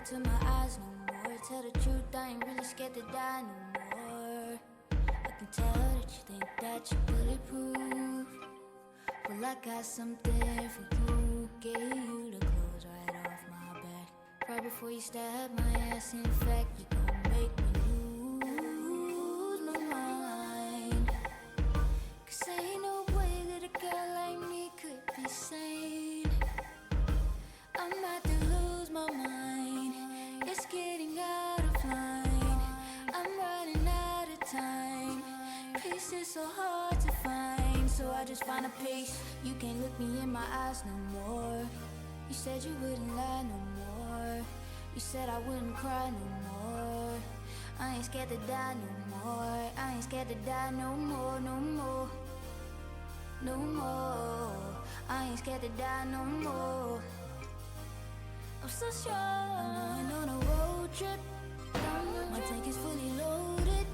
to my eyes no more. Tell the truth, I ain't really scared to die no more. I can tell that you think that you're bulletproof. Well, I got something for you. Gave you the clothes right off my back. Right before you stab my ass. In fact, you gon' make me lose my mind. 'Cause ain't no way that a girl like me could be sane. I'm about to lose my mind. It's getting out of line. I'm running out of time. Peace is so hard to find, so I just find a piece. You can't look me in my eyes no more. You said you wouldn't lie no more. You said I wouldn't cry no more. I ain't scared to die no more. I ain't scared to die no more, no more, no more. I ain't scared to die no more. I'm so strong. I'm going on a road trip. My tank is fully loaded.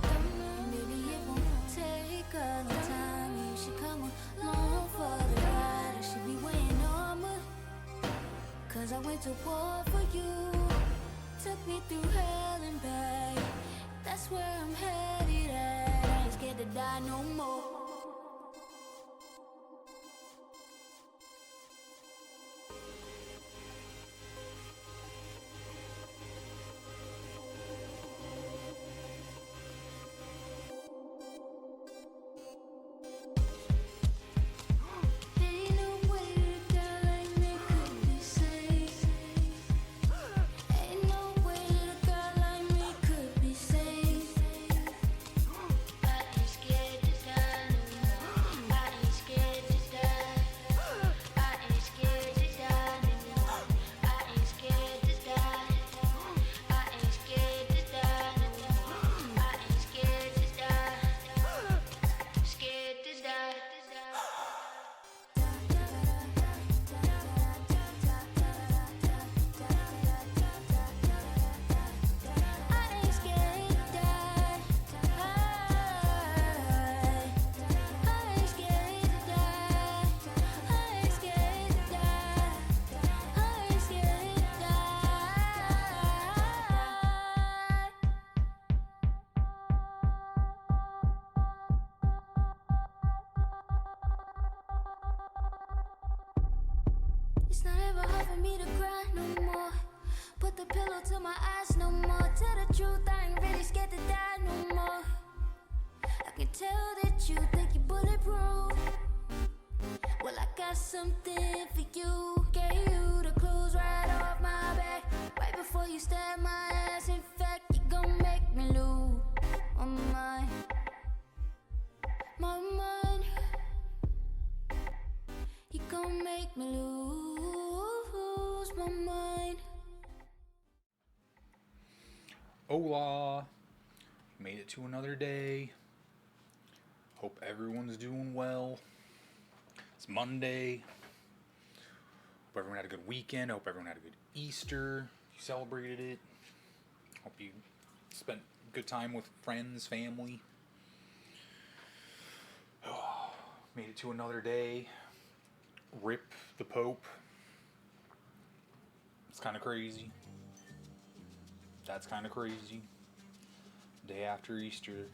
And baby, it won't take a long time. You should come along for the ride. I should be wearing armor, 'cause I went to war for you. Took me through hell and back. That's where I'm headed at. I ain't scared to die no more. It's not ever hard for me to cry no more. Put the pillow to my eyes no more. Tell the truth, I ain't really scared to die no more. I can tell that you think you're bulletproof. Well, I got something for you. Gave you the clothes right off my back. Right before you stab my ass. In fact, you gon' make me lose my mind. My mind. You gon' make me lose my mind. Hola! Made it to another day. Hope everyone's doing well. It's Monday. Hope everyone had a good weekend. Hope everyone had a good Easter. You celebrated it. Hope you spent a good time with friends, family. Made it to another day. Rip the Pope. It's kind of crazy. That's kind of crazy. Day after Easter.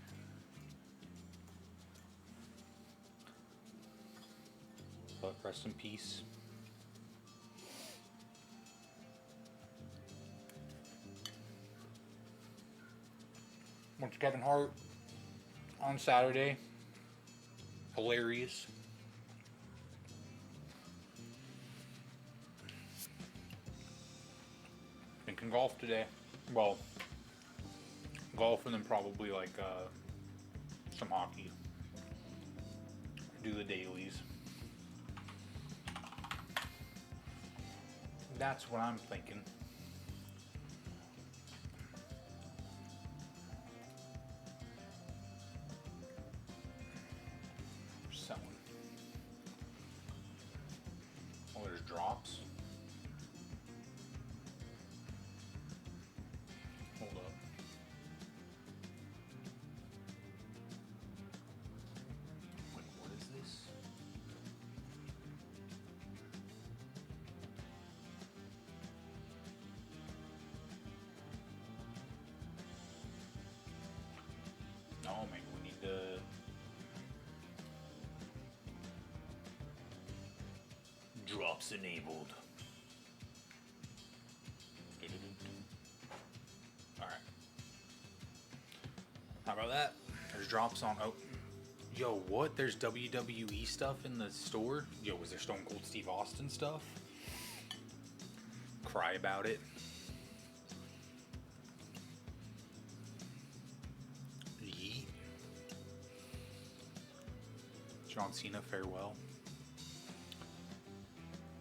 But rest in peace. Went to Kevin Hart on Saturday. Hilarious. Thinking golf today. Well, golf and then probably like some hockey. Do the dailies. That's what I'm thinking. Selling. Oh, there's drops. Hold up. Wait, what is this? Drops enabled. Alright. How about that? There's drops on. Oh. Yo, what? There's WWE stuff in the store? Yo, was there Stone Cold Steve Austin stuff? Cry about it. Yeet. John Cena, farewell.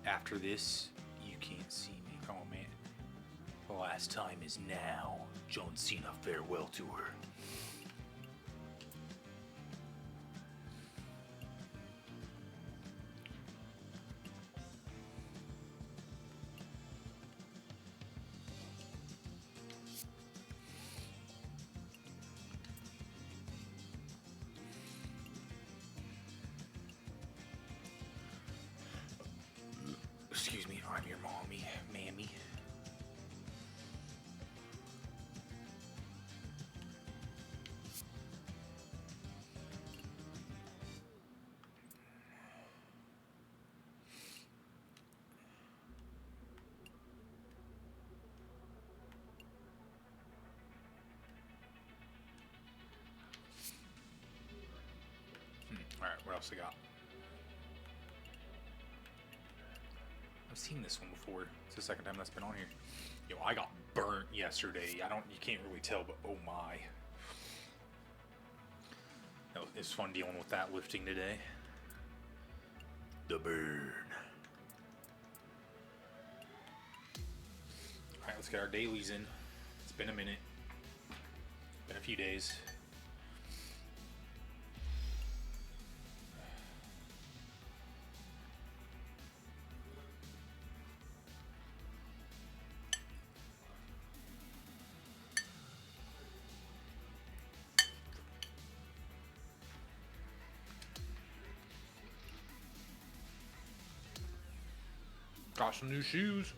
After this, you can't see me. Come on, man. The last time is now. John Cena, farewell to her. Excuse me, I'm your mommy, mammy. Alright, what else I got? I've seen this one before. It's the second time that's been on here. Yo, I got burnt yesterday. You can't really tell, but oh my. It's fun dealing with that lifting today. The burn. Alright, let's get our dailies in. It's been a minute. Been a few days. Got some new shoes.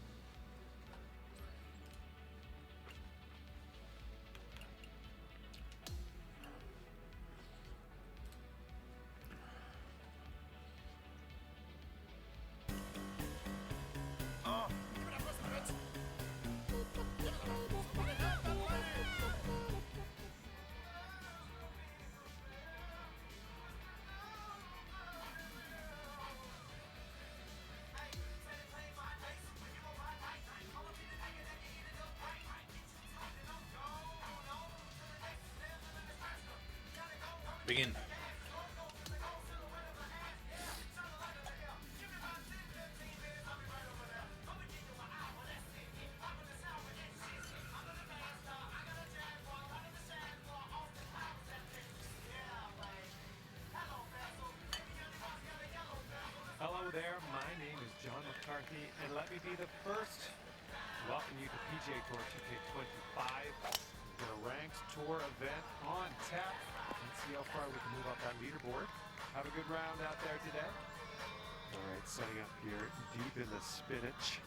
Begin. Hello there, my name is John McCarthy, and let me be the first to welcome you to PGA Tour 2K25, the ranked tour event on tap. Let's see how far we can move up that leaderboard. Have a good round out there today. All right, setting up here deep in the spinach.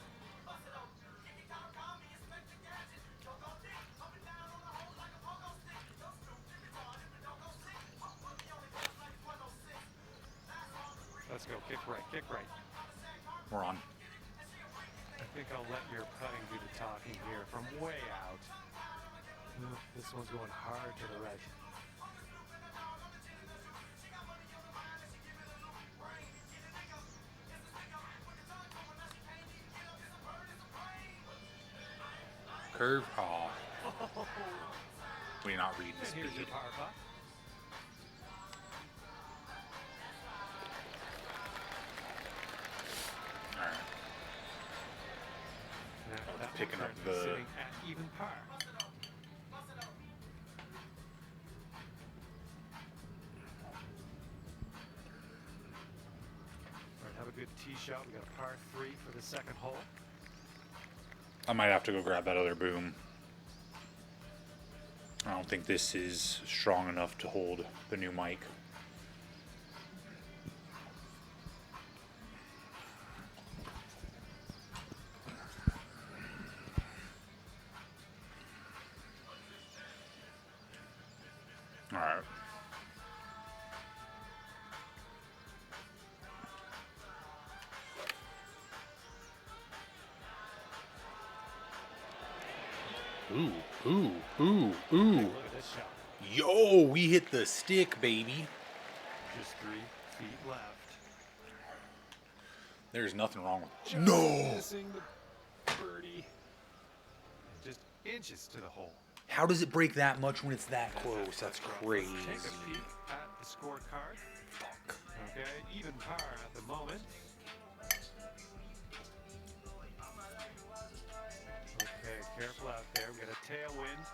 Let's go, kick right, kick right. We're on. I think I'll let your putting do the talking here from way out. This one's going hard to the right. Curve. Aw. We're not reading the And here's your speed. power putt. Alright. Now, that one Picking up currently the- sitting at even par. All right, have a good tee shot. We got a par 3 for the second hole. I might have to go grab that other boom. I don't think this is strong enough to hold the new mic. All right. Ooh, ooh, ooh, Take ooh. a look at this shot. Yo, we hit the stick, baby. Just 3 feet left. There's nothing wrong with Just No! missing the birdie. Just inches to the hole. How does it break that much when it's that As close? that That's putt drops, crazy. let's take a peek at the scorecard. Fuck. Okay, even par at the moment. Okay, careful out there. We got a tailwind.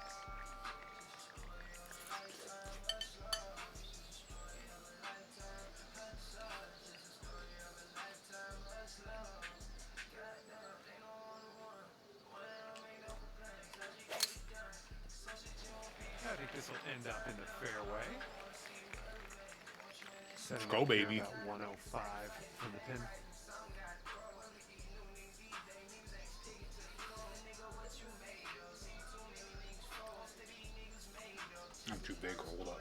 I think this will end up in the fairway. Setting go, up here baby. About 105 from the pin. I'm too big. Hold up.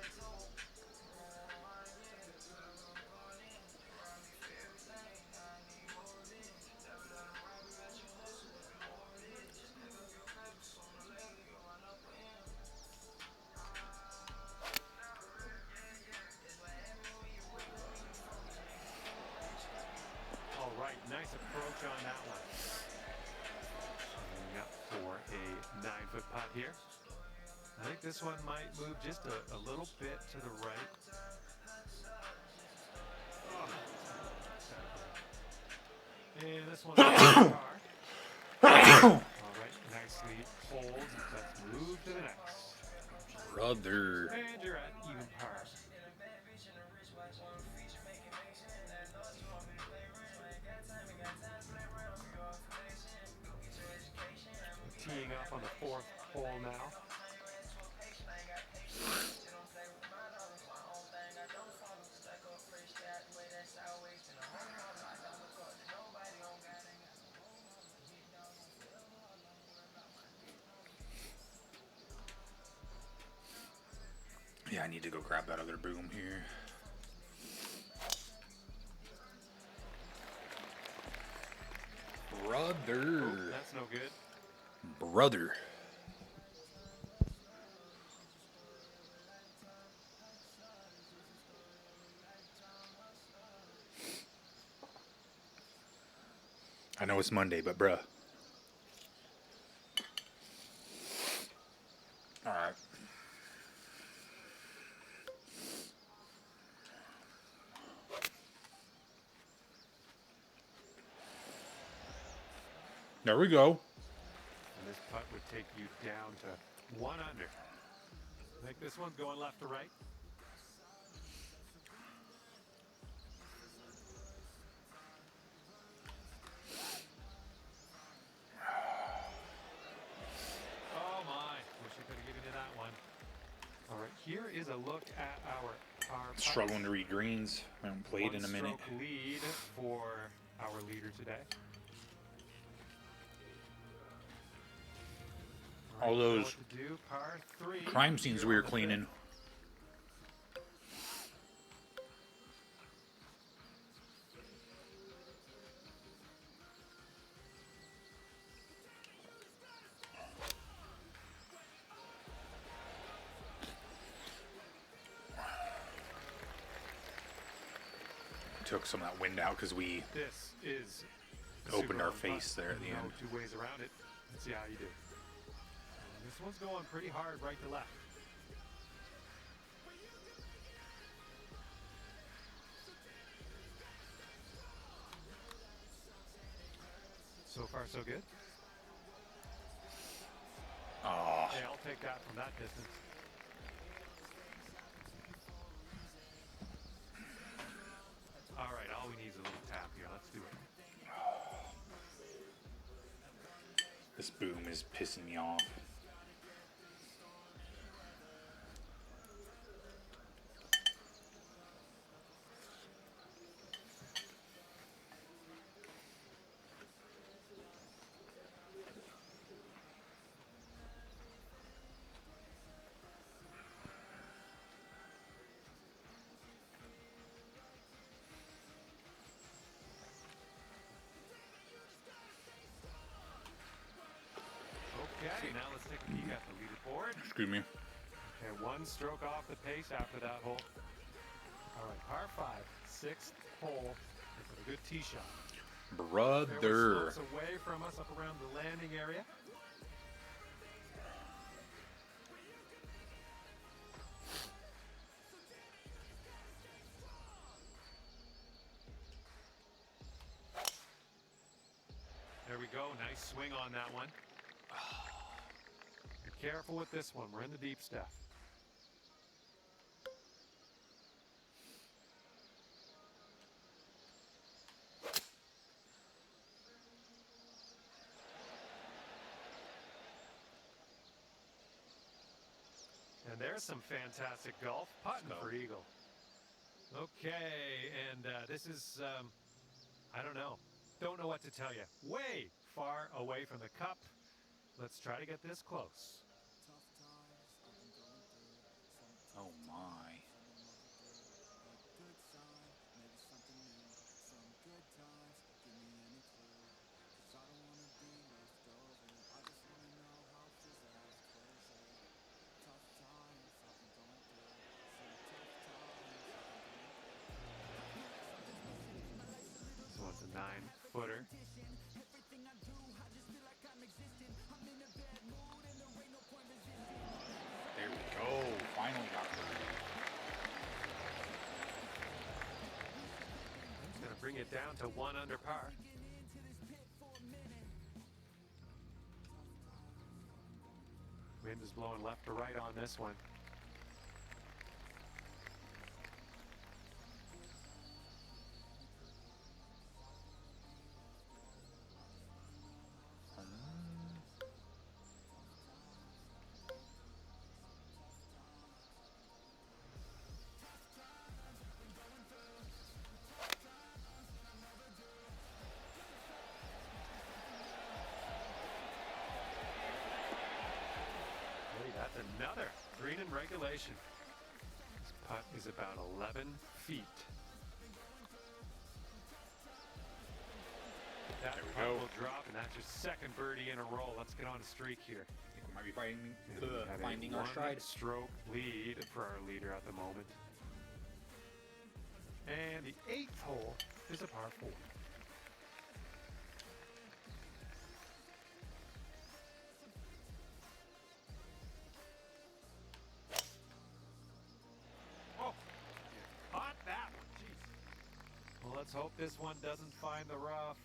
All right, nice approach on that one. Setting up for a 9-foot putt here. I think this one might move just a little bit to the right. Oh. And this one's par. All right, nicely hold. Let's move to the next. Brother. And you're at even par. Teeing up on the 4th hole now. Yeah, I need to go grab that other boom here. Brother. Oh, that's no good. Brother. I know it's Monday, but bruh. Alright. There we go. And this putt would take you down to 1 under. I think this one's going left to right. Oh my, wish I could have given you that one. All right, here is a look at our par putt. Struggling to read greens. I haven't played in a minute. One-stroke lead for our leader today. All right, so those what to do, par 3. crime scenes we were cleaning. Took some of that wind out because we This is the opened Super our Home face putt. there at the No end. two ways around it. Let's see how you do. And this one's going pretty hard right to left. So far, so good. Oh, Hey, I'll take that from that distance. All right, all we need is a little tap here. Let's do it. this boom is pissing me off. Okay, now let's board. Excuse me. And one stroke off the pace after that hole. All right, par 5, 6th hole. It's a good tee shot. Brother. Fairway slopes away from us up around the landing area. There we go. Nice swing on that one. Be careful with this one. We're in the deep stuff. And there's some fantastic golf. Putting Let's go. for eagle. Okay, and this is, I don't know. Don't know what to tell you. Way far away from the cup. Let's try to get this close. Oh my. This one's a 9-footer. There we go. Finally got a birdie. It's going to bring it down to 1 under par. Wind is blowing left to right on this one. Hey, that's another green in regulation. This putt is about 11 feet. That There we putt go. will drop, and that's your second birdie in a row. Let's get on a streak here. I think we might be finding, And we have a finding our stride. one-stroke lead for our leader at the moment. And the 8th hole is a par 4. Oh, caught that one. Jeez. Well, let's hope this one doesn't find the rough.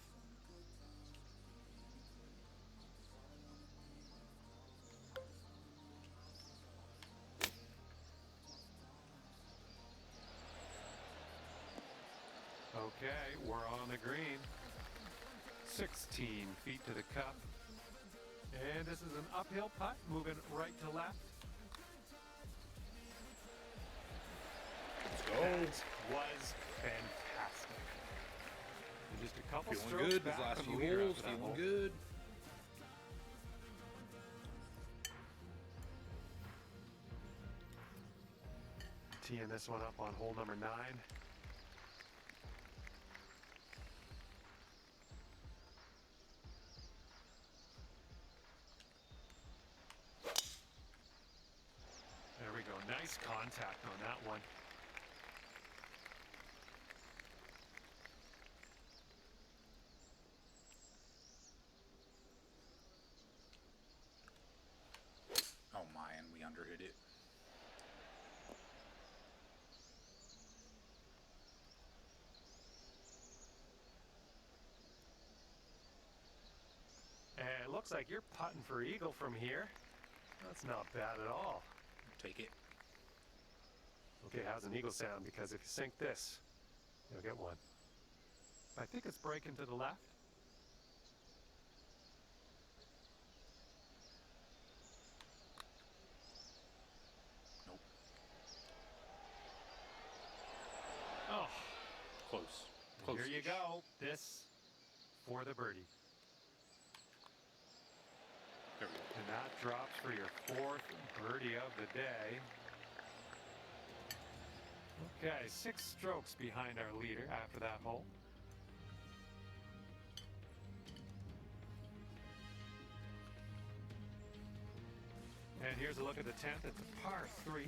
Okay, we're on the green. 16 feet to the cup. And this is an uphill putt, moving right to left. Let's go. That was fantastic. And just a couple Feeling strokes good. back These last from few the leader holes. after that Feeling hole. good. Teeing this one up on hole number 9. There we go. Nice contact on that one. Oh my, and we underhit it. And it looks like you're putting for eagle from here. That's not bad at all. Take it. Okay, how's an eagle sound? Because if you sink this, you'll get one. I think it's breaking to the left. Nope. Oh, Close. Close. here you go. This for the birdie. There we go. And that drops for your 4th birdie of the day. Okay, 6 strokes behind our leader after that hole. And here's a look at the 10th. It's a par 3.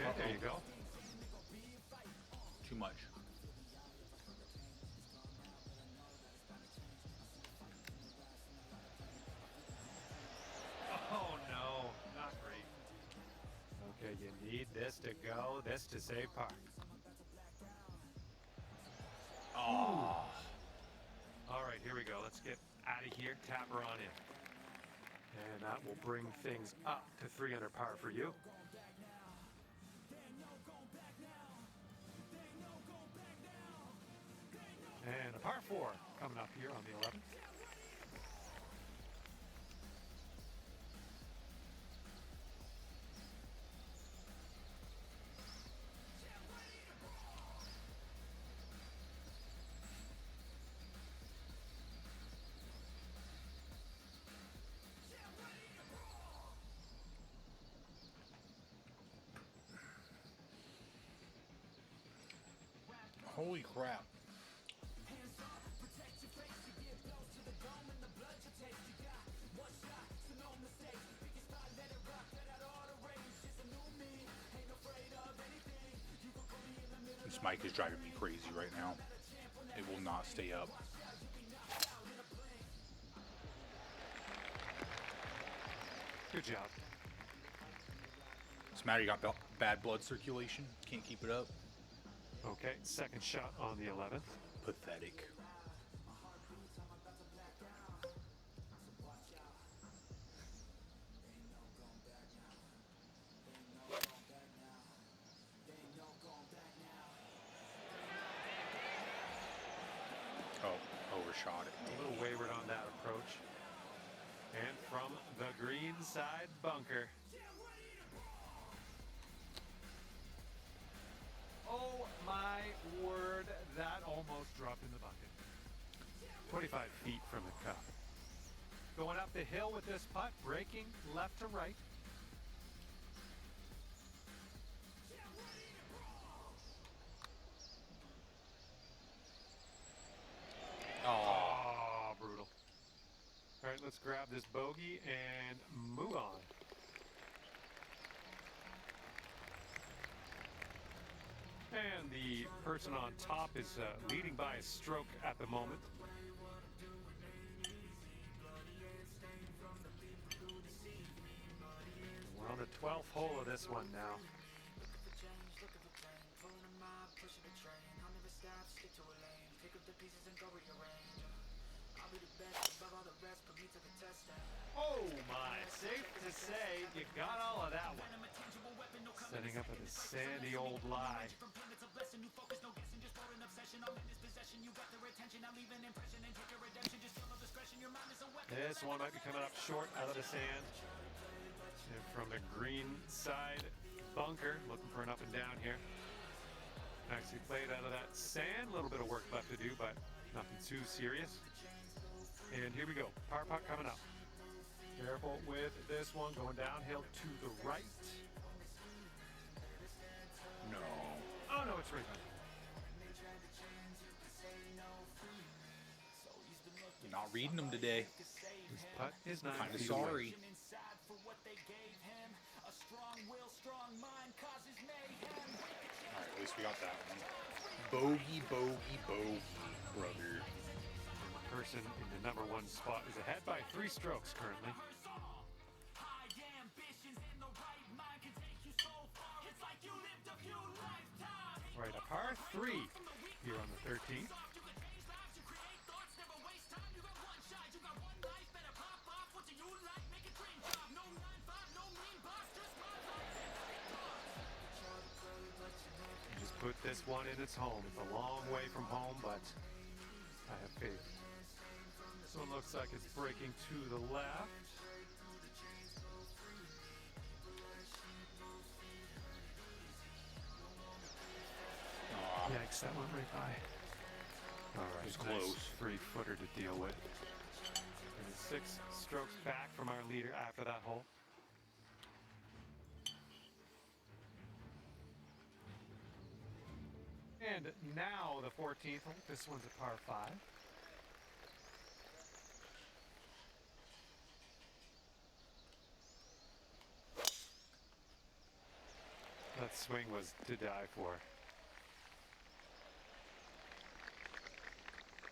Okay, there you go. Too much. Oh no, not great. Okay, you need this to go, this to save par. Oh. All right, here we go. Let's get out of here. Tap her on in. And that will bring things up to 3 under par for you. And a par 4 coming up here on the 11th. Holy crap. This mic is driving me crazy right now. It will not stay up. Good job. What's the matter? You got bad blood circulation? Can't keep it up? Okay, second shot on the 11th. Pathetic. Oh, overshot it. A little wayward on that approach. And from the green side bunker. Oh my word, that almost dropped in the bucket. 25 feet from the cup. Going up the hill with this putt, breaking left to right. Oh, brutal. All right, let's grab this bogey and move on. And the person on top is leading by a stroke at the moment. We're on the 12th hole of this one now. Oh my, safe to say you got all of that one. Setting up a sandy old lie. This one might be coming up short out of the sand. And from the green side bunker, looking for an up and down here. Actually played out of that sand. A little bit of work left to do, but nothing too serious. And here we go. Par putt coming up. Careful with this one, going downhill to the right. No. Oh no, it's right there. You're not reading them today. This putt is 9 Kind of feet away. sorry. Alright, at least we got that one. Bogey, bogey, bogey, brother. The person in the number 1 spot is ahead by 3 strokes currently. Right, a par 3 here on the 13th. Just put this one in its home. It's a long way from home, but I have faith. This one looks like it's breaking to the left. Yikes, that went right by. All right, It was close. nice 3-footer to deal with. And 6 strokes back from our leader after that hole. And now the 14th hole. This one's a par 5. That swing was to die for.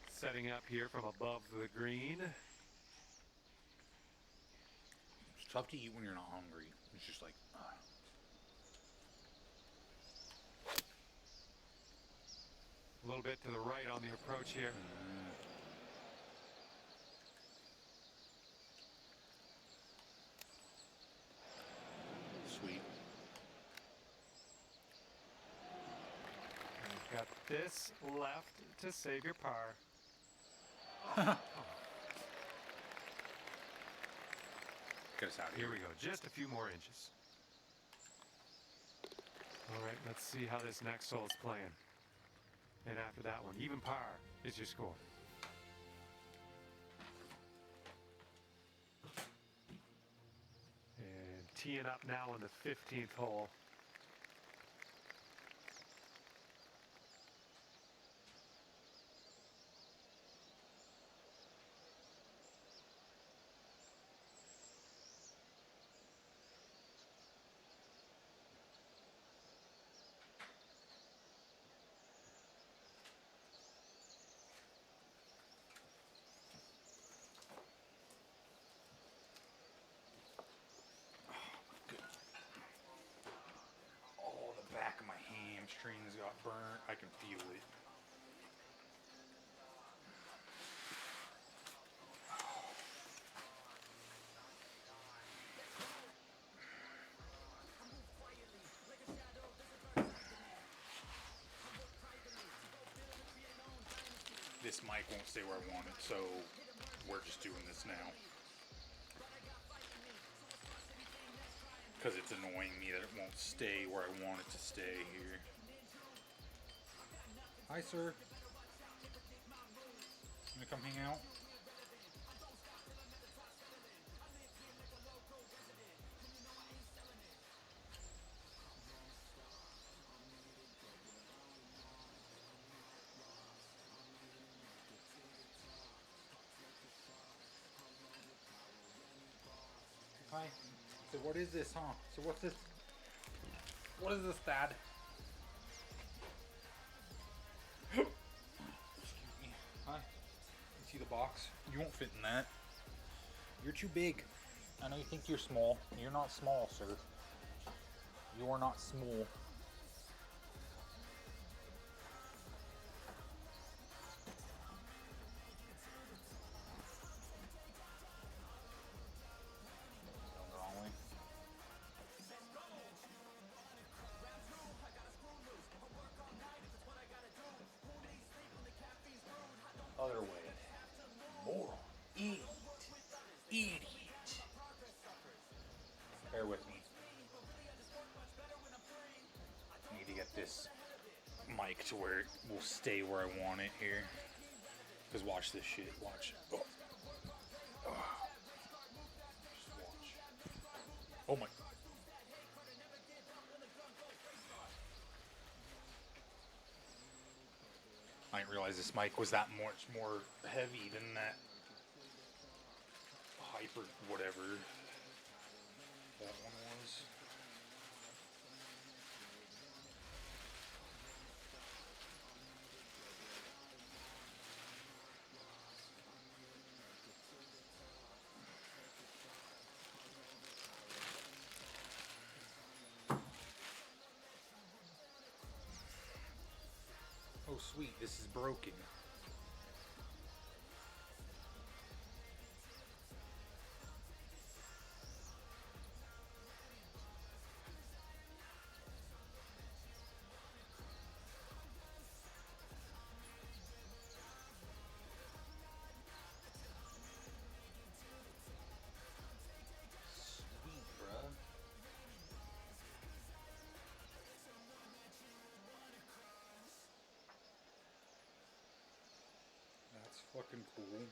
Setting up here from above the green. It's tough to eat when you're not hungry. It's just like, A little bit to the right on the approach here. sweet. And you've got this left to save your par. Get us out of Here here. we go, just a few more inches. All right, let's see how this next hole is playing. And after that one, even par is your score. And teeing up now on the 15th hole. Oh, the back of my hamstrings got burnt. I can feel it. This mic won't stay where I want it, so we're just doing this now. Because it's annoying me that it won't stay where I want it to stay here. Hi, sir. You gonna come hang out? Hi. So what is this, huh? So what's this? What is this, Dad? Excuse me. Hi. You see the box? You won't fit in that. You're too big. I know you think you're small. You're not small, sir. You are not small. Going the wrong way. Other way. Moron. Idiot. Idiot. Bear with me. I need to get this mic to where it will stay where I want it here. Because watch this shit. Watch. Oh. Oh. Just watch. Oh my. I didn't realize this mic was that much more heavy than that hyper whatever that one was. Oh sweet, this is broken. Sweet, bruh. That's fucking cool.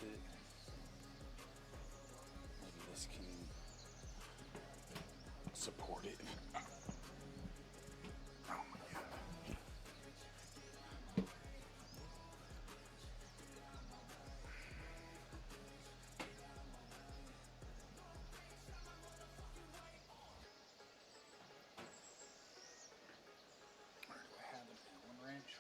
it. Maybe this can support it. Oh my god. Where do I have an Allen wrench?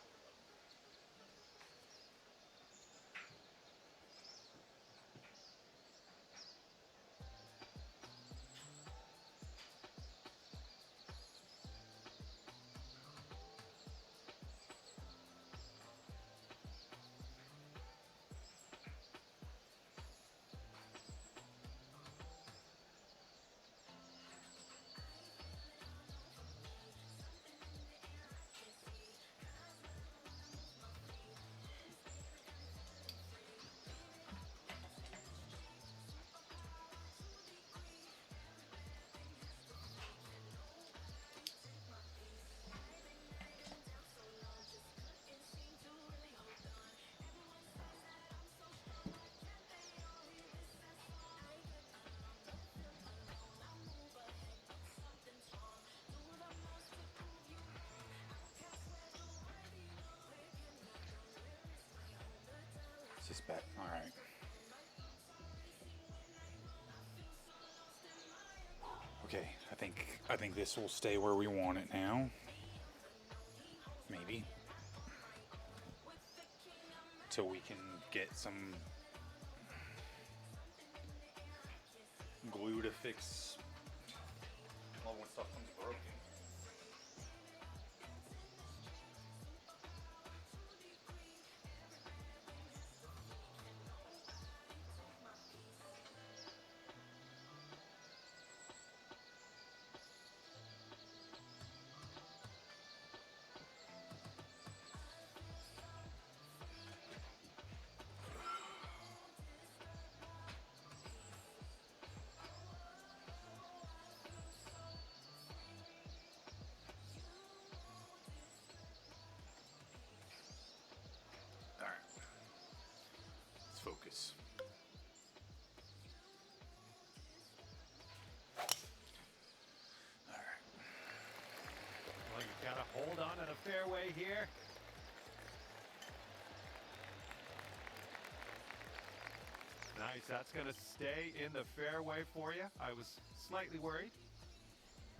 Suspect. All right. Okay, I think this will stay where we want it now. Maybe. Till we can get some glue to fix well when stuff comes broken. Focus. All right. Well, you got to hold on to the fairway here. Nice. That's going to stay in the fairway for you. I was slightly worried.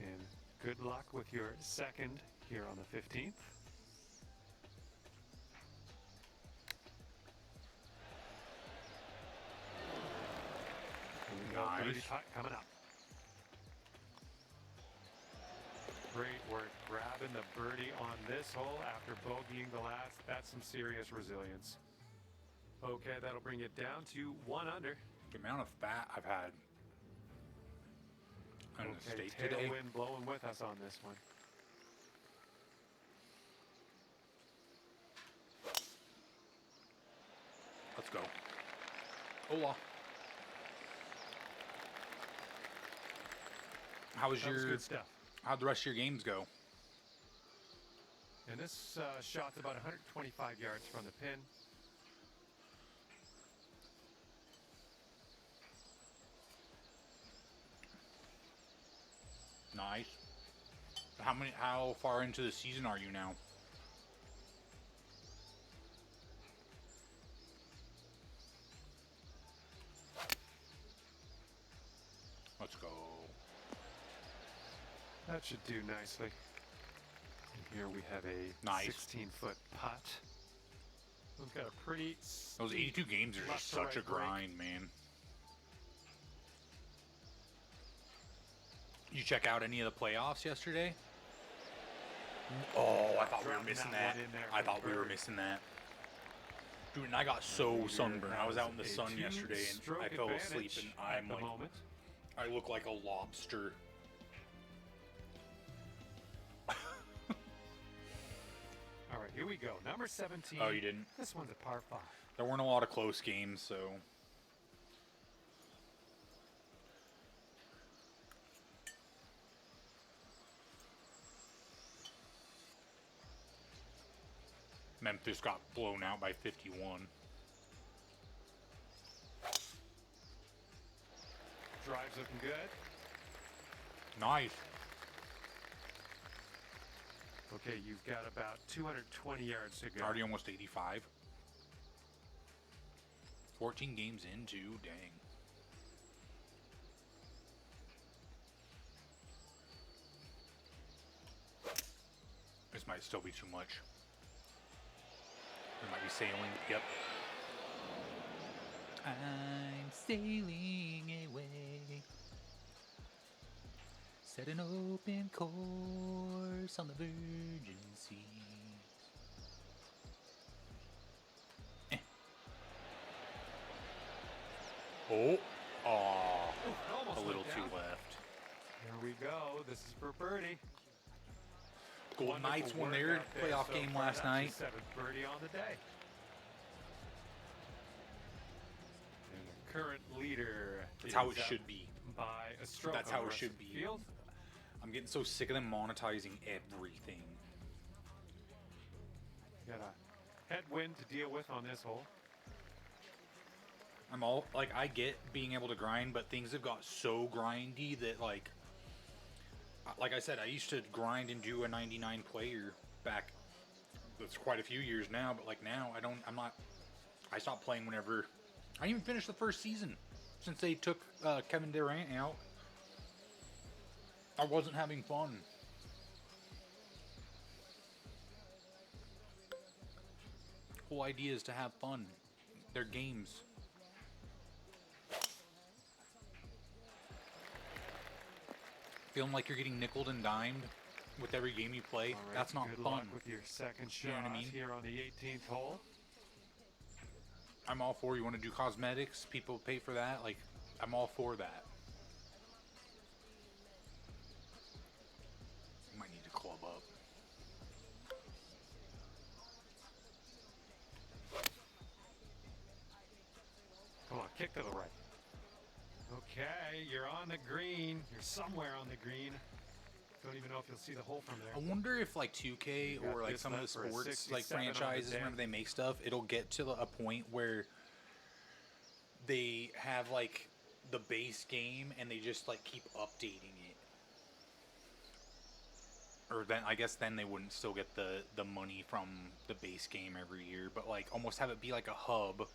And good luck with your second here on the 15th. Birdie putt coming up. Great work grabbing the birdie on this hole after bogeying the last. That's some serious resilience. Okay, that'll bring it down to 1 under. The amount of fat I've had on the Okay, state today. tailwind blowing with us on this one. Let's go. Hola. How was That was your? good stuff. How'd the rest of your games go? And this shot's about 125 yards from the pin. Nice. How far into the season are you now? Let's go. That should do nicely. And here we have a Nice. 16-foot putt. We've got a pretty Those 82 games are just left to such a right break. grind, man. You check out any of the playoffs yesterday? Oh, I thought we were Dropping missing that that. one in there I for thought we were birdie. missing that. Dude, and I got so sunburned. I was out in the A sun yesterday and two-stroke I fell asleep advantage and at I'm the like, moment. I look like a lobster. All right, here we go. Number 17. Oh, you didn't? This one's a par 5. There weren't a lot of close games, so. Memphis got blown out by 51. Drive's looking good. Nice. Okay, you've got about 220 yards to go. Already almost 85. 14 games into, dang. This might still be too much. We might be sailing. Yep. I'm sailing away. Set an open course on the Virgin Seas. Oh, Almost a little went too down. left. Here we go. This is for birdie. Golden Wonderful Knights won work their out there playoff so game far. last That's night. your seventh birdie on the day. And the current leader. That's how it is up should be. By a stroke. That's on how the it rest should of the be. Field. I'm getting so sick of them monetizing everything. Got a headwind to deal with on this hole. I'm all like, I get being able to grind, but things have got so grindy that like I said, I used to grind and do a 99 player back. That's quite a few years now, but like now I stopped playing whenever. I didn't even finish the first season since they took Kevin Durant out. I wasn't having fun. Whole idea is to have fun. They're games. Feeling like you're getting nickeled and dimed with every game you play. All right, That's not good fun. luck with your second shot You know what I mean? here on the 18th hole. I'm all for, you want to do cosmetics, people pay for that. Like, I'm all for that. Might need to club up. Come on, kick to the right. Okay, you're on the green. You're somewhere on the green. Don't even know if you'll see the hole from I there. wonder if like 2K You got or like this some of the left for a sports like 67 on the franchises, day. whenever they make stuff, it'll get to a point where they have like the base game and they just like keep updating it. Or then I guess then they wouldn't still get the money from the base game every year, but like almost have it be like a hub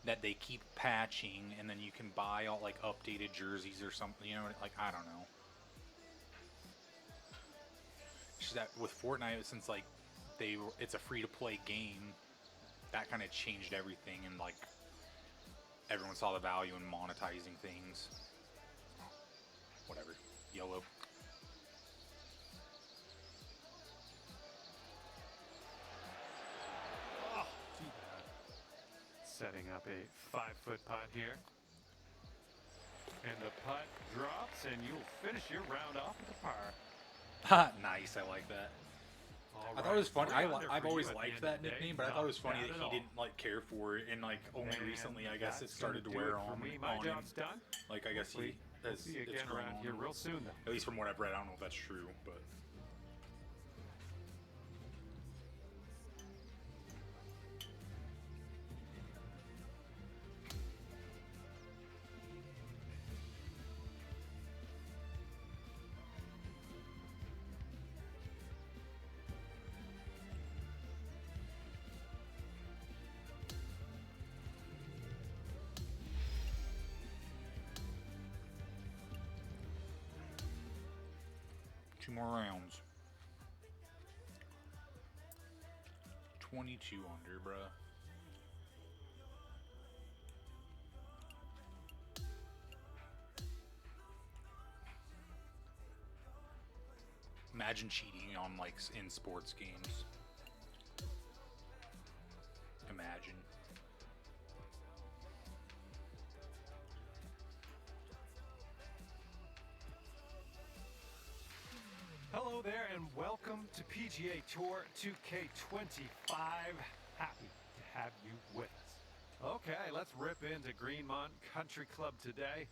that they keep patching, and then you can buy all like updated jerseys or something, you know, like I don't know. It's just that with Fortnite, since like it's a free to play game, that kind of changed everything, and like everyone saw the value in monetizing things. Whatever. YOLO. Oh, too bad. Setting up a 5-foot putt here. And the putt drops, and you'll finish your round off with a par. Ha, nice. I like that. All I thought it was funny. right, 3 under I've for always you at the liked end of that the day. nickname, but I thought it was funny Not that bad he at didn't like care for it, and like only And recently, I guess, it that's started to gonna do wear it for on me. My on him. job's done. Like I guess Hopefully, we'll it's see you again grown around on here him. real soon, though. At least from what I've read, I don't know if that's true, but. Two more rounds. 22 under, bruh. Imagine cheating on like in sports games. Imagine. Hello there, and welcome to PGA Tour 2K25. Happy to have you with us. Okay, let's rip into Greenmont Country Club today.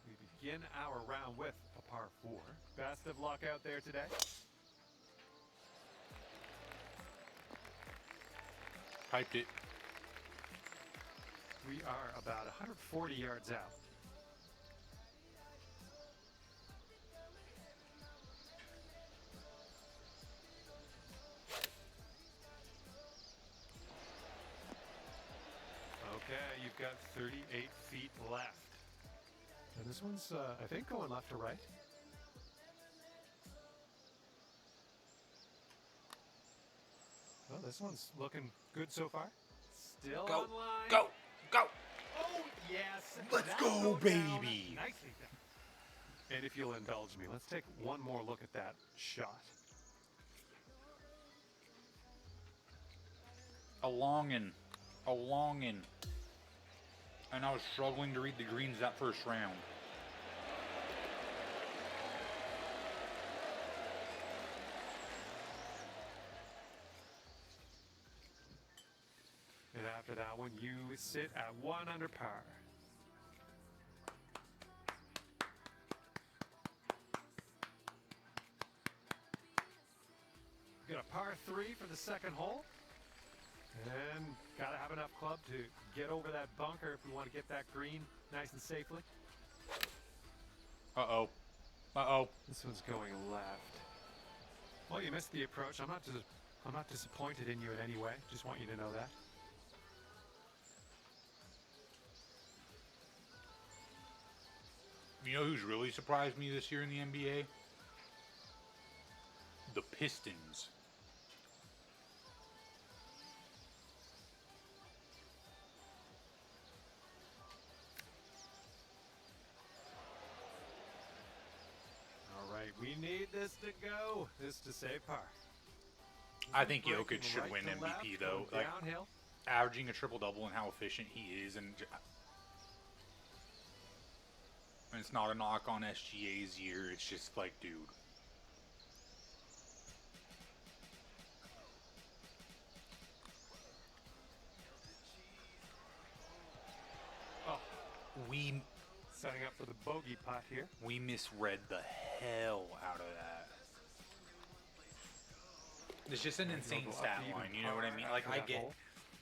We begin our round with a par 4. Best of luck out there today. Piped it. We are about 140 yards out. got 38 feet left. And this one's, I think, going left to right. Well, this one's looking good so far. Still Go, online. go, go. Oh, yes. Let's That'll go, down. baby. Nicely done. And if you'll indulge me, let's take one more look at that shot. A longin'. And I was struggling to read the greens that first round. And after that one, you sit at 1 under par. Got a par 3 for the second hole. And got to have enough club to get over that bunker if we want to get that green nice and safely. Uh-oh. Uh-oh. This one's going left. Well, you missed the approach. I'm not disappointed in you in any way. Just want you to know that. You know who's really surprised me this year in the NBA? The Pistons. All right, we need this to go. This to save par. I think Jokic Breaking should right win to MVP, left, though. going Like, downhill. averaging a triple-double and how efficient he is. And it's not a knock on SGA's year. It's just like, dude. Oh, We setting up for the bogey putt here. misread the hell out of that. It's just an insane Go up stat even line, you know what I par mean? Like, after that hole.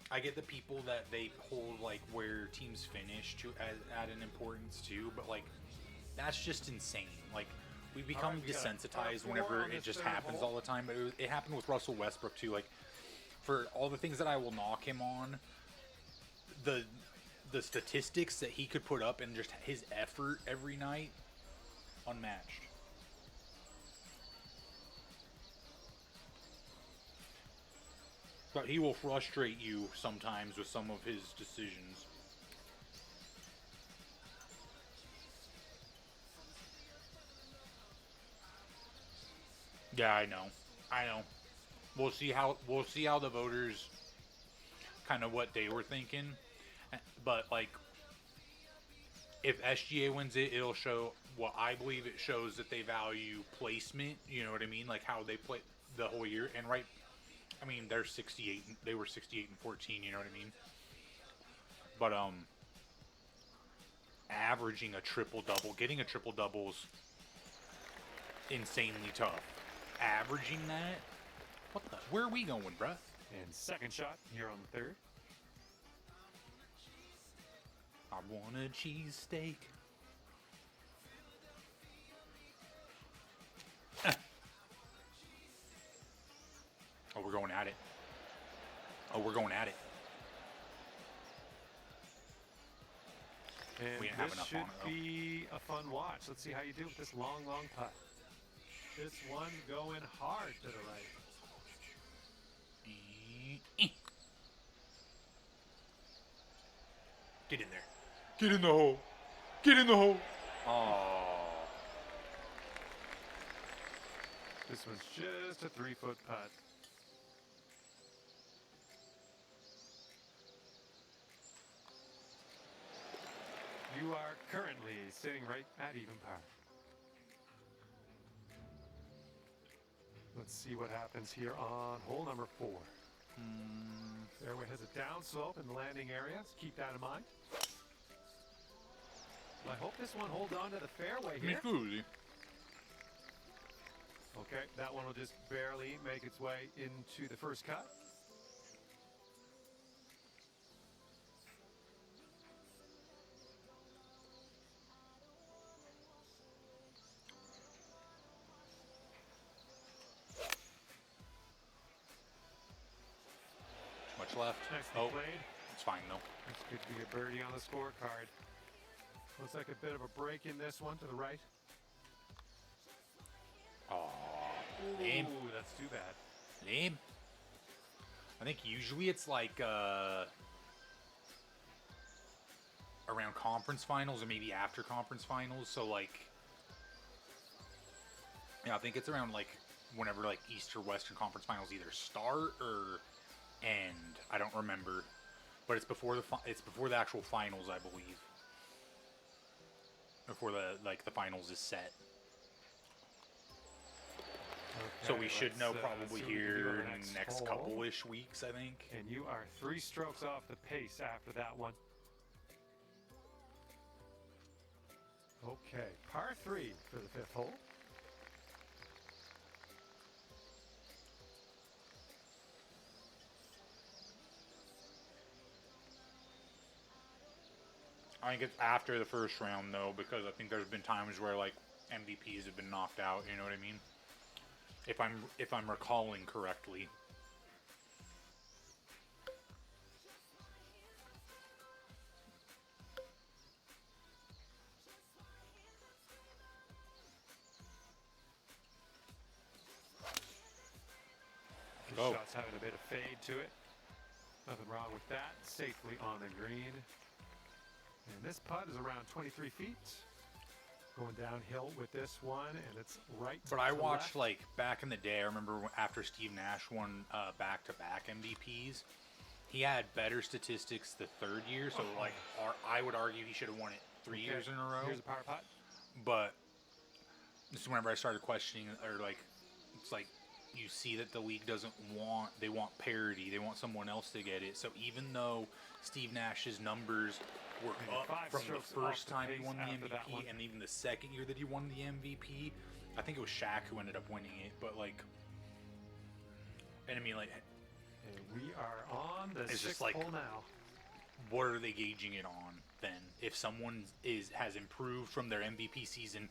I get the people that they hold like where teams finish to add an importance too, but like that's just insane. Like we become right, we got a desensitized par whenever four on it this just third happens hole. all the time. But it happened with Russell Westbrook too. Like for all the things that I will knock him on, the statistics that he could put up and just his effort every night, unmatched. But he will frustrate you sometimes with some of his decisions. Yeah, I know. We'll see how the voters kind of what they were thinking. But like if SGA wins it, it'll show what I believe it shows that they value placement, you know what I mean? Like how they play the whole year and right I mean, they're 68. They were 68 and 14. You know what I mean? But averaging a triple double, getting a triple double's insanely tough. Averaging that, what the? Where are we going, bruh? And second shot here on the third. I want a cheesesteak. Oh, we're going at it. And We didn't have this enough should on it, though. be a fun watch. Let's see how you do with this long putt. This one going hard to the right. Get in there. Get in the hole. Get in the hole. Oh. This one's just a 3-foot putt. You are currently sitting right at even par. Let's see what happens here on hole number 4. Fairway has a downslope in the landing area, so keep that in mind. I hope this one holds on to the fairway Mi here. scusi. Okay, that one will just barely make its way into the first cut. Much left. Nicely Oh, played. It's fine though. This could be a birdie on the scorecard. Looks like a bit of a break in this one to the right. Lame. Ooh, that's too bad. Lame. I think usually it's like around conference finals or maybe after conference finals. So like, yeah, I think it's around like whenever like East or Western Conference finals either start or end. I don't remember, but it's before the actual finals, I believe. Before the finals is set. Okay, So we should know let's, probably see what we can do on here the in the next hole. couple-ish weeks, I think. And you are 3 strokes off the pace after that one. Okay, par 3 for the 5th hole. I think it's after the first round though, because I think there's been times where like MVPs have been knocked out. You know what I mean? If I'm recalling correctly. The Go. shot's having a bit of fade to it. Nothing wrong with that. Safely on the green. And this putt is around 23 feet. Going downhill with this one, and it's right. But I to watched left. like back in the day. I remember after Steve Nash won back-to-back MVPs, he had better statistics the third year. So like, I would argue he should have won it 3 years in a row. Here's a power putt. But this is whenever I started questioning, or like, it's like you see that the league they want parity. They want someone else to get it. So even though Steve Nash's numbers were And up 5 from the strokes off first the time he pace won the after that one. MVP, and even the second year that he won the MVP, I think it was Shaq who ended up winning it. But like, and I mean like, And we are on the It's just 6th like- hole now. what are they gauging it on then? If someone has improved from their MVP season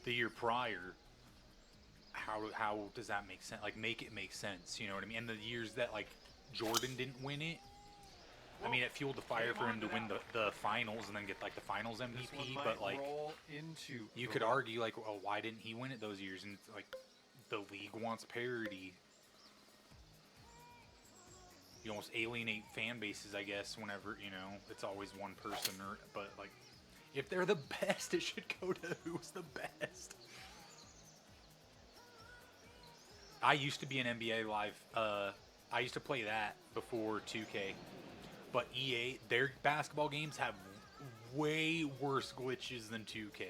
the year prior, how does that make sense? Like, make it make sense, you know what I mean? And the years that like Jordan didn't win it, I mean, it fueled the fire for him to win the finals and then get like the finals This MVP. one But might like, roll into you the could rough. argue like, oh, why didn't he win it those years? And it's like, the league wants parity. You almost alienate fan bases, I guess, whenever, you know, it's always one person. But like, if they're the best, it should go to who's the best. I used to be an NBA Live. I used to play that before 2K. But EA, their basketball games have way worse glitches than 2K.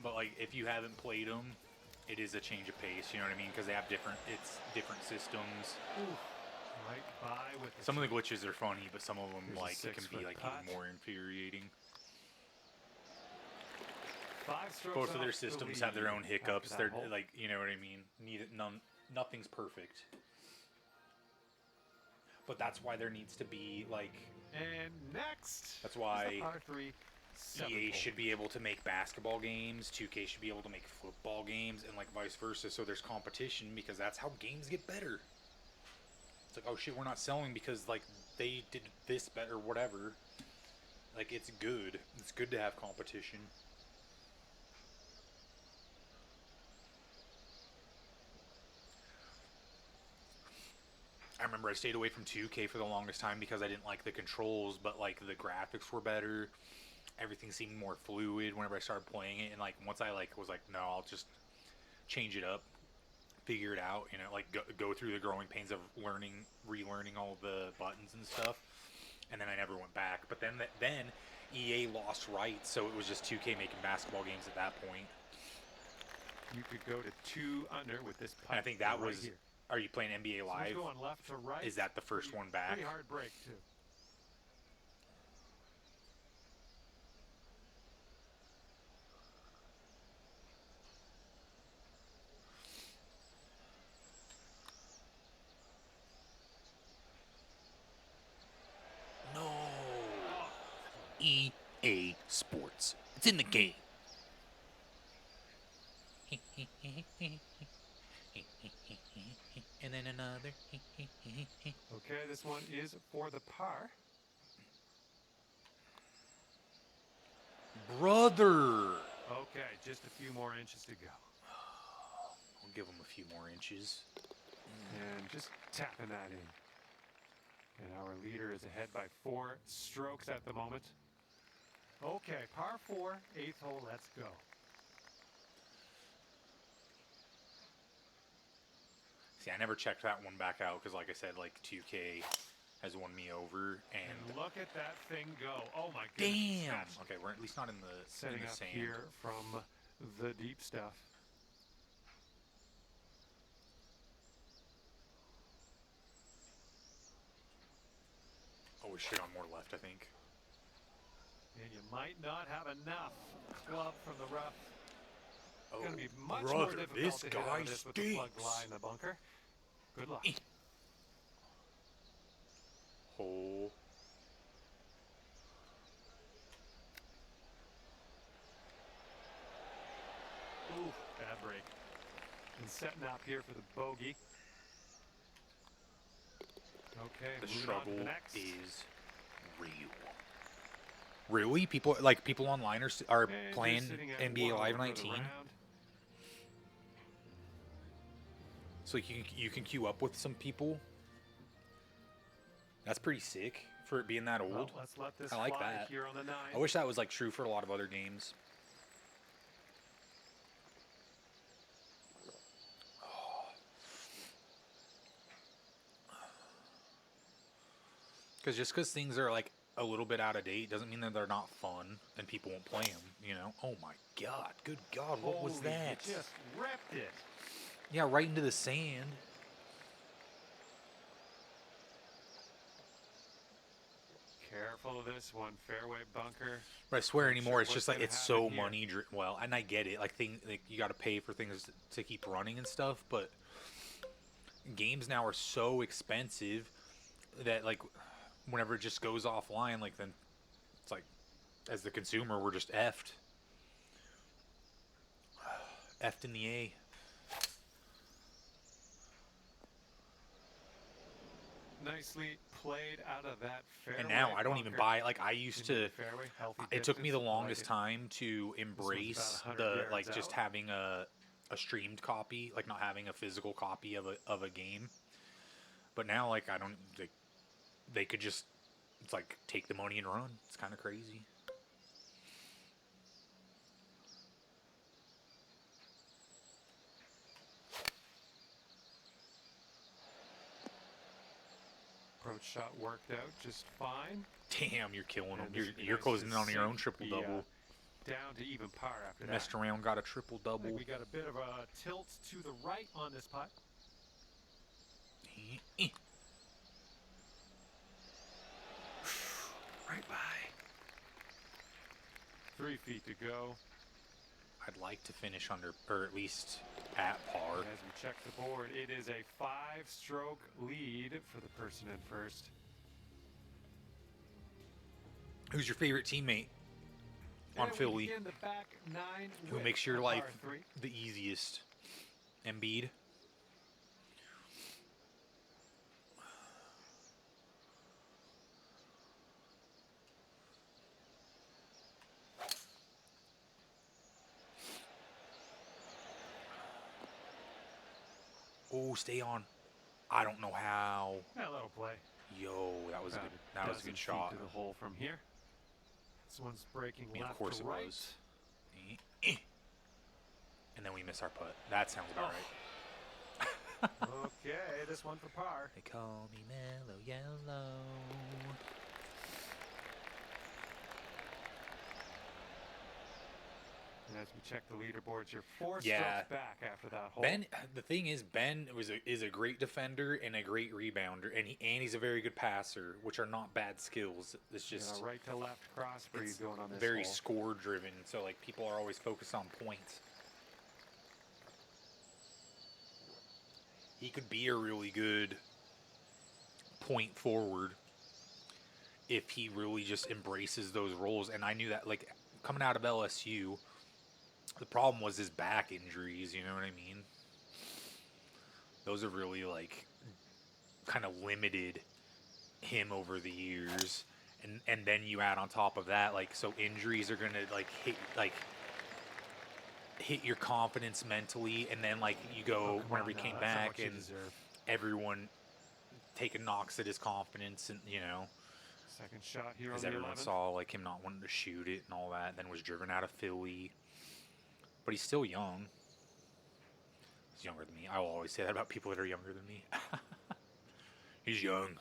But like, if you haven't played them, it is a change of pace. You know what I mean? Because they have different systems. Right by with the Some of the glitches are funny, but some of them Here's a like it can be 6-foot like putt. even more infuriating. 5 strokes Both of their off the systems have their lead own after hiccups. that They're hole. like, you know what I mean? Nothing's perfect. But that's why there needs to be like, And next, that's is why the par 3 7th EA hole. should be able to make basketball games, 2K should be able to make football games, and like vice versa. So there's competition because that's how games get better. It's like, oh shit, we're not selling because like they did this better, whatever. Like, it's good. It's good to have competition. I remember I stayed away from 2K for the longest time because I didn't like the controls, but like the graphics were better. Everything seemed more fluid whenever I started playing it, and like once I like was like, no, I'll just change it up, figure it out, you know, like go through the growing pains of relearning all the buttons and stuff, and then I never went back. But then EA lost rights, so it was just 2K making basketball games at that point. You could go to 2 under with this putt. And I think that right was. here. Are you playing NBA So Live? it's going left to right. Is that the first one back? Pretty hard break too. No. EA Sports. It's in the game. And then another. Okay, this one is for the par. Brother! Okay, just a few more inches to go. I'll give him a few more inches. And just tapping that in. And our leader is ahead by 4 strokes at the moment. Okay, par 4, 8th hole, let's go. See, I never checked that one back out because, like I said, like 2K has won me over. And And look at that thing go. Oh my goodness. damn! That's Okay, we're at least not in the setting in the up sand. here from the deep stuff. Oh, we should on more left, I think. And you might not have enough club from the rough. Oh, It's going to be much more brother, difficult this to hit out guy of this with the plugged stinks. lie in the bunker. Good luck. Oh. Ooh, bad break. And setting up here for the bogey. Okay, The moving on to struggle the next. is real. Really? People online are And you're playing sitting at NBA 1 Live over the 19. round. So you can queue up with some people. That's pretty sick for it being that old. Well, let's let this I like fly that. here on the 9. I wish that was like true for a lot of other games. Because just because things are like a little bit out of date doesn't mean that they're not fun and people won't play them. You know? Oh my God! Good God! What was Holy, that? You just ripped it. Yeah, right into the sand. Careful of this one, fairway bunker. But I swear Not anymore, sure it's what's just like gonna it's so happen here. money. Well, and I get it. Like you got to pay for things to keep running and stuff. But games now are so expensive that like whenever it just goes offline, like then it's like as the consumer, we're just effed. Effed in the A. Nicely played out of that fairway. And now I don't even bunker. buy like I used Into to. the fairway, healthy It took me the distance, like longest it. time to embrace 100 the yards like just out. having a streamed copy, like not having a physical copy of a game. But now like I don't they could just it's like take the money and run. It's kind of crazy. Approach shot worked out just fine. Damn, you're killing them. And You're this would be you're nice closing to in on your sink own triple the, double. Down to even par after Messed that. around, got a triple I double. think we got a bit of a tilt to the right on this putt. Right by. 3 feet to go. I'd like to finish under, or at least at par. As we check the board, it is a 5-stroke lead for the person in first. Who's your favorite teammate on And we Philly? begin the back 9 Who with makes your a life par 3. the easiest? Embiid. Oh, stay on. I don't know how. Yeah, that'll play. Yo, that was a About good. That was a dozen good feet shot. to the hole from here. This one's breaking I mean, left of course to it right. was. And then we miss our putt. That sounds about right. Okay, this one for par. They call me Mellow Yellow. And as we check the leaderboards, you're 4 Yeah. strokes back after that hole. Ben, the thing is, Ben is a great defender and a great rebounder, and he's a very good passer, which are not bad skills. It's You got just a right to left cross breeze it's going on this very hole. score driven. So like people are always focused on points. He could be a really good point forward if he really just embraces those roles. And I knew that, like, coming out of LSU, the problem was his back injuries, you know what I mean? Those have really, like, kind of limited him over the years. and then you add on top of that, like, so injuries are gonna hit your confidence mentally, and then like you go come whenever on he now, came that's not back what you and deserve. everyone taking knocks at his confidence, and Second shot here on because the everyone 11th. saw like him not wanting to shoot it and all that, then was driven out of Philly. But he's still young. He's younger than me. I will always say that about people that are younger than me. He's young.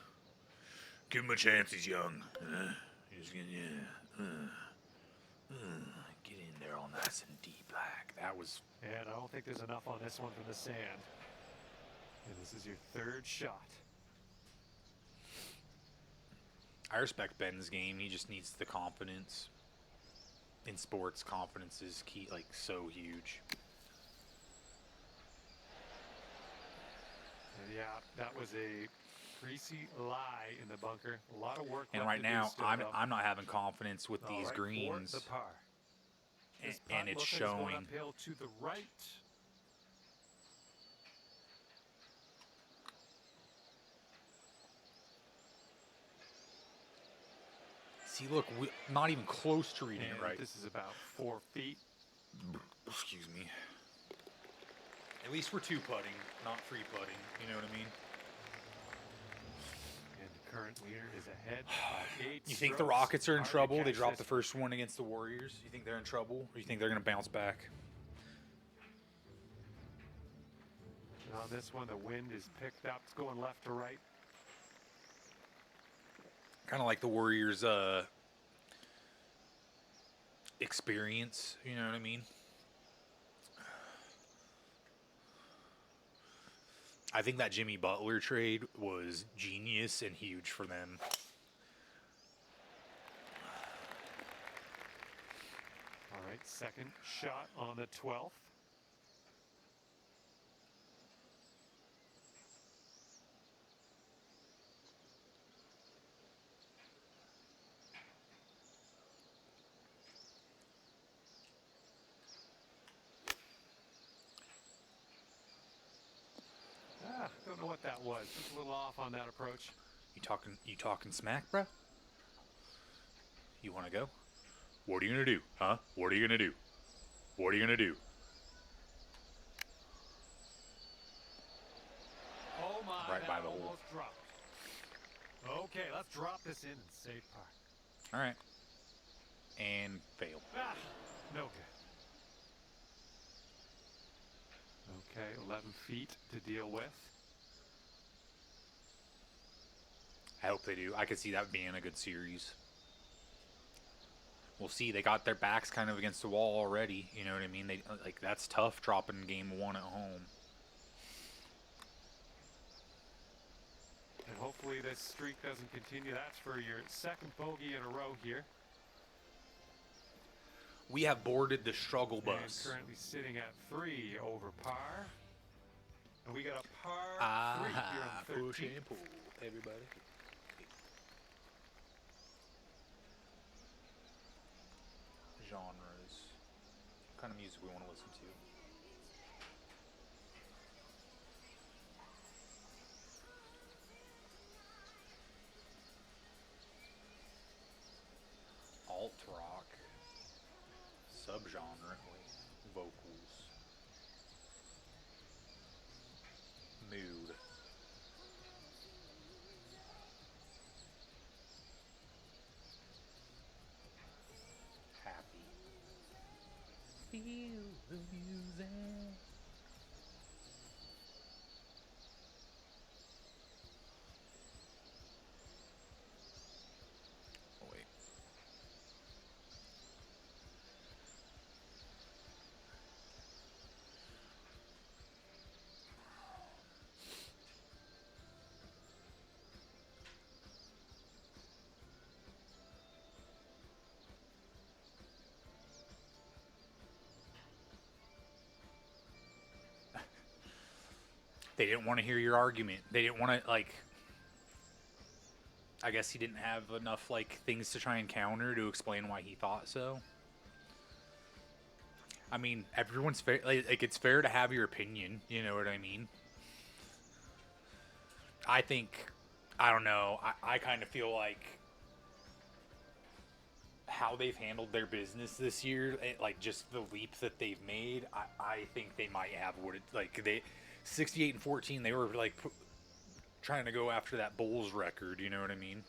Give him a chance. He's young. Get in there all nice and deep like that was. And I don't think there's enough on this one from the sand. And this is your third shot. I respect Ben's game. He just needs the confidence. In sports, confidence is key, like so huge. And yeah, that was a greasy lie in the bunker. A lot of work. And left right to do now, still, I'm though. I'm not having confidence with All these right, greens, for the par. This and putt it's looks like it's going showing. uphill to the right. See, look, not even close to reading And it right. this is about 4 feet. Excuse me. At least we're two putting, not free putting. You know what I mean? And the current leader is ahead by 8 You think the strokes. Rockets are in Hard to trouble? They catch dropped this the first one against the Warriors. You think they're in trouble, or you think they're going to bounce back? And on this one, the wind is picked up. It's going left to right. Kind of like the Warriors' experience. You know what I mean? I think that Jimmy Butler trade was genius and huge for them. All right, second shot on the 12th. Don't know what that was. Just a little off on that approach. You talking smack, bruh? You want to go? What are you gonna do, huh? What are you gonna do? What are you gonna do? Oh my, Right that by the hole. almost dropped. Okay, let's drop this in and save par. All right. And fail. Ah, no good. Okay, 11 feet to deal with. I hope they do. I could see that being a good series. We'll see. They got their backs kind of against the wall already. You know what I mean? They like that's tough dropping game one at home. And hopefully this streak doesn't continue. That's for your second bogey in a row here. We have boarded the struggle And bus. currently sitting at 3 over par. And we got a par 3 here on the 13th. shampoo, everybody. Genres. What kind of music we want to listen to? Alt rock. Subgenre. Vocals. Mood. Happy. Feel the music. Oh, wait. They didn't want to hear your argument. They didn't want to, like... I guess he didn't have enough, like, things to try and counter to explain why he thought so. I mean, everyone's fair. Like, it's fair to have your opinion. You know what I mean? I think... I don't know. I kind of feel like... how they've handled their business this year, like just the leap that they've made, I think they might have what it like they 68-14. They were like trying to go after that Bulls record. You know what I mean?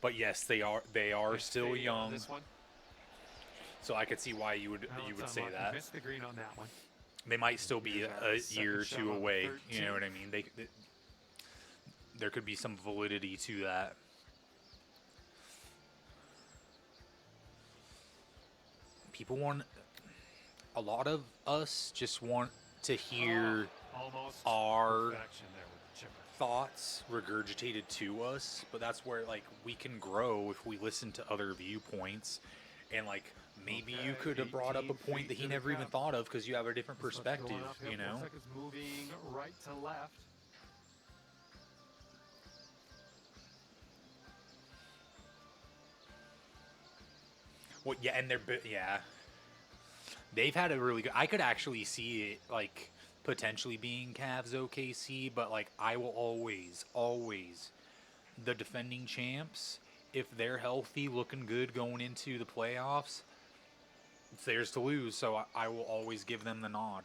But yes, they are still Fade on young, this one. so I could see why you would Let's say unlock. that. Missed the green on that one. They might still be Here's a our second year or shot two on away. 13. You know what I mean? There could be some validity to that. People want, a lot of us just want to hear Almost our perfection there with the chipper. thoughts regurgitated to us, but that's where like we can grow if we listen to other viewpoints, and like maybe you Okay, could have brought up a 18 point feet that he to the never even cup. thought of because you have a different This one's perspective, going uphill. you know. Looks like it's moving right to left. Well, yeah, and they've had a really good. I could actually see it like potentially being Cavs OKC, but like I will always, the defending champs, if they're healthy, looking good going into the playoffs, it's theirs to lose. So I will always give them the nod.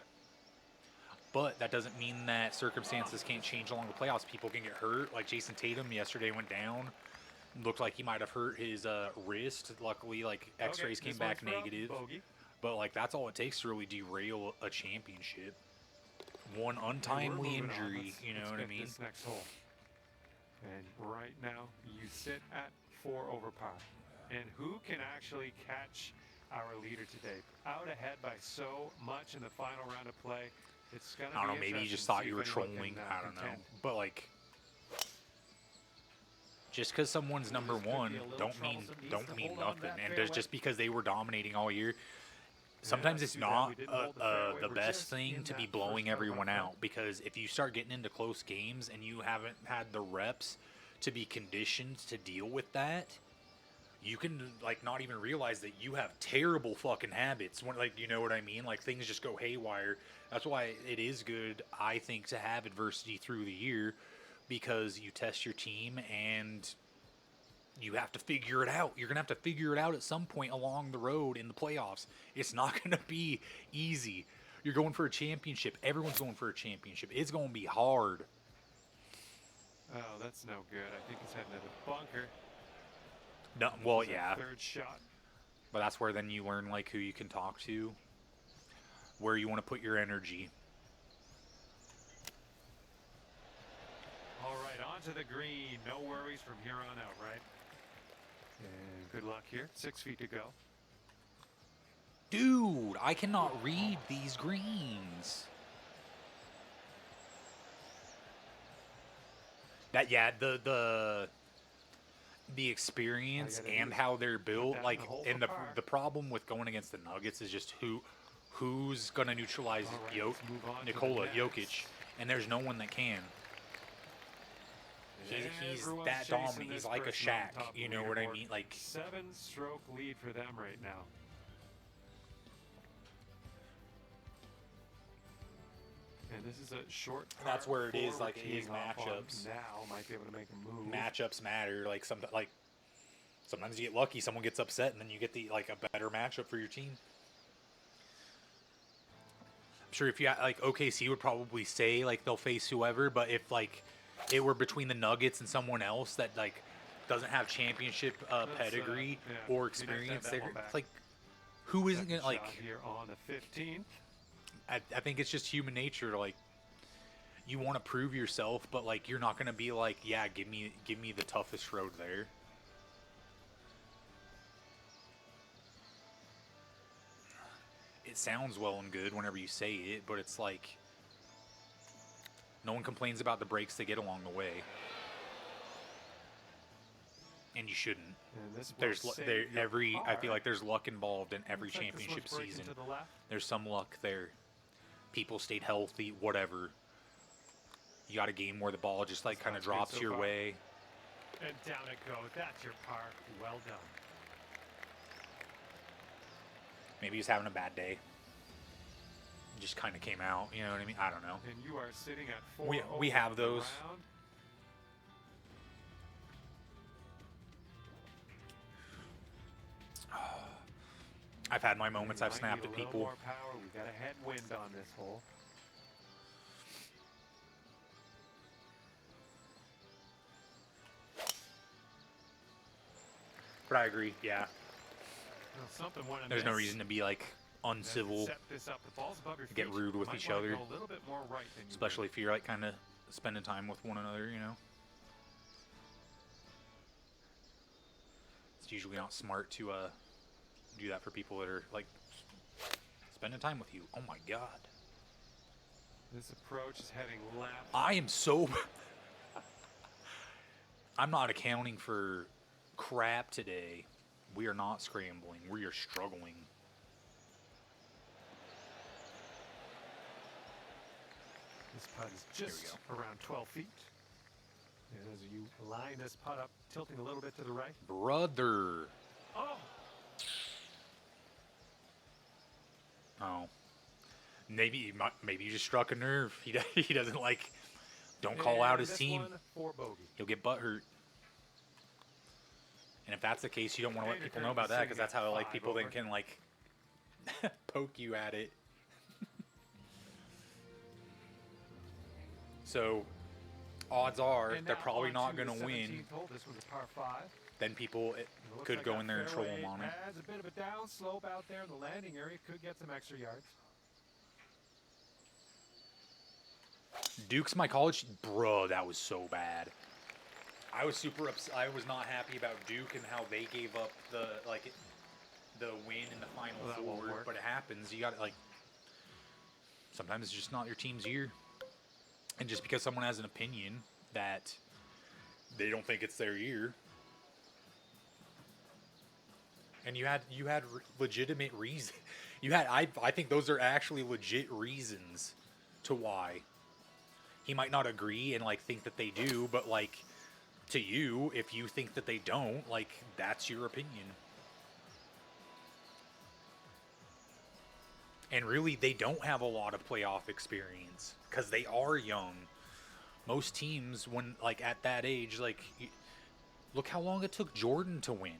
But that doesn't mean that circumstances can't change along the playoffs. People can get hurt. Like Jason Tatum yesterday went down. Looked like he might have hurt his wrist. Luckily, like X-rays Okay, came this back one's for a negative. bogey. But like that's all it takes to really derail a championship. One And we're untimely moving on. injury, Let's- you know let's what I get mean? This next hole. And right now, you sit at 4 over par. And who can actually catch our leader today? Out ahead by so much in the final round of play. It's gonna I don't know, be maybe you interesting just to thought see you were if anyone trolling. can, I don't know. contend. But like just because someone's number This could be one a little don't mean troublesome. Needs to hold on nothing. that And fairway. just because they were dominating all year, sometimes it's too bad not we didn't hold the fairway. the We're best just thing in to be that blowing first everyone round. out, because if you start getting into close games and you haven't had the reps to be conditioned to deal with that, you can like not even realize that you have terrible fucking habits when, like, you know what I mean, like things just go haywire. That's why it is good, I think, to have adversity through the year, because you test your team and you have to figure it out. You're going to have to figure it out at some point along the road in the playoffs. It's not going to be easy. You're going for a championship. Everyone's going for a championship. It's going to be hard. Oh, that's no good. I think he's heading to the bunker. No, well, This is yeah. our third shot. But that's where then you learn like who you can talk to, where you want to put your energy. All right, onto the green. No worries from here on out, right? And good luck here. 6 feet to go. Dude, I cannot read these greens. That, yeah, the experience gotta and do how they're built, that in like, the hole and for par. the problem with going against the Nuggets is just who's gonna neutralize All right, let's move on to the Nikola next. Jokic, and there's no one that can. He's Everyone's that chasing dominant. this He's like a person on Shaq, top of you the know what I leaderboard. mean? Like, 7-stroke lead for them right now. And this is a short. That's par where it is, four like, we're it is teeing off on matchups. Now might be able to make a move. matchups matter. Like sometimes you get lucky, someone gets upset, and then you get a better matchup for your team. I'm sure if you like OKC would probably say like they'll face whoever, but if like it were between the Nuggets and someone else that like doesn't have championship pedigree yeah, or you'd have to have experience, that they're one back. it's like who isn't Second gonna like? shot here on the 15th. I think it's just human nature to like you want to prove yourself, but like you're not gonna be like, yeah, give me the toughest road there. It sounds well and good whenever you say it, but it's like no one complains about the breaks they get along the way, and you shouldn't. And this will There's save there your every I feel par. like there's luck involved in every Looks like this championship one's breaking season. to the left. There's some luck there. People stayed healthy, whatever. You got a game where the ball just like kind of Sounds good drops so your far. way. And down it goes. That's your par. Well done. Maybe he's having a bad day. It just kind of came out, you know what I mean? I don't know. And you are sitting at 4 We over have the those. round. I've had my moments. I've Might snapped need at a little people. more power. We got a headwind on this hole. But I agree. Yeah. Well, something went There's no amiss. reason to be like Then uncivil, set this up. The ball's above your get feet. rude with Might each wanna other. go a little bit more right than you especially were. if you're like kind of spending time with one another. You know. It's usually not smart to do that for people that are like spending time with you. Oh my god. This approach is heading left. I am so. I'm not accounting for crap today. We are not scrambling. We are struggling. This putt is Here we just around 12 feet. And as you line this putt up, tilting a little bit to the right. Brother. Oh! Oh. Maybe you just struck a nerve. He doesn't like. Don't call out And his this team. one for bogey. He'll get butthurt. And if that's the case, you don't want to let And people you're know about that sitting because that's at how like 5 people then over. can like poke you at it. So, odds are And they're now probably on not to going the to win. 17th hole. This one's a par 5. Then people It looks could like go that in there and troll fairway him on it. has a bit of a down slope out there in the landing area. Could get some extra yards. Duke's my college, bro. That was so bad. I was super upset. I was not happy about Duke and how they gave up the win in the final Well, that won't four. work. But it happens. You got like sometimes it's just not your team's year, and just because someone has an opinion that they don't think it's their year, and you had legitimate reason. You had I think those are actually legit reasons to why. He might not agree and like think that they do, but like to you, if you think that they don't, like that's your opinion. And really, they don't have a lot of playoff experience because they are young. Most teams, when like at that age, like look how long it took Jordan to win.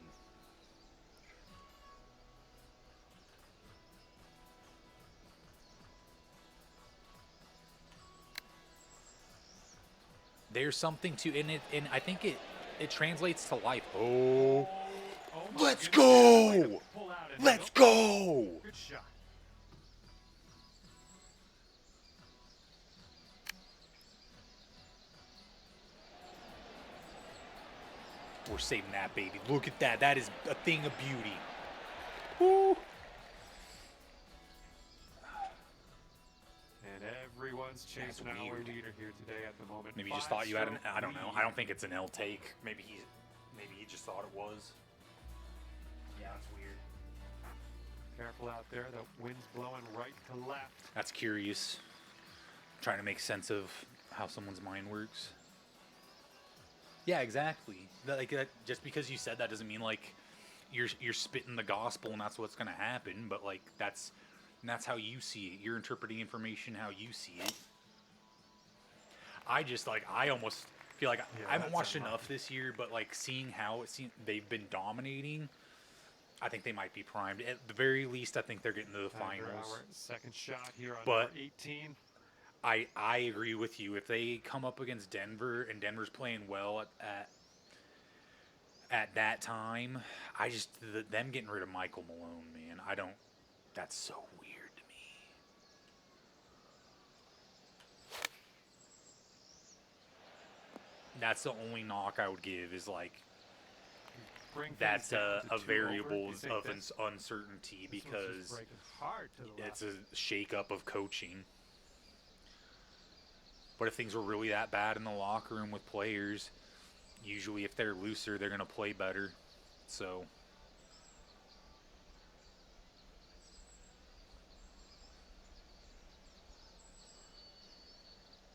There's something to in it, and I think it translates to life. Oh, Oh my let's goodness, yeah, go! like a pull out and Let's middle. go! Good shot. We're saving that baby. Look at that. That is a thing of beauty. Woo! And everyone's chasing That's our weird. leader here today at the moment. Maybe you just thought you had an. Five-stroke I don't know. lead. I don't think it's an L take. Maybe he just thought it was. Yeah, that's weird. Careful out there. The wind's blowing right to left. That's curious. Trying to make sense of how someone's mind works. Yeah, exactly. Just because you said that doesn't mean like you're spitting the gospel and that's what's gonna happen. But like that's how you see it. You're interpreting information how you see it. I almost feel like Yeah, I haven't that's watched unlucky. enough this year, but like seeing how they've been dominating, I think they might be primed. At the very least, I think they're getting to the Tiger finals. Hour, second shot here on But- number 18. I agree with you. If they come up against Denver and Denver's playing well at that time, them getting rid of Michael Malone, man, that's so weird to me. That's the only knock I would give is like Bring things that's down a to 2 over. variable You think of this- uncertainty this one's just because breaking hard to the it's left. a shakeup of coaching. But if things were really that bad in the locker room with players, usually if they're looser, they're going to play better. So,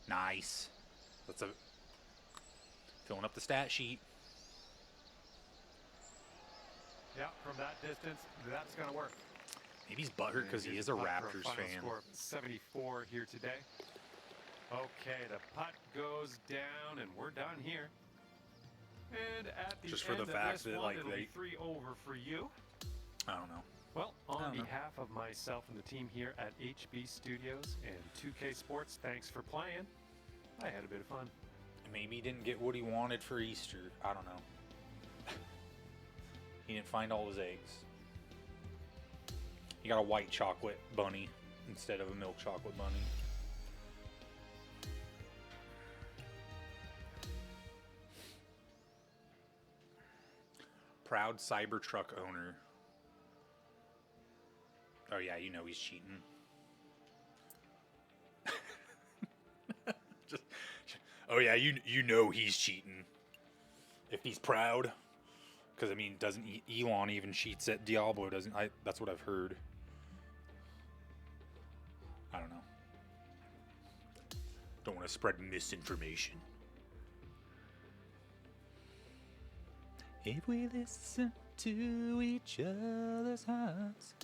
nice. Filling up the stat sheet. Yeah, from that distance, that's going to work. Maybe he's butthurt because he And is a here's putt for Raptors final fan. Score of 74 here today. Okay, the putt goes down, and we're done here. And at the Just for end the of fact this that, one, like, it'll be they- 3 over for you. I don't know. Well, I on don't know. behalf of myself and the team here at HB Studios and 2K Sports, thanks for playing. I had a bit of fun. Maybe he didn't get what he wanted for Easter. I don't know. He didn't find all his eggs. He got a white chocolate bunny instead of a milk chocolate bunny. Proud Cybertruck owner. Oh yeah, you know he's cheating. Oh yeah, you know he's cheating. If he's proud, because I mean, doesn't Elon even cheats at Diablo? Doesn't I? That's what I've heard. I don't know. Don't want to spread misinformation. If we listen to each other's hearts.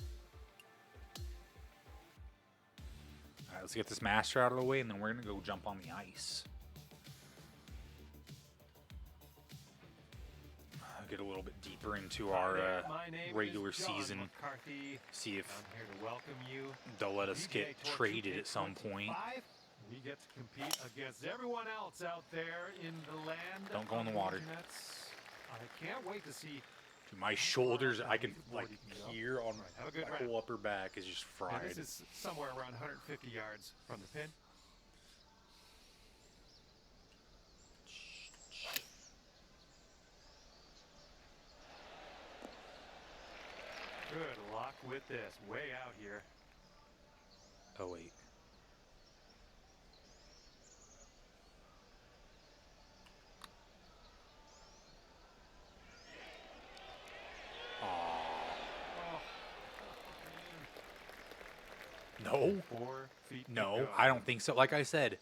Alright, let's get this master out of the way, and then we're gonna go jump on the ice. Get a little bit deeper into our My name regular is John season. McCarthy. See if I'm here to welcome you. they'll let us PGA get Tour traded at some point. 2K25. We get to compete against everyone else out there in the land. Don't go in the of water. Nets. I can't wait to see. My shoulders, I can like You can go. here on Have a good my round. whole upper back is just And fried. this is somewhere around 150 yards from the pin. Good luck with this. Way out here. Oh wait. Oh, No, 4 feet. to no, go. I don't think so. Like I said,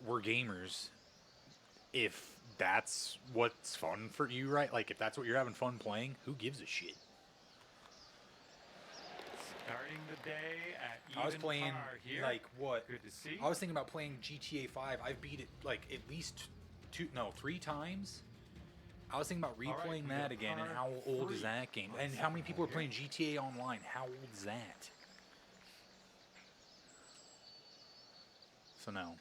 we're gamers. If that's what's fun for you, right? Like if that's what you're having fun playing, who gives a shit? Starting the day at even I was playing par here. like what? Good to see. I was thinking about playing GTA 5. I've beat it like at least 3 times. I was thinking about right, replaying we that got again. And par how old is 3. that game? Let's And how many see people are here. playing GTA Online? How old is that? So no.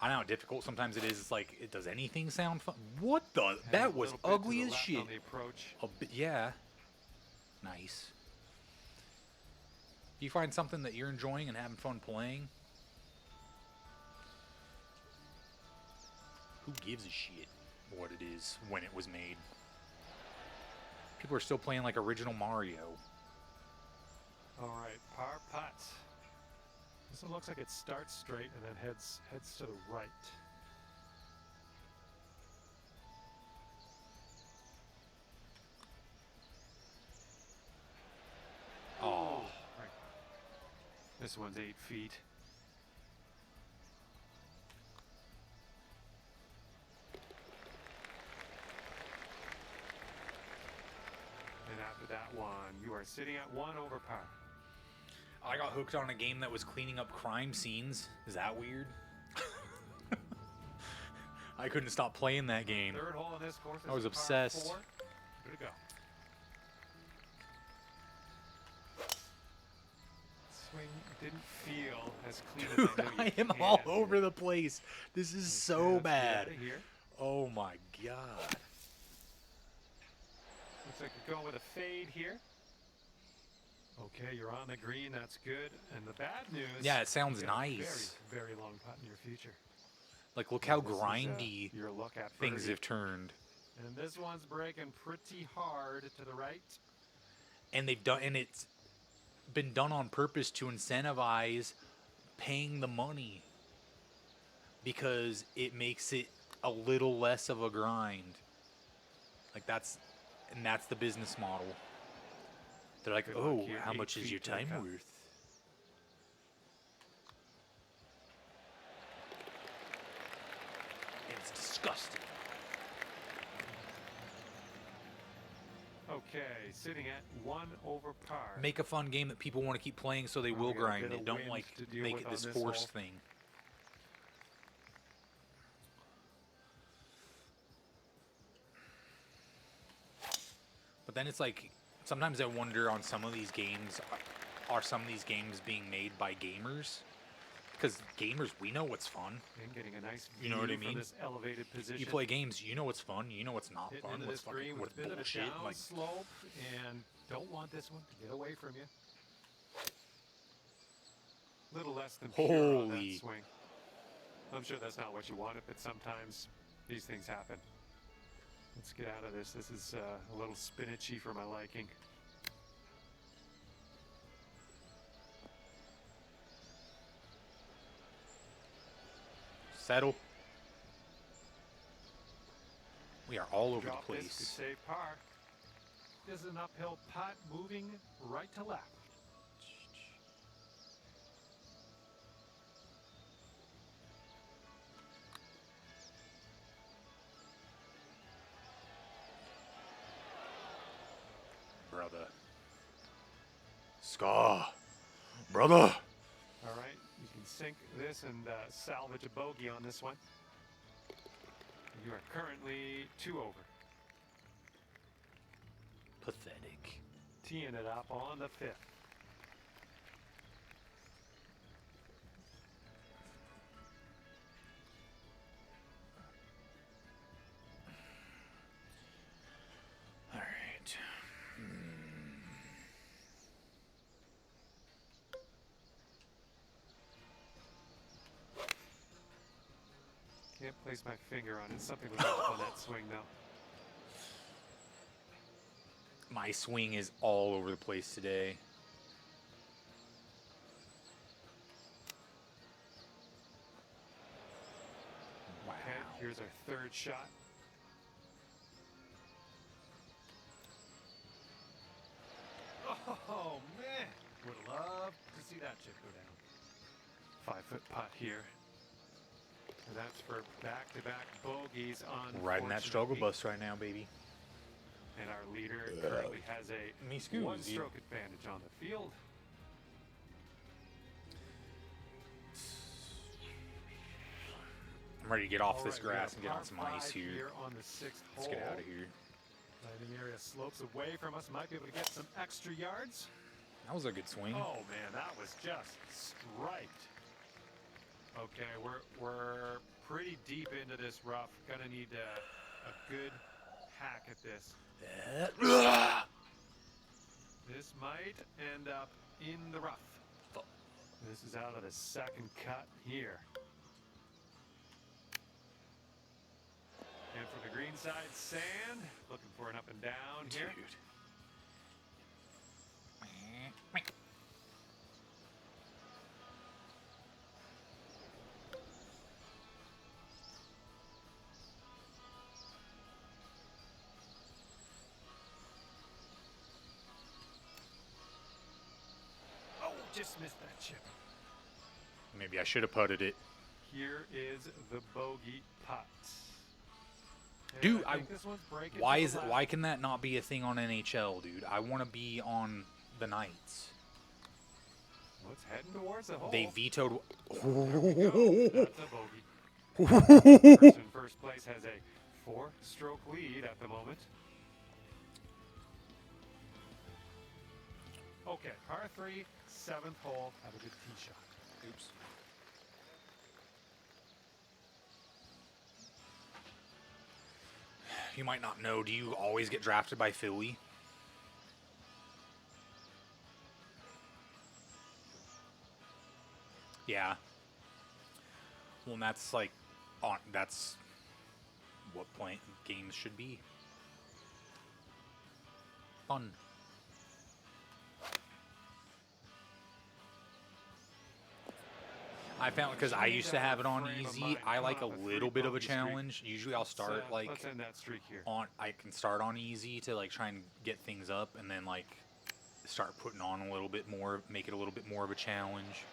I know how difficult sometimes it is. It's like, does anything sound fun? What the? And a That was little bit to ugly the as left shit. On the approach. A bit, yeah. Nice. You find something that you're enjoying and having fun playing? Who gives a shit what it is when it was made? People are still playing like original Mario. All right, par putt. This one looks like it starts straight and then heads to the right. Oh, Right. This one's 8 feet. And after that one, you are sitting at 1 over par. I got hooked on a game that was cleaning up crime scenes. Is that weird? I couldn't stop playing that game. Third hole in this course. I was is a par obsessed. 4. Good to go. Swing didn't feel as clean Dude, as I know I you am can. all over the place. This is so Let's get bad. outta here. Oh my god. Looks like you're going with a fade here. Okay, you're on the green. That's good. And the bad news. Yeah, it sounds you got a nice. Very, very long putt in your future. Like, look how This is, grindy your look at things birdie. have turned. And this one's breaking pretty hard to the right. And they've done, and it's been done on purpose to incentivize paying the money because it makes it a little less of a grind. Like that's the business model. They're like, Good luck oh, here, how 8 much is feet your to the time cup." worth? It's disgusting. Okay, sitting at 1 over par. Make a fun game that people want to keep playing so they Oh, will we got a grind bit it. of Don't wind like to deal make with it on this this forced hole. thing. then it's like sometimes I wonder on some of these games, are some of these games being made by gamers? Because gamers, we know what's fun. And getting a nice You know what I view from mean? this elevated position. You play games, you know what's fun, you know what's not Hitting fun, into what's this green fucking with what's a bit bullshit. of a down Like, slope, and don't want this one to get away from you. Little less than pure on that Holy. swing. I'm sure that's not what you wanted, but sometimes these things happen. Let's get out of this. This is a little spinachy for my liking. settle. We are all over Drop the this, place. could save par. This is an uphill putt moving right to left. Brother. Scar. Brother. All right, you can sink this and salvage a bogey on this one. You are currently 2 over. Pathetic. Teeing it up on the 5th. All right. Can't place my finger on it. Something was off on that swing, though. My swing is all over the place today. Wow. Okay, here's our 3rd shot. Oh, man. Would love to see that chip go down. 5-foot putt here. And that's for back-to-back bogeys on Riding that struggle bus right now, baby. And our leader currently has a Me scusi. 1-stroke advantage on the field. I'm ready to get off All this right, we got grass a and get on par some ice 5 here. on the 6th Let's hole. get out of here. Landing area slopes away from us. Might be able to get some extra yards. That was a good swing. Oh man, that was just striped. Okay, we're pretty deep into this rough. Gonna need a good hack at this. This might end up in the rough. This is out of the 2nd cut here. And from the green side, sand. Looking for an up and down here. Dude. Oh, just missed that chip. Maybe I should have putted it. Here is the bogey putt. And Dude, I think this one's breaking Why to the is it? left. Why can that not be a thing on NHL, dude? I want to be on the Knights. Well, it's heading towards the hole. They vetoed. That's a bogey. Person in first place has a 4-stroke lead at the moment. Okay, par 3, 7th hole. Have a good tee shot. Oops. You might not know. Do you always get drafted by Philly? Yeah. Well, and that's like, that's what games should be. Fun. I found because I used to have it on easy. I like a little bit of a challenge. Usually, I'll start like Let's end that streak here. I can start on easy to like try and get things up, and then like start putting on a little bit more, make it a little bit more of a challenge.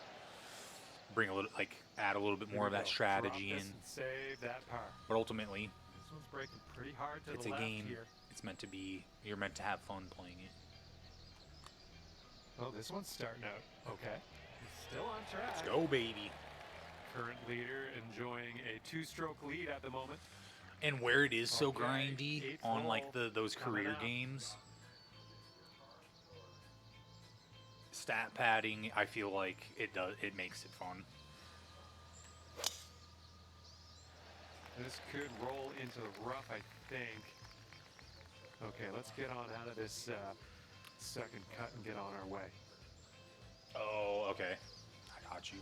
Bring a little add a little bit Here more we of that go. strategy Drop in. this and save that par. But ultimately, This one's breaking pretty hard to it's the a left game. here. It's meant to be. You're meant to have fun playing it. Oh, this one's starting out okay. He's still on track. Let's go, baby. Current leader enjoying a 2-stroke lead at the moment. And where it is so Okay, grindy eighth on like hole those coming career up. games, stat padding, I feel like it makes it fun. This could roll into the rough, I think. Okay, let's get on out of this second cut and get on our way. Oh, okay. I got you.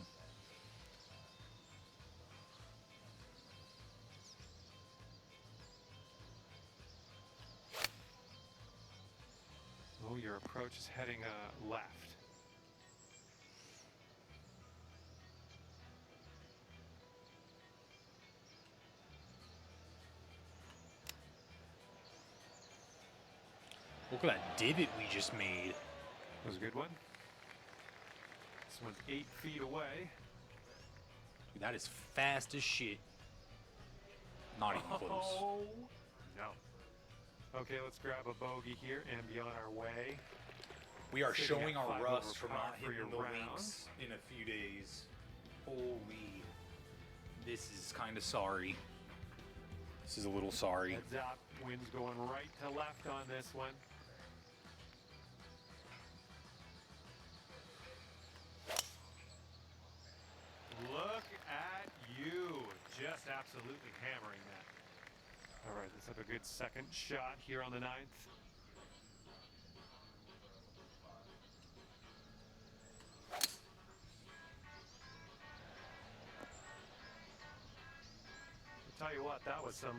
Oh, your approach is heading left. Look at that divot we just made. That was a good one. This one's 8 feet away. Dude, that is fast as shit. Not even close. Oh, no. Okay, let's grab a bogey here and be on our way. We are Sitting showing at our 5 rust over from par not for hitting your the round. links in a few days. Holy. This is kind of sorry. This is a little sorry. Heads up, wind's going right to left on this one. Look at you, just absolutely hammering that. All right, let's have a good second shot here on the 9th. I'll tell you what, that was some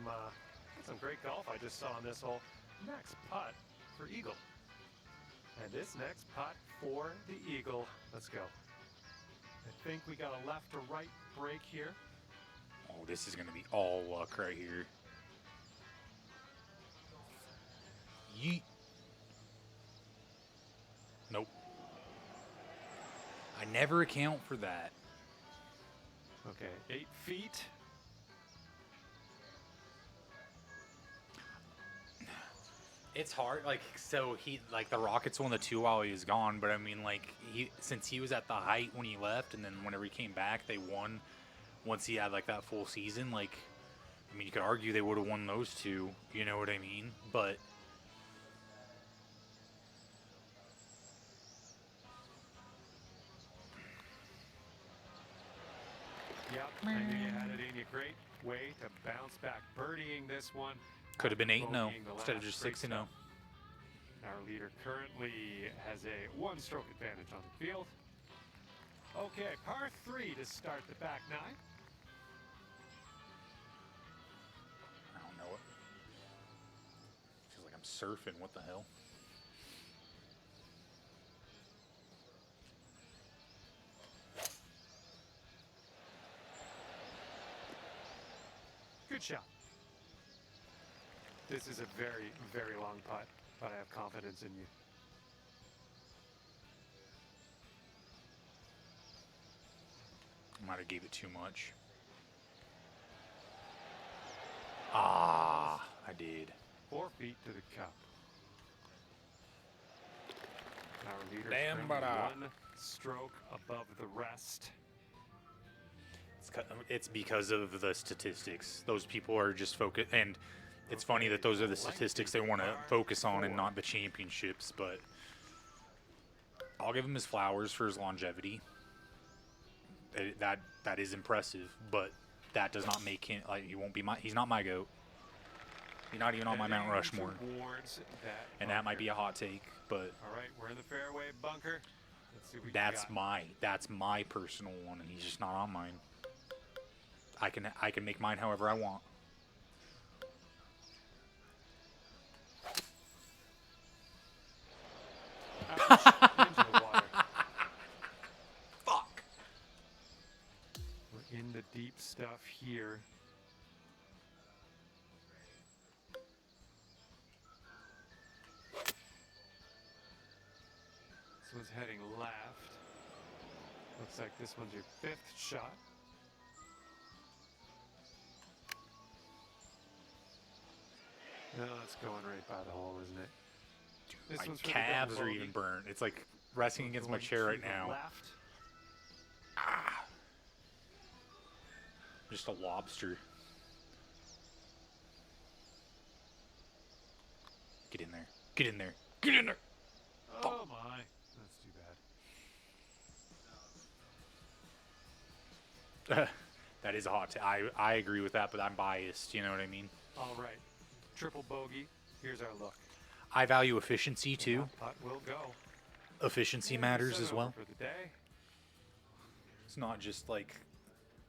great golf I just saw on this hole. Next putt for Eagle. And this next putt for the Eagle. Let's go. I think we got a left to right break here. Oh, this is going to be all luck right here. Yeet. Nope. I never account for that. Okay, 8 feet. It's hard, like, so the Rockets won the 2 while he was gone, but I mean, like, since he was at the height when he left, and then whenever he came back, they won once he had, like, that full season. Like, I mean, you could argue they would have won those 2, you know what I mean? But Yep, I knew you had it in you. Great way to bounce back. Birdieing this one. could have been 8-0 Bogeying the instead of last. just Great 6-0. stuff. Our leader currently has a 1-stroke advantage on the field. Okay, par 3 to start the back 9. I don't know it. Feels like I'm surfing. What the hell? Good shot. This is a very, very long putt, but I have confidence in you. Might have gave it too much. Ah, I did. 4 feet to the cup. Our leader Damn, is but, 1 stroke above the rest. It's because of the statistics. Those people are just focused, and it's funny that those are the statistics they want to focus on and not the championships. But I'll give him his flowers for his longevity. That is impressive, but that does not make him like he's not my GOAT. He's not even on my Mount Rushmore, and that might be a hot take, but All right, we're in the fairway bunker. Let's see what we that's got. my personal one, and he's just not on mine. I can make mine however I want. Ouch, into the water. Fuck. We're in the deep stuff here. This one's heading left. Looks like this one's your 5th shot. No, it's going right by the hole, isn't it? This My one's for the calves double are bogey. even burnt. It's like resting against my Going chair to right the now. Left. Just a lobster. Get in there. Get in there. Get in there. Oh my, that's too bad. That is a hot take. I agree with that, but I'm biased. You know what I mean? All right. Triple bogey. Here's our look. I value efficiency too. That putt will go. Efficiency And matters set as over well. For the day. It's not just like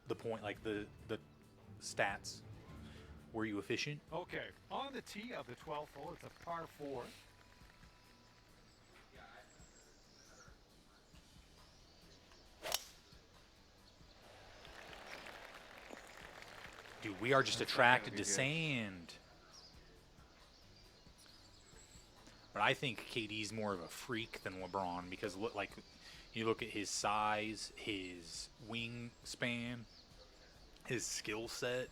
the point, like the stats. Were you efficient? Okay. On the tee of the 12th hole, it's a par 4. Dude, we are just That's not gonna attracted be to good. sand. But I think KD's more of a freak than LeBron because look, like you look at his size, his wingspan, his skill set.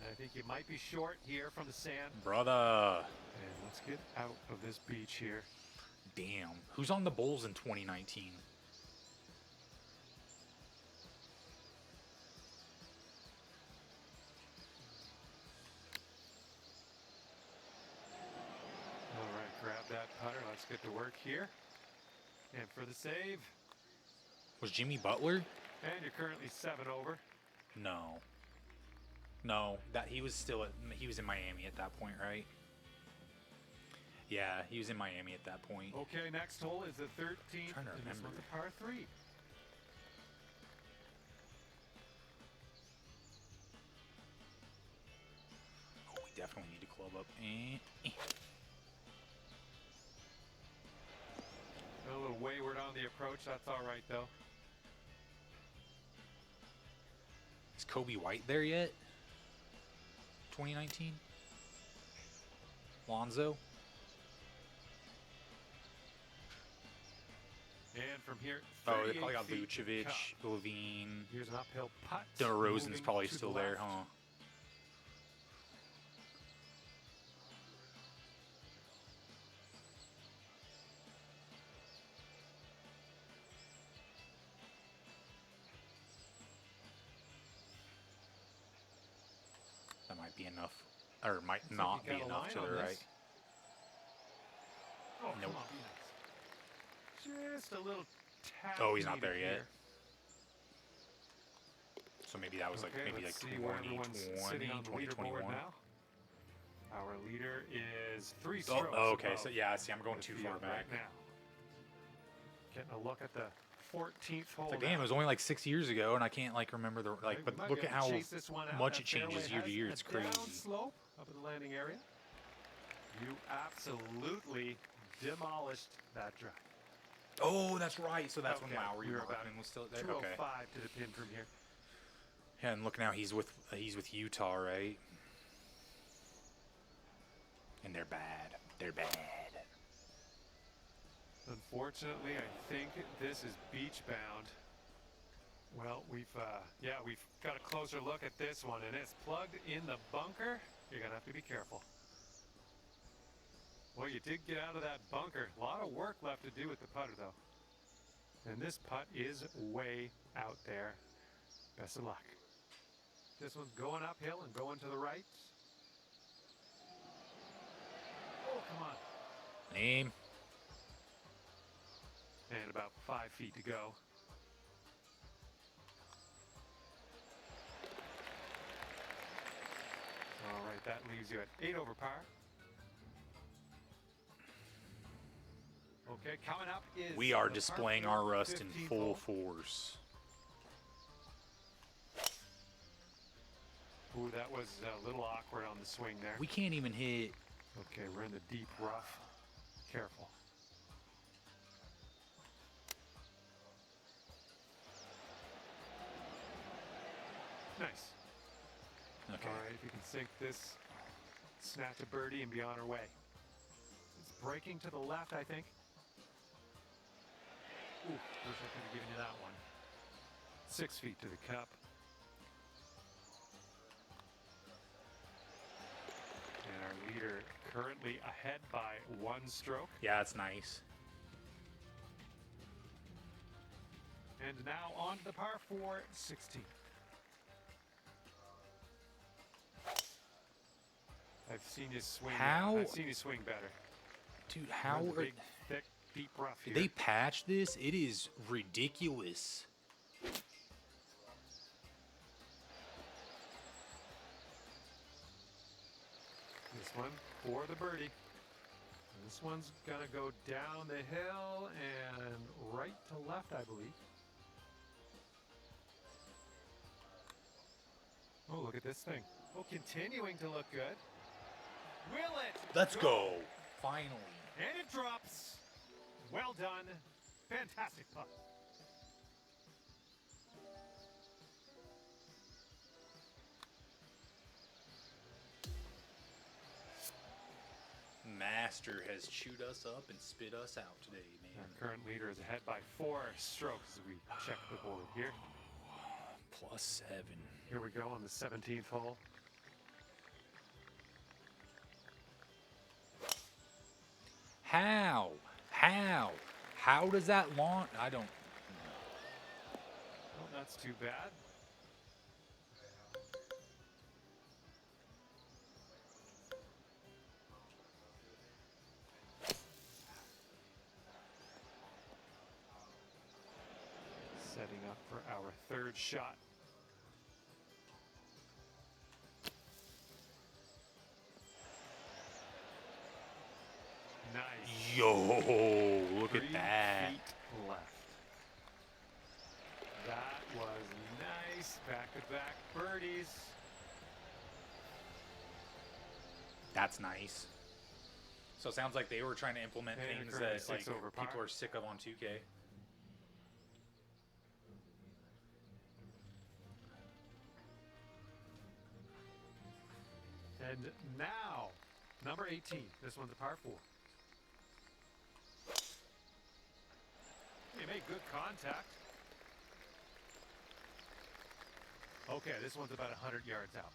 And I think you might be short here from the sand. Brother. And let's get out of this beach here. Damn. Who's on the Bulls in 2019? All right, grab that putter. Let's get to work here. And for the save. Was Jimmy Butler? And you're currently 7 over. No. No, that he was in Miami at that point, right? Yeah, he was in Miami at that point. Okay, next hole is the 13th. Trying to and this remember. one's a par 3. Oh, we definitely need to club up. A little wayward on the approach. That's all right, though. Is Kobe White there yet? 2019? Lonzo? And from here, Oh, they 38 probably got feet Vucevic, cup. Levine. Here's an uphill putt. DeRozan's moving probably to the still there, left. huh? That might be enough. Or might Looks like not you be got a enough line to on the this. right. Oh, Nope. come on, be nice. Just a little tap. Oh, he's not needed there yet. here. So maybe that was like Okay, maybe let's like see where everyone's sitting on the 2021. leaderboard now. Our leader is 3 Oh, strokes. oh, okay. above So yeah, see, I'm going the too far field back. right now. Getting a look at the 14th hole. It's like, now. damn, it was only like 6 years ago, and I can't like remember the like. We But might look be at able to how chase this one out. much That it changes fairway year to has year. a It's crazy. down slope up in the landing area. You absolutely demolished that drive. Oh, that's right. So that's Okay, when Lowry we were about Markman was still there. 205 Okay. to the pin from here. Yeah, and look now, he's with Utah, right? And they're bad. They're bad. Unfortunately, I think this is beach bound. Well, we've got a closer look at this one, and it's plugged in the bunker. You're gonna have to be careful. Well, you did get out of that bunker. A lot of work left to do with the putter, though. And this putt is way out there. Best of luck. This one's going uphill and going to the right. Oh, come on. Name. And about 5 feet to go. All right, that leaves you at 8 over par. Okay, coming up is We are the par displaying four, our rust in 15th full hole. force. Ooh, that was a little awkward on the swing there. We can't even hit. Okay, we're in the deep rough. Careful. Nice. Okay. All right, if you can sink this, snatch a birdie and be on our way. It's breaking to the left, I think. Ooh, wish I could have given you that one. 6 feet to the cup. And our leader currently ahead by 1 stroke. Yeah, that's nice. And now on to the par 4, 16. I've seen you swing. How- I've seen you swing better. Dude, how Runs a are big, thick deep rough here. Did they patch this? It is ridiculous. This one for the birdie. This one's gonna go down the hill and right to left, I believe. Oh, look at this thing. Oh, continuing to look good. Will it? Let's go. Finally. And it drops. Well done. Fantastic putt. Master has chewed us up and spit us out today, man. Our current leader is ahead by 4 strokes as we check the board here. +7. Here we go on the 17th hole. How? How does that launch? I don't. Well, that's too bad. Setting up for our third shot. Nice. Yo, look 3 at that. feet left. That was nice. Back-to-back birdies. That's nice. So it sounds like they were trying to implement And things currently that like 6 over par. people are sick of on 2K. And now, number 18. This one's a par 4. He made good contact. Okay, this one's about 100 yards out.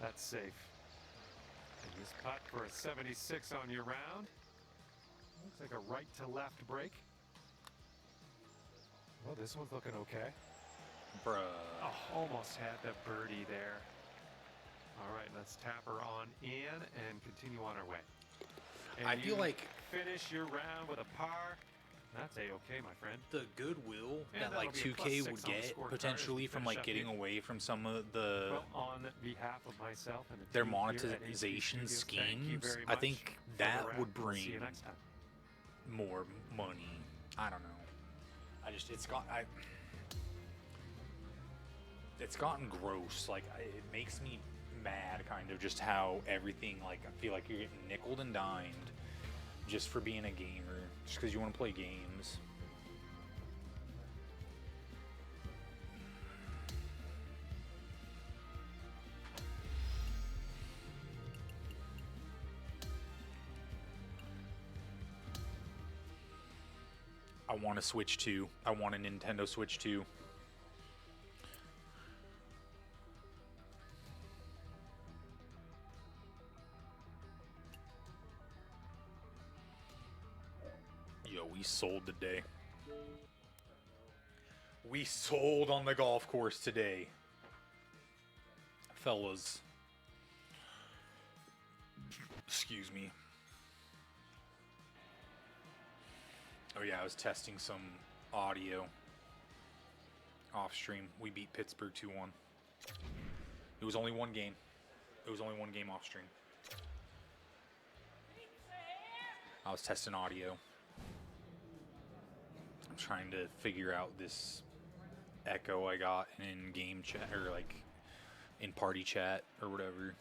That's safe. And this putt for a 76 on your round. Looks like a right to left break. Well, this one's looking okay. Bruh. Oh, almost had the birdie there. All right, let's tap her on in and continue on our way. And I feel you like finish your round with a par. That's a-okay, my friend. the goodwill And that like that'll be a 2K +6 would on the get scorecard potentially as we from finish like up getting here. away from some of the Well, on behalf of myself and the their team here at HP monetization Studios, thank you schemes, very I much think for the that round. would We'll see you bring next time. more money. I don't know. It's gotten gross. Like it makes me mad, kind of, just how everything. Like I feel like you're getting nickeled and dimed just for being a gamer, just because you want to play games. I want a Switch 2. I want a Nintendo Switch 2. Yo, we sold today. We sold on the golf course today. Fellas. Excuse me. Oh yeah, I was testing some audio off stream. We beat Pittsburgh 2-1. It was only one game. It was only one game off stream. I was testing audio. I'm trying to figure out this echo I got in game chat, or like in party chat or whatever.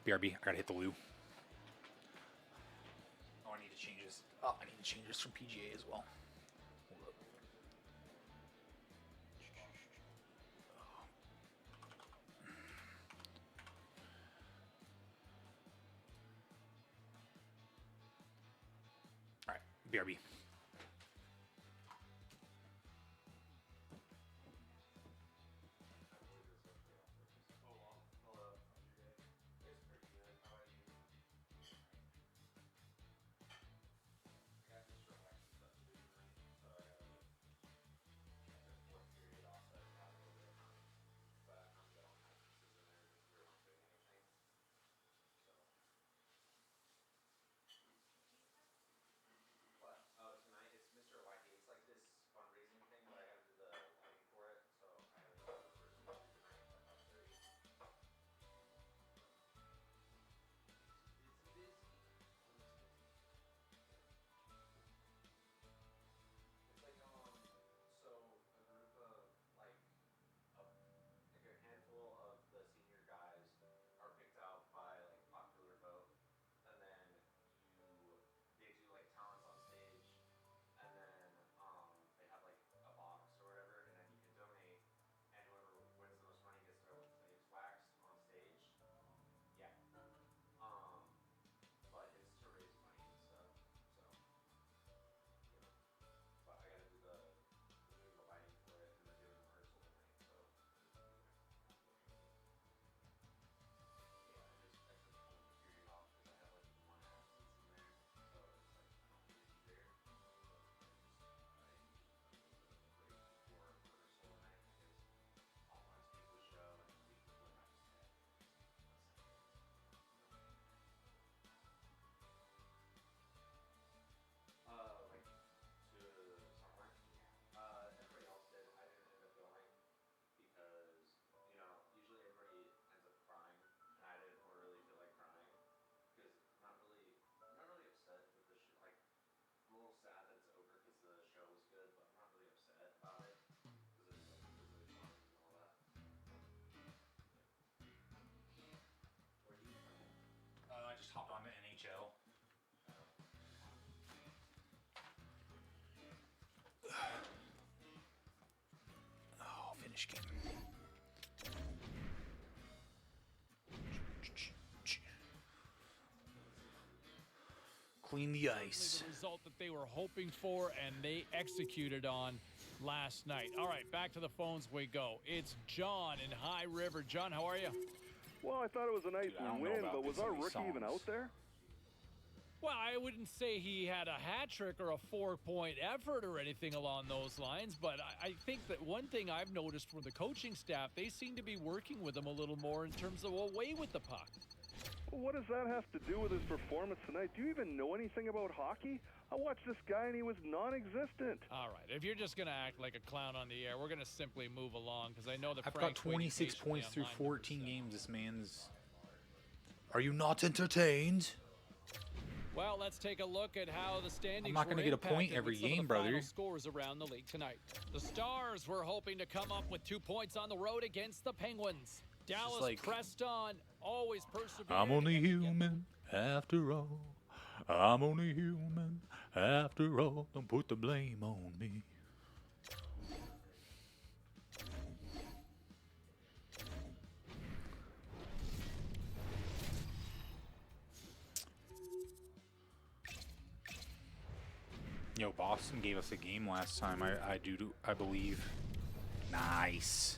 BRB, I gotta hit the loo. Oh, I need to change this. Oh, I need to change this from PGA as well. Hold up. All right, BRB. Ovechkin. Clean the ice. The result that they were hoping for and they executed on last night. All right, back to the phones we go. It's John in High River. John, how are you? Well, I thought it was a nice Dude, I don't know win, about but was this our many rookie even songs. out there? Well, I wouldn't say he had a hat trick or a 4-point effort or anything along those lines, but I think that one thing I've noticed from the coaching staff, they seem to be working with him a little more in terms of away with the puck. Well, what does that have to do with his performance tonight? Do you even know anything about hockey? I watched this guy and he was non-existent. All right, if you're just going to act like a clown on the air, we're going to simply move along because I know that I've got Frank's waiting 26 patiently points on through line number 14 7. games. This man's... Are you not entertained? Well, let's take a look at how the standings I'm not going gonna to get a point every game, brother. Scores around the league tonight. The Stars were hoping to come up with 2 points on the road against the Penguins. Dallas like- pressed on, always persevered. I'm only and yet- human after all. I'm only human after all. Don't put the blame on me. Yo, Boston gave us a game last time. I believe. Nice.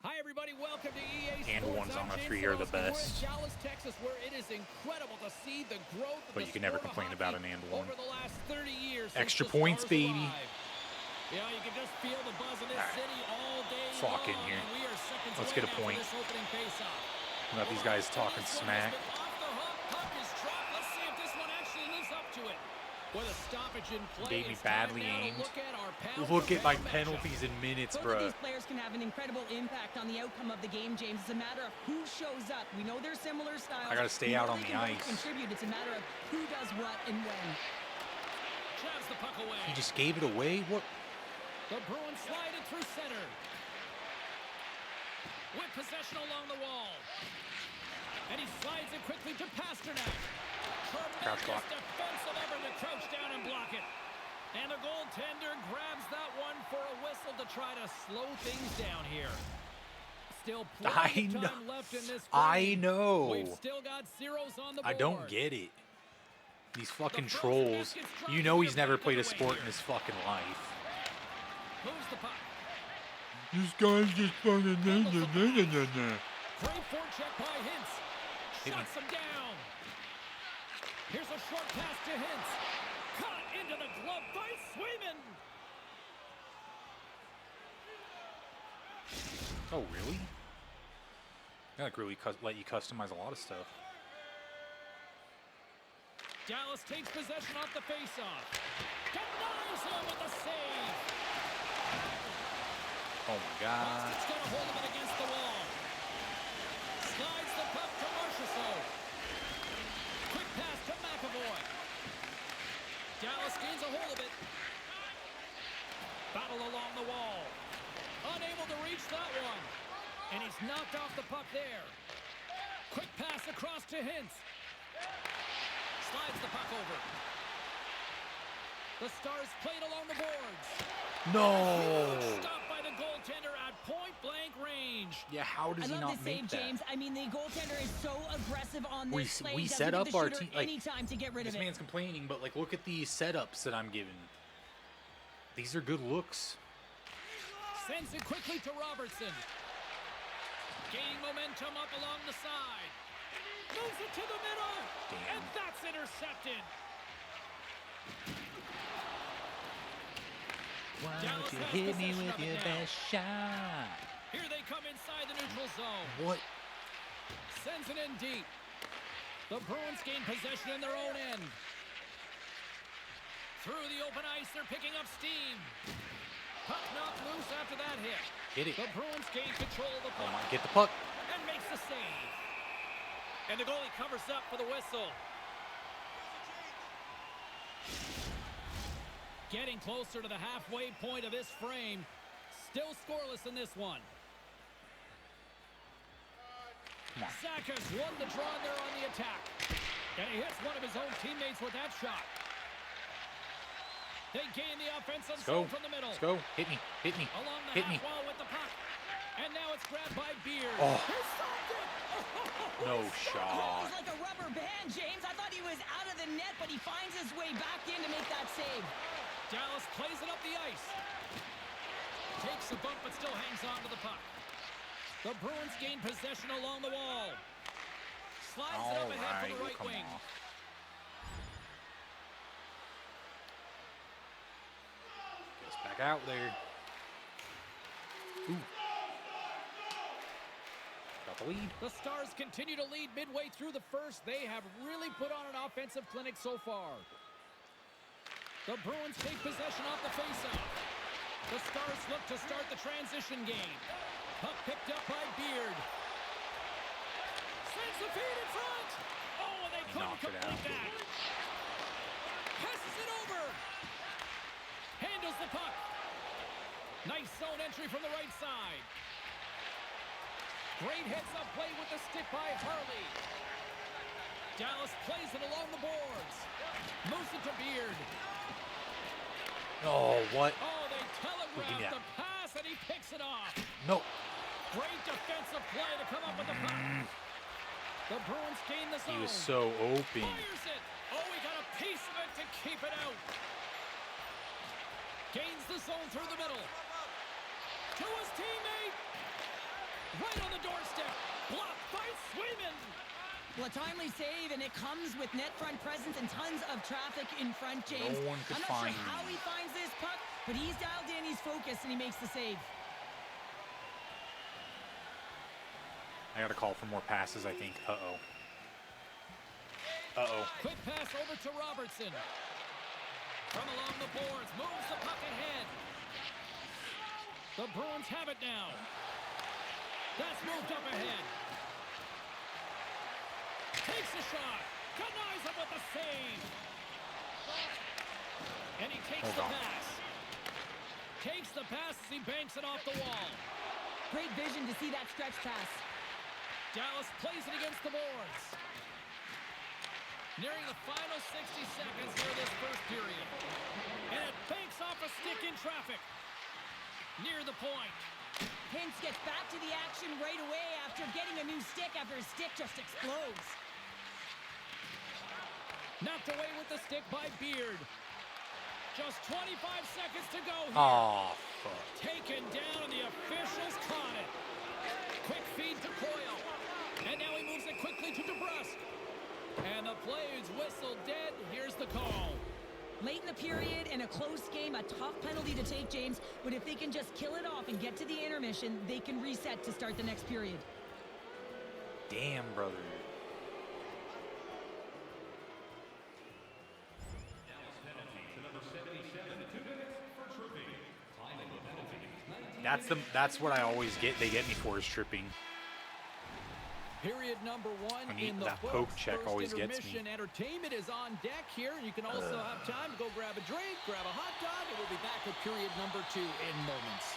Hi, everybody. Welcome to EA And Sports. ones on I'm a James 3 are the Sarowski. We're in best. Dallas, Texas, where it is incredible to see the growth of But the you can never sport of complain about hockey an and one. over the last 30 years. Extra since the points, Stars baby. arrived. You know, you can just feel the buzz of this All right. city all day Fuck in long, here. and we are seconds Let's away get a now from point. this opening face-off. We got these guys talking smack. Off the hook, puck is dropped. Let's see if this one actually lives up to it. With a stoppage in play, Gave me it's time badly now to aimed. look at our Look at my pound-for-pound matchup. penalties in minutes, Both of bruh. these players can have an incredible impact on the outcome of the game, James. It's a matter of who shows up. We know they're similar styles. I gotta stay We know out on they the can both ice. Contribute. It's a matter of who does what and when. Jabs the puck away. He just gave it away? What? The Bruins slide it through center. With possession along the wall. And he slides it quickly to Pasternak. Crouch Tremendous block. defensive effort to crouch down and block it. And the goaltender grabs that one for a whistle to try to slow things down here. Still plenty of time left in this I frame. know. We've still got zeros on the board. I don't get it. These fucking trolls. You know he's never played a sport in his fucking life. Moves the puck. This guy's just fucking... Great forecheck by Hintz. Hit me. Shuts him down. Here's a short pass to Hintz. Caught into the glove by Swayman. Oh, really? They like really let you customize a lot of stuff. Dallas takes possession off the faceoff. Denies him with the save. Oh my god. Boston's got a hold of it against the wall. Slides the puck to Marchessault. Quick pass to McAvoy. Dallas gains a hold of it. Battle along the wall. Unable to reach that one. And he's knocked off the puck there. Quick pass across to Hintz. Slides the puck over. The Stars played along the boards. No! Stopped by the goaltender at point-blank range. Yeah, how does I he love not this make save, that? James. I mean, the goaltender is so aggressive on We this s- play. we He set doesn't up give the our shooter team- like, any time to get rid This of it. man's complaining, but like, look at these setups that I'm giving. These are good looks. Sends it quickly to Robertson. Gaining momentum up along the side. Moves it to the middle. Damn. And that's intercepted. Why Dallas don't you has hit me possession with of it your now. best shot? Here they come inside the neutral zone. What? Sends it in deep. The Bruins gain possession in their own end. Through the open ice, they're picking up steam. Puck knocked loose after that hit. Get it. The Bruins gain control of the Oh puck my, get the puck. and makes the save. And the goalie covers up for the whistle. Getting closer to the halfway point of this frame. Still scoreless in this one. Come on. Sakas won the draw there on the attack. And he hits one of his own teammates with that shot. They gain the offensive Let's go. zone from the middle. Let's go. Hit me. Hit me. Along the Hit half me. wall with the puck. And now it's grabbed by Beard. Oh. He stopped it. No He's shot. like a rubber band, James. I thought he was out of the net, but he finds his way back in to make that save. Dallas plays it up the ice. Takes a bump, but still hangs on to the puck. The Bruins gain possession along the wall. Slides it up ahead for the right come wing. on. Gets back out there. Ooh. Got the lead. The Stars continue to lead midway through the first. They have really put on an offensive clinic so far. The Bruins take possession off the faceoff. The Stars look to start the transition game. Puck picked up by Beard. Sends the feed in front. Oh, and they couldn't Knocked it out. complete that. Passes it over. Handles the puck. Nice zone entry from the right side. Great heads-up play with the stick by Harley. Dallas plays it along the boards. Moves it to Beard. Oh, what? Oh, they Give me telegraph that. the pass, and he picks it off. No. Great defensive play to come up with the puck. The Bruins gain the zone. He was so open. Fires it. Oh, he got a piece of it to keep it out. Gains the zone through the middle. To his teammate. Right on the doorstep. Blocked by Swayman. Well, a timely save, and it comes with net front presence and tons of traffic in front, James. No one could I'm not find sure how him. he finds this puck, but he's dialed in, he's focused, and he makes the save. I got a call for more passes, I think. Uh-oh. Uh-oh. Quick pass over to Robertson. From along the boards, moves the puck ahead. The Bruins have it now. That's moved up ahead. Takes a shot. Denies him with the save. And he takes Hold the on. pass. Takes the pass as he banks it off the wall. Great vision to see that stretch pass. Dallas plays it against the boards. Nearing the final 60 seconds here this first period. And it banks off a stick in traffic. Near the point. Hintz gets back to the action right away after getting a new stick after his stick just explodes. Knocked away with the stick by Beard. Just 25 seconds to go here. Oh, fuck. Taken down, and the officials caught it. Quick feed to Coyle. And now he moves it quickly to DeBrusque. And the play is whistled dead. Here's the call. Late in the period and a close game, a tough penalty to take, James. But if they can just kill it off and get to the intermission, they can reset to start the next period. Damn, brother. That's what I always get. They get me for is tripping. Period number one I mean, in the that books. poke check First always gets me. intermission entertainment is on deck here. You can also have time to go grab a drink, grab a hot dog, and we'll be back with period number 2 in moments.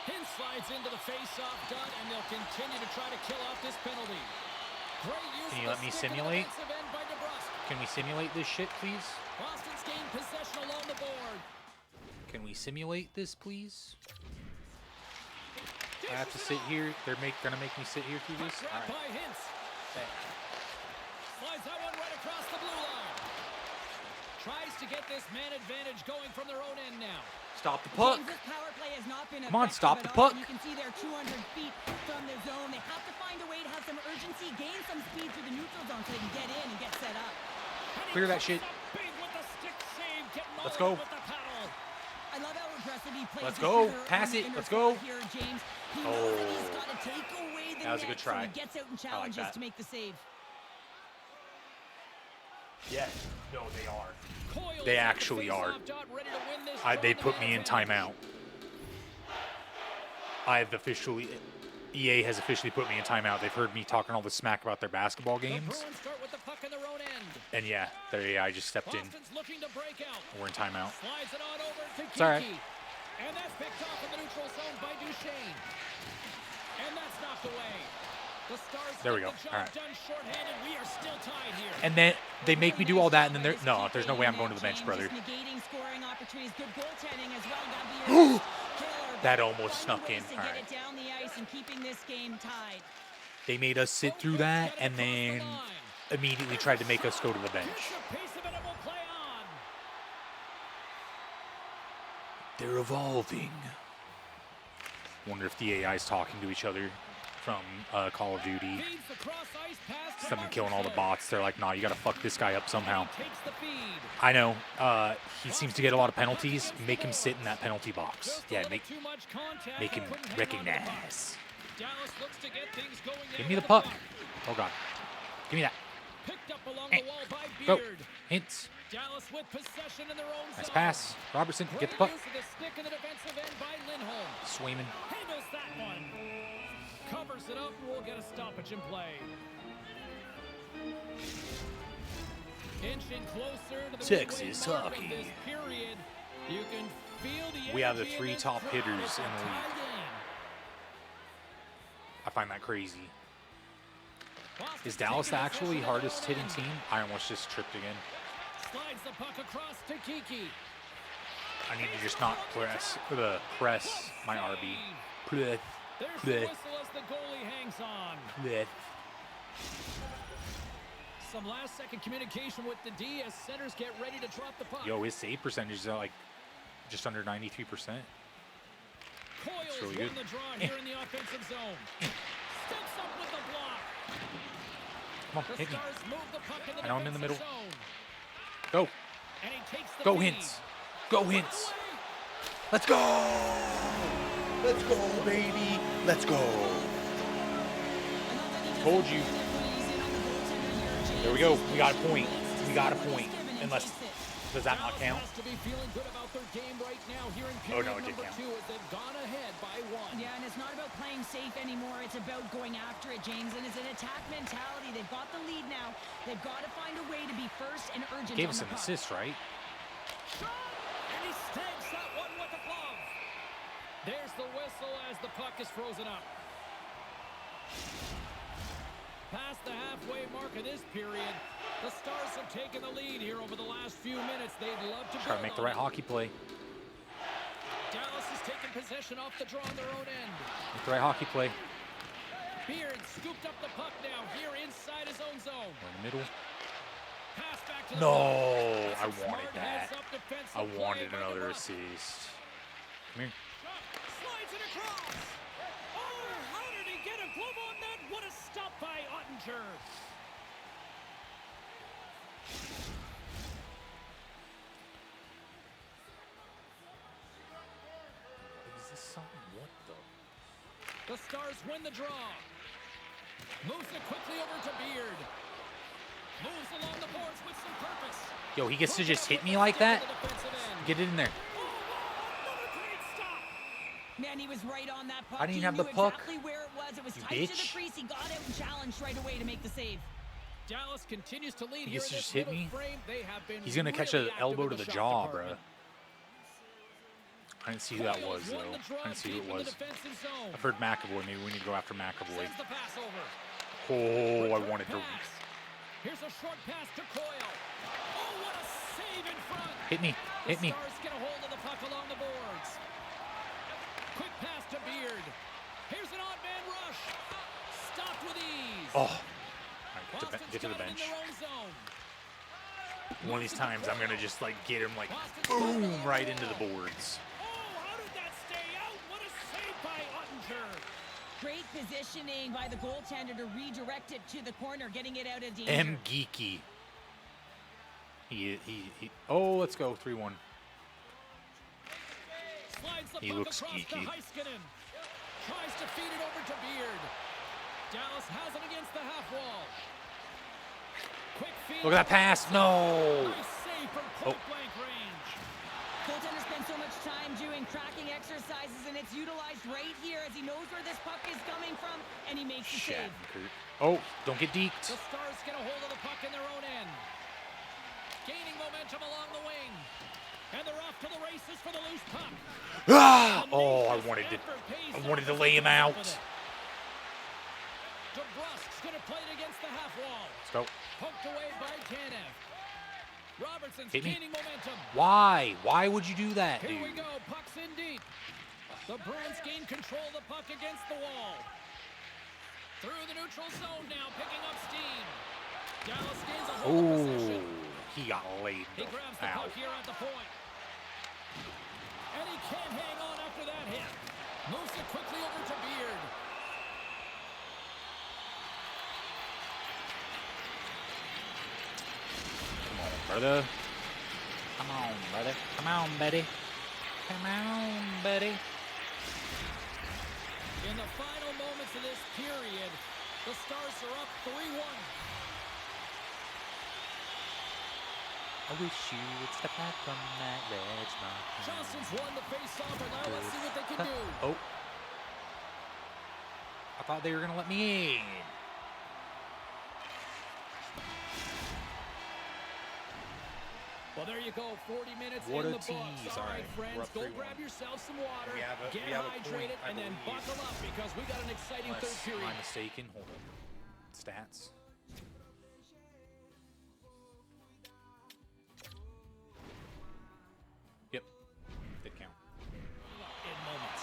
Hintz slides into the face-off dot, and they'll continue to try to kill off this penalty. Great use Can you of let the me stick in the simulate? defensive end by DeBrusque. Can we simulate this shit, please? Boston's gained possession along the board. Can we simulate this, please? I have to sit here. They're gonna make me sit here through this. All Grabbed right. by Hintz. Slides that one right across the blue line. Tries to get this man advantage going from their own end now. Stop the puck. James, this power play has not been Come on, effective stop at the all, puck. and you can see they're 200 feet from the zone. They have to find a way to have some urgency, gain some speed through the neutral zone so they can get in and get set up. And he Clear that puts shit. up big with the stick save, getting Let's all in go. with the paddle. I love how aggressive he plays. Let's the go. shooter Pass on the it. inner Let's go. side Here, James. He knows that he's Oh. got to take away the That was a net, good try. so he gets out and I like challenges that. to make the save. Yes. No, they are. Coyle They is at the actually are. faceoff dot, ready to win this They draw put to me in advantage. timeout. EA has officially put me in timeout. They've heard me talking all this smack about their basketball The games. Bruins start with the puck in their own end. And yeah, their AI just stepped in. Boston's looking to break out. We're in timeout. Slides it on over to Kiki. all right. And that's picked off in the neutral zone by Duchesne. And that's knocked away. The Stars There we get go. the job All right. done shorthanded. We are still tied here. And then They make me do all that, and then no, there's no way I'm going to the bench, brother. Negating scoring opportunities, good goaltending as well. That almost snuck in. All Get right. it down the ice and keeping this game tied. They made us sit through that, and then immediately tried to make us go to the bench. They're evolving. Wonder if the AI is talking to each other from Call of Duty. Someone killing all the bots. They're like, nah, you gotta fuck this guy up somehow. I know. He seems to get a lot of penalties. Make him sit in that penalty box. Yeah, make him recognize. Give me the puck. Oh god. Give me that. Go. Hints. Dallas with possession in their own Nice zone. pass. Robertson, get the puck. Great use of the stick in the defensive end by Lindholm. Swayman. Handles that one. Covers it up and we'll get a stoppage in play. Inching closer to the Texas midway mark of hockey. this period. You can feel the We have the energy in 3 this top crowd. hitters It's in a the tie league. game. I find that crazy. Boston Is Dallas the taking actually possession of hardest their hitting own team? I almost just tripped again. Slides the puck across to Kiki. I need to just not press my RB. There's Bleh. the Bleh. whistle as the goalie hangs on. Bleh. Some last-second communication with the D as centers get ready to drop the puck. Yo, his save percentage is like just under 93%. Coyle's really won good. the draw here in the offensive zone. Steps up with the block. Come on, The hit me. Stars move the puck in the I know I'm in the defensive middle. zone. Go. And he takes the Go, feed. Hints. Go, Hints. Away. Let's go. Let's go, baby. Let's go. Told you. There we go. We got a point. We got a point. Unless, does that not Dallas count? has to be feeling good about their game right now here in Oh, period no, it did number count. 2 as they've gone ahead by 1. Yeah, and it's not about playing safe anymore. It's about going after it, James. And it's an attack mentality. They've got the lead now. They've got to find a way to be first and urgent Gave on us the an puck. assist, right? And he snags that one with the glove. There's the whistle as the puck is frozen up. Past the halfway mark of this period, the Stars have taken the lead here over the last few minutes. They'd love to Try to build make the on right it. hockey play. Dallas has taken possession off the draw on their own end. Make the right hockey play. Beard scooped up the puck now here inside his own zone. We're in the middle. Pass back to the No, middle. I Smart wanted heads that. up defensive I play wanted by the another Bucks. assist. Come here. Slides it across. Oh, how did he get a glove on that? What a stop by Ottinger. Is this something? What the? The Stars win the draw. Moves it quickly over to Beard. Moves along the boards with some purpose. Yo, he gets to Moves it just up hit with me the like stick that? to the defensive end. Get it in there. Oh, another great stop. Man, he was right on that puck. I didn't He have the knew puck. exactly where it was. It was You tight to the bitch. crease. He got out and challenged right away to make the save. Dallas continues to lead He here gets in to this just hit middle me? frame. They have been He's gonna catch really an active elbow in to the shot jaw, department. bruh. I didn't see who that was, Coyle's though. won the draw I didn't see who deep it in the was. defensive zone. I've heard McAvoy. Maybe we need to go after McAvoy. Sends the pass over. Oh, I Return wanted to. pass. Here's a short pass to Coyle. Oh, what a save in front. Hit me. Hit The me. Stars get a hold of the puck along the boards. Quick pass to Beard. Here's an odd man rush. Stopped with ease. Oh. All right, Boston's get to the got it in bench. their own zone. One of these times, I'm gonna just like get him like Boston's boom got it right on the into the ball. boards. Oh, how did that stay out? What a save by Ottinger. Great positioning by the goaltender to redirect it to the corner, getting it out of danger. M Geeky. He. Oh, let's go 3-1. Slides the He puck looks across to geeky. Heiskanen. Tries to feed it over to Beard. Dallas has it against the half wall. Quick feed. Look at that pass. No. Nice save from point blank range. Goaltender spends so much time doing tracking exercises, and it's utilized right here as he knows where this puck is coming from, and he makes the save. Shattenkirk. Oh, don't get The deked. Stars get a hold of the puck in their own end. Gaining momentum along the wing. And they're off to the races for the loose puck. Ah! The Oh, I neatest wanted effort pays to lay him off out. with it. DeBrusque's going to play it against the half wall. Let's go. Poked away by Tanev. Robertson's Hit me. gaining momentum. Why? Why would you do that, Here we dude? go. Puck's in deep. The Bruins gain control of the puck against the wall. Through the neutral zone now, picking up steam. Dallas gains a hold of Oh, possession. he got laid He grabs the out. puck here at the point. And he can't hang on after that hit. Moves it quickly over to Beard. Come on, brother. Come on, brother. Come on, buddy. Come on, buddy. In the final moments of this period, the Stars are up 3-1. I wish you would step back from that ledge, my friend. Johnson's won the face-off, and now let's see what they can do. Oh. I thought they were going to let me in. Well, there you go. 40 minutes What in a the books. tease. All All right, right, friends, we're up go 3-1. grab yourself some water, We have a hydrated, point, I and then believe. buckle up because we got an exciting third Unless period. I'm mistaken. Hold on. Stats. Yep. Did count. In moments.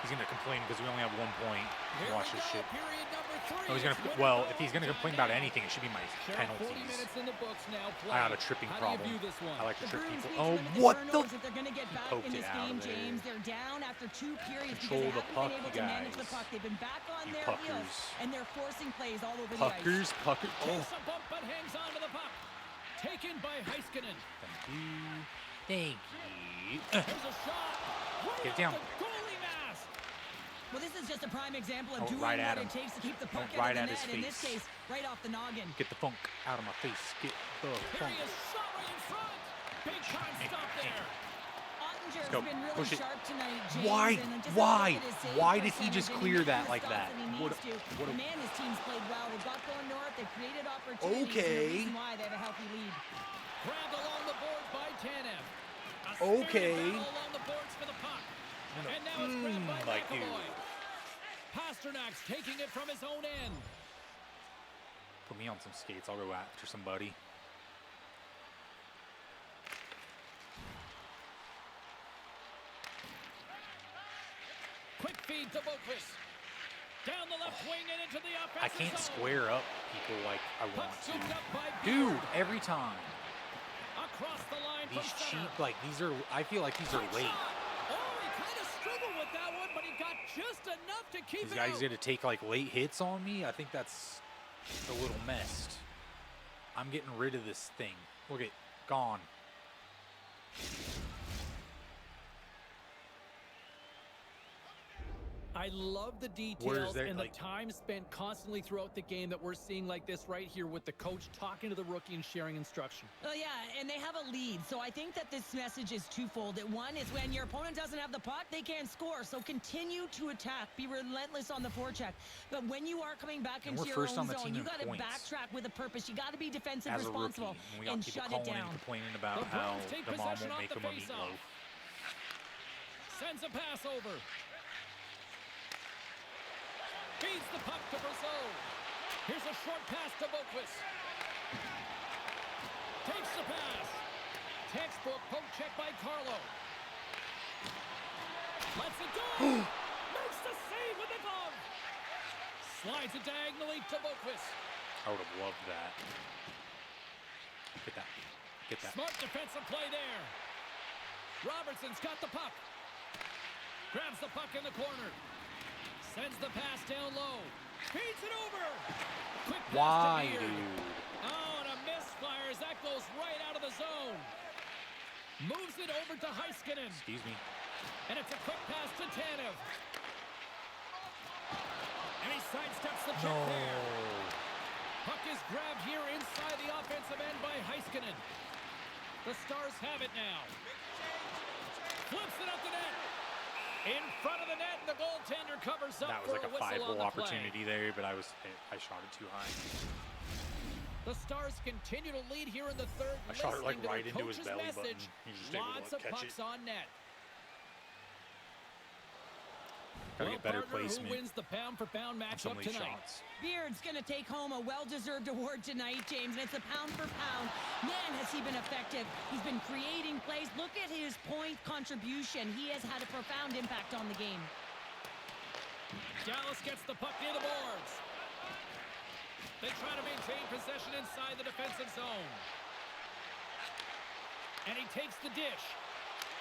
He's going to complain because we only have 1 point. Here Watch we this go, shit. period number 3. Oh, he's gonna. It's winner Well, goal if he's gonna John complain about Daly. anything, it should be my Sheriff, 40 penalties. minutes in the books now. I got a Played. tripping How problem. do you view this one? I like to The trip Bruins people. need to Oh, limit the what the? turnovers if they're going to get back Poked in it this out of game, there. James. They're down after 2 periods Control because the they puck, haven't been able you to manage the guys. puck. They've been back on You their puckers. heels, and they're forcing plays all over the ice. Puckers, pucker. Oh, Takes a bump but hangs on to the puck. Taken by Heiskanen. thank you. Thank you. Here's a shot. Right Get off down. the goalie mask. Well, this is just a prime example of Oh, doing right what at it him. takes to keep the puck Oh, right out of at the his net. In this face. case, right off the noggin. Get the funk out of my face. Get the Here funk. he is, shot right in front. Big time stop there. Ottinger's go. been really Push it. sharp tonight, James. Why? And just Why? look at his save Why did he percentage, just and clear makes that the like stops that? He What needs a- to. what a- The man, his team's played well. They've got going north. They've created opportunities. Okay. And the reason why they have a healthy lead. Grabbed along the boards by Tanev. A Okay. spirited battle along the boards for the puck. And now it's grabbed by like you. McAvoy. Pasternak's taking it from his own end. Put me on some skates. I'll go after somebody. Quick feed to Boquist. Down the left wing and into the offensive I can't zone. square up people like I Puck want scooped to. up by Dude, Beard. every time. Across the line These from center. cheap, like, these are, I feel like these are Quick late. shot. Oh, he kind of struggled with that one, but he got just enough to keep These it guys out. going to take, like, late hits on me. I think that's a little messed. I'm getting rid of this thing. Look at, gone. I love the Where's details their, and like- the time spent constantly throughout the game that we're seeing like this right here with the coach talking to the rookie and sharing instruction. Oh, yeah, and they have a lead. So I think that this message is twofold. One is when your opponent doesn't have the puck, they can't score. So continue to attack. Be relentless on the forecheck. But when you are coming back And into we're your first own on the zone, team you in got to points. backtrack with a purpose. You got to be defensive As a rookie. responsible And we got and people shut it calling down. and complaining about The how Bruins take the mom possession won't off make the them a faceoff. meatloaf. Sends a pass over. Feeds the puck to Brazeau. Here's a short pass to Boquist. Takes the pass. Textbook poke check by Carlo. Lets it go. Makes the save with the glove. Slides it diagonally to Boquist. I would have loved that. Get that. Get that. Smart defensive play there. Robertson's got the puck. Grabs the puck in the corner. Sends the pass down low. Feeds it over. Quick pass Why, to Beard. dude? Oh, and a misfire as that goes right out of the zone. Moves it over to Heiskanen. Excuse me. And it's a quick pass to Tanev. And he sidesteps the check there. Puck is grabbed here inside the offensive end by Heiskanen. The Stars have it now. Flips it up the net. In front of the net, and the goaltender covers up That was for like a a whistle on 5-goal the play. opportunity there, but I shot it too high. The Stars continue to lead here in the third. I shot it, like, listening to right their into his coach's belly button. message. He was just able to Lots of catch pucks it. on net. Gotta get better partner, placement who wins the pound-for-pound on some matchup of these tonight? shots. Beard's going to take home a well-deserved award tonight, James, and it's a pound for pound. Man, has he been effective. He's been creating plays. Look at his point contribution. He has had a profound impact on the game. Dallas gets the puck near the boards. They try to maintain possession inside the defensive zone. And he takes the dish.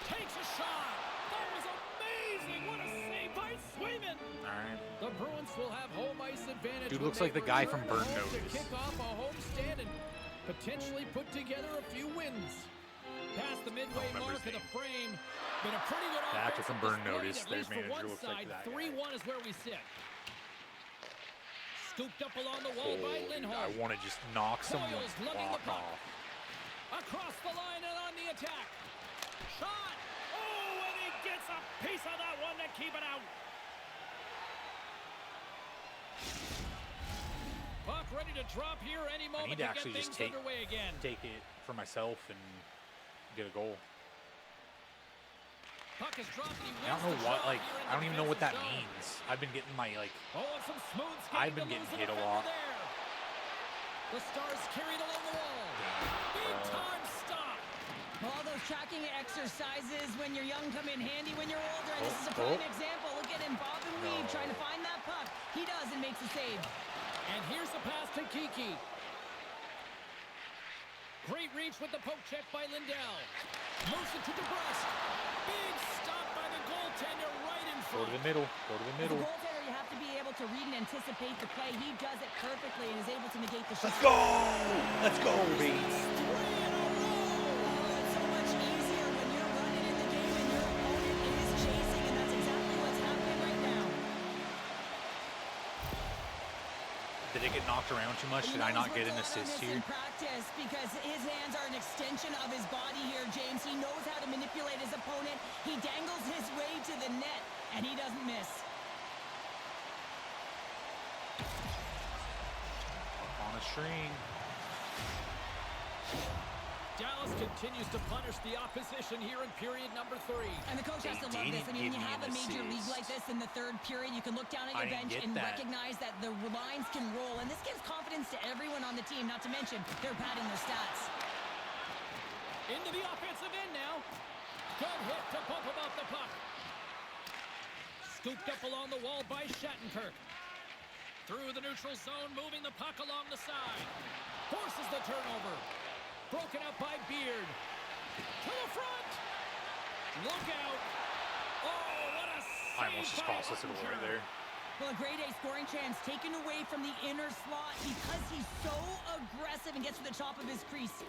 Takes a shot. That was amazing. What a save by Swayman. All right. The Bruins will have home ice advantage. Dude when looks they like the guy from return Burn home to Notice. kick off a homestand and potentially put together a few wins. Past the midway remember mark his of the name. frame. Been a pretty good The actor offensive from Burn display, Notice, at their least for manager one looks like side. that guy. 3-1 is where we sit. Scooped up along the wall by Oh, dude, Lindholm. I want to just knock some Coyle's lugging the block puck. off. Across the line and on the attack. Shot! Oh, and he gets a piece of that one to keep it out. Puck ready to drop here any I moment need to to get actually things just take underway again. it for myself and get a goal. Puck is dropped and he I don't wins know the what, draw like, here in I don't the even know what that defensive zone. means. I've been getting my, like, Oh, and some smooth skating I've been to getting lose hit a defender lot. there. The Stars carried along the wall. Big time stop. All those tracking exercises when you're young come in handy when you're older, and this is a Oh, prime example. Look at him, bob and weave, No. trying to find that puck. He does and makes a save. And here's the pass to Kiki. Great reach with the poke check by Lindell. Moves it to DeBrusque. Big stop by the goaltender right in go front. to the middle, go to the As a middle. goaltender, you have to be able to read and anticipate the play. He does it perfectly and is able to negate the shot. Let's go! Let's go, baby! Oh, it's so much easier when you're running in the game and your opponent is chasing, and that's exactly what's happening right now. Did it get knocked around too much? You Did know I not he's get an worked a lot on assist this here? in practice because his hands are an extension of his body here, James. He knows how to manipulate his opponent. He dangles his way to the net, and he doesn't miss. On a string. Dallas continues to punish the opposition here in period number 3. And the coach has to love this. I mean, when you have a major league like this in the third period, you can look down at I your didn't bench get and that. recognize that the lines can roll. And this gives confidence to everyone on the team, not to mention they're padding their stats. Into the offensive end now. Good hit to bump about the puck. Scooped up along the wall by Shattenkirk. Through the neutral zone, moving the puck along the side. Forces the turnover. Broken up by Beard. To the front. Look out. Oh, what a save I almost just by tossed this goal Ottinger. right there. Well, a grade A scoring chance taken away from the inner slot because he's so aggressive and gets to the top of his crease.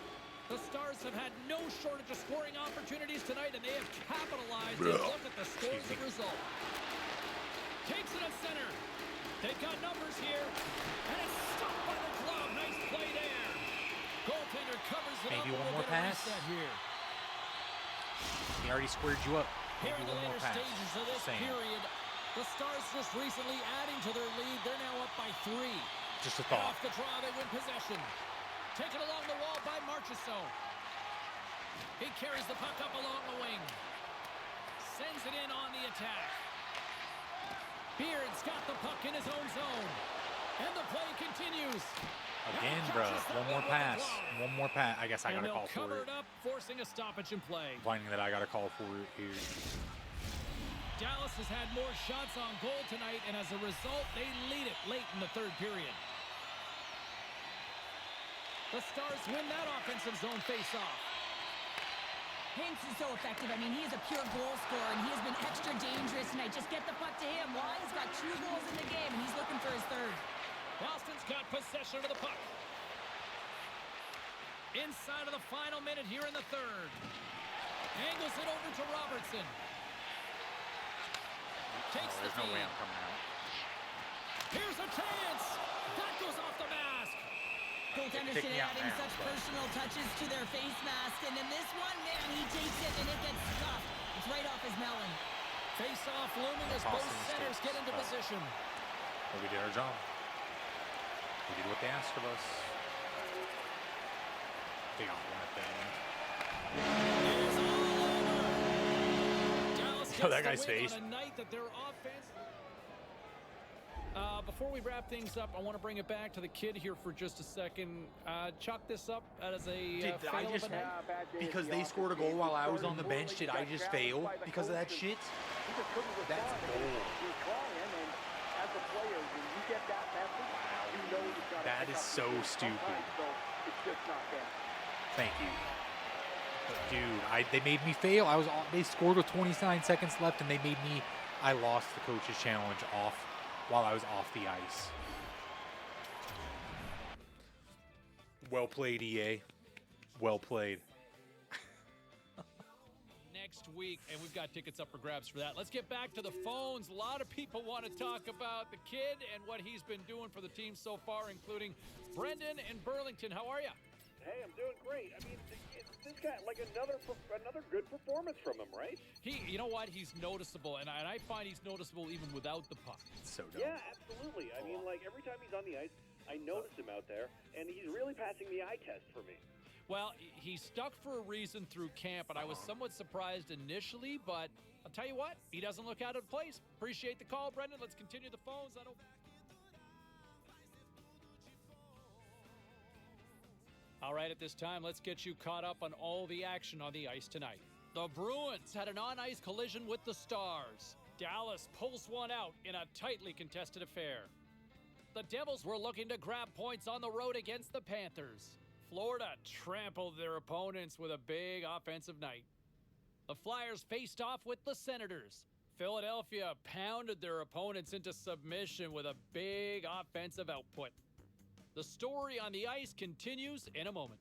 The Stars have had no shortage of scoring opportunities tonight, and they have capitalized. And look at the scores and result. Takes it at center. They've got numbers here. And it's stopped by the glove. Nice play there. Goaltender covers it Maybe up. one We'll more get a pass. reset here. He already squared you up. Here Maybe in the one more later pass. stages of this Same. period, the Stars just recently adding to their lead. They're now up by 3. Just a And thought. off the draw, they win possession. Taken along the wall by Marchessault. He carries the puck up along the wing. Sends it in on the attack. Beard's got the puck in his own zone. And the play continues. Again, And bro. catches that One more with the pass. glove. One more pass. I guess I And gotta they'll call for cover it. it up, forcing a stoppage in play. Finding that I gotta call for it here. Dallas has had more shots on goal tonight, and as a result, they lead it late in the third period. The Stars win that offensive zone face-off. Hintz is so effective. I mean, he is a pure goal scorer, and he has been extra dangerous tonight. Just get the puck to him. Why? He's got 2 goals in the game, and he's looking for his third. Boston's got possession of the puck. Inside of the final minute here in the third. Angles it over to Robertson. Takes the There's no way feed. I'm coming out. Here's a chance. That goes off the mask. Goaltenders Kick me today out adding now, such but- personal touches to their face mask, and in this one, man, he takes it and it gets stuffed. It's right off his melon. Face-off looming as both Boston centers mistakes. get into position. But we did our job. We did what they asked of us. They got one at the end. It is all over. Dallas Yo, that gets guy's the win face. on a night that their offense Before we wrap things up, I want to bring it back to the kid here for just a second. Chalk this up as a Did fail I of just a night. because they scored a goal while I was on the bench? Did I just fail because of that shit? That's bull. As a player, when you get that message, you know you've got to That pick is up so the pace. stupid. Sometimes, though, it's just not there. Thank you. Dude, they made me fail. They scored with 29 seconds left, and I lost the coach's challenge off while I was off the ice. Well played, EA. Well played. Next week, and we've got tickets up for grabs for that. Let's get back to the phones. A lot of people want to talk about the kid and what he's been doing for the team so far, including Brendan in Burlington. How are you? Hey, I'm doing great. I mean, this guy, like another good performance from him, right? You know what? He's noticeable, and I find he's noticeable even without the puck. So dumb. Yeah, absolutely. I mean, like every time he's on the ice, I notice him out there, and he's really passing the eye test for me. Well, he's stuck for a reason through camp, and I was somewhat surprised initially, but I'll tell you what, he doesn't look out of place. Appreciate the call, Brendan. Let's continue the phones. All right, at this time, let's get you caught up on all the action on the ice tonight. The Bruins had an on-ice collision with the Stars. Dallas pulls one out in a tightly contested affair. The Devils were looking to grab points on the road against the Panthers. Florida trampled their opponents with a big offensive night. The Flyers faced off with the Senators. Philadelphia pounded their opponents into submission with a big offensive output. The story on the ice continues in a moment.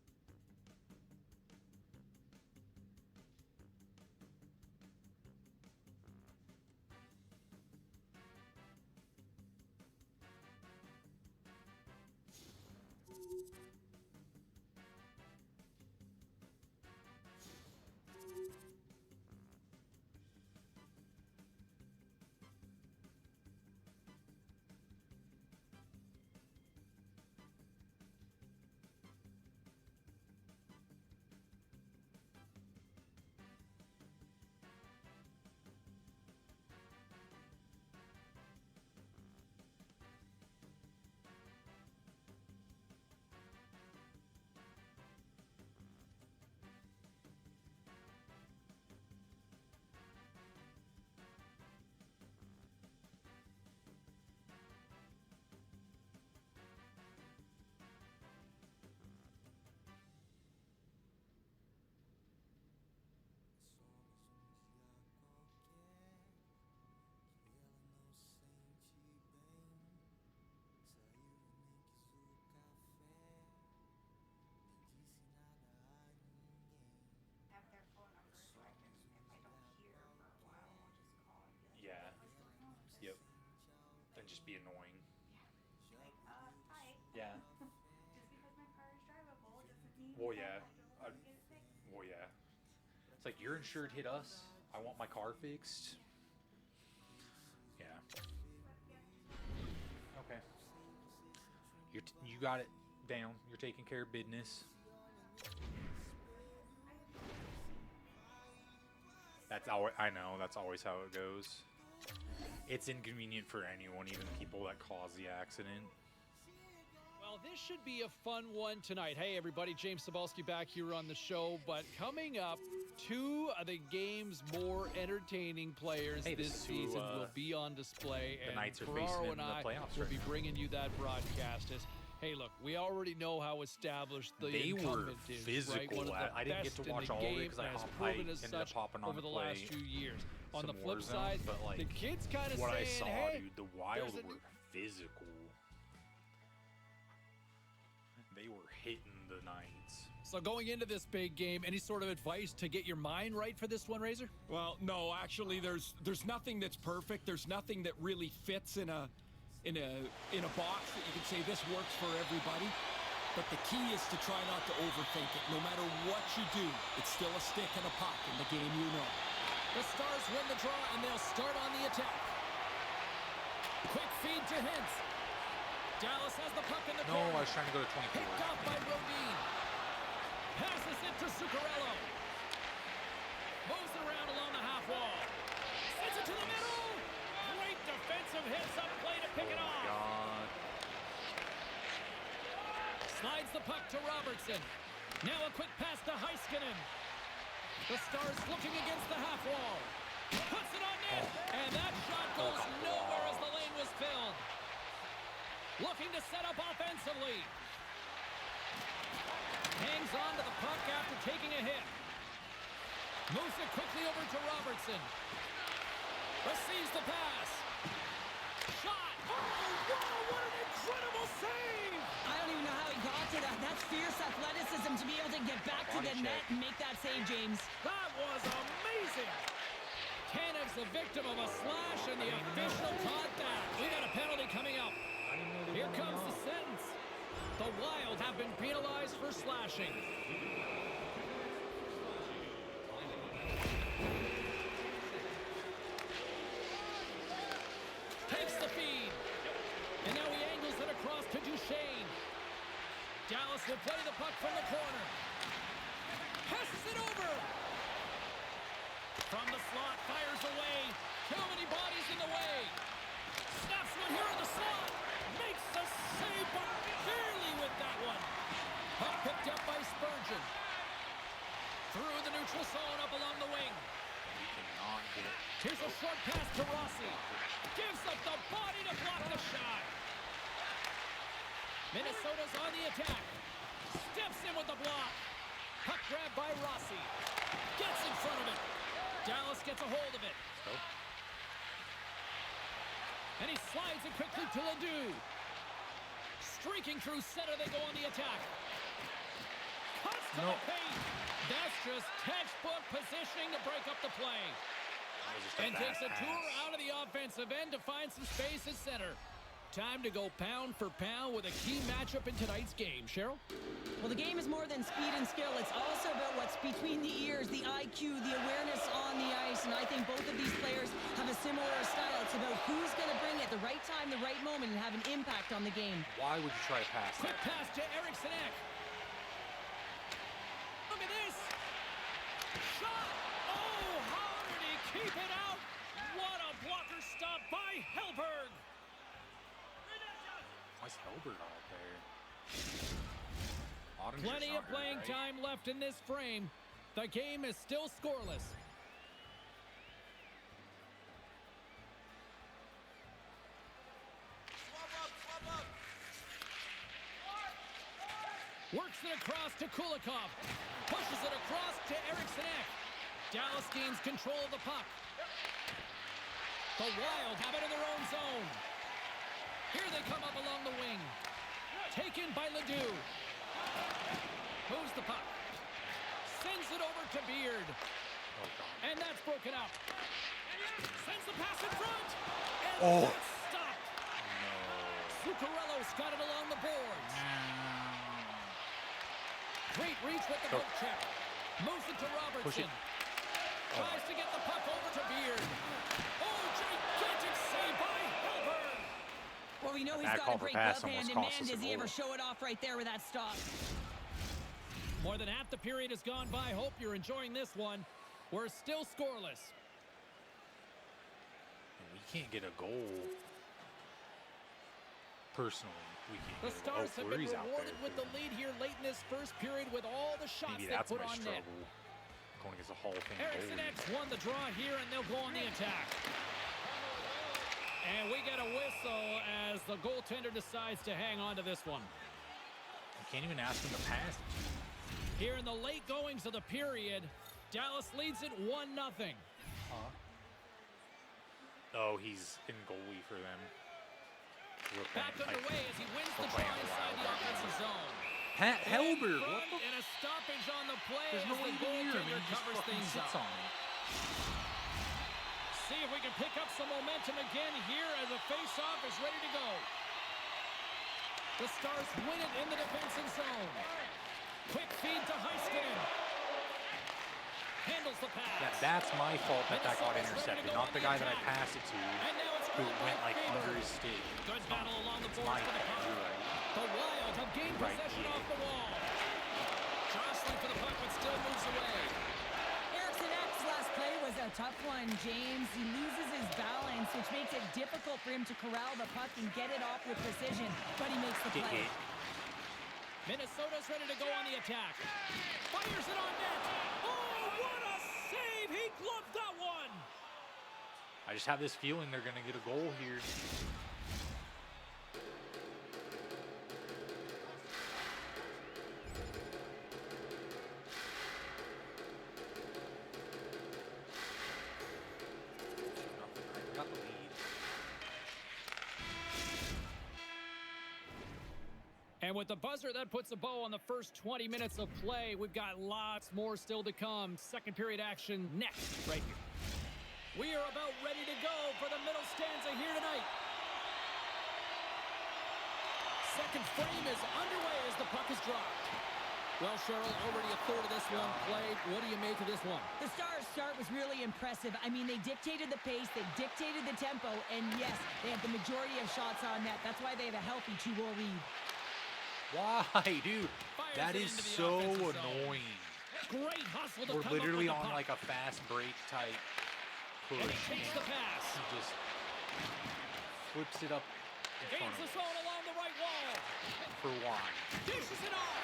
And just be annoying. Hi. Yeah. Just because my car is drivable doesn't mean Well, yeah. I don't get it fixed. Well, yeah. It's like your insured hit us. I want my car fixed. Yeah. Okay. You got it down. You're taking care of business. I know. That's always how it goes. It's inconvenient for anyone, even people that cause the accident. Well, this should be a fun one tonight. Hey, everybody, James Cebulski back here on the show. But coming up, two of the game's more entertaining players this season will be on display. The and Knights are Ferraro facing in and the I playoffs will right be now. bringing you that broadcast. Hey, look, we already know how established the They were incumbent is, physical. right? One of the I didn't get best to in watch the all of it game because I and has ended proven as up such hopping on over to the play last few years. On the some flip Warzone, side, but, like, the kids kind of what saying, I saw, hey, dude, the Wild there's a were physical. They were hitting the Knights. So going into this big game, any sort of advice to get your mind right for this one, Razor? Well, no, actually, there's nothing that's perfect. There's nothing that really fits in a box that you can say this works for everybody. But the key is to try not to overthink it. No matter what you do, it's still a stick and a puck in the game you know. The Stars win the draw, and they'll start on the attack. Quick feed to Hintz. Dallas has the puck in the corner. No, I was trying to go to 24. Picked off by Rodin. Passes it to Zuccarello. Moves it around along the half wall. Sends it to the middle. Great defensive hits up play to pick it off. Sends the puck to Robertson. Now a quick pass to Heiskanen. The Stars looking against the half wall. Puts it on net. And that shot goes nowhere as the lane was filled. Looking to set up offensively. Hangs on to the puck after taking a hit. Moves it quickly over to Robertson. Receives the pass. Shot. Oh, wow, what an incredible save! I don't even know how he got to that. That's fierce athleticism to be able to get back to the net and make that save, James. That was amazing. Tanev's the victim of a slash, and the official caught that. We got a penalty coming up. Here comes the sentence. The Wild have been penalized for slashing. Takes the feed. And now he angles it across to Duchesne. Dallas will play the puck from the corner. Passes it over. From the slot, fires away. Too many bodies in the way. Snaps one here in the slot. Makes the save, but barely with that one. Puck picked up by Spurgeon. Through the neutral zone, up along the wing. Here's a short pass to Rossi. Gives up the body to block the shot. Minnesota's on the attack. Steps in with the block. Puck grab by Rossi. Gets in front of it. Dallas gets a hold of it. And he slides it quickly to Ledoux. Streaking through center, they go on the attack. Cuts to the paint. That's just textbook positioning to break up the play. And takes a tour out of the offensive end to find some space at center. Time to go pound for pound with a key matchup in tonight's game. Cheryl? Well, the game is more than speed and skill. It's also about what's between the ears, the IQ, the awareness on the ice. And I think both of these players have a similar style. It's about who's going to bring it the right time, the right moment, and have an impact on the game. Why would you try to pass Quick that? pass to Eriksson Ek. Look at this. Shot. Oh, how did he keep it out? What a blocker stop by Hellberg. Why's Hellberg out there? Plenty of playing time left in this frame. The game is still scoreless. Works it across to Kulikov. Pushes it across to Eriksson Ek. Dallas gains control of the puck. The Wild have it in their own zone. Here they come up along the wing. Taken by Ledoux. Moves the puck. Sends it over to Beard. And that's broken up. Sends the pass in front. And that's stopped. Zuccarello's got it along the boards. Great reach with the poke check. Moves it to Robertson. Tries to get the puck over to Beard. Oh, gigantic save by Hellberg. Well, we know he's got a great glove hand, and man, does he ever show it off right there with that stop. More than half the period has gone by. Hope you're enjoying this one. We're still scoreless. We can't get a goal. Personally, we can't The get Stars have been out rewarded there with the lead here late in this first period with all the shots Maybe they that's put my on net. struggle. Going against a Hall of Fame Eriksson goalie. X won the draw here, and they'll go on the attack. And we get a whistle as the goaltender decides to hang on to this one. You can't even ask him to pass it. Here in the late goings of the period, Dallas leads it 1-0. Oh, he's in goalie for them. Back underway as he wins the draw inside the offensive zone. Hellberg, In what front, the? and a stoppage on the play There's as no the way to hear him. goaltender He just covers fucking things sits up. on it. See if we can pick up some momentum again here as the face-off is ready to go. The Stars win it in the defensive zone. Quick feed to Heiskanen. Handles the pass. Yeah, that's my fault that got intercepted, not the guy that I passed it to, And now it's who called went by like Faber. under his stick. Good battle along the It's boards my for the fault. puck. You're right. The Wild have gained Right. possession off the wall. Jostling for the puck, but still moves away. Eriksson Ek's last play was a tough one, James. He loses his balance, which makes it difficult for him to corral the puck and get it off with precision, but he makes the play. Minnesota's ready to go on the attack. Fires it on net. Oh, what a save! He gloved that one. I just have this feeling they're going to get a goal here. Got the lead. And with the buzzer, that puts a bow on the first 20 minutes of play. We've got lots more still to come. Second period action next, right here. We are about ready to go for the middle stanza here tonight. Second frame is underway as the puck is dropped. Well, Cheryl, already a third of this one played. What do you make of this one? The Stars' start was really impressive. I mean, they dictated the pace, they dictated the tempo, and yes, they had the majority of shots on net. That's why they have a healthy 2-goal lead. Why, dude? That is so annoying. Great hustle to We're come literally up with on the puck. like a fast break type push. And he takes the pass. He just flips it up in Gains front the of zone us. along the right wall. For one. Dishes it off.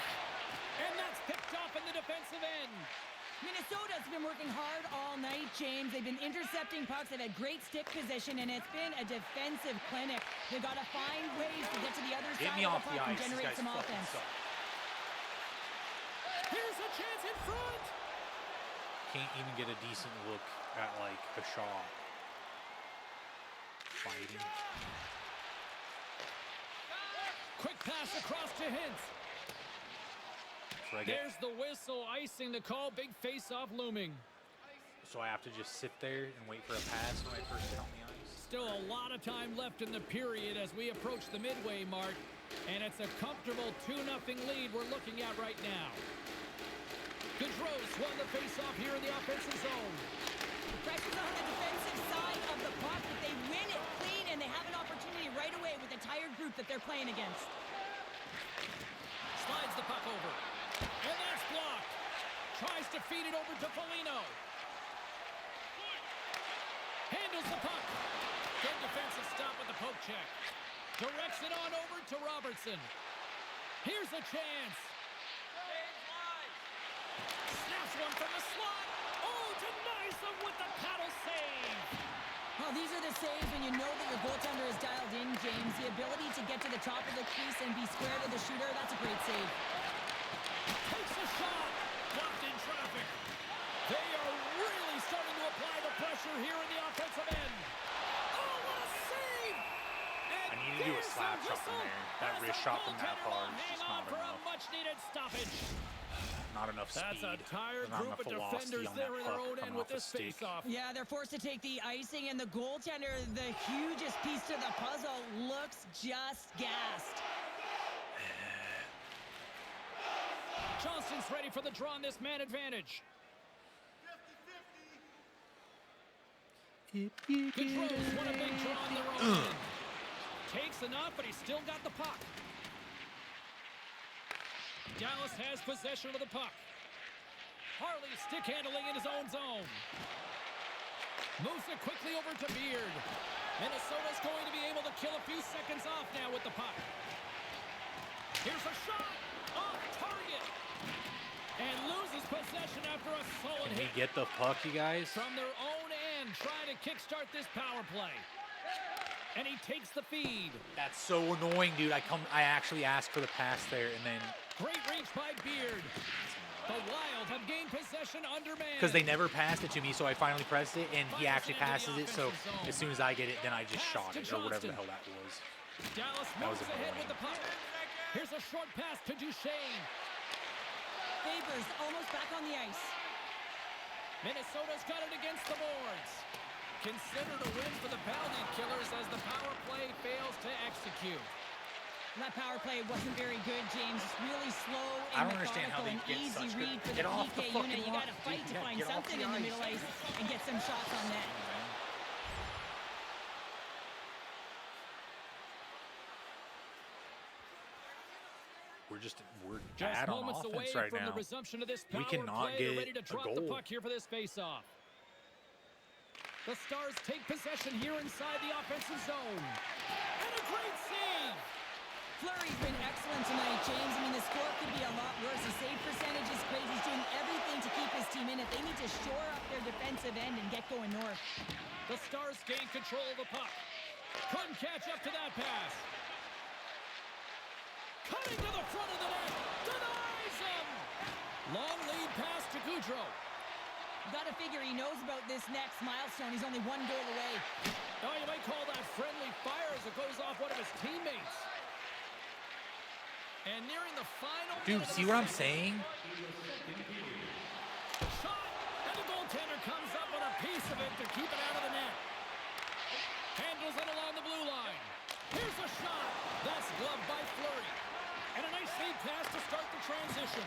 And that's picked off in the defensive end. Minnesota's been working hard all night, James. They've been intercepting pucks. They've had great stick position, and it's been a defensive clinic. They've got to find ways to get to the other Get side me of off the the puck and ice. These generate guys some fucking offense. suck. Here's a chance in front. Can't even get a decent look at like a shot. Fighting. Quick pass across to Hintz. So I get, There's the whistle, icing the call. Big face-off looming. so I have to just sit there and wait for a pass when I first get on the ice. Still a lot of time left in the period as we approach the midway mark. And it's a comfortable 2-0 lead we're looking at right now. Gaudreau's won the face-off here in the offensive zone. The pressure's on the defensive side of the puck, but they win it clean, and they have an opportunity right away with the tired group that they're playing against. Slides the puck over. And that's blocked. Tries to feed it over to Foligno. Handles the puck. Good defensive stop with the poke check. Directs it on over to Robertson. Here's a chance. Snaps one from the slot. Oh, denies them with the paddle save. Well, these are the saves when you know that your goaltender is dialed in, James. The ability to get to the top of the crease and be square to the shooter, that's a great save. Takes a shot. Blocked in traffic. They are really starting to apply the pressure here in the offensive end. Oh, what a save! And I need to do a slap shot from there. That wrist shot from that far is just not for enough. a much-needed stoppage. Not enough speed. That's a tired Not group enough of velocity defenders on there that in their puck own end coming with off the this stick. face-off. Yeah, they're forced to take the icing, and the goaltender, the hugest piece to the puzzle, looks just gassed. Johnston's ready for the draw on this man advantage. Gaudreau's won a big draw on their own end. Takes enough, but he's still got the puck. Dallas has possession of the puck. Harley stick handling in his own zone. Moves it quickly over to Beard. Minnesota's going to be able to kill a few seconds off now with the puck. Here's a shot off target. And loses possession after a solid Can we hit. get the puck, you guys? From their own end, trying to kickstart this power play. And he takes the feed. That's so annoying, dude. I actually asked for the pass there, and then Great reach by Beard. The Wild have gained possession under man. because they never passed it to me, so I finally pressed it, and he actually passes it. So as soon as I get it, then I just shot it or whatever the hell that was. Dallas That was moves ahead annoying. with the puck. Here's a short pass to Duchesne. Favors almost back on the ice. Minnesota's got it against the boards. Considered a win for the penalty killers as the power play fails to execute. That power play wasn't very good, James. It's really slow I and don't understand how methodical they and get easy such read good- for Get the off the PK fucking unit. You got to line. fight Dude, to yeah, find get off something the in the ice. middle ice and get some shots on net. We're Just bad on moments away offense right from now. the resumption of this power We cannot play. They're get ready to a drop the goal. puck here for this face-off. The Stars take possession here inside the offensive zone. And a great save! Fleury's been excellent tonight, James. I mean, the score could be a lot worse. His save percentage is great. He's doing everything to keep his team in it. They need to shore up their defensive end and get going north. The Stars gain control of the puck. Couldn't catch up to that pass. Cutting to the front of the net. Denies him. Long lead pass to Gaudreau. Gotta figure he knows about this next milestone. He's only 1 goal away. Oh, you might call that friendly fire as it goes off one of his teammates. And nearing the final Dude, minute of see the what I'm second. saying? Shot, and the goaltender comes up with a piece of it to keep it out of the net. Handles it along the blue line. Here's a shot. That's gloved by Fleury. And a nice lead pass to start the transition.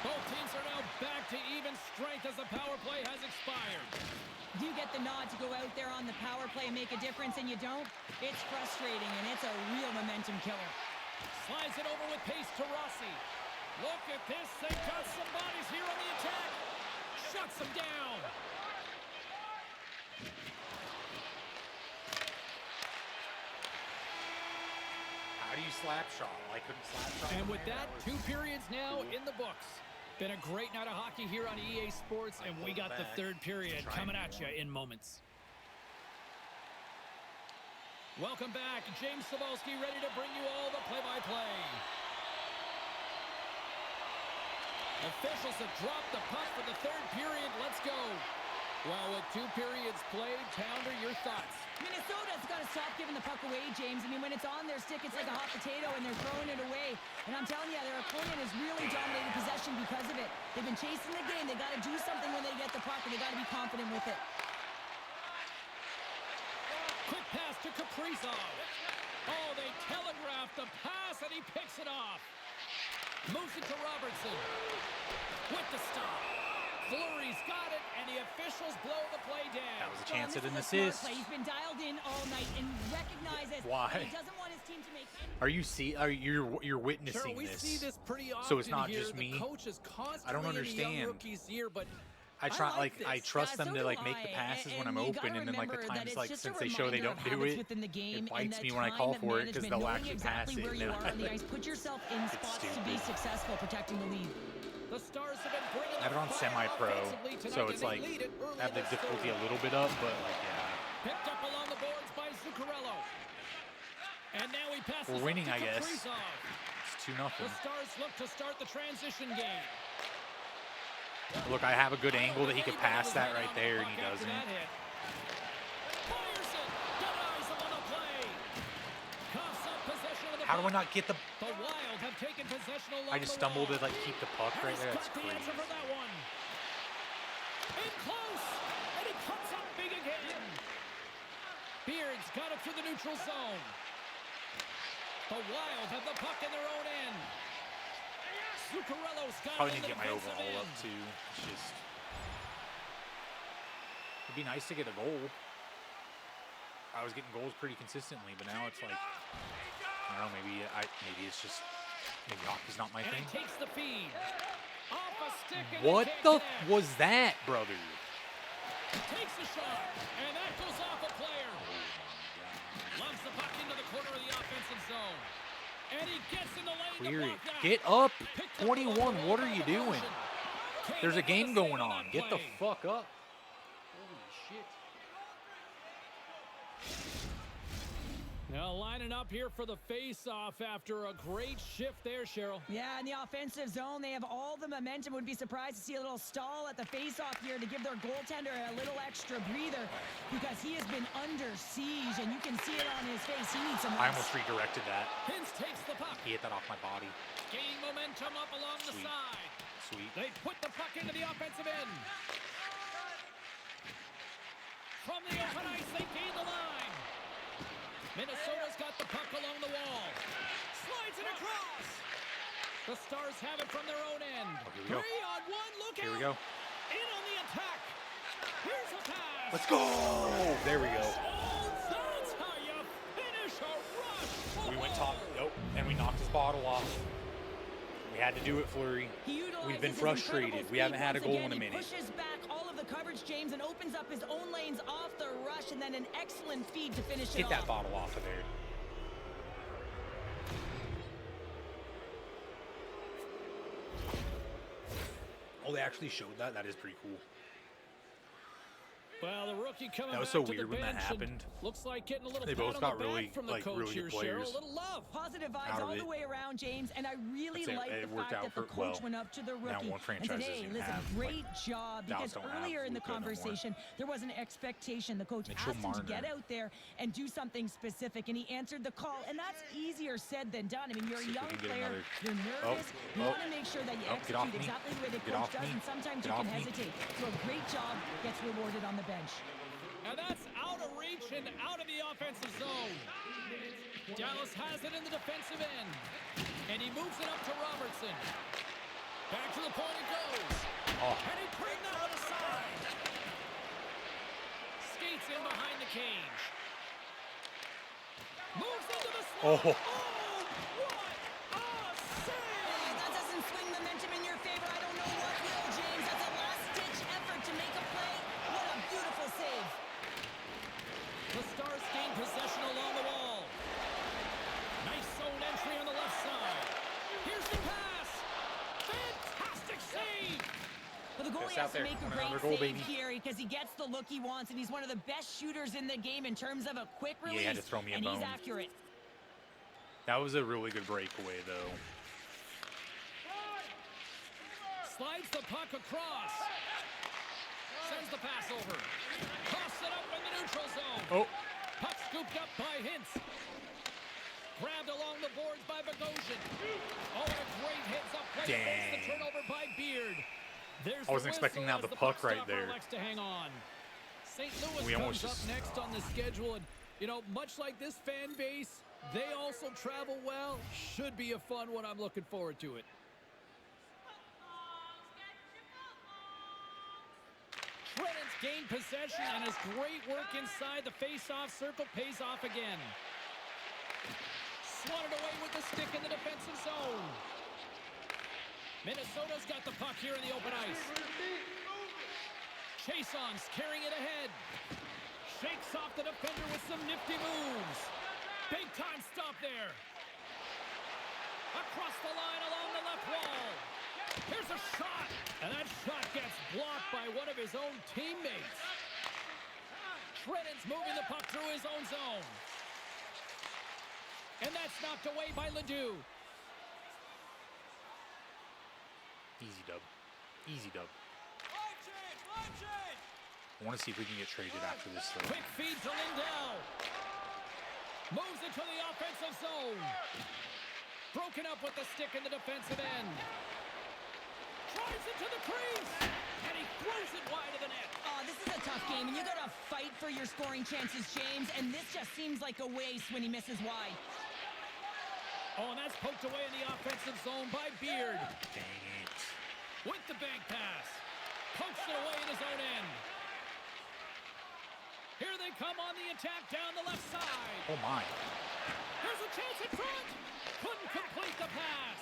Both teams are now back to even strength as the power play has expired. You get the nod to go out there on the power play and make a difference, and you don't? It's frustrating, and it's a real momentum killer. Slides it over with pace to Rossi. Look at this. They've got some bodies here on the attack. Shuts them down. How do you slap shot? I couldn't slap shot. And with that, 2 periods now in the books. Been a great night of hockey here on EA Sports, and we got the 3rd period coming at you in moments. Welcome back. James Cybulski ready to bring you all the play-by-play. Officials have dropped the puck for the 3rd period. Let's go. Well, with 2 periods played, Pounder, your thoughts? Minnesota's got to stop giving the puck away, James. I mean, when it's on their stick, it's like a hot potato, and they're throwing it away. And I'm telling you, their opponent has really dominated possession because of it. They've been chasing the game. They got to do something when they get the puck, and they got to be confident with it. Quick pass to Kaprizov. Oh, they telegraphed the pass, and he picks it off. Moves it to Robertson. With the stop. Fleury's got it, and the officials blow the play down. That was a chance at an This is a smart assist. play. He's been dialed in all night and recognizes Why? that he doesn't want his team to make any... Are you're witnessing Sure, we this? see this pretty often So it's not here. just me? The coach is constantly I don't in the young understand. rookie's ear, but I this. trust Yeah, them so to do like make the I. passes when And I'm you gotta open, and then like the remember that times it's like just since a they show they reminder don't of do habits it, within the game it bites and me the when I time call of for it because management, they'll knowing actually exactly pass it. where And you then are on the ice. Put yourself in spots to be stupid. successful protecting the lead. The Stars have been bringing I have it on the fire semi-pro, offensively tonight, so and it's they like lead it early I have in the this difficulty third. a little bit up, but like yeah, Picked up along the boards by Zuccarello. And now he passes we're winning, to I guess. Kaprizov. It's 2-0. The Stars look to start the transition game. Look, I have a good angle that he could pass that right there, and he After doesn't. that hit. Fires it. Denies him on the play. Coughs up possession of the How do I puck. not get the? The Wild have taken possession along I just the stumbled wall. to like keep the puck And right he's there. got That's the answer crazy. for that one. In close. And he cuts up big again. Beard's got it through the neutral zone. The Wild have the puck in their own end. Zuccarello's got Probably it need in to the get my defensive overall end. up too. It's just it'd be nice to get a goal. I was getting goals pretty consistently, but now it's like I don't know. Maybe it's just maybe hockey's not my And thing. he takes the feed. Off a stick and What they the can't connect. was that, brother? Takes a shot, and that goes off a player. Loves the puck into the corner of the offensive zone. And he gets in the lane Clear to it. block that. Get up. Picked up 21. along the What wall are you by the doing? Russian. Kane There's a with the game save going on on. that Get the play. fuck up. Holy shit. Now lining up here for the face-off after a great shift there, Cheryl. Yeah, in the offensive zone, they have all the momentum. Would be surprised to see a little stall at the face-off here to give their goaltender a little extra breather because he has been under siege, and you can see it on his face. He needs some I rest. almost redirected that. Hintz takes the puck. He hit that off my body. Gaining momentum up along the Sweet. side. Sweet. They put the puck into the offensive end. From the open ice, they gain the line. Minnesota's got the puck along the wall. Slides it across. The Stars have it from their own end. Oh, here we go. 3-on-1, look Here out. we go. In on the attack. Here's a pass. Let's go. There we go. Oh, that's how you finish a rush. We went top. Nope. And we knocked his bottle off. We had to do it, Fleury. He utilizes We've been his frustrated. incredible We haven't speed had a once goal again. in a He minute. pushes back all of the coverage, James, and opens up his own lanes off the rush, and then an excellent feed to finish it Get that off. bottle off of there. Oh, they actually showed that? That is pretty cool. Well, the rookie coming That was back so to weird the when that bench and happened. looks like getting a little They pat both on got the back really, from the like, coach really here, good Cheryl. players A little love. Positive vibes out of all it. the way around, James, and I really That's it. like It the worked fact out that the for- coach well, went up to the now rookie one and franchise said, doesn't hey, even listen, have, great like, job, Dallas because don't have earlier in the Luka no more. conversation, there was an expectation. The coach Mitchell asked him to get Marner. out there and do something specific, and he answered the call, and that's easier said than done. I mean, you're a See if we young can get player, another- you're nervous, you oh. want to make sure that you Oh, get off execute me. exactly the way the Get coach off does, me. and sometimes Get you can off me. hesitate. So a great job gets rewarded on the bench. And that's out of reach and out of the offensive zone. Dallas has it in the defensive end. And he moves it up to Robertson. Back to the point it goes. Oh. And he turned that one aside. Skates in behind the cage. Moves into the slot. Oh. What a save! That doesn't swing the momentum in your favor. I don't know what will, James. That's a last-ditch effort to make a play. What a beautiful save. The Stars gain possession along the wall. Nice zone entry on the left side. Here's the pass. Fantastic save. Well, the goalie Yes, out has to there. make a Want great another goal, save baby. here because he gets the look he wants, and he's one of the best shooters in the game in terms of a quick Yeah, release. he had to throw me a and he's bone. accurate. That was a really good breakaway, though. Slides the puck across. Sends the pass over. Toss it up in the neutral zone. Oh. Puck scooped up by Hintz. Grabbed along the boards by Bogosian. Oh, and a great heads-up play. Dang. Against the turnover by Beard. There's I wasn't the expecting whistle that, as the puck right stopper there. elects to hang on. St. Louis We almost comes up just- next on the schedule, and you know, much like this fan base, they also travel well. Should be a fun one. I'm looking forward to it. Trenton's gained possession, and his great work inside the face-off circle pays off again. Swatted away with the stick in the defensive zone. Minnesota's got the puck here in the open ice. Chasson's carrying it ahead. Shakes off the defender with some nifty moves. Big time stop there. Across the line along the left wall. Here's a shot. And that shot gets blocked by one of his own teammates. Trenton's moving the puck through his own zone. And that's knocked away by Ledoux. Easy dub. Easy dub. I want to see if we can get traded after this, though. Quick feed to Lindell. Moves it to the offensive zone. Broken up with the stick in the defensive end. Drives it to the crease. And he throws it wide of the net. Oh, this is a tough game, and you got to fight for your scoring chances, James, and this just seems like a waste when he misses wide. Oh, and that's poked away in the offensive zone by Beard. Dang it. With the bank pass. Pokes it away in his own end. Here they come on the attack down the left side. Oh, my. There's a chance in front. Couldn't complete the pass.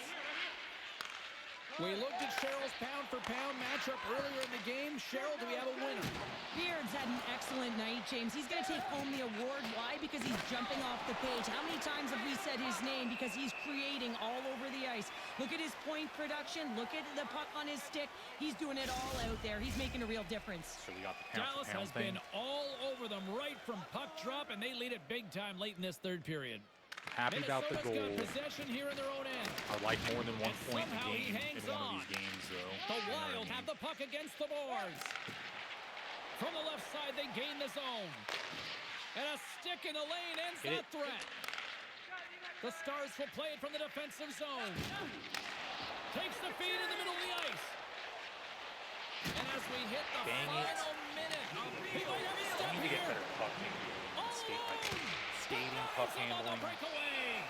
We looked at Cheryl's pound-for-pound matchup earlier in the game. Cheryl, do we have a winner? Beard's had an excellent night, James. He's going to take home the award. Why? Because he's jumping off the page. How many times have we said his name? Because he's creating all over the ice. Look at his point production. Look at the puck on his stick. He's doing it all out there. He's making a real difference. So we got the Dallas has pound-for-pound thing. been all over them right from puck drop, and they lead it big time late in this third period. Happy about the Minnesota's goal. got possession here in their own end. I'd like more than 1 And point a somehow he game in hangs one on. of these games, though. The You know what I Wild mean? have the puck against the boards. From the left side, they gain the zone. And a stick in the lane ends Hit that it. threat. The Stars will play it from the defensive zone. Takes the feed in the middle of the ice. And as we hit the Dang it. final minute, he might have a We step need to get here. better puck skating, puck handling. Breakaway.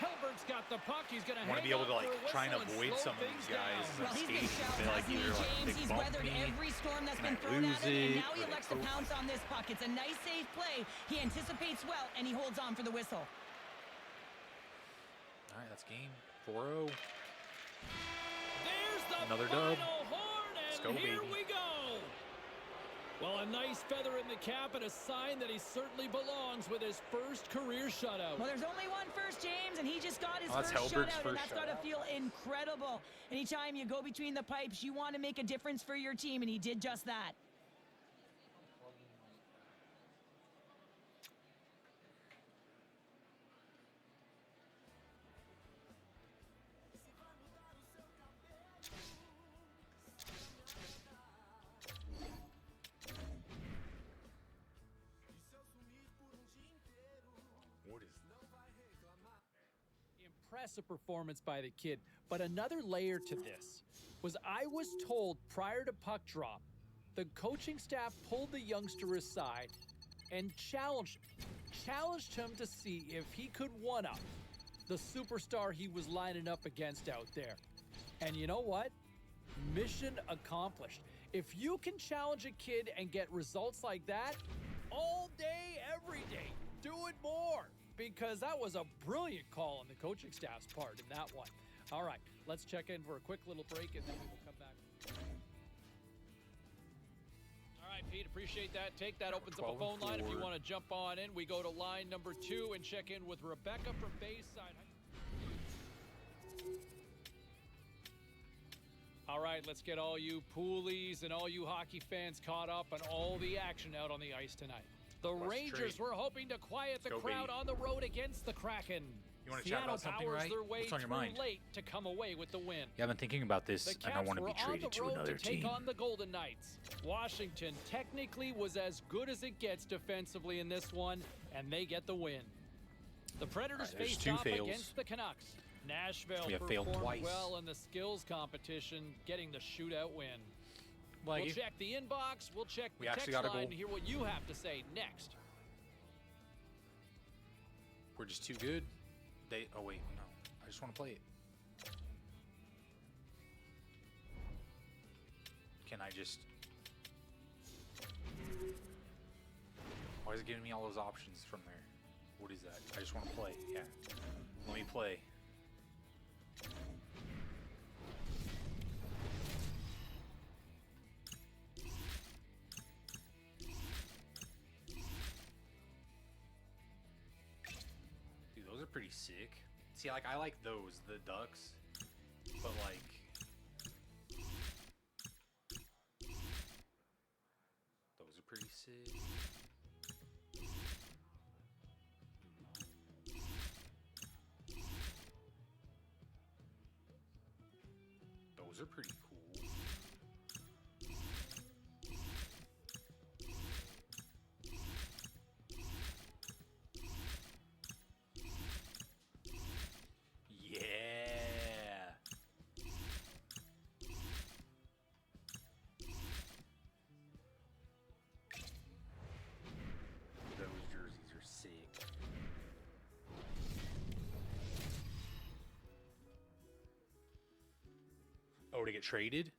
Hellberg's got the puck. He's going to Want to be able to, like, try and avoid some of these guys Well, that he's skate. been shelled, They, like, hasn't he, either, like, James? they He's bump weathered me, every storm that's and been I thrown at lose him, and it, now he or they elects to poke. pounce on this puck. It's a nice, safe play. He anticipates well, and he holds on for the whistle. All right, that's game 4-0. There's the Another final dub. horn, and Let's go, here baby. we go. Well, a nice feather in the cap and a sign that he certainly belongs with his first career shutout. Well, there's only one first, James, and he just got his That's first Hellberg's shutout, and first that's got to shutout. feel incredible. Anytime you go between the pipes, you want to make a difference for your team, and he did just that. What is Impressive performance by the kid. But another layer to this was I was told prior to puck drop, the coaching staff pulled the youngster aside and challenged him to see if he could one-up the superstar he was lining up against out there. And you know what? Mission accomplished. If you can challenge a kid and get results like that, all day, every day, do it more. Because that was a brilliant call on the coaching staff's part in that one. All right, let's check in for a quick little break and then we will come back. All right, Pete, appreciate that. Take that, opens up a phone line if you want to jump on in. We go to line number 2 and check in with Rebecca from Bayside. All right, let's get all you poolies and all you hockey fans caught up on all the action out on the ice tonight. The Rangers were hoping to quiet the crowd on the road against the Kraken. You want to chat Seattle about something, powers right? their way What's on your through mind? late to come away with the win. Yeah, I've been thinking about this, The and I Caps want to were be on traded the to road another to take team. on the Golden Knights. Washington technically was as good as it gets defensively in this one, and they get the win. The Predators there's faced two off fails. against the Canucks. Nashville We have failed performed twice. well in the skills competition, getting the shootout win. Like We'll it. check the inbox. We'll check the We actually text got a line goal. and hear what you have to say next. We're just too good. Oh wait, no. I just want to play it. Can I just? Why is it giving me all those options from there? What is that? I just want to play. Yeah. Let me play. Dude, those are pretty sick. See, like, I like those, the ducks, but like, those are pretty sick. Those are pretty cool. Yeah. Those jerseys are sick. Oh, to get traded?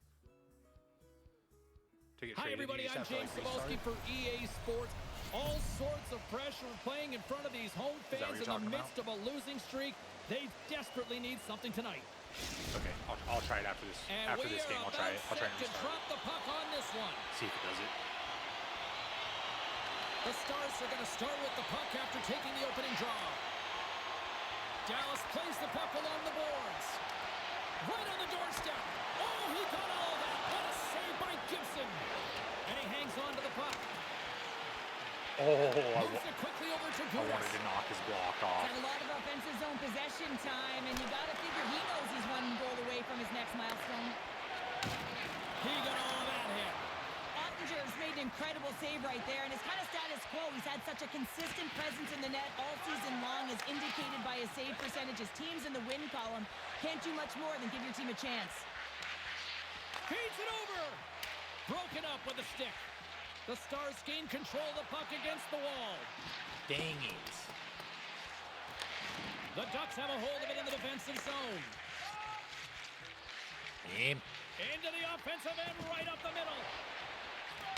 To get Hi, traded, everybody. you just I'm have to, James like, Cebulski restart? for EA Sports. All sorts of pressure playing in front of these home that what fans you're in the talking midst of a losing streak. They desperately need something tonight. Okay, I'll try it after this. And After we this game, are I'll try it. I'll try about and set to restart drop the puck on this one. it. See if it does it. The Stars are going to start with the puck after taking the opening draw. Dallas plays the puck along the boards. Right on the doorstep. Oh, he got all of that. What a save by Gibson. And he hangs on to the puck. Oh, Moves it quickly over to I Gudas. wanted to knock his block off. And a lot of offensive zone possession time, and you got to figure he knows he's one goal away from his next milestone. He got all of that hit. Ottinger's made an incredible save right there, and it's kind of status quo. He's had such a consistent presence in the net all season long, as indicated by his save percentages. Teams in the win column can't do much more than give your team a chance. Feeds it over. Broken up with a stick. The Stars gain control of the puck against the wall. Dang it. The Ducks have a hold of it in the defensive zone. Damn. Into the offensive end, right up the middle.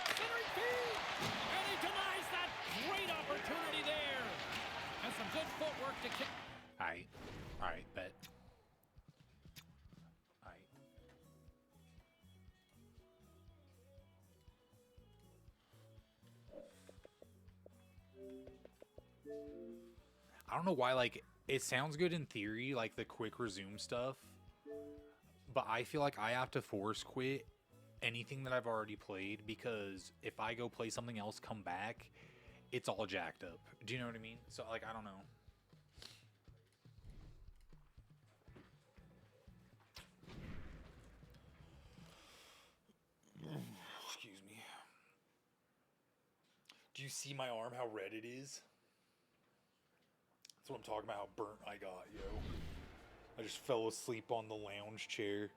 Centering feed. And he denies that great opportunity there. And some good footwork to kick. Alright. Alright, bet. Alright. I don't know why, like, it sounds good in theory, like the quick resume stuff, but I feel like I have to force quit anything that I've already played, because if I go play something else, come back, it's all jacked up. Do you know what I mean? So, like, I don't know. Excuse me. Do you see my arm, how red it is? That's what I'm talking about, how burnt I got, yo. I just fell asleep on the lounge chair.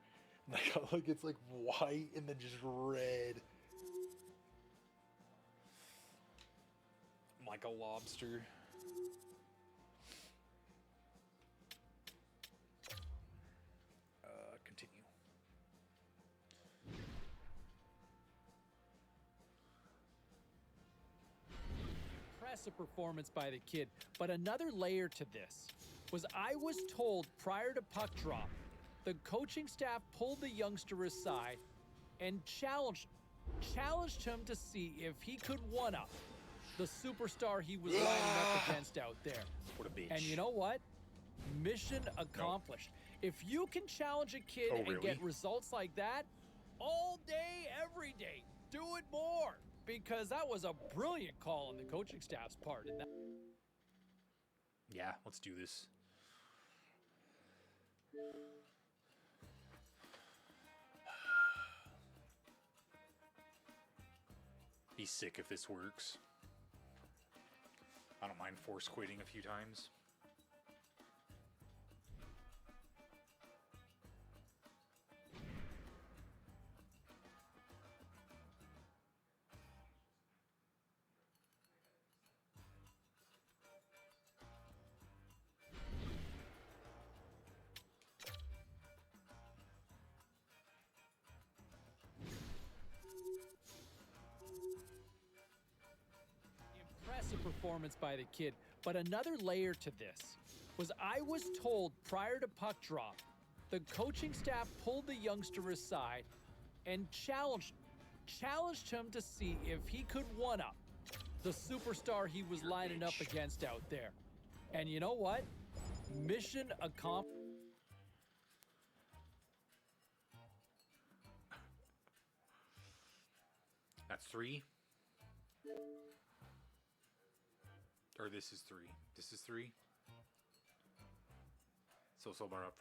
And I got, like, it's like white and then just red. I'm like a lobster. Continue. Impressive performance by the kid, but another layer to this was I was told prior to puck drop, the coaching staff pulled the youngster aside and challenged him to see if he could one-up the superstar he was lining up against out there. What a bitch. And you know what? Mission accomplished. If you can challenge a kid and get results like that, all day, every day, do it more. Because that was a brilliant call on the coaching staff's part. And that Yeah, let's do this. Be sick if this works. I don't mind force quitting a few times. impressive performance by the kid, but another layer to this was I was told prior to puck drop, the coaching staff pulled the youngster aside and challenged him to see if he could one-up the superstar he was lining up against out there. And you know what? Mission accomplished. That's 3. Or this is 3. This is 3. So about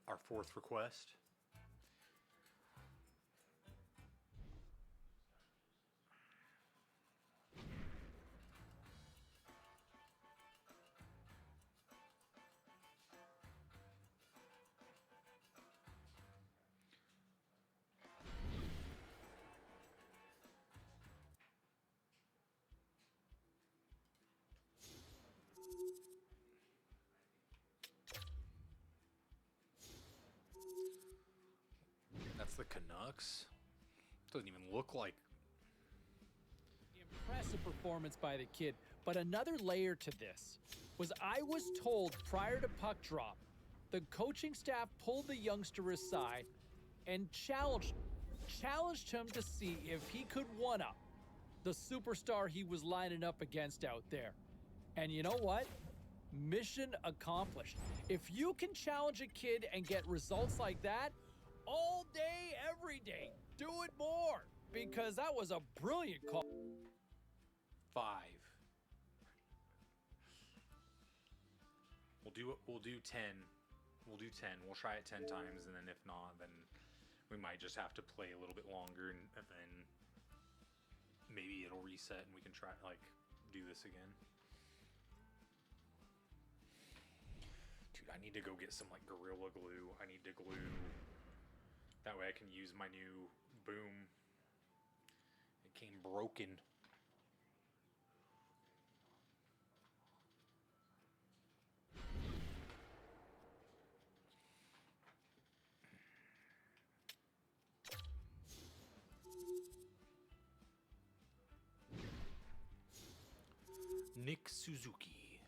our fourth request. That's the Canucks. Doesn't even look like. Impressive performance by the kid, but another layer to this was I was told prior to puck drop, the coaching staff pulled the youngster aside and challenged him to see if he could one-up the superstar he was lining up against out there. And you know what? Mission accomplished. If you can challenge a kid and get results like that, all day, every day, do it more, because that was a brilliant call. 5. We'll do 10. We'll do 10. We'll try it 10 times, and then if not, then we might just have to play a little bit longer, and then maybe it'll reset and we can try do this again. Dude, I need to go get some Gorilla Glue. I need to glue. That way I can use my new boom. It came broken. Nick Suzuki.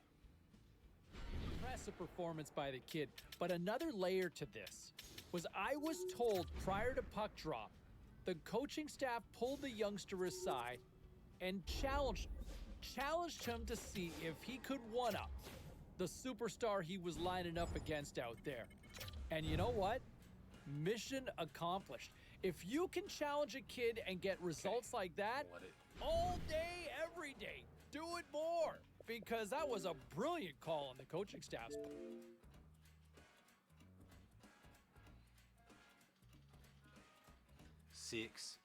Impressive performance by the kid, but another layer to this was I was told prior to puck drop, the coaching staff pulled the youngster aside and challenged him to see if he could one-up the superstar he was lining up against out there. And you know what? Mission accomplished. If you can challenge a kid and get results like that, all day, every day, do it more. Because that was a brilliant call on the coaching staff's part. Six.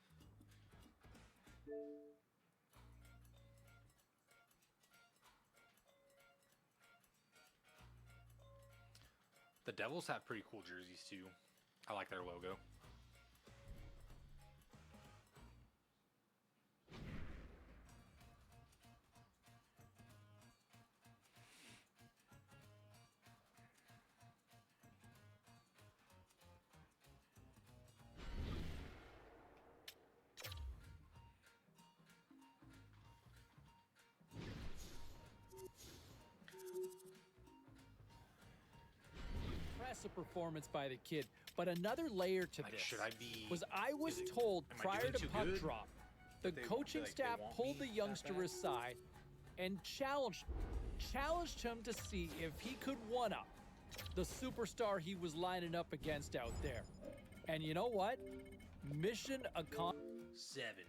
The Devils have pretty cool jerseys too. I like their logo. Impressive performance by the kid, but another layer to Like, this should I be? was I was told am I prior doing to too puck good? drop, the They- coaching like, they staff want pulled me the that youngster bad? aside and challenged him to see if he could one-up the superstar he was lining up against out there. And you know what? Mission accomplished. 7.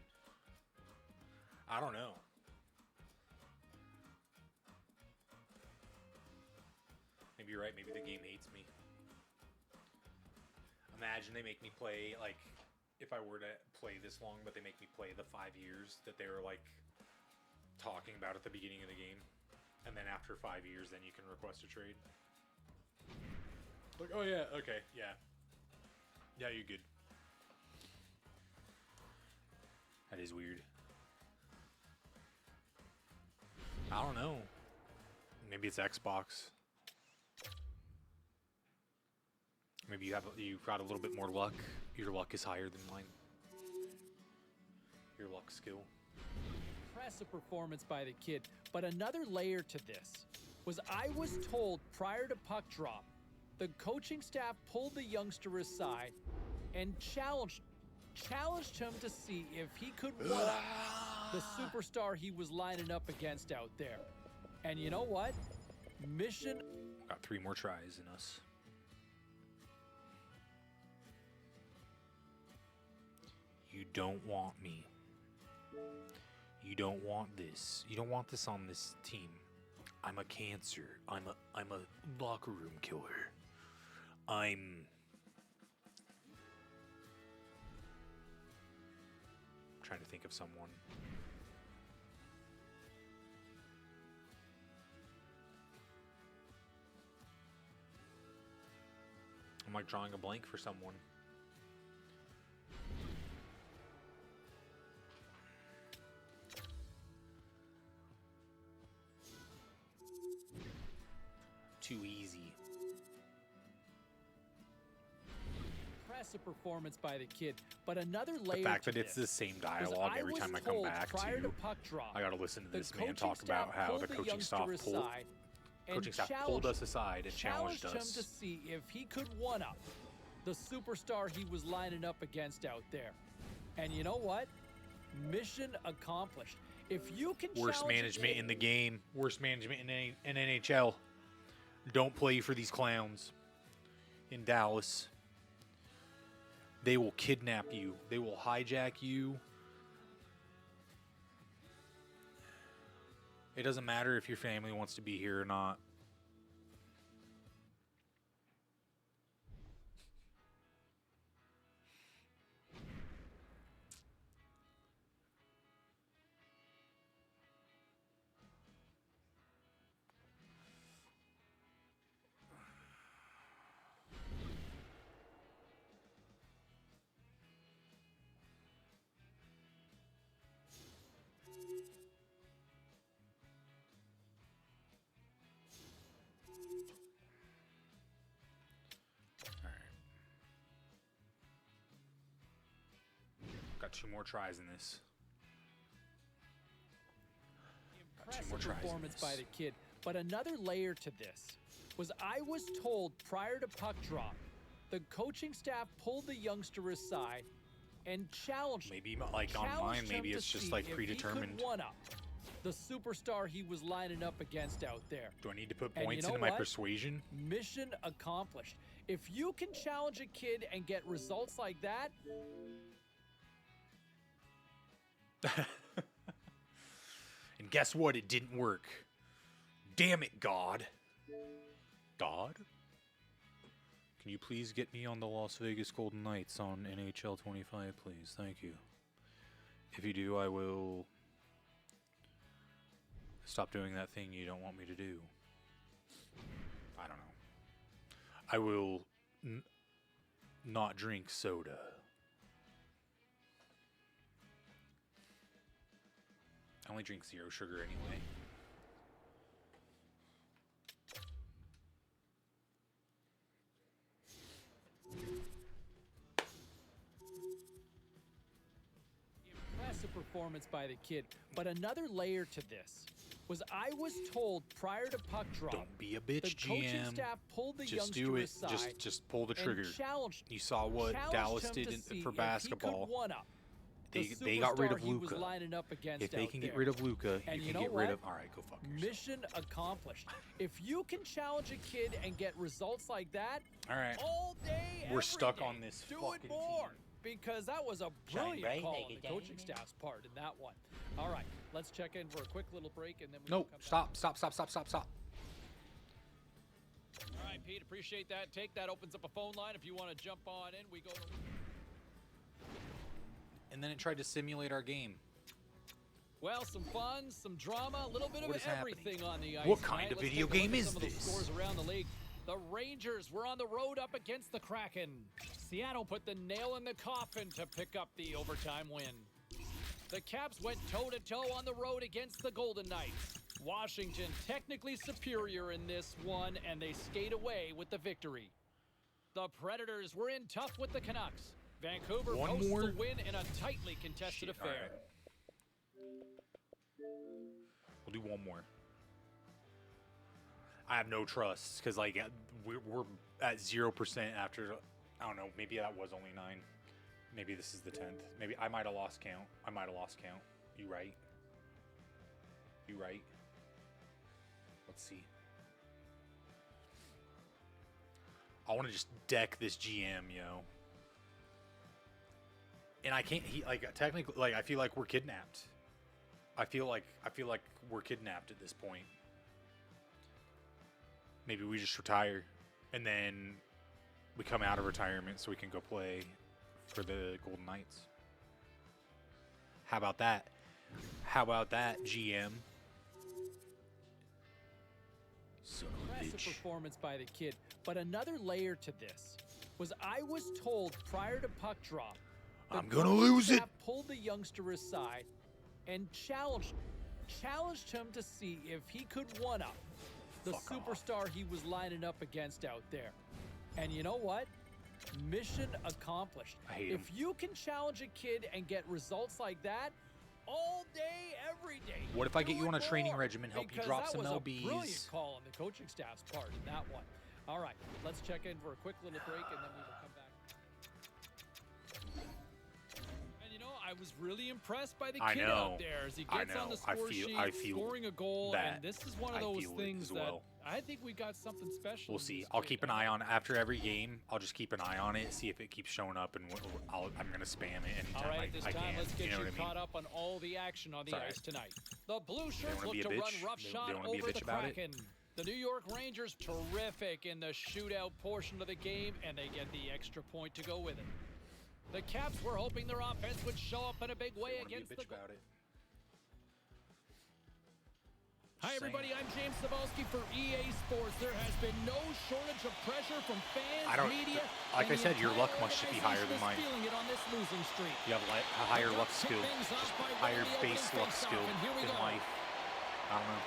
I don't know. Maybe you're right. Maybe the game hates me. Imagine they make me play, like, if I were to play this long, but they make me play the 5 years that they were, like, talking about at the beginning of the game. And then after 5 years, then you can request a trade. Like, oh yeah, okay, yeah. Yeah, you're good. That is weird. I don't know. Maybe it's Xbox. Maybe you've got a little bit more luck. Your luck is higher than mine. Your luck skill. Impressive performance by the kid, but another layer to this was I was told prior to puck drop, the coaching staff pulled the youngster aside and challenged him to see if he could one-up the superstar he was lining up against out there. And you know what? Mission. Got 3 more tries in us. You don't want me. You don't want this. You don't want this on this team. I'm a cancer. I'm a locker room killer. I'm trying to think of someone. I'm like drawing a blank for someone. Too easy. Impressive performance by the kid, but another The layer fact to that it's the this same was dialogue every was time I come told back prior to, puck drop, I gotta listen to the this man coaching talk about staff how pulled the coaching youngster staff aside and coaching staff pulled us aside and challenged him to us. see if he could one-up the superstar he was lining up against out there. And you know what? Mission accomplished. If you can Worst challenge a management kid- in the game. Worst management in NHL. Don't play for these clowns in Dallas. They will kidnap you. They will hijack you. It doesn't matter if your family wants to be here or not. Got 2 more tries in this. Got 2 more Impressive tries in performance this. by the kid, but another layer to this was I was told prior to puck drop, the coaching staff pulled the youngster aside and challenged Maybe like on mine, challenged him maybe to it's just see like if he predetermined. could one-up the superstar he was lining up against out there. Do I need to put And you points know into my what? persuasion? Mission accomplished. If you can challenge a kid and get results like that, And guess what? It didn't work. Damn it, God. God? Can you please get me on the Las Vegas Golden Knights on NHL 25, please? Thank you. If you do, I will stop doing that thing you don't want me to do. I don't know. I will not drink soda. I only drink 0 sugar anyway. impressive performance by the kid. But another layer to this was I was told prior to puck drop, Don't be a bitch, the coaching GM. staff pulled the Just youngster do it. aside Just pull the and trigger. challenged, You saw what challenged Dallas him did to in, see for if basketball. He could one-up the They got rid of superstar he was Luka. lining up against If they out can there. get rid of Luka, And you you can know get rid what? of. All right, go fuck yourself. Mission accomplished. If you can challenge a kid and get results like that, All right. all day, We're every stuck day, on this do fucking it more. team. Because that was a Shine brilliant bright call like on a the coaching diamond. staff's part in that one. All right, let's check in for a quick little break and then we No, will come stop. All right, Pete, appreciate that. Take that opens up a phone line. If you want to jump on in, we go to... And then it tried to simulate our game. Well, some fun, some drama, a little bit of What is happening? everything on the ice. What kind tonight. of Let's video take a look game at is some of the this? scores around the league. The Rangers were on the road up against the Kraken. Seattle put the nail in the coffin to pick up the overtime win. The Caps went toe-to-toe on the road against the Golden Knights. Washington technically superior in this one, and they skate away with the victory. The Predators were in tough with the Canucks. Vancouver One posts more? the win in a tightly contested Shit, all affair. right. We'll do one more. I have no trust because like we're at 0% after. I don't know. Maybe that was only 9. Maybe this is the 10th. Maybe I might have lost count. You right? Let's see. I want to just deck this GM, yo. And I can't. He like technically like I feel like we're kidnapped. I feel like we're kidnapped at this point. Maybe we just retire, and then we come out of retirement so we can go play for the Golden Knights. How about that? GM? Son of a Impressive bitch. performance by the kid. But another layer to this was I was told prior to puck drop, the I'm gonna coaching lose it. staff pulled the youngster aside and challenged him to see if he could one-up the Fuck off. superstar he was lining up against out there. And you know what? Mission accomplished. I hate if him. you can challenge a kid and get results like that, all day, every day. What if I get do you on it a training more, regimen, help you because drop that some was LBs? A brilliant call on the coaching staff's part in that one. All right, let's check in for a quick little break and then we will come back. And you know, I was really impressed by the I kid know. out there as he I gets on know. the I score feel- sheet, I feel scoring a goal, that. and this is one of I those feel it things as that well. I think we got something special. We'll in see. this I'll kid. keep an eye on after every game. I'll just keep an eye on it, see if it keeps showing up, and I'm gonna spam it anytime All right, at this I time, can. let's get you know you what I mean? caught up on all the action on the Sorry. ice tonight. The Blue Shirts wanna look be a to run bitch? roughshod They wanna be a over bitch the about it? Kraken. The New York Rangers terrific in the shootout portion of the game, and they get the extra point to go with it. The Caps were hoping their offense would show up in a big way They wanna be a against bitch the... about it. Hi, Just everybody. saying. I'm James Cebulski for EA Sports. There has been no shortage of pressure from fans, I don't- media, like and I the said, your entire luck must should be higher than organization is mine. feeling it on this losing streak. You have a higher luck Kick skill, things off just by higher winning the base opening luck faceoff, skill and here we in go. life. I don't know.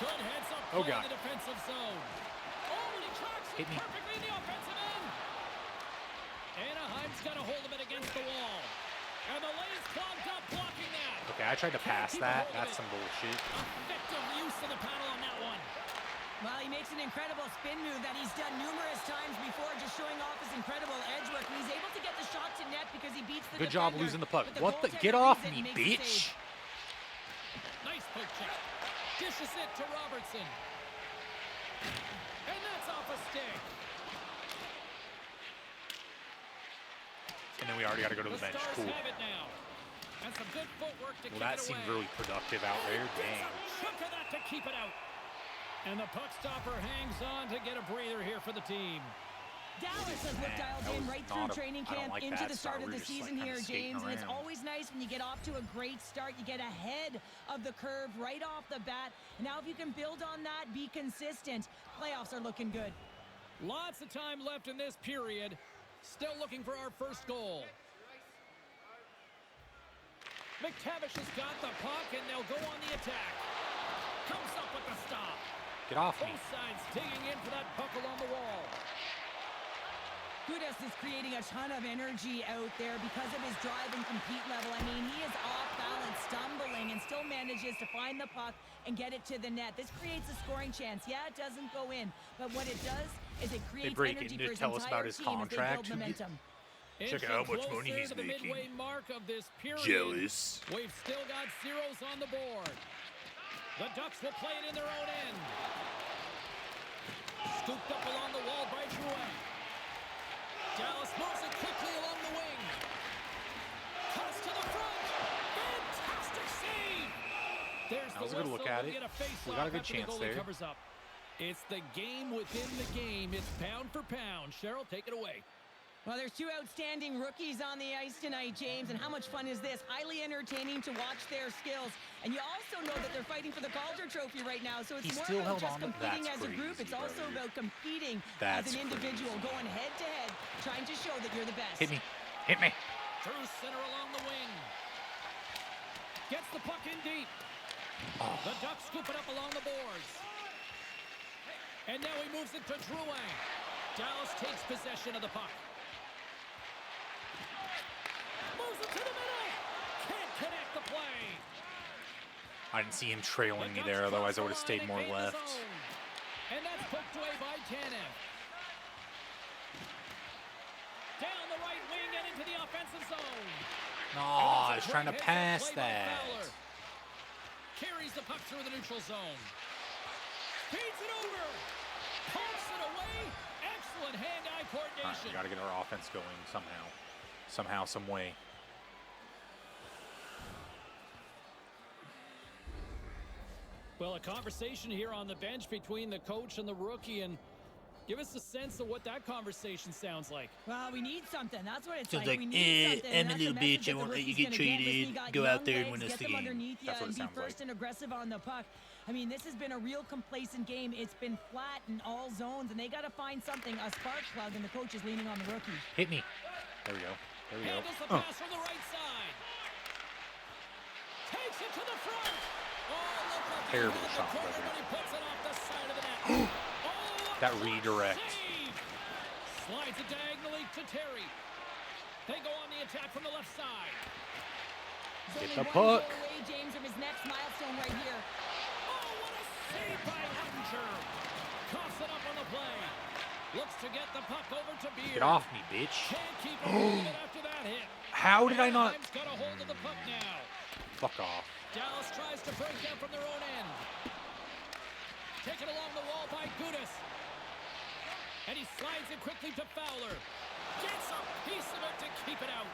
Good heads up Oh, play God. in the defensive zone. Oh, and he tracks it Hit me. perfectly in the offensive end. Anaheim's got a hold of it against the wall. And the lane's clogged up, blocking that. Okay, I tried to pass keep a that. hold of That's it. some bullshit. Effective use of the paddle on that one. Well, he makes an incredible spin move that he's done numerous times before, just showing off his incredible edge work. And he's able to get the shot to net because he beats the Good job defender, losing the puck. but What the? goaltender Get off reads it me, and makes the bitch! save. Nice poke check. Dishes it to Robertson. And that's off a stick. And then we already got to go to the bench. Stars Cool. have it now. And some good footwork to Well, kick that it seemed away. really productive out there. Dang. Chunk of that to keep it out. And the puck stopper hangs on to get a breather here for the team. Dallas has looked dialed that in was right not through training I don't camp like into that the start style. of We're the just, like, season kinda here, skating James. And it's around. always nice when you get off to a great start. You get ahead of the curve right off the bat. Now if you can build on that, be consistent. Playoffs are looking good. Lots of time left in this period. Still looking for our first goal. McTavish has got the puck, and they'll go on the attack. Comes up with the stop. Get off me. Both sides digging in for that puck along the wall. Gudas is creating a ton of energy out there because of his drive and compete level. I mean, he is off balance, stumbling, and still manages to find the puck and get it to the net. This creates a scoring chance. Yeah, it doesn't go in, but what it does is it creates break energy into for his tell us about entire his team as they contract. build momentum. Check out how much money Closer he's to the making. midway mark of this period. Jealous. We've still got zeros on the board. The Ducks will play it in their own end. Scooped up along the wall by Drouin. Dallas moves it quickly along the wing. Cuts to the front. Fantastic save. There's That was the a good look whistle. at We'll it. get a face-off We got a good after the chance goalie there. covers up. It's the game within the game. It's pound for pound. Cheryl, take it away. Well, there's two outstanding rookies on the ice tonight, James, and how much fun is this? Highly entertaining to watch their skills. And you also know that they're fighting for the Calder Trophy right now, so it's He more still about held just on to- competing that's as a group. crazy, It's also brother. about competing That's as an individual, crazy. going head-to-head, trying to show that you're the best. Hit me. Hit me. Through center along the wing. Gets the puck in deep. Oh. The Ducks scoop it up along the boards. And now he moves it to Drouin. Dallas takes possession of the puck. Moves it to the middle. Can't connect the play. I didn't see him trailing me The there, Ducks otherwise I cross would have the stayed line more and gain the left. zone. And that's poked away by Tanev. Down the right wing and into the offensive zone. No, I was Great trying to heads-up pass play by that. Fowler. Carries the puck through the neutral zone. Feeds it over. Pumps it away. Excellent hand-eye All right, coordination. we got to get our offense going somehow. Somehow, some way. Well, a conversation here on the bench between the coach and the rookie, and give us a sense of what that conversation sounds like. Well, we need something. That's what it's Sounds like. like, We need something. I'm and a that's little the message bitch, that I the won't let you rookie's get gonna get. Listen, traded. you got Go young out there and legs, win us get the them game. underneath you That's what and it be sounds first like. and aggressive on the puck. I mean, this has been a real complacent game. It's been flat in all zones, and they got to find something, a spark plug, and the coach is leaning on the rookie. Hit me. There we go. There we go. Handles the pass from the right side. Takes it to the front. Oh, look like he Terrible had the shot, corner, brother. but he puts it off the side of the net. Oh, what That a redirect. save. Slides it diagonally to Terry. They go on the attack from the left side. He's Get only the one puck. goal away, James, from his next milestone right here. Oh, what a save by Ottinger. Coughs it up on the play. Looks to get the puck over to Beard. Get off me, bitch. Can't keep it moving after that hit. How did I not? Anaheim's got a hold of the puck now. Fuck off. Dallas tries to break down from their own end. Taken along the wall by Gudas. And he slides it quickly to Fowler. Gets a piece of it to keep it out.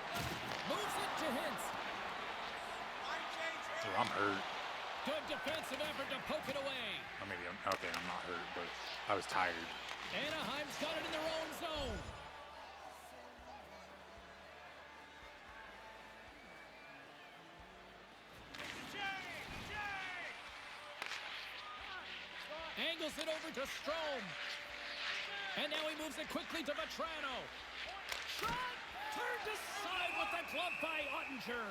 Moves it to Hintz. Dude, I'm hurt. Good defensive effort to poke it away. Or maybe I'm okay. I'm not hurt, but I was tired. Anaheim's got it in their own zone. Angles it over to Strome. And now he moves it quickly to Vetrano. Shot turned aside with the glove by Ottinger.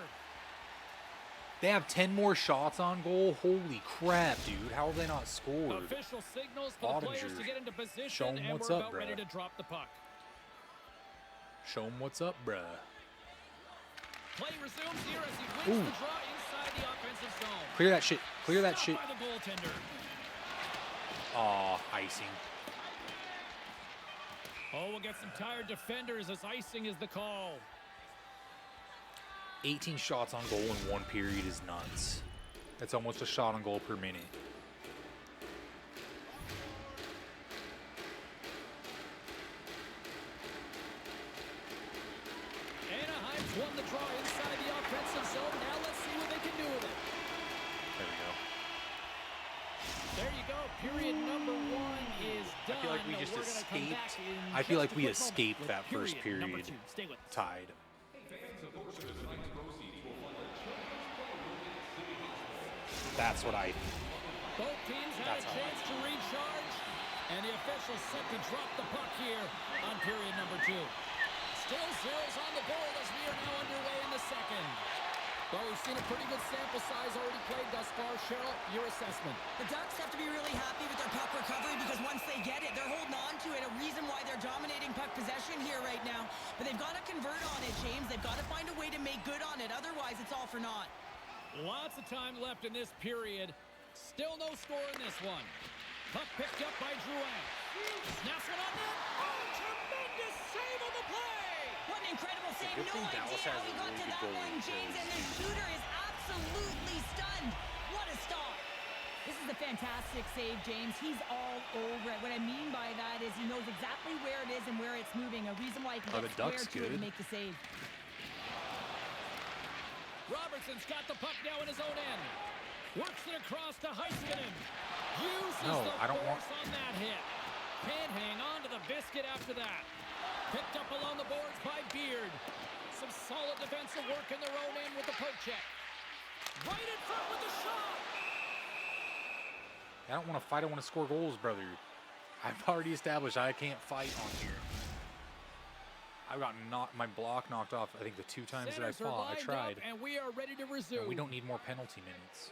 They have 10 more shots on goal. Holy crap, dude. How have they not scored? Official signals for the players to Ottinger. get into position, Show 'em and what's we're up, about ready bruh. to drop the puck. Show them what's up, bruh. Play resumes here as he wins Ooh. the draw inside the offensive zone. Clear that shit. Clear that shit. Stopped by the goaltender. Aw, icing. Oh, we'll get some tired defenders as icing is the call. 18 shots on goal in one period is nuts. That's almost a shot on goal per minute. Anaheim's won the draw inside the offensive zone. Now let's see what they can do with it. There we go. There you go. Period number 1 is done. I feel like we just We're gonna come back escaped. in I feel just like a we quick moment escaped with that first number period 2. Stay with us. tied. That's what I. Both teams had That's a how I- chance to recharge, and the officials set to drop the puck here on period number 2. Still zeros on the board as we are now underway in the second. Well, we've seen a pretty good sample size already played thus far. Cheryl, your assessment. The Ducks have to be really happy with their puck recovery because once they get it, they're holding on to it. A reason why they're dominating puck possession here right now. But they've got to convert on it, James. They've got to find a way to make good on it. Otherwise, it's all for naught. Lots of time left in this period. Still no score in this one. Puck picked up by Drouin. Snaps one on net. Oh, tremendous save on the play! What an incredible save. good No thing idea Dallas how has he a got really to good that goalie one, James, and the because- shooter is absolutely stunned. What a stop. This is a fantastic save, James. He's all over it. What I mean by that is he knows exactly where it is and where it's moving. A reason why he can Oh, get the square Ducks to it good. and make the save. Robertson's got the puck now in his own end. Works it across to Heiskanen. Uses No, the I don't want- force on that hit. Can't hang on to the biscuit after that. Picked up along the boards by Beard. Some solid defensive work in their own end with the poke check. Right in front with the shot. I don't want to fight. I want to score goals, brother. I've already established I can't fight on here. I got my block knocked off. I think the 2 times that I Centers are fought, I lined tried. up, and we are ready to resume. And we don't need more penalty minutes.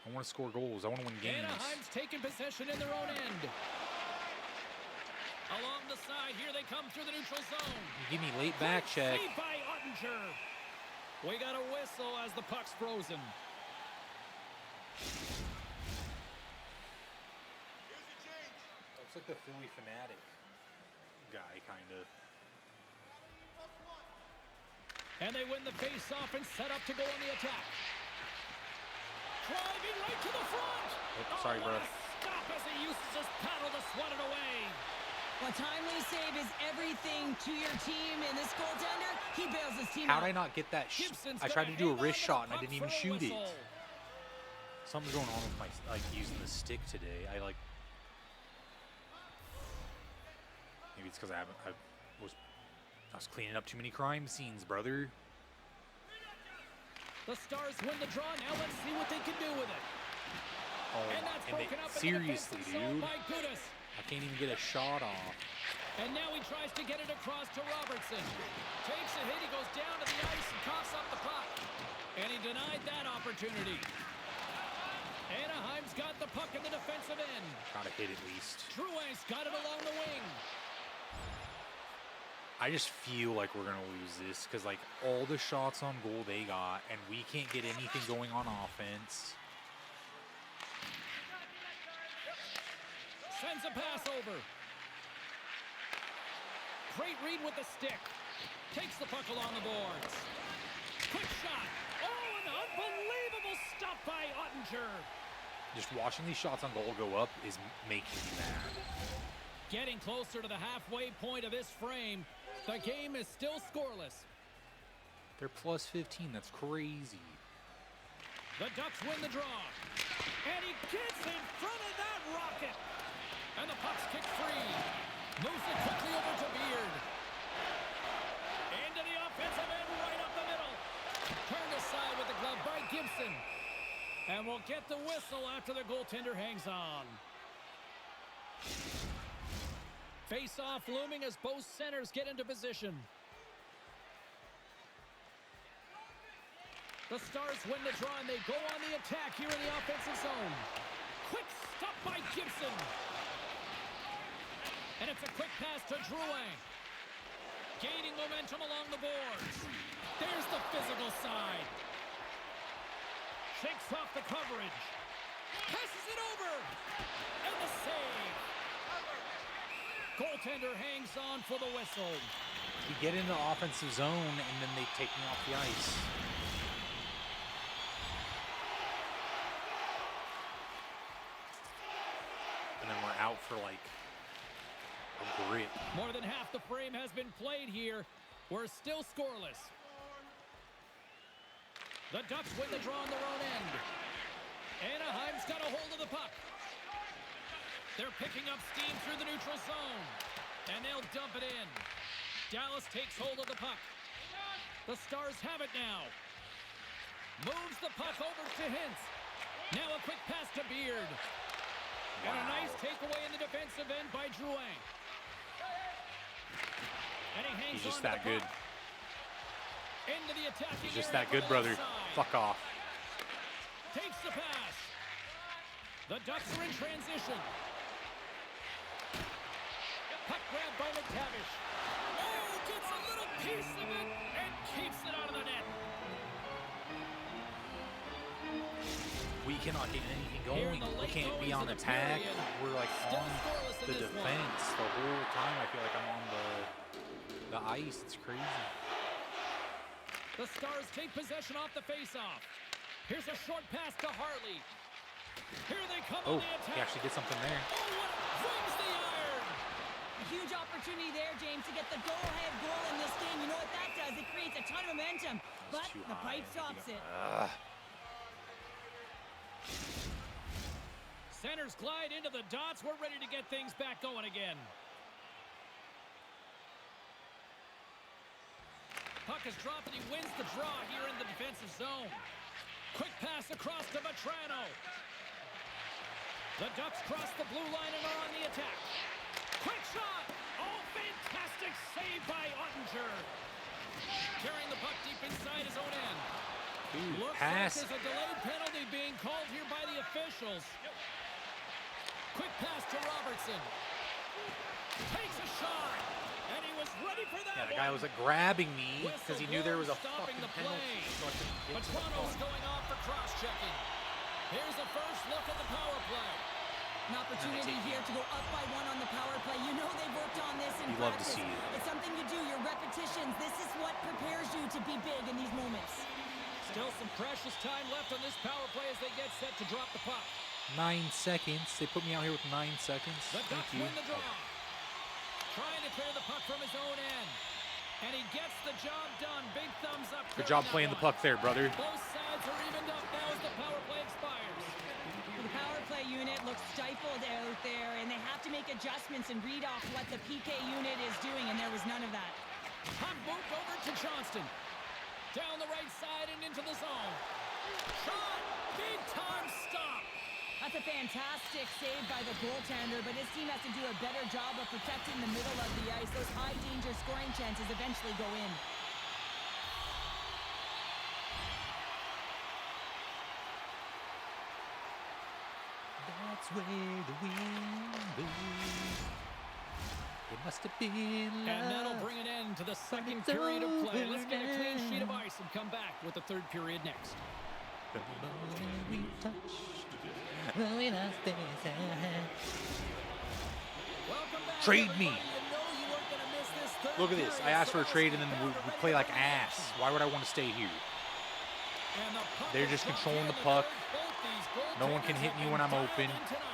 I want to score goals. I want to win games. Anaheim's taking possession in their own end. Along the side, here they come through the neutral zone. You give me late back check. Saved by Ottinger. We got a whistle as the puck's frozen. Looks like the Philly Fanatic guy, kind of. And they win the face-off and set up to go on the attack. Driving right to the front. Oh, sorry, bro. What a stop as he uses his paddle to swat it away. A timely save is everything to your team, and this goaltender, he bails his team How'd out. I not get that? Gibson's I tried to gonna do a hang wrist on to the shot and I puck didn't even for a shoot it. whistle. Something's going on with my using the stick today. Maybe it's because I was cleaning up too many crime scenes, brother. The Stars win the draw. Now let's see what they can do with it. Oh, And that's and broken up in the seriously, defensive zone dude, by Gudas. I can't even get a shot off. And now he tries to get it across to Robertson. Takes a hit, he goes down to the ice and coughs up the puck. And he denied that opportunity. Anaheim's got the puck in the defensive end. Got a hit at least. Drouin's got it along the wing. I just feel like we're gonna lose this because all the shots on goal they got, and we can't get anything going on offense. Sends a pass over. Great read with the stick. Takes the puck along the boards. Quick shot. Oh, an unbelievable stop by Ottinger. Just watching these shots on goal go up is making me mad. Getting closer to the halfway point of this frame. The game is still scoreless. They're plus 15. That's crazy. The Ducks win the draw. And he gets in front of that rocket. And the puck's kicked free. Moves it quickly over to Beard. Into the offensive end, right up the middle. Turned aside with the glove by Gibson. And we'll get the whistle after the goaltender hangs on. Face-off looming as both centers get into position. The Stars win the draw and they go on the attack here in the offensive zone. Quick stop by Gibson. And it's a quick pass to Drouin. Gaining momentum along the boards. There's the physical side. Shakes off the coverage. Passes it over. And the save. Goaltender hangs on for the whistle. We get into the offensive zone and then they take me off the ice. and then we're out for like a grip. More than half the frame has been played here. We're still scoreless. The Ducks win the draw on their own end. Anaheim's got a hold of the puck. They're picking up steam through the neutral zone. And they'll dump it in. Dallas takes hold of the puck. The Stars have it now. Moves the puck over to Hintz. Now a quick pass to Beard. And a nice takeaway in the defensive end by Drouin. And he hangs He's just on to that the good. puck. Into the attacking He's just area that good, from the brother. left side. Fuck off. Takes the pass. The Ducks are in transition. Puck grab by McTavish. Oh, gets a little piece of it and keeps it out of the net. We cannot get anything Here in going. the We late can't be goings on of the attack. period. We're like Still on scoreless in the this one. defense the whole time. I feel like I'm on the ice. It's crazy. The Stars take possession off the faceoff. Here's a short pass to Hartley. Here they come Oh, on the attack. he actually did something there. Oh, what brings the iron. A huge opportunity there, James, to get the go-ahead goal in this game. You know what that does? It creates a ton of momentum, but too the high. pipe stops it. Centers glide into the dots. We're ready to get things back going again. Puck is dropped and he wins the draw here in the defensive zone. Quick pass across to Vetrano. The Ducks cross the blue line and are on the attack. Quick shot! Oh, fantastic save by Ottinger. Carrying the puck deep inside his own end. Dude, Looks pass. like there's a delayed penalty being called here by the officials. Quick pass to Robertson. Takes a shot. And he was ready for that Yeah, the guy one. was like grabbing me because he knew there was a Stopping fucking the penalty. play. So I couldn't get to the Petrano's puck. going off for cross-checking. Here's a first look at the power play. An opportunity here to go up by one on the power play. You know they've worked on this in You love to practice. see it. It's something you do, your repetitions. This is what prepares you to be big in these moments. Still some precious time left on this power play as they get set to drop the puck. 9 seconds. They put me out here with 9 seconds. The Thank Ducks you. win the draw. Trying to clear the puck from his own end. And he gets the job done. Big thumbs up. Good job playing the puck there, brother. Both sides are evened up now as the power play expires. The power play unit looks stifled out there, and they have to make adjustments and read off what the PK unit is doing, and there was none of that. Puck moved over to Johnston. Down the right side and into the zone. Shot! Big time stop! That's a fantastic save by the goaltender, but his team has to do a better job of protecting the middle of the ice. Those high-danger scoring chances eventually go in. That's where the wind blows. It must have been love. And that'll bring an end to the second period of play. Let's get a clean sheet of ice and come back with the third period next. The moment we touched, when I stand. Welcome back, Trade everybody. me. You know you weren't gonna miss this third Look at this. I period, asked so for a let's trade get and then down we to play like regular ass. action. Why would I want to stay here? And the puck They're is just dropped controlling here the in puck. third. Both these No one can goaltenders hit have me been when I'm dialed open. in tonight.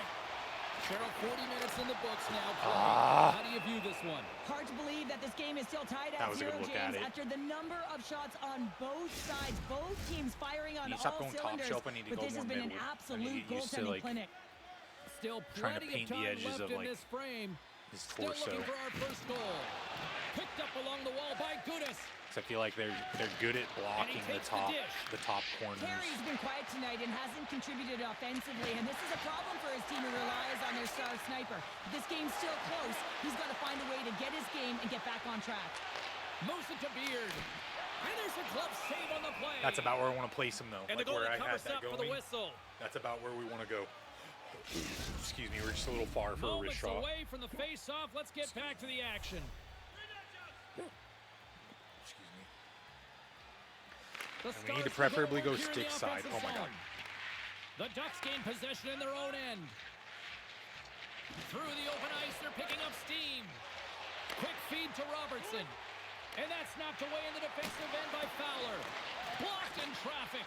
Cheryl, 40 minutes in the books now. Ah. How do you view this one? Hard to believe that this game is still tied That at was a 0, good look James, at it. after the number of shots on both sides, both teams firing on You all stop going top cylinders. shelf, I need to But go this has more been an midward. I absolute need to get used to, goaltending like, clinic. Still trying to plenty paint of the time edges left of, in like, this frame. his Still torso. looking for our first goal. Picked up along the wall by Gudas. So I feel like they're good at blocking the takes the top dish. corners. Carey's been quiet tonight and hasn't contributed offensively, and this is a problem for his team who relies on their star sniper. If this game's still close, he's got to find a way to get his game and get back on track. Moves it to Beard. And there's a glove save on the play. That's about where I want to place him, though. And the Like where goalie I had covers that up for the going. whistle. That's about where we want to go. Excuse me, we're just a little far for a Moments wrist shot. away from the face-off. Let's get back to the action. Excuse me. The And we need to Stars preferably go here in the stick side. offensive Oh my God. zone. The Ducks gain possession in their own end. Through the open ice, they're picking up steam. Quick feed to Robertson. And that's knocked away in the defensive end by Fowler. Blocked in traffic.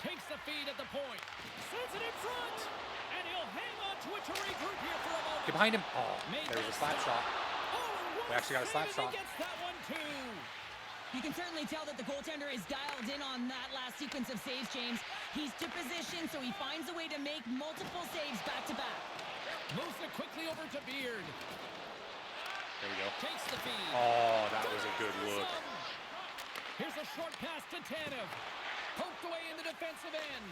Takes the feed at the point. Sends it in front. And he'll hang on to it to regroup here for a moment. Get behind him. Oh, Made there was a that slap stop. shot. Oh, and We actually got a slap Craven shot. gets that one too. You can certainly tell that the goaltender is dialed in on that last sequence of saves, James. He's to position, so he finds a way to make multiple saves back to back. Moves it quickly over to Beard. There we go. Takes the feed. Oh, that was a good look. Here's a short pass to Tanev. Poked away in the defensive end.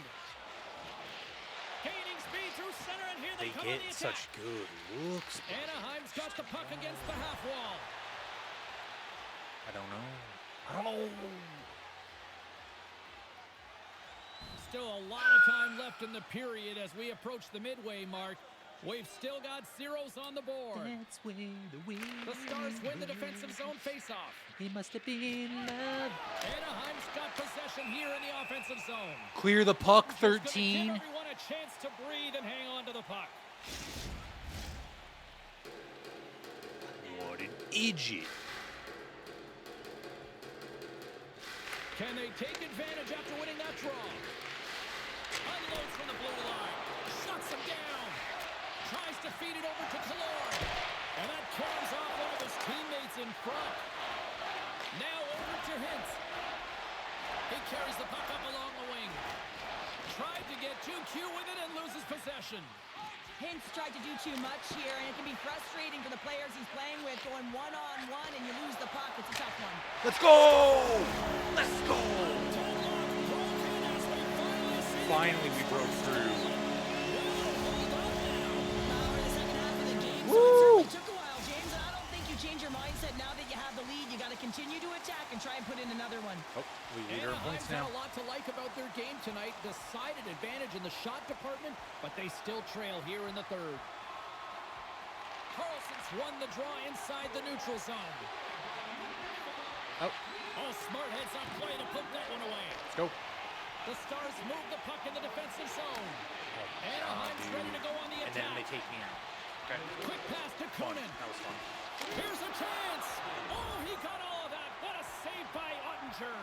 Gaining speed through center, and here they come on the Get attack. such good looks. Anaheim's got the puck against the half wall. I don't know. I don't know. Still a lot of time left in the period as we approach the midway mark. We've still got zeros on the board. That's where the win. The Stars win the defensive zone faceoff. He must have been in love. Anaheim's got possession here in the offensive zone. Clear the puck, Just gonna 13. Give everyone a chance to breathe and hang on to the puck. What an idiot. Can they take advantage after winning that draw? Unloads from the blue line. Shuts him down. Tries to feed it over to Killorn. And that carries off one of his teammates in front. Now over to Hintz. He carries the puck up along the wing. Tried to get too cute with it and loses possession. Hintz tried to do too much here, and it can be frustrating for the players he's playing with, going one-on-one, and you lose the puck. It's a tough one. Let's go! Let's go! Finally, we broke through. Woo! It took a while, James, and I don't think you change your mindset now that you have the lead. You got to continue to attack and try and put in another one. Oh, we lead our points Anaheim's now. got a lot to like about their game tonight. Decided advantage in the shot department, but they still trail here in the third. Carlson's won the draw inside the neutral zone. Oh, Oh, smart heads up play to put that one away. let's go. The Stars move the puck in the defensive zone. Anaheim's dude. ready to go on the And then they attack. take me out. Okay. Quick pass to Fun. Kunin. That was fun. Here's a chance. Oh, he got all of that. What a save by Ottinger.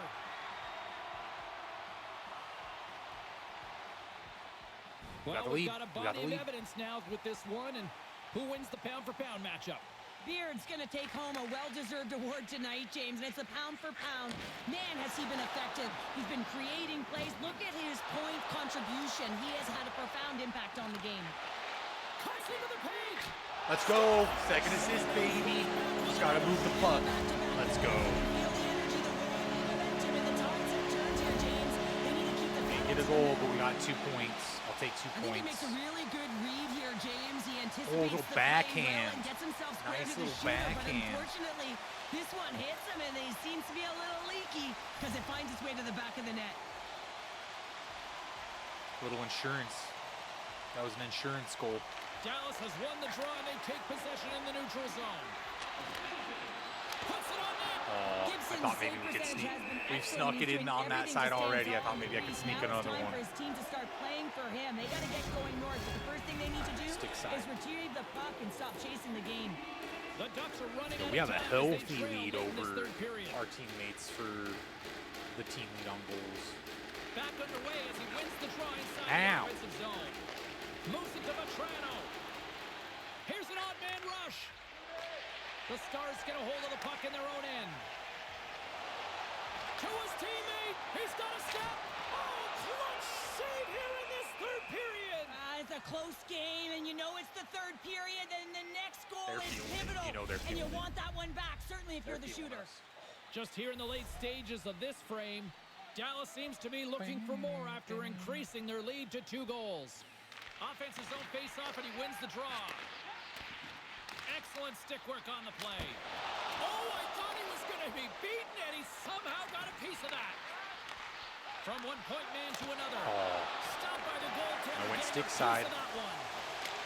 Well, got the we've lead. got a We got body the of lead. evidence now with this one, and who wins the pound-for-pound matchup? Beard's going to take home a well-deserved award tonight, James, and it's a pound for pound. Man, has he been effective. He's been creating plays. Look at his point contribution. He has had a profound impact on the game. Cuts into the paint. Let's go. Second assist, baby. Just gotta move the puck. Let's go. Feel the energy, the roar, the momentum, and the times and turns here, James. They need to keep the Didn't get a goal, but we got 2 points. I'll take 2 I think he makes points. a really good read here, James. He anticipates little the play backhand. well and gets himself square Nice to the little shooter, backhand. but unfortunately, this one hits him, and he seems to be a little leaky because it finds its way to the back of the net. Little insurance. That was an insurance goal. Dallas has won the draw, and they take possession in the neutral zone. Puts it on net. Oh, I Gibson's thought maybe save we could percentage sneak. has been We've excellent. snuck He's it in doing on that everything side to stay already. I on thought top maybe I of could the sneak lead. Now another it's time one. for his team to start playing for him. They got to get going north, but the first thing they need to do Stick side. is retrieve the puck and stop chasing the game. The Ducks are running. So out we of have a time as they healthy trail lead late in this over third period. our teammates for the team lead on goals. Back underway as he wins the draw inside Ow. the offensive zone. Moves it to Vetrano. Here's an odd man rush. The Stars get a hold of the puck in their own end. To his teammate. He's got a step. Oh, clutch save here in this third period. It's a close game, and you know it's the third period, and the next goal They're is feeling it. pivotal. You know they're and you feeling it. want that one back, certainly if you're They're the feeling shooter. us. Just here in the late stages of this frame, Dallas seems to be looking for more after increasing their lead to 2 goals. Offensive zone face-off, and he wins the draw. Excellent stick work on the play. Oh, I thought he was going to be beaten, and he somehow got a piece of that. From one point man to another. Oh. Stopped by the goaltender. I went getting a stick piece side. of that one.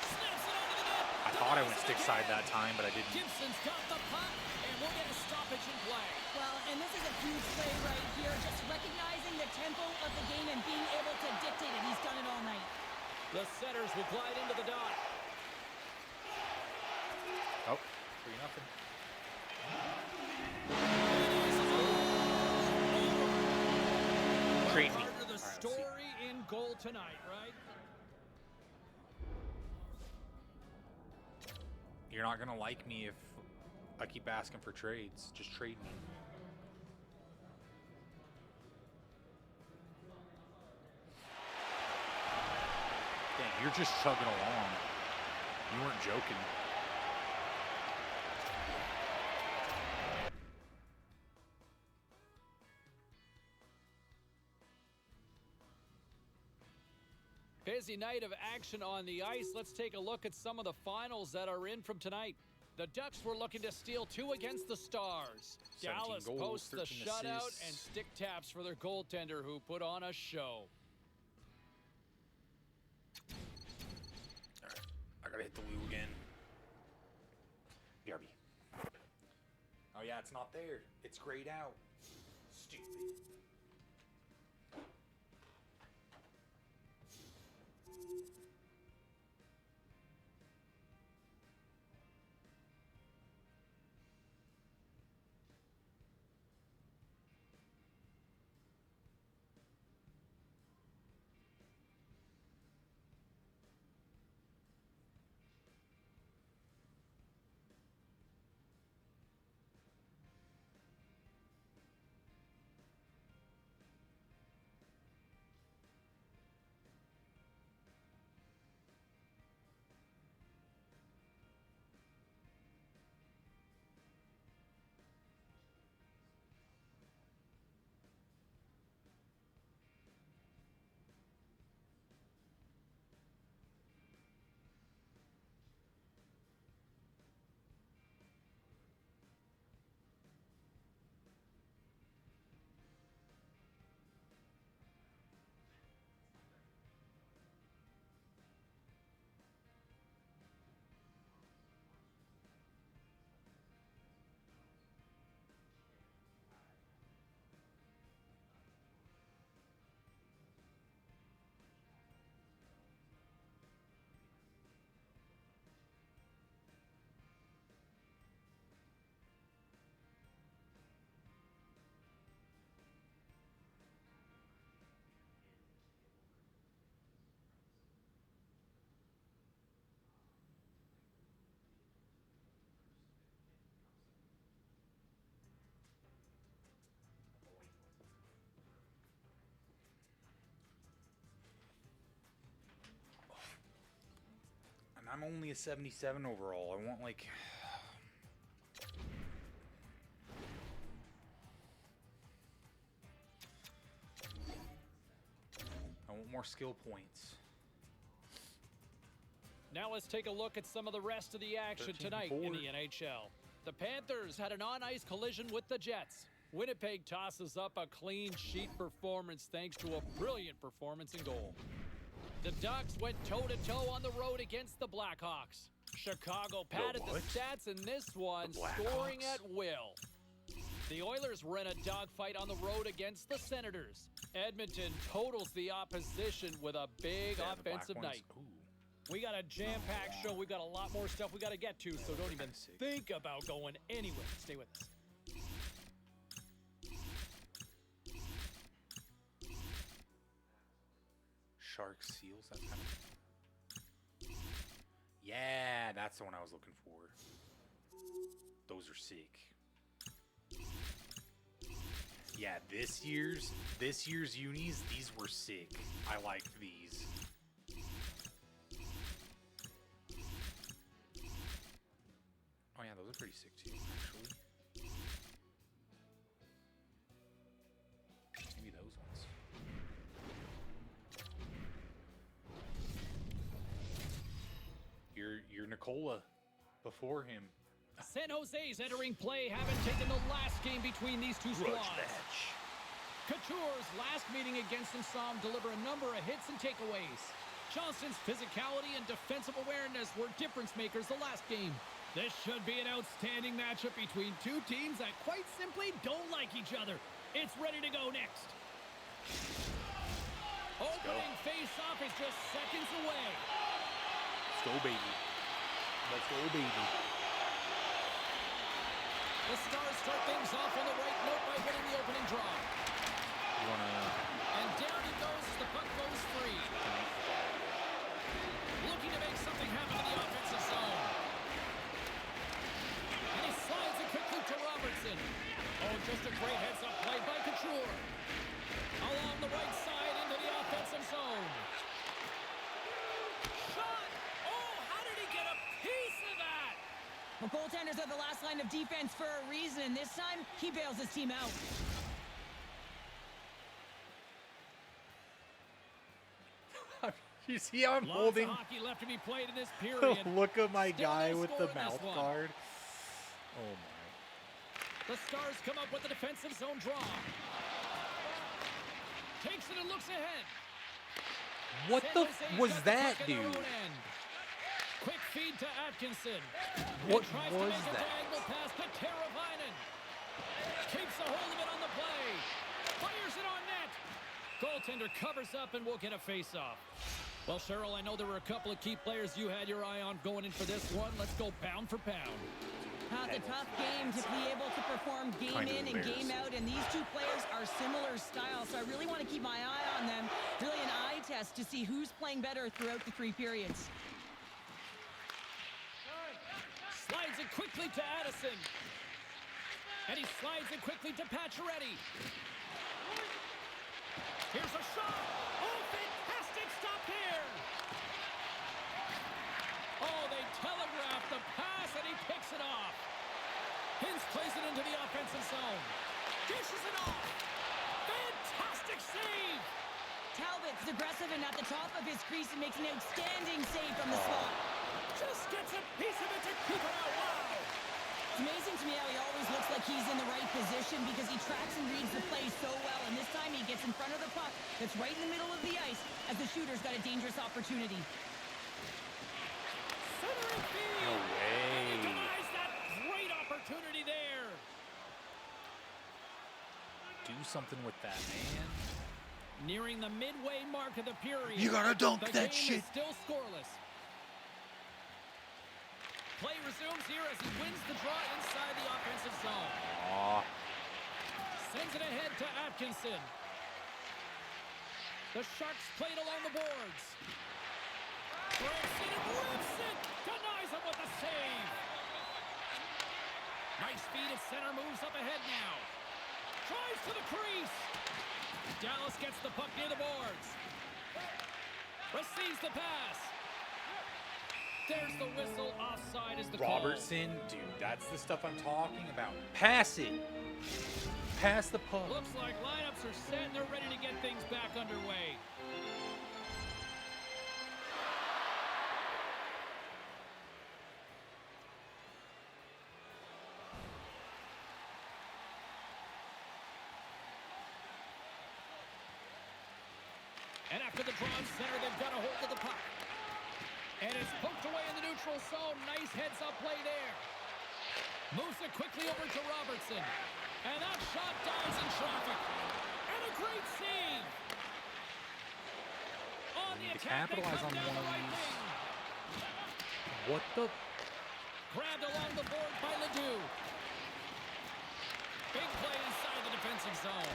Snaps it onto the net. I thought I went stick side that time, but I didn't. Gibson's got the puck, and we'll get a stoppage in play. Well, and this is a huge play right here, just recognizing the tempo of the game and being able to dictate it. He's done it all night. The setters will glide into the dot. Oh, 3-0. Trade me. Part of the All right, let's see. story in goal tonight, right? You're not gonna like me if I keep asking for trades. Just trade me. Dang, you're just chugging along. You weren't joking. Busy night of action on the ice. Let's take a look at some of the finals that are in from tonight. The Ducks were looking to steal 2 against the Stars. 17 Dallas goals, posts the 13 shutout assists. and stick taps for their goaltender, who put on a show. All right, I gotta hit the loo again. BRB. Oh yeah, it's not there. It's grayed out. Stupid. And I'm only a 77 overall. I want like... I want more skill points. Now let's take a look at some of the rest of the action tonight in the NHL. The Panthers had an on-ice collision with the Jets. Winnipeg tosses up a clean sheet performance thanks to a brilliant performance in goal. The Ducks went toe-to-toe on the road against the Blackhawks. Chicago padded the stats in this one, scoring at will. The Oilers were in a dogfight on the road against the Senators. Edmonton totals the opposition with a big offensive night. We got a jam-packed show. We've got a lot more stuff we got to get to, so don't even think about going anywhere. Stay with us. Sharks, seals, that's kind of... Yeah, that's the one I was looking for. Those are sick. Yeah, this year's unis, these were sick. I liked these. Oh yeah, those are pretty sick too, actually. Maybe those ones. You're Nicola before him. San Jose's entering play, having taken the last game between these two squads. Couture's last meeting against him saw him deliver a number of hits and takeaways. Johnson's physicality and defensive awareness were difference makers the last game. This should be an outstanding matchup between two teams that quite simply don't like each other. It's ready to go next. Opening face-off is just seconds away. Let's go, baby. Let's go, baby. The Stars start things off on the right note by winning the opening draw. You wanna... And down he goes as the puck goes free. Looking to make something happen in the offensive zone. Well, goaltenders are the last line of defense for a reason, and this time, he bails his team out. You see how I'm Lots holding? of hockey left to be played in this period. Look at my Still guy no with score the in this mouth one. guard. Oh my. The Stars come up with the defensive zone draw. Takes it and looks ahead. What San the Jose's was got the that, puck in their dude? own end. Quick feed to Atkinson. What He tries was to make that? a diagonal pass to Teravainen. Keeps a hold of it on the play. Fires it on net. Goaltender covers up and will get a face-off. Well, Cheryl, I know there were a couple of key players you had your eye on going in for this one. Let's go pound for pound. It's a tough game to be able to perform game Kind of in and game out, and these two players are similar styles, so I really want to keep my eye on them. Really an eye test to see who's playing better throughout the 3 periods. Slides it quickly to Addison. And he slides it quickly to Pacioretty. Here's a shot. Oh, fantastic stop here. Oh, they telegraphed the pass, and he picks it off. Hintz plays it into the offensive zone. Dishes it off. Fantastic save. Talbot's aggressive and at the top of his crease and makes an outstanding save from the spot. Just gets a piece of it to keep it out. Wow. It's amazing to me how he always looks like he's in the right position because he tracks and reads the play so well, and this time he gets in front of the puck that's right in the middle of the ice as the shooter's got a dangerous opportunity. Centering field. No way. And he denies that great opportunity there. Do something with that, man. Nearing the midway mark of the period. You gotta dunk the that game shit. is still scoreless. Play resumes here as he wins the draw inside the offensive zone. Aw. Sends it ahead to Atkinson. The Sharks played along the boards. Breaks it and rips it. Denies him with the save. Nice feed at center, moves up ahead now. Drives to the crease. Dallas gets the puck near the boards. Receives the pass. There's the whistle. Offside is the Robertson, dude, that's the stuff I'm talking about. Pass it. Pass the puck. call. Looks like lineups are set and they're ready to get things back underway. And after the drawn center, they've got a hold of the puck. And it's poked away in the neutral zone. Nice heads-up play there. Moves it quickly over to Robertson. And that shot dies in traffic. And a great save. On the need to attack, they capitalize come on down one the of right these. wing. What the? Grabbed along the board by Ledoux. Big play inside the defensive zone.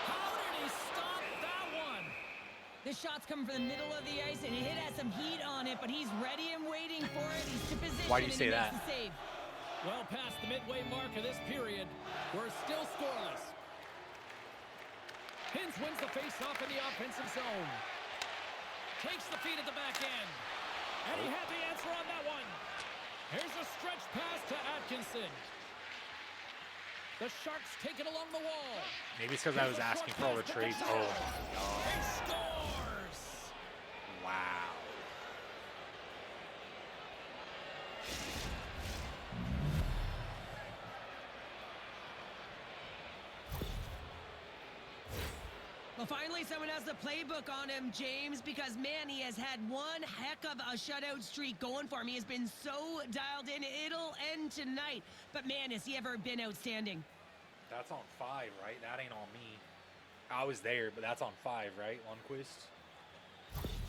How did he stop that one? This shot's coming from the middle of the ice, and it has some heat on it, but he's ready and waiting for it. He's to position. Why do you and say he that? makes the save. Well past the midway mark of this period, we're still scoreless. Hintz wins the faceoff in the offensive zone. Takes the feed at the back end. And he had the answer on that one. Here's a stretch pass to Atkinson. The Sharks take it along the wall. Maybe it's because I was asking for all the trades. Oh my god. He scores! Wow. Well, finally, someone has the playbook on him, James, because, man, he has had one heck of a shutout streak going for him. He has been so dialed in. It'll end tonight. But, man, has he ever been outstanding. That's on 5, right? That ain't on me. I was there, but that's on 5, right? Lundqvist?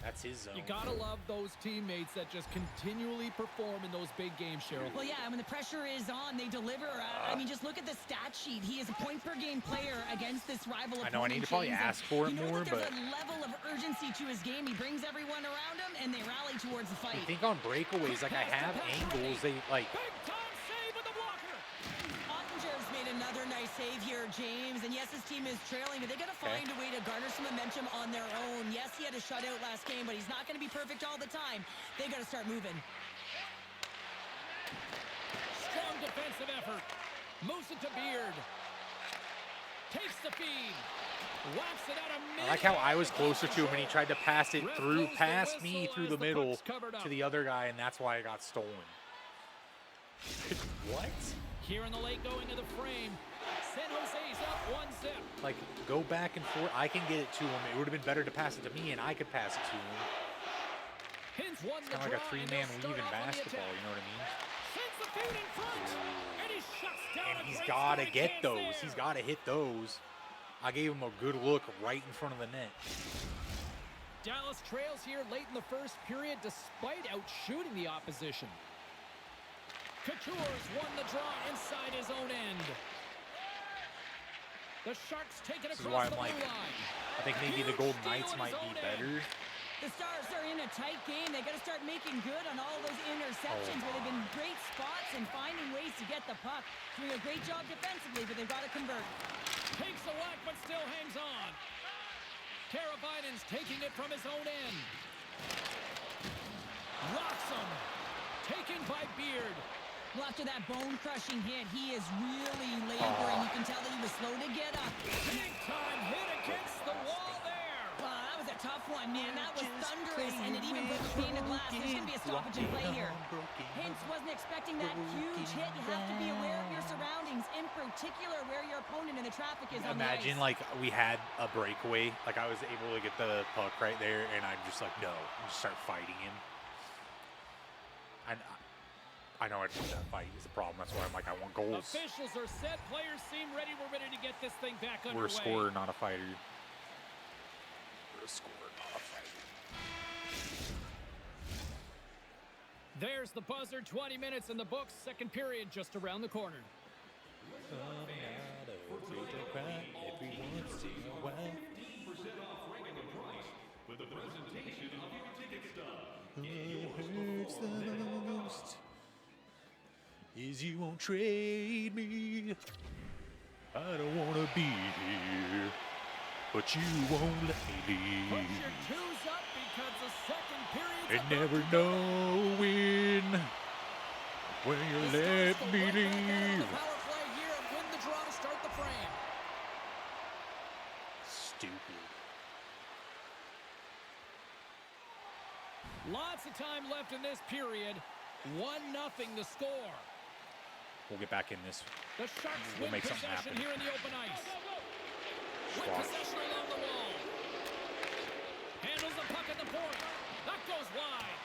That's his zone. You gotta love those teammates that just continually perform in those big games, Cheryl. Well, yeah, when the pressure is on, they deliver. I mean, just look at the stat sheet. He is a point-per-game player against this rival I know I need to opponent, probably James, ask for it you know more, that there's but a level of urgency to his game. He brings everyone around him, and they rally towards the fight. I think on breakaways, like I have angles, they like. Big time save with the blocker. Ottinger's made another nice save here, James. And yes, his team is trailing, but they got to find a way to garner some momentum on their own. Yes, he had a shutout last game, but he's not going to be perfect all the time. They got to start moving. speed. Whaps it out of I like how I was closer to him and he tried to pass it through, past me through the middle to the other guy, and that's why it got stolen. What? Here in the late going of the frame. San Jose's up 1-0. Like, go back and forth. I can get it to him. It would have been better to pass it to me, and I could pass it to him. Hins won It's the kind of like a draw, and three-man they'll weave in start off on the basketball, attack. you know what I mean? Sends the feed in front, and he shuts down And a he's great got to scoring get chance those. there. He's got to hit those. I gave him a good look right in front of the net. Dallas trails here late in the first period despite outshooting the opposition. Couture's won the draw inside his own end. The Sharks take it This is why across I'm the like, blue line. I think maybe the Huge Golden steal Knights in might his be own better. The Stars are in a tight game. They got to start making good on all those interceptions where they've been great spots and finding ways to get the puck. Doing a great job defensively, but they've got to convert. Takes a whack, but still hangs on. Teravainen's taking it from his own end. Rocks him. Taken by Beard. Well, after that bone-crushing hit, he is really laboring. You can tell that he was slow to get up. Big time hit against the wall there. That was a tough one, man. That was thunderous, and it even put the pane of glass. There's going to be a stoppage in play here. Hintz wasn't expecting that huge hit. You have to be aware of your surroundings, in particular where your opponent in the traffic is on the ice. Imagine, like, we had a breakaway. Like, I was able to get the puck right there, and I'm just like, no. And just start fighting him. I know I think that fight is a problem. That's why I'm like, I want goals. Officials are set. Players seem ready. We're ready to get this thing back underway. We're a scorer, not a fighter. We're a scorer, not a fighter. There's the buzzer. 20 minutes in the books. Second period just around the corner. Hurts the most is you won't trade me. I don't want to be here, but you won't let me leave. Put your twos up because the second period's And about never to go. knowing when you The let Stars me go right back out on leave. the power play here and win the draw to start the frame. Stupid. Lots of time left in this period. 1-0 the score. We'll get back in this. The Sharks We'll win make something possession happen. here in the open ice. With Squash. possession along the wall. Handles the puck at the point. That goes wide.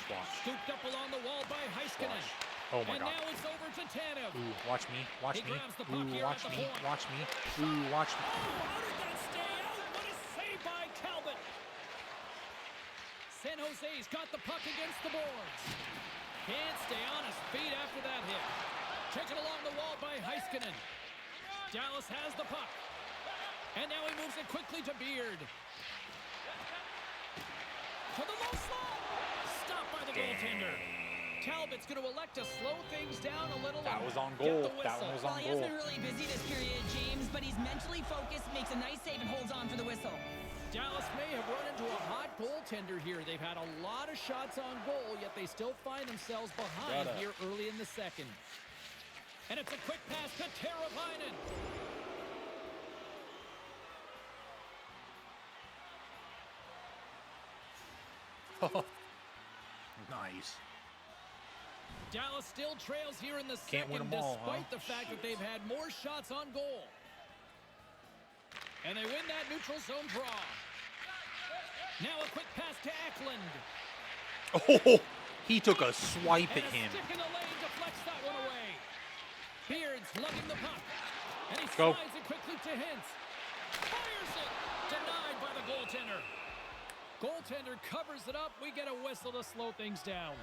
Squash. Scooped up along the wall by Heiskanen. Squash. Oh my And god. now it's over to Tanev. Ooh, watch me. Watch He me. grabs the puck Ooh, here watch at the me. point. Watch me. Ooh, watch me. Oh, how did that stay out? What a save by Talbot. San Jose's got the puck against the boards. Can't stay on his feet after that hit. Taken along the wall by Heiskanen. Dallas has the puck. And now he moves it quickly to Beard. To the low slot. Stopped by the goaltender. Talbot's going to elect to slow things down a little. That and was on get goal. the That whistle. one was Well, on he has goal. been really busy this period, James, but he's mentally focused, makes a nice save, and holds on for the whistle. Dallas may have run into a hot goaltender here. They've had a lot of shots on goal, yet they still find themselves behind here early in the second. And it's a quick pass to Teravainen. Nice. Dallas still trails here in the Can't win second, 'em all, despite huh? the fact that they've had more shots on goal. And they win that neutral zone draw. Now a quick pass to Eklund. Oh, he took a swipe And at a him. stick in the lane deflects that one away. Beard's lugging the puck. And he Go. slides it quickly to Hintz. Fires it. Denied by the goaltender. Goaltender covers it up. We get a whistle to slow things down.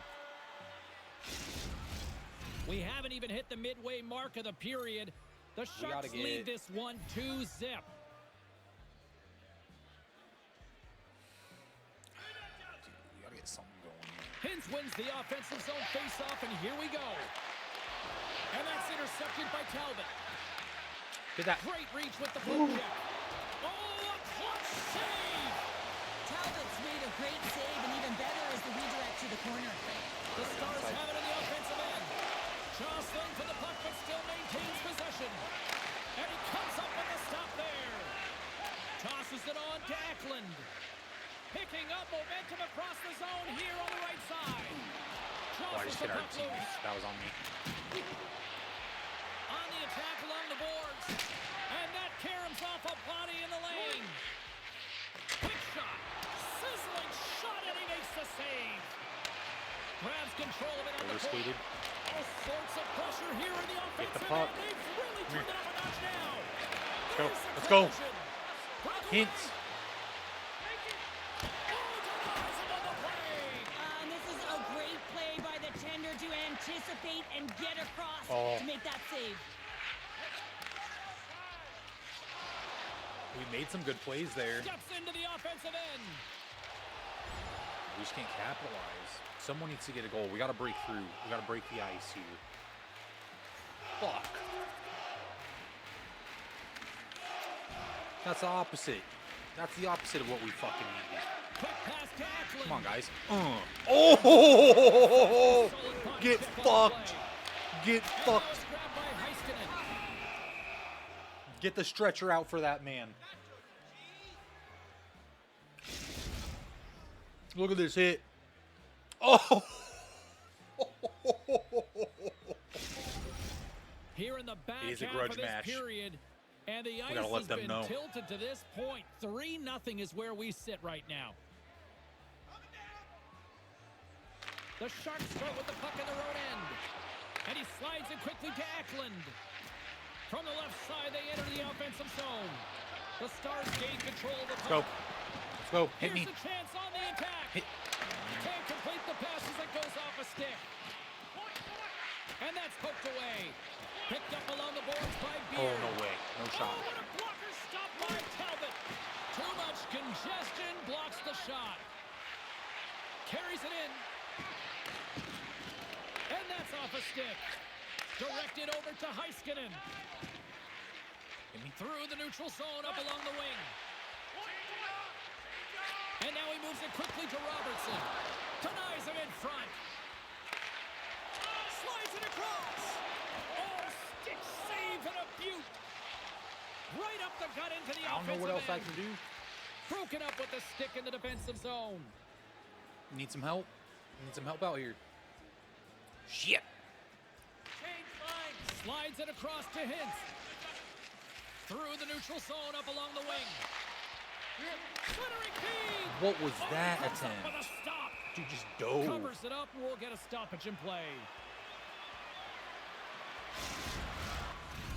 We haven't even hit the midway mark of the period. The Sharks lead this one 2-0. We gotta get something going here. Hintz wins the offensive zone faceoff, and here we go. And that's intercepted by Talbot. Did that? Great reach with the poke check. Oh, a clutch save! Talbot's made a great save, and even better is the redirect to the corner. The Stars have it in the offensive end. Jostling for the puck, but still maintains possession. And he comes up with the stop passes it on to Eklund. Picking up momentum across the zone here on the right side. Oh, I just hit our teammate. That was on me. On the attack along the boards. And that caroms off a body in the lane. Quick shot. Sizzling shot, and he makes the save. Grabs control of it on the Overskated. All sorts of pressure here in the offensive. Get the puck. end. They've really turned it up a notch now. Let's go. Here's the Let's go. collision. Hints. And this is a great play by the tender to anticipate and get across to make that save. We made some good plays there. Steps into the offensive end. We just can't capitalize. Someone needs to get a goal. We got to break through. We got to break the ice here. Fuck. That's the opposite. That's the opposite of what we fucking needed. Quick pass to Eklund. Come on, guys. Oh! Get fucked. Get fucked. Grabbed by Heiskanen. Get the stretcher out for that man. Look at this hit. Oh! Here in the back It is a half grudge of this match. period, and the ice gotta let has them been know. tilted to this point. 3-0 is where we sit right now. The Sharks start with the puck in the road end, and he slides it quickly to Eklund. From the left side, they enter the offensive zone. The Stars gain control of the Let's go. puck. Let's go. Hit Here's me. a chance on the attack. Hit. Can't complete the pass as it goes off a stick. And that's poked away. Picked up along the boards by Beard. Oh, no way. No shot. Oh, what a blocker stop by Talbot. Too much congestion blocks the shot. Carries it in. And that's off a stick. Directed over to Heiskanen. Through the neutral zone, up along the wing. And now he moves it quickly to Robertson. Denies him in front. Slides it across. Oh, stick save and a beaut. Right up the gut into the I don't know what else I offensive can do. end. Broken up with the stick in the defensive zone. Need some help. Need some help out here. Shit. Slides it across to Hintz. Through the neutral zone, up along the wing. Slithering feed. What was that Comes up attempt? with a stop. Dude just dove. Covers it up, and we'll get a stoppage in play.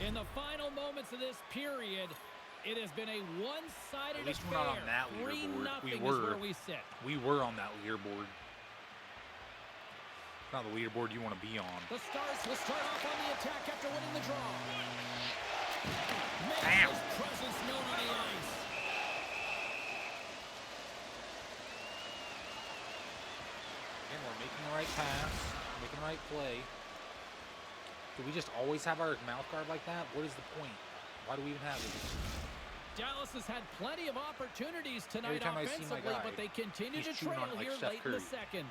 In the final moments of this period, it has been a one-sided At least affair. we're not on that leaderboard. 3-0 We is were. where we sit. We were on that leaderboard. Not the leaderboard you want to be on. The Stars will start off on the attack after winning the draw. Makes Bam. his presence known on the ice. Again, we're making the right pass, making the right play. Do we just always have our mouth guard like that? What is the point? Why do we even have it? Dallas has had plenty of opportunities tonight time I see my offensively, guy, but they continue to he's chewing trail on it like here Steph late in the Curry. second.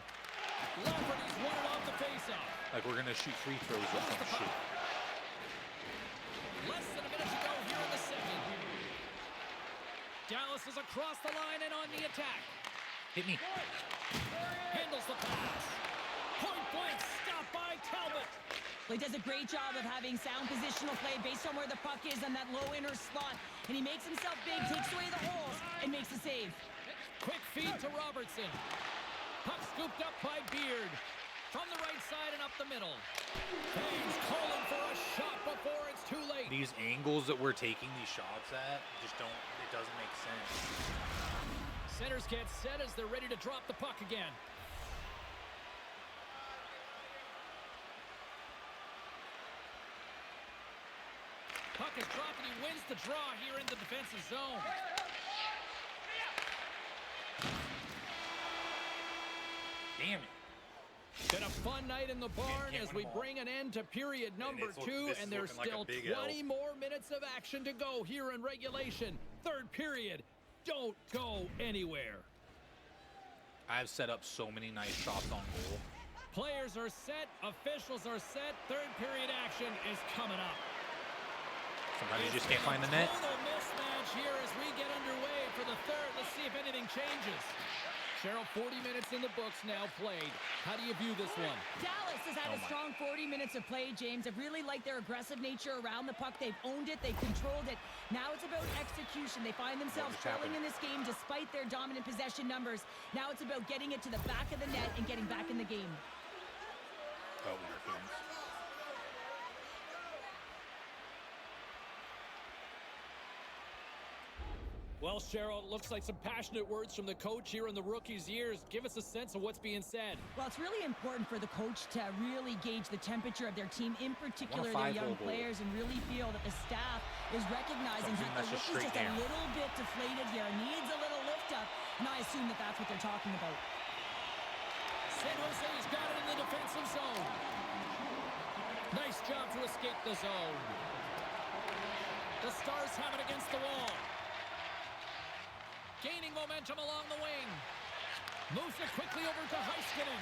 Lafferty's won it off the faceoff. Like we're gonna shoot free throws or some shit. Less than a minute to go here in the second. Dallas is across the line and on the attack. Hit me. Handles the pass. Point blank stop by Talbot. He does a great job of having sound positional play based on where the puck is in that low inner slot. And he makes himself big, takes away the holes, and makes a save. Quick feed to Robertson. Puck scooped up by Beard. From the right side and up the middle. He's calling for a shot before it's too late. These angles that we're taking these shots at just don't, it doesn't make sense. Centers get set as they're ready to drop the puck again. Puck is dropped and he wins the draw here in the defensive zone. Damn it. Been a fun night in the barn can't as win we them all. bring an end to period number this 2, is and there's looking like a still big L. 20 more minutes of action to go here in regulation. Third period. Don't go anywhere. I've set up so many nice shots on goal. Players are set, officials are set, third period action is coming up. Sometimes you just can't find the net. Total mismatch here as we get underway for the third. Let's see if anything changes. Cheryl, 40 minutes in the books now played. How do you view this one? Dallas has had a strong 40 minutes of play, James. I've really liked their aggressive nature around the puck. They've owned it. They've controlled it. Now it's about execution. They find themselves trailing in this game despite their dominant possession numbers. Now it's about getting it to the back of the net and getting back in the game. Oh, Europeans. Well, Cheryl, it looks like some passionate words from the coach here in the rookie's years. Give us a sense of what's being said. Well, it's really important for the coach to really gauge the temperature of their team, in particular their young players, and really feel that the staff is recognizing that the rookie's just a little bit deflated here, needs a little lift up, and I assume that that's what they're talking about. San Jose's got it in the defensive zone. Nice job to escape the zone. The Stars have it against the wall. Gaining momentum along the wing. Moves it quickly over to Heiskanen.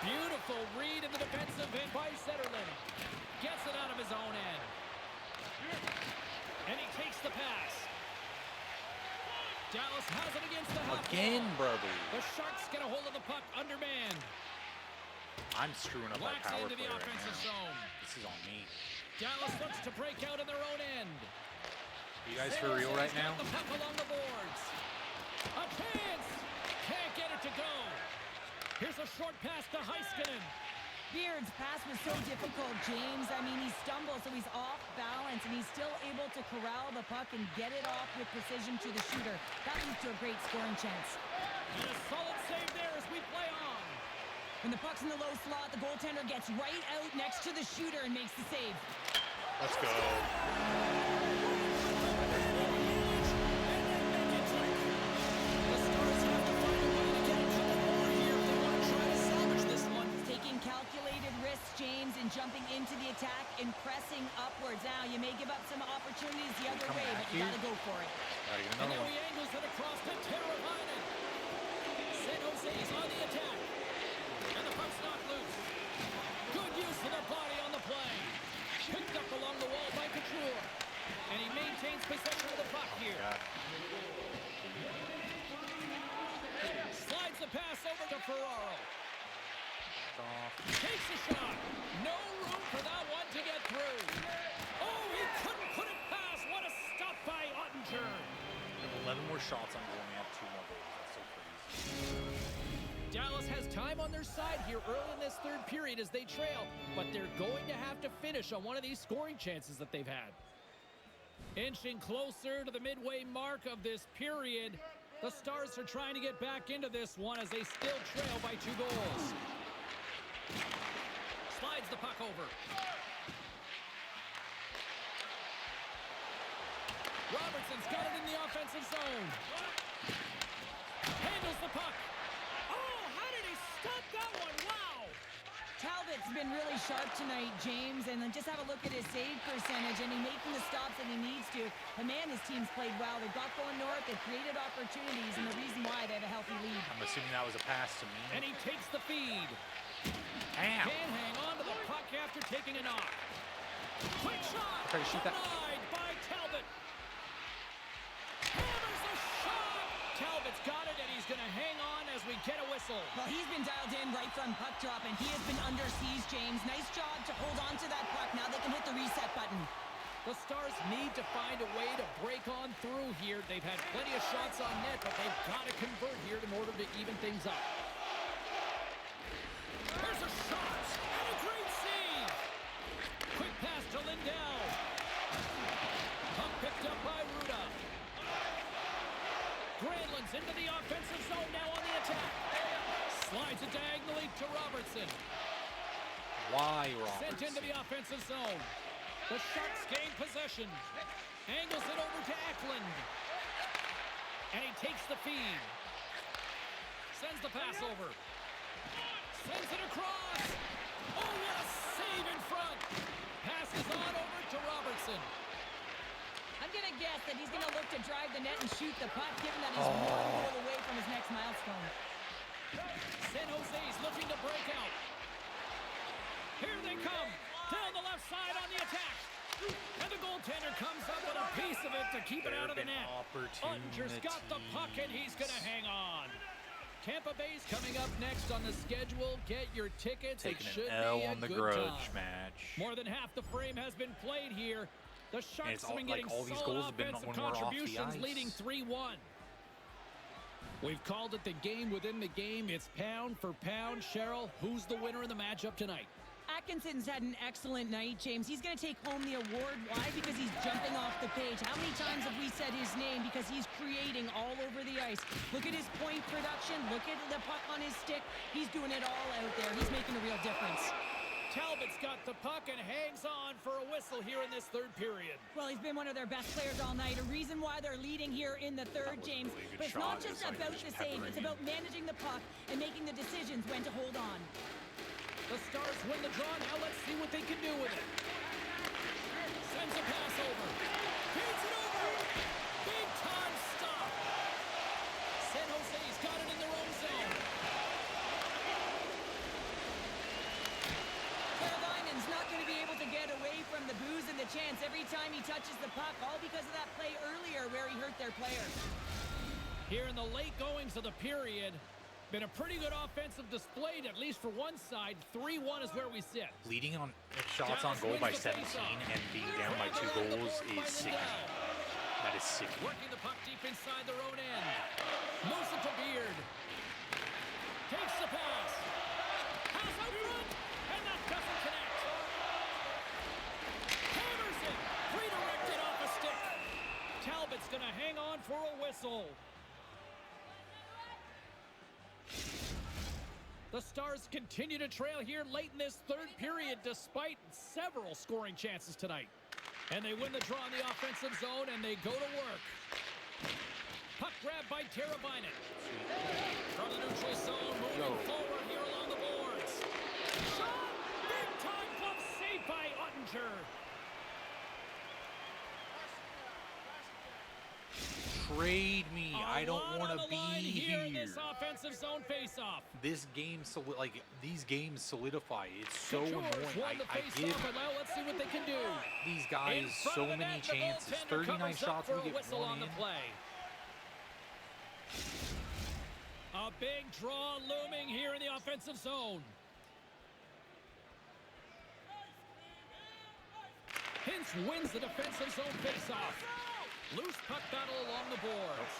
Beautiful read in the defensive end by Zetterlund. Gets it out of his own end. And he takes the pass. Dallas has it against the half Again, wall. brother. The Sharks get a hold of the puck undermanned. I'm screwing up my power into play the right offensive now. zone. This is on me. Dallas looks to break out in their own end. You guys for real right now? The puck along the boards. A chance. Can't get it to go. Here's a short pass to Heiskanen. Beard's pass was so difficult, James. I mean, he stumbles, so he's off balance, and he's still able to corral the puck and get it off with precision to the shooter. That leads to a great scoring chance. And a solid save there as we play on. When the puck's in the low slot, the goaltender gets right out next to the shooter and makes the save. Let's go. The Stars have to find a way to get a couple more here if they want to try to salvage this one. Taking calculated risks, James, and jumping into the attack and pressing upwards. Now, you may give up some opportunities the other way, but you got to go for it. Gotta get And another now one. he angles it across to Teravainen. San Jose's on the attack. And the puck's knocked loose. Good use of the body on the play. Picked up along the wall by Couture. And he maintains possession of the puck here. Slides the pass over to Ferraro. Takes a shot. No room for that one to get through. Oh, he couldn't put it past. What a stop by Ottinger. 11 more shots. I'm going up 2 more goals. That's so crazy. Dallas has time on their side here early in this third period as they trail, but they're going to have to finish on one of these scoring chances that they've had. Inching closer to the midway mark of this period, the Stars are trying to get back into this one as they still trail by 2 goals. Slides the puck over. Robertson's got it in the offensive zone. Handles the puck. Oh, how did he stop that one? Wow! Talbot's been really sharp tonight, James, and then just have a look at his save percentage, and he's making the stops that he needs to. The man, his team's played well. They've got going north. They've created opportunities, and the reason why they have a healthy lead. I'm assuming that was a pass to me. And he takes the feed. Damn. Can't hang on to the puck after taking a knock. Quick shot. Try to shoot that. Denied by Talbot. Hammers a shot. Talbot's got it, and he's going to hang on as we get a whistle. Well, he's been dialed in right from puck drop, and he has been under siege, James. Nice job to hold on to that puck. Now they can hit the reset button. The Stars need to find a way to break on through here. They've had plenty of shots on net, but they've got to convert here in order to even things up. There's a shot and a great save. Quick pass to Lindell. Puck picked up by Ruda. Granlund's into the offensive zone now on the attack. Slides it diagonally to Robertson. Why, Robertson? Sent into the offensive zone. The Sharks gain possession. Angles it over to Eklund. And he takes the feed. Sends the pass over. Sends it across. Oh, what a save in front. Passes on over to Robertson. I'm going to guess that he's going to look to drive the net and shoot the puck, given that he's 1 goal away from his next milestone. San Jose's looking to break out. Here they come. Down the left side on the attack. And the goal goaltender comes up with a piece of it to keep it out of the net. Ottinger's got the puck, and he's going to hang on. Tampa Bay's coming up next on the schedule. Get your tickets. Taking it should an L be a on the good grudge time. match. More than half the frame has been played here. The Sharks have been getting all these solid goals have been offensive when we're off the contributions, ice. leading 3-1. We've called it the game within the game. It's pound for pound. Cheryl, who's the winner in the matchup tonight? Atkinson's had an excellent night, James. He's going to take home the award. Why? Because he's jumping off the page. How many times have we said his name? Because he's creating all over the ice. Look at his point production. Look at the puck on his stick. He's doing it all out there. He's making a real difference. Talbot's got the puck and hangs on for a whistle here in this third period. Well, he's been one of their best players all night. A reason why they're leading here in the third, James. Really But it's shot. not just It's like about just the save. peppering It's about managing the puck and making the decisions when to hold on. The Stars win the draw. Now let's see what they can do with it. Sends a pass over. Feeds it over. Big time stop. San Jose's got it in their own zone. Carolina's not going to be able to get away from the booze and the chance every time he touches the puck, all because of that play earlier where he hurt their player. Here in the late goings of the period, been a pretty good offensive display, at least for one side. 3-1 is where we sit. Leading on shots on goal by 17 and being down by 2 goals is sickening. That is sickening. Working the puck deep inside their own end. Moves it to Beard. Takes the pass. Pass out front, and that doesn't connect. Hammers it. Redirected off a stick. Talbot's going to hang on for a whistle. The Stars continue to trail here late in this third period despite several scoring chances tonight. And they win the draw in the offensive zone, and they go to work. Puck grab by Teravainen. From the neutral zone, moving forward here along the boards. Shot! Big time glove save by Ottinger. Trade me. I don't want to be here. here. In this offensive zone face-off. This game, these games solidify. It's so annoying. I give let's see what they can do. these guys so many chances. 39 shots, we get whistle one on the in. play. A big draw looming here in the offensive zone. Hintz wins the defensive zone face-off. Loose puck battle along the boards.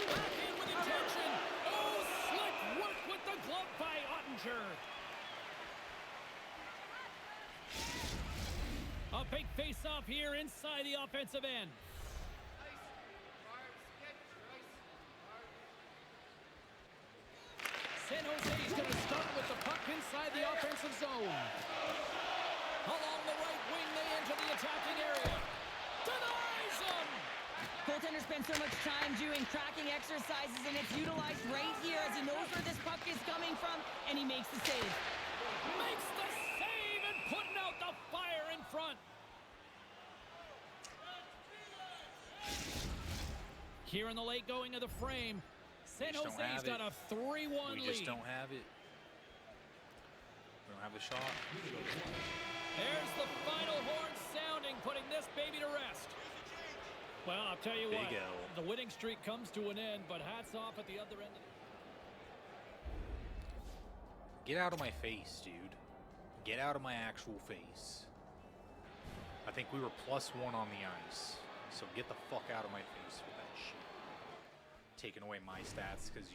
Back in with intention. Oh, slick work with the glove by Ottinger. A big face-off here inside the offensive end. San Jose's going to start with the puck inside the offensive zone. Along the right wing, they enter the attacking area. Denies him! Goaltender spends so much time doing tracking exercises, and it's utilized right here as he knows where this puck is coming from, and he makes the save. Makes the save and putting out the fire in front. Here in the late going of the frame, San Jose's got a 3-1 lead. We just don't have it. We don't have a shot. There's the final horn sounding, putting this baby to rest. Well, I'll tell you what, the winning streak comes to an end, but hats off at the other end of the... Get out of my face, dude. Get out of my actual face. I think we were +1 on the ice. So get the fuck out of my face with that shit. Taking away my stats because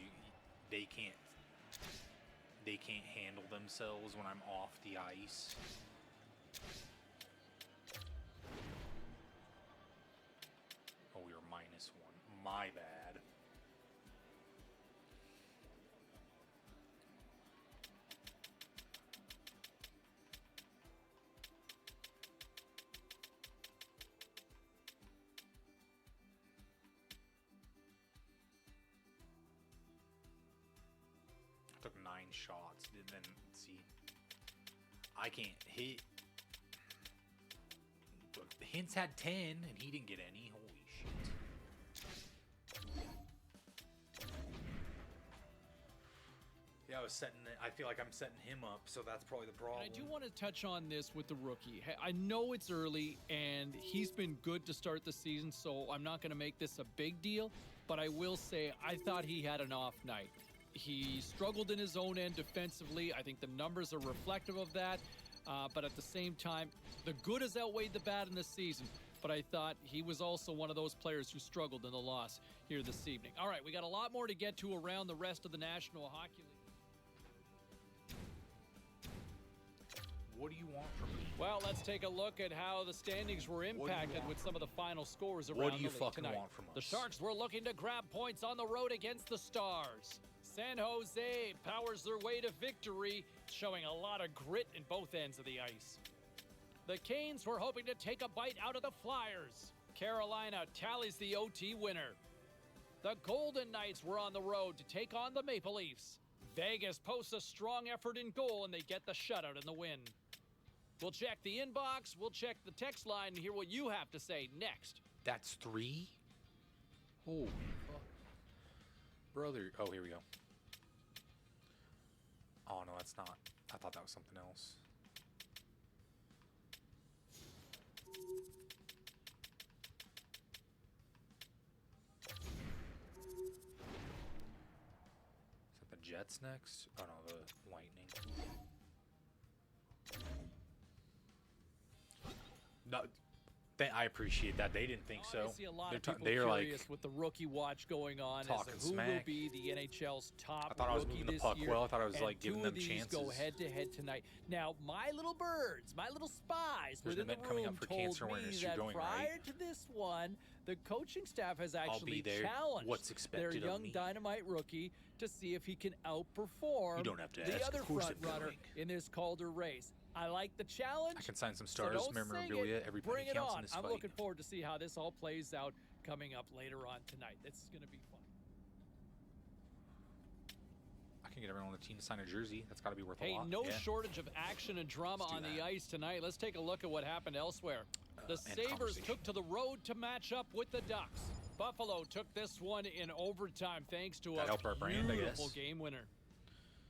they can't handle themselves when I'm off the ice. Oh, we were -1. My bad. I took 9 shots. Then see, I can't hit. Hintz had 10 and he didn't get any. Holy shit. Yeah, I feel like I'm setting him up, so that's probably the problem. I do want to touch on this with the rookie. Hey, I know it's early, and he's been good to start the season, so I'm not going to make this a big deal, but I will say I thought he had an off night. He struggled in his own end defensively. I think the numbers are reflective of that, but at the same time, the good has outweighed the bad in this season. But I thought he was also one of those players who struggled in the loss here this evening. All right, we got a lot more to get to around the rest of the National Hockey League. What do you want from me? Well, let's take a look at how the standings were impacted with some of the final scores around What do you the league fucking tonight. want from The us? Sharks were looking to grab points on the road against the Stars. San Jose powers their way to victory, showing a lot of grit in both ends of the ice. The Canes were hoping to take a bite out of the Flyers. Carolina tallies the OT winner. The Golden Knights were on the road to take on the Maple Leafs. Vegas posts a strong effort in goal, and they get the shutout in the win. We'll check the inbox, we'll check the text line, and hear what you have to say next. That's 3? Holy fuck. Brother. Oh, here we go. Oh, no, that's not. I thought that was something else. Is that the Jets next? Oh, no, the Lightning. No, I appreciate that. They didn't think so. I see a lot of They're people they're curious like with the rookie watch going on talking as to who will smack. be the NHL's top I thought I was rookie moving the this puck year, well. I thought I was, and like, giving two them of these go chances. head-to-head tonight. Now, my little birds, my little spies There's an within the event coming room up for told cancer me awareness. You're that going, prior right? to this one, the coaching staff has actually there. challenged What's their expected of young me? dynamite rookie to see if he can outperform You don't have to the ask. other Of course front I'm runner going. in this Calder race. I like the challenge. I can sign some So stars, don't sing memorabilia. it. Everybody Bring it counts on. in this I'm fight. looking forward to see how this all plays out coming up later on tonight. This is going to be fun. I can get everyone on the team to sign a jersey. That's got to be worth a Hey, lot. no Yeah. shortage of action and drama Let's do on the that. ice tonight. Let's take a look at what happened elsewhere. The End Sabres conversation. took to the road to match up with the Ducks. Buffalo took this one in overtime thanks to That a helped our brand, I beautiful guess. game winner.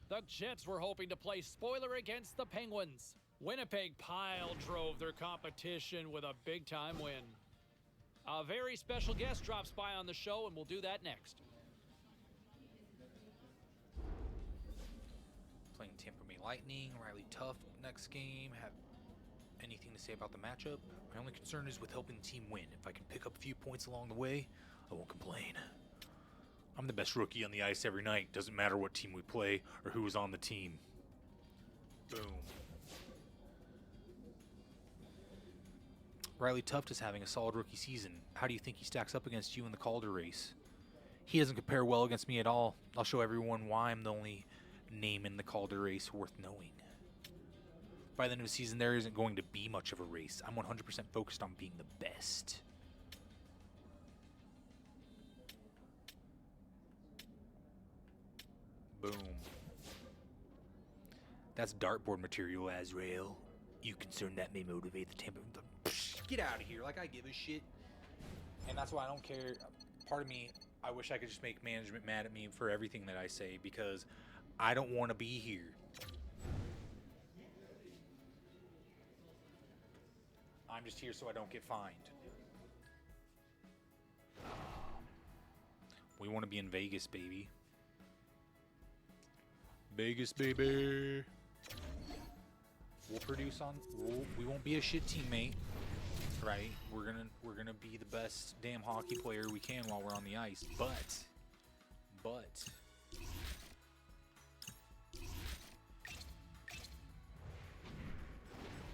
The Jets were hoping to play spoiler against the Penguins. Winnipeg pile drove their competition with a big-time win. A very special guest drops by on the show, and we'll do that next. Playing Tampa Bay Lightning, Riley Tough next game. Have anything to say about the matchup? My only concern is with helping the team win. If I can pick up a few points along the way, I won't complain. I'm the best rookie on the ice every night. Doesn't matter what team we play or who is on the team. Boom. Riley Tuft is having a solid rookie season. How do you think he stacks up against you in the Calder race? He doesn't compare well against me at all. I'll show everyone why I'm the only name in the Calder race worth knowing. By the end of the season, there isn't going to be much of a race. I'm 100% focused on being the best. Boom. That's dartboard material, Azrael. You concerned that may motivate the Tampa... Get out of here, like I give a shit. And that's why I don't care. Part of me, I wish I could just make management mad at me for everything that I say, because I don't want to be here. I'm just here so I don't get fined. We want to be in Vegas, baby. Vegas, baby. We'll produce on. We won't be a shit teammate, right? We're gonna be the best damn hockey player we can while we're on the ice. But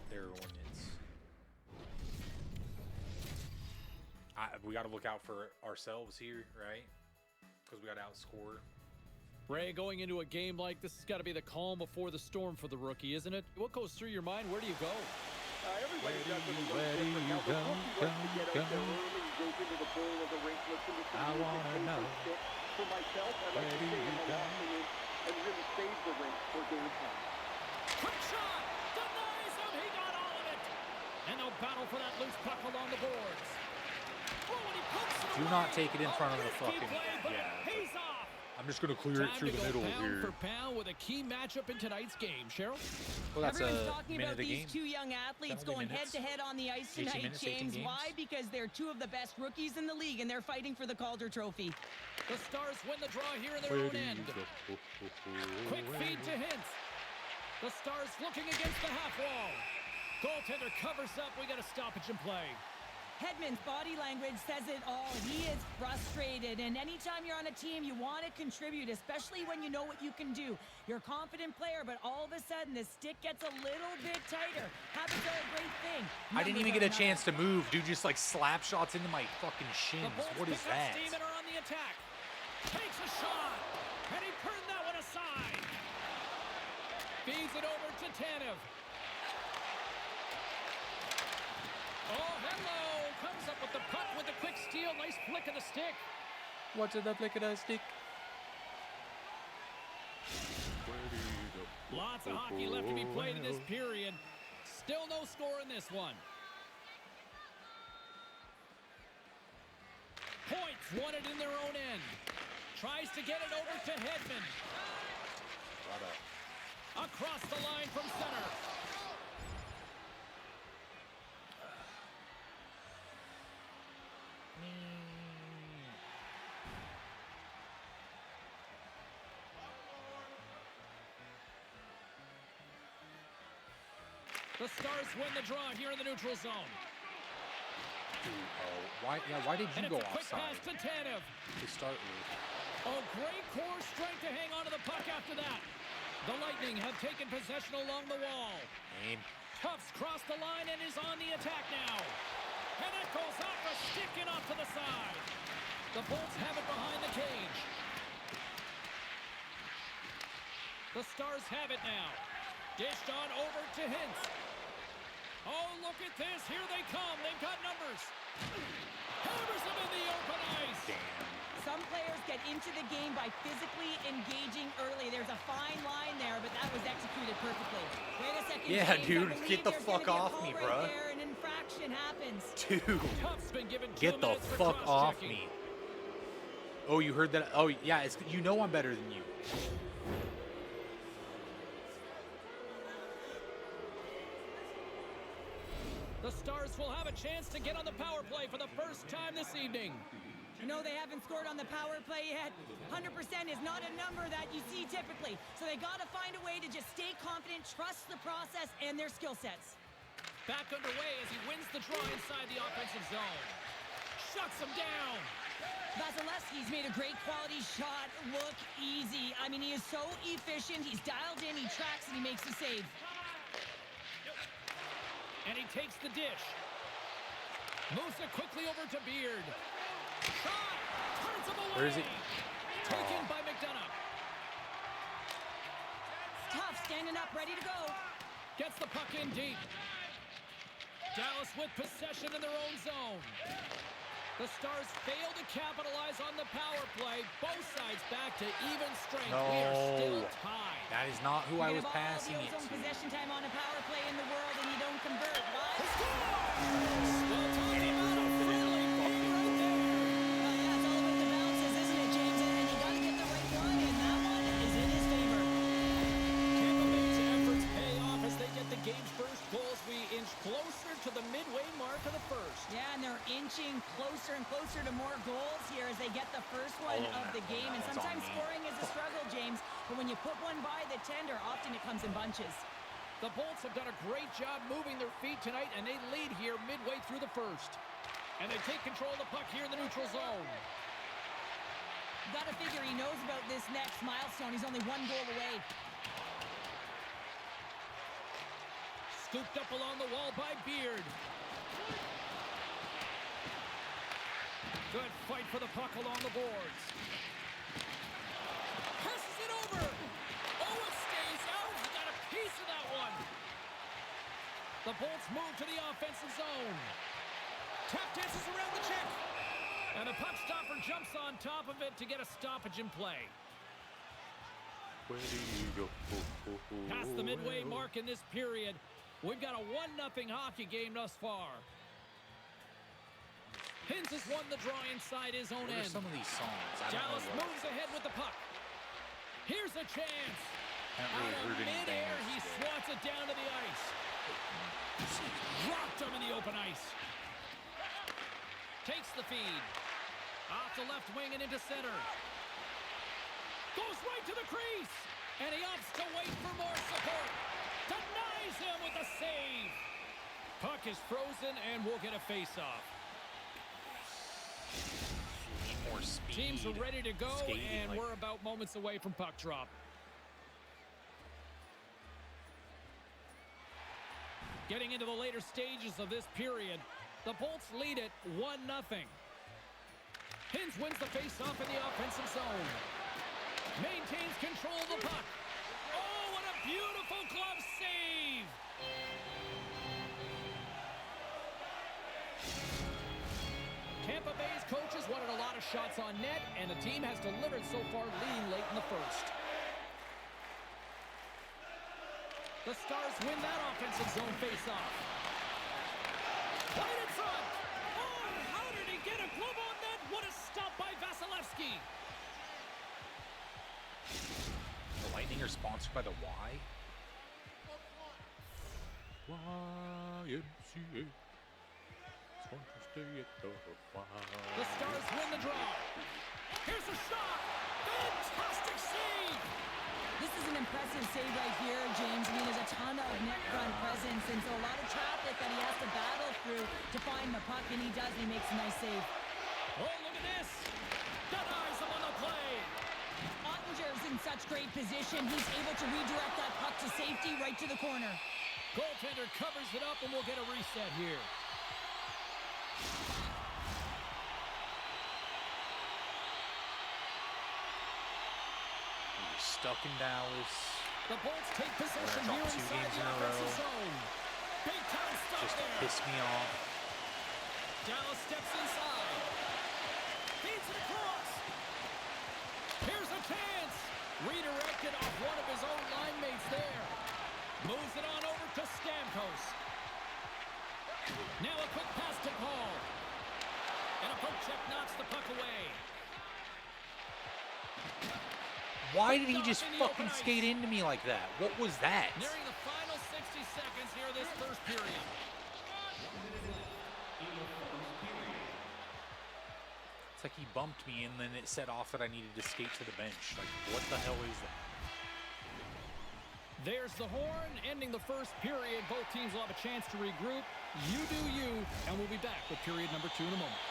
their ordinance. We got to look out for ourselves here, right? Because we got to outscore. Ray, going into a game like this has got to be the calm before the storm for the rookie, isn't it? What goes through your mind? Where do you go? Everybody does it a little different. Now, the rookie likes to get out there early. He goes into the bowl of the rink, listens to some music, takes a stick. For myself, I like to stay in the locker room and really save the rink for game time. Quick shot! Denies him! He got all of it! And they'll battle for that loose puck along the boards. Oh, and he pokes it Do away. not take it in front of the Risky fucking... play, but Yeah. it pays off. I'm just going to clear it Time through to the go middle pound here. for pound with a key matchup in tonight's game. Cheryl? Well, that's Everyone's a talking minute about of the these game. two young athletes Penalty going minutes. head-to-head on the ice 18 tonight, minutes, 18 James. games. Why? Because they're two of the best rookies in the league, and they're fighting for the Calder Trophy. The Stars win the draw here in their Where own do you end. go? Quick feed to Hintz. The Stars looking against the half wall. Goaltender covers up. We got a stoppage in play. Hedman's body language says it all. He is frustrated, and anytime you're on a team, you want to contribute, especially when you know what you can do. You're a confident player, but all of a sudden, the stick gets a little bit tighter. Habits are a great thing. I didn't even get a chance to move. Dude just like slap shots into my fucking The shins. Bolts What is pick up that? steam and are on the attack. Takes a shot, and he turned that one aside. Feeds it over to Tanev. Oh, hello. Comes up with the puck with the quick steal. Nice flick of the stick. What's in the flick of the stick? Lots of hockey left to be played in this period. Still no score in this one. Points wanted in their own end. Tries to get it over to Hedman. Across the line from center. The Stars win the draw here in the neutral zone. Why did And you it's go a quick offside pass to Tanev. to start with? Oh, great core strength to hang on to the puck after that. The Lightning have taken possession along the wall. Aim. Tufts crossed the line and is on the attack now. And that goes off a stick and off to the side. The Bolts have it behind the cage. The Stars have it now. Dished on over to Hintz. Oh, look at this. Here they come. They've got numbers. Hammers them in the open ice. Some players get into the game by physically engaging early. There's a fine line there, but that was executed perfectly. Wait a second, Yeah, James. dude, I believe get the there's fuck gonna be a off call me, right bruh. there. An infraction happens. Dude, Tufts been given 2 get the minutes for fuck off cross-checking. me. Oh, you heard that? Oh, yeah, you know I'm better than you. The Stars will have a chance to get on the power play for the first time this evening. You know they haven't scored on the power play yet. 100% is not a number that you see typically. So they got to find a way to just stay confident, trust the process and their skill sets. Back underway as he wins the draw inside the offensive zone. Shuts him down. Vasilevsky's made a great quality shot look easy. I mean, he is so efficient. He's dialed in, he tracks, and he makes the save. And he takes the dish. Moves it quickly over to Beard. Shot! Turns him away! Where is it? Taken by McDonough. Tough, standing up, ready to go. Gets the puck in deep. Dallas with possession in their own zone. The Stars fail to capitalize on the power play. Both sides back to even strength. We are still No. tied. That is not who I You was have all passing the it ozone to. possession time on a power play in the world, and you don't convert. Why? Well, talk about a friendly game right there. Well, yeah, it's all about the bounces, isn't it, James? And you got to get the right one, and that one is in his favor. Tampa Bay's efforts pay off as they get the game's first goals. We inch closer to the midway mark of the first. Yeah, and they're inching closer and closer to more goals here as they get the first one of the game. And That's on sometimes me. scoring is a struggle, James, but when you put one by the tender, often it comes in bunches. The Bolts have done a great job moving their feet tonight, and they lead here midway through the first. And they take control of the puck here in the neutral zone. Got to figure he knows about this next milestone. He's only one goal away. Scooped up along the wall by Beard. Good fight for the puck along the boards. Passes it over. Oh, it stays out. He got a piece of that one. The Bolts move to the offensive zone. Tap dances around the check. And the puck stopper jumps on top of it to get a stoppage in play. Where do you go? Past the midway mark in this period. We've got a 1-0 hockey game thus far. Hintz has won the draw inside his own What are end. some of these songs? I don't Dallas know what. moves ahead with the puck. Here's a chance. Haven't Out really of heard any midair, bangers he today. swats it down to the ice. Rocked him in the open ice. Takes the feed. Off the left wing and into center. Goes right to the crease. And he opts to wait for more support. Denies him with a save. Puck is frozen and we'll get a face-off. Need more speed. Teams are ready to go, skating, and like- we're about moments away from puck drop. Getting into the later stages of this period, the Bolts lead it 1-0. Hins wins the face-off in the offensive zone. Maintains control of the puck. Oh, what a beautiful glove save! Tampa Bay's coaches wanted a lot of shots on net, and the team has delivered so far, leading late in the first. The Stars win that offensive zone face-off. Right in front! Oh, how did he get a glove on net? What a stop by Vasilevsky! The Lightning are sponsored by the Y. YMCA. The Stars win the draw. Here's a shot! Fantastic save! This is an impressive save right here, James. I mean, there's a ton of net front presence, and so a lot of traffic that he has to battle through to find the puck, and he does. He makes a nice save. Oh, look at this! Denies him on the play! Ottinger's in such great position. He's able to redirect that puck to safety right to the corner. Goaltender covers it up, and we'll get a reset here. We're stuck in Dallas. The Bolts take possession We're here gonna drop 2 inside games the in a offensive row. zone. Big time stuff Just to there. piss me off. Dallas steps inside. Feeds it across. Here's a chance. Redirected off one of his own line mates there. Moves it on over to Stamkos. Now a quick pass to Paul. And a poke check knocks the puck away. Why did he just fucking skate into me like that? What was that? Nearing the final 60 seconds here this first period. It's like he bumped me and then it set off that I needed to skate to the bench. Like, what the hell is that? There's the horn, ending the first period. Both teams will have a chance to regroup. You do you, and we'll be back with period number 2 in a moment.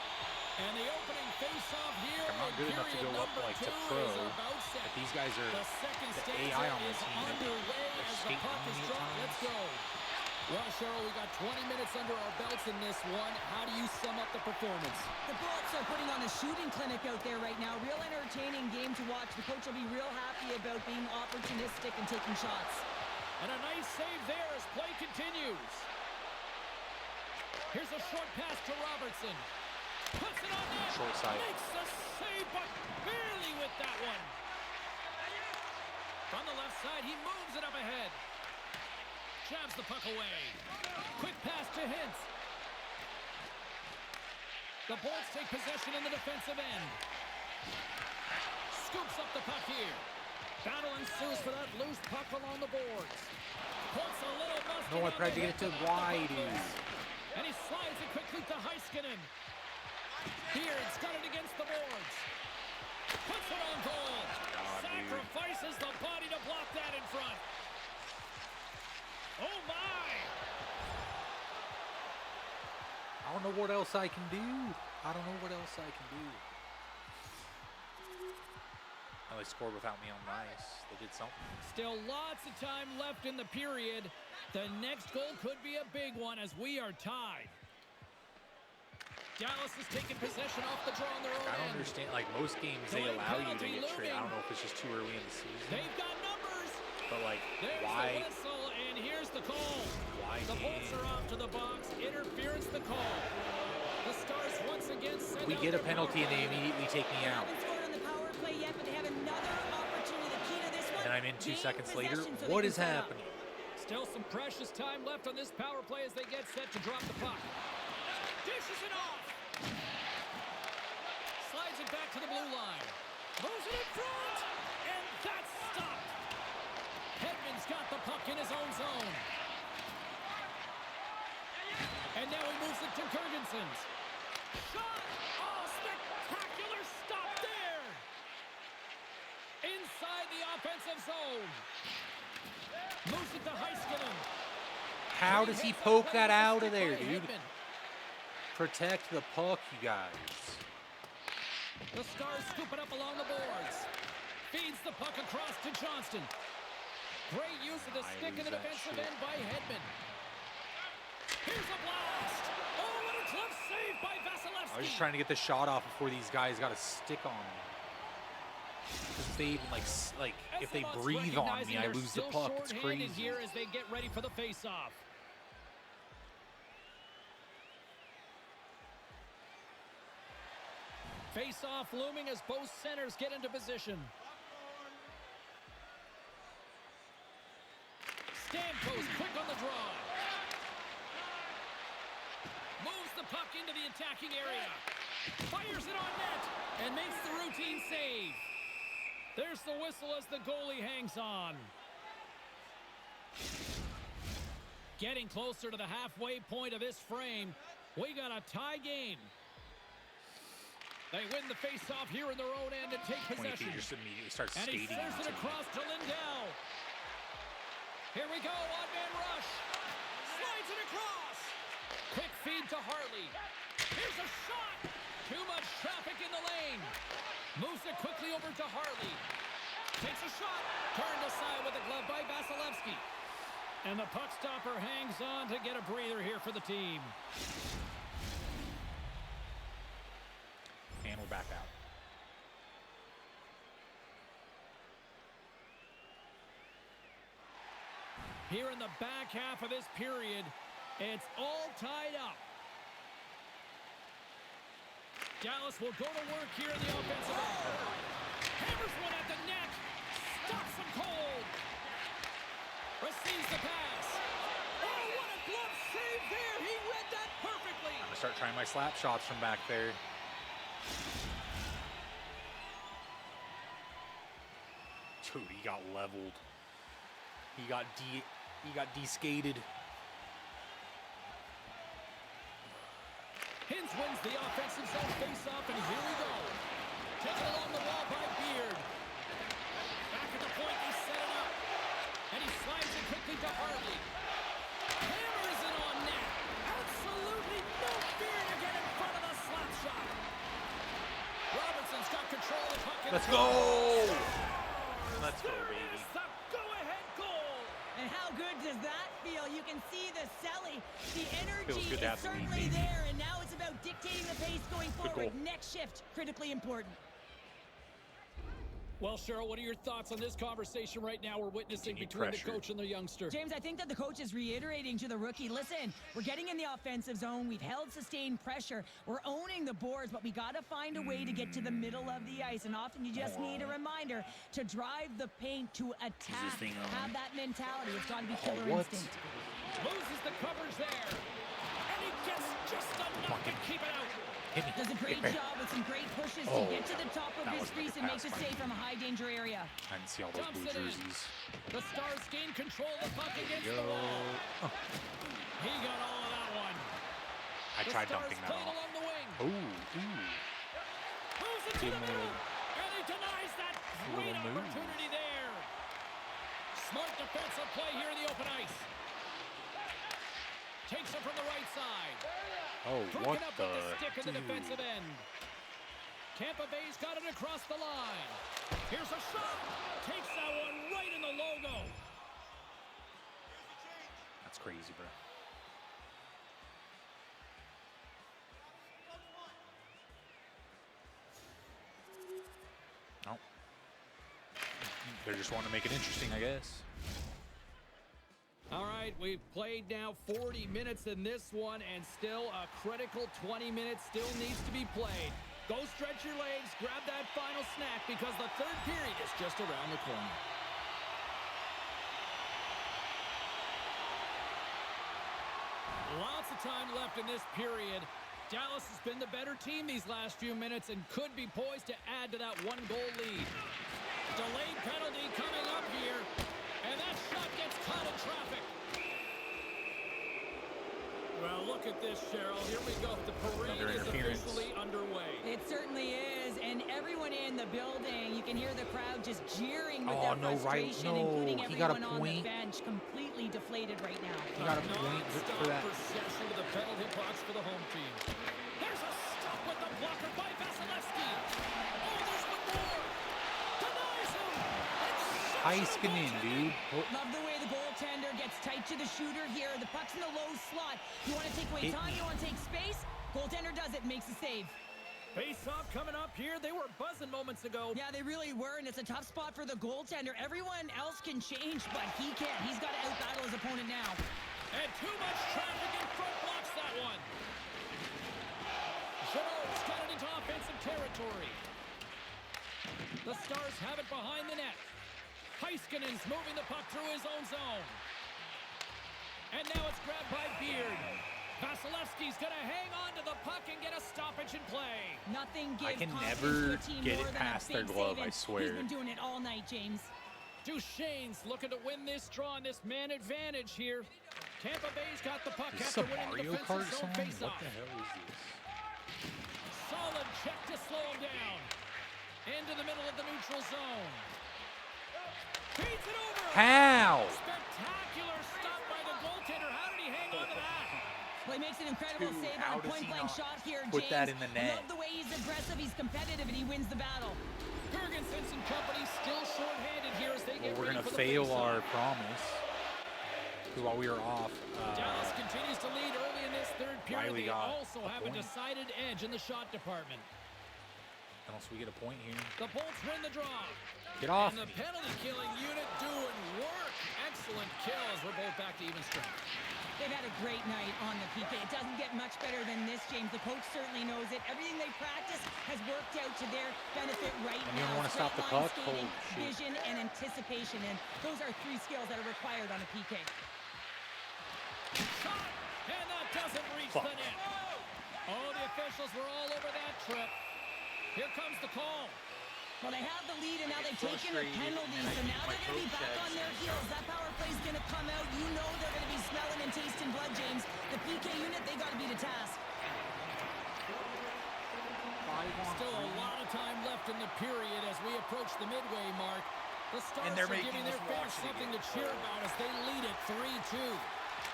And the opening face-off here I'm not in good enough to period go up number like 2 to pro, is about set. but these guys are The second the stanza AI on the is team. underway They're as the skating puck is me at dropped. times. Let's go. Well, Cheryl, we got 20 minutes under our belts in this one. How do you sum up the performance? The Bolts are putting on a shooting clinic out there right now. Real entertaining game to watch. The coach will be real happy about being opportunistic and taking shots. And a nice save there as play continues. Here's a short pass to Robertson. Puts it on net. Short side. Makes the save, but barely with that one. From the left side, he moves it up ahead. Jabs the puck away. Quick pass to Hintz. The Bolts take possession in the defensive end. Scoops up the puck here. Battle ensues for that loose puck along the boards. Puts a little musket No, I on tried the to get hit it to knock the puck Whitey. loose. And he slides it quickly to Heiskanen. Beard's got it against the boards. Puts it on goal. Sacrifices the body to block that in front. Oh, my! I don't know what else I can do. I don't know what else I can do. Oh, they scored without me on the ice. They did something. Still lots of time left in the period. The next goal could be a big one as we are tied. Dallas has taken possession off the draw on their own I don't end. understand. Like, most games, they Delayed allow you to penalty get traded. I don't looming. know if it's just too early in the season. They've got numbers. But, like, There's why? the whistle, and here's the call. Why The Bolts game? are off to the box. Interference the call. The Stars once again send We out get a their penalty and power they play. immediately take me They out. haven't scored on the power play yet, but they have another opportunity. The key to this one, And I'm in 2 gain seconds later. possession so What they is can set up. happening? Still some precious time left on this power play as they get set to drop the puck. Dishes it off. Slides it back to the blue line. Moves it in front. And that's Hedman's got the puck in his own zone. And now he moves it to Gergensons. Shot! Oh, spectacular stop there! Inside the offensive zone. Moves it to Heiskanen. How does he poke that out of there, dude? Protect the puck, you guys. The Stars scoop it up along the boards. Feeds the puck across to Johnston. Great use of the stick in the defensive end by Hedman. Here's a blast. Oh, what a glove save by Vasilevsky. I was just trying to get the shot off before these guys got a stick on me. If they even like if they breathe on me, I lose the puck. It's crazy. Here as they get ready for the face-off. Face-off looming as both centers get into position. Stamkos quick on the draw. Moves the puck into the attacking area. Fires it on net and makes the routine save. There's the whistle as the goalie hangs on. Getting closer to the halfway point of this frame. We got a tie game. They win the face-off here in their own end and take possession. Just immediately starts and he skating. sends it across to Lindell. Here we go, one-man rush. Slides it across. Quick feed to Harley. Here's a shot. Too much traffic in the lane. Moves it quickly over to Harley. Takes a shot. Turned aside with a glove by Vasilevsky. And the puck stopper hangs on to get a breather here for the team. And we're back out. Here in the back half of this period, it's all tied up. Dallas will go to work here in the offensive end. Hammers one at the net. Stops him cold. Receives the pass. Oh, what a glove save there. He read that perfectly. I'm gonna start trying my slap shots from back there. Dude, he got leveled. He got de-skated. Hintz wins the offensive zone face-off, and here we go. Taken along the wall by Beard. Back at the point, he set it up. And he slides it quickly to Harley. Hammers it on net. Absolutely no fear to get in front of the slap shot. Robertson's got control of the puck. Let's go! Let's go, baby. The go-ahead goal. And how good does that feel? You can see the selling. The Feels energy good to is have the lead, certainly baby. there, and now it's about dictating the pace going Good forward. goal. Next shift, critically important. Well, Cheryl, what are your thoughts on this conversation right now we're witnessing Continued between pressure. the coach and the youngster? James, I think that the coach is reiterating to the rookie, listen, we're getting in the offensive zone. We've held sustained pressure. We're owning the boards, but we got to find a way to get to the middle of the ice. And often you just need a reminder to drive the paint, to attack, have that mentality. It's got to be killer instinct. Loses the coverage there. And he gets just enough to keep it out. Does a great job with some great pushes to get to the top of his crease and makes it safe from a high-danger area. I didn't see all those blue Dumps it in. jerseys. The Stars gain control of the puck against the wall. He got all of that one. I The tried Stars dumping that played off. along the wing. Ooh. Moves it to Give the him a middle. little- And he denies that great little move. opportunity there. Smart defensive play here in the open ice. Takes it from the right side. Oh, Broken what up the? with the stick in the Dude. defensive end. Tampa Bay's got it across the line. Here's a shot. Takes that one right in the logo. That's crazy, bro. No. They just want to make it interesting, I guess. All right, we've played now 40 minutes in this one, and still a critical 20 minutes still needs to be played. Go stretch your legs, grab that final snack, because the third period is just around the corner. Lots of time left in this period. Dallas has been the better team these last few minutes and could be poised to add to that one-goal lead. Delayed penalty coming up here, and that's caught in traffic. Well, look at this, Cheryl. Here we go. The parade Another is interference. officially underway. It certainly is, and everyone in the building, you can hear the crowd just jeering with Oh, their no, right. frustration, No, including he got a everyone on the point. bench, completely deflated right now. He got a point Non-stop for that. possession with a penalty box for the home team. There's a stop with the blocker by Vasilevsky. Oh, there's one more. Denies him. Heiskanen, dude. Love the way the goaltender gets tight to the shooter here. The puck's in the low slot. You want to take away Hit time, me. you want to take space? Goaltender does it, makes a save. Face-off coming up here. They were buzzing moments ago. Yeah, they really were, and it's a tough spot for the goaltender. Everyone else can change, but he can't. He's got to out-battle his opponent now. And too much traffic in front blocks that one. Jeannot's got it into offensive territory. The Stars have it behind the net. Heiskanen's moving the puck through his own zone. And now it's grabbed by Beard. Vasilevsky's going to hang on to the puck and get a stoppage in play. Nothing gives I can confidence never to a team get more it than a past their big glove, save, I and swear. He's been doing it all night, James. Duchesne's looking to win this draw on this man advantage here. Tampa Bay's got the puck Is this after a winning the Mario defensive Kart zone song? faceoff. What the hell is this? Solid check to slow him down. Into the middle of the neutral zone. Feeds it over. How? Spectacular stop by the goaltender. How did he hang on to that? Well, he makes an incredible Dude, save how on a does he point-blank not shot here, put James. that in the net? Love the way he's aggressive, he's competitive, and he wins the battle. Jurgensen's and company still short-handed here as they Well, get we're ready going to for the fail faceoff. our promise. Because while we were off, Dallas continues to lead early in this third period. Riley They got also a have a point. decided edge in the shot department. unless we get a point here. The Bolts win the draw. Get off And the me. penalty killing unit doing work. Excellent kills. We're both back to even strength. They've had a great night on the PK. It doesn't get much better than this, James. The coach certainly knows it. Everything they practice has worked out to their benefit right And you now. don't wanna stop the Straight line puck? skating, Holy shit. vision, and anticipation. And those are three skills that are required on a PK. Shot, and that doesn't reach Fuck. the net. Oh, the officials were all over that trip. Here comes the call. Well, they have the lead, and now they've taken the frustrated, penalty, and I so think now my they're going to be coach back on checks. their heels. That power play is going to come out. You know they're going to be smelling and tasting blood, James. The PK unit, they got to be to task. Still a lot of time left in the period as we approach the midway mark. The Stars And they're are making giving us their fans watch it something again. to cheer about as they lead it 3-2.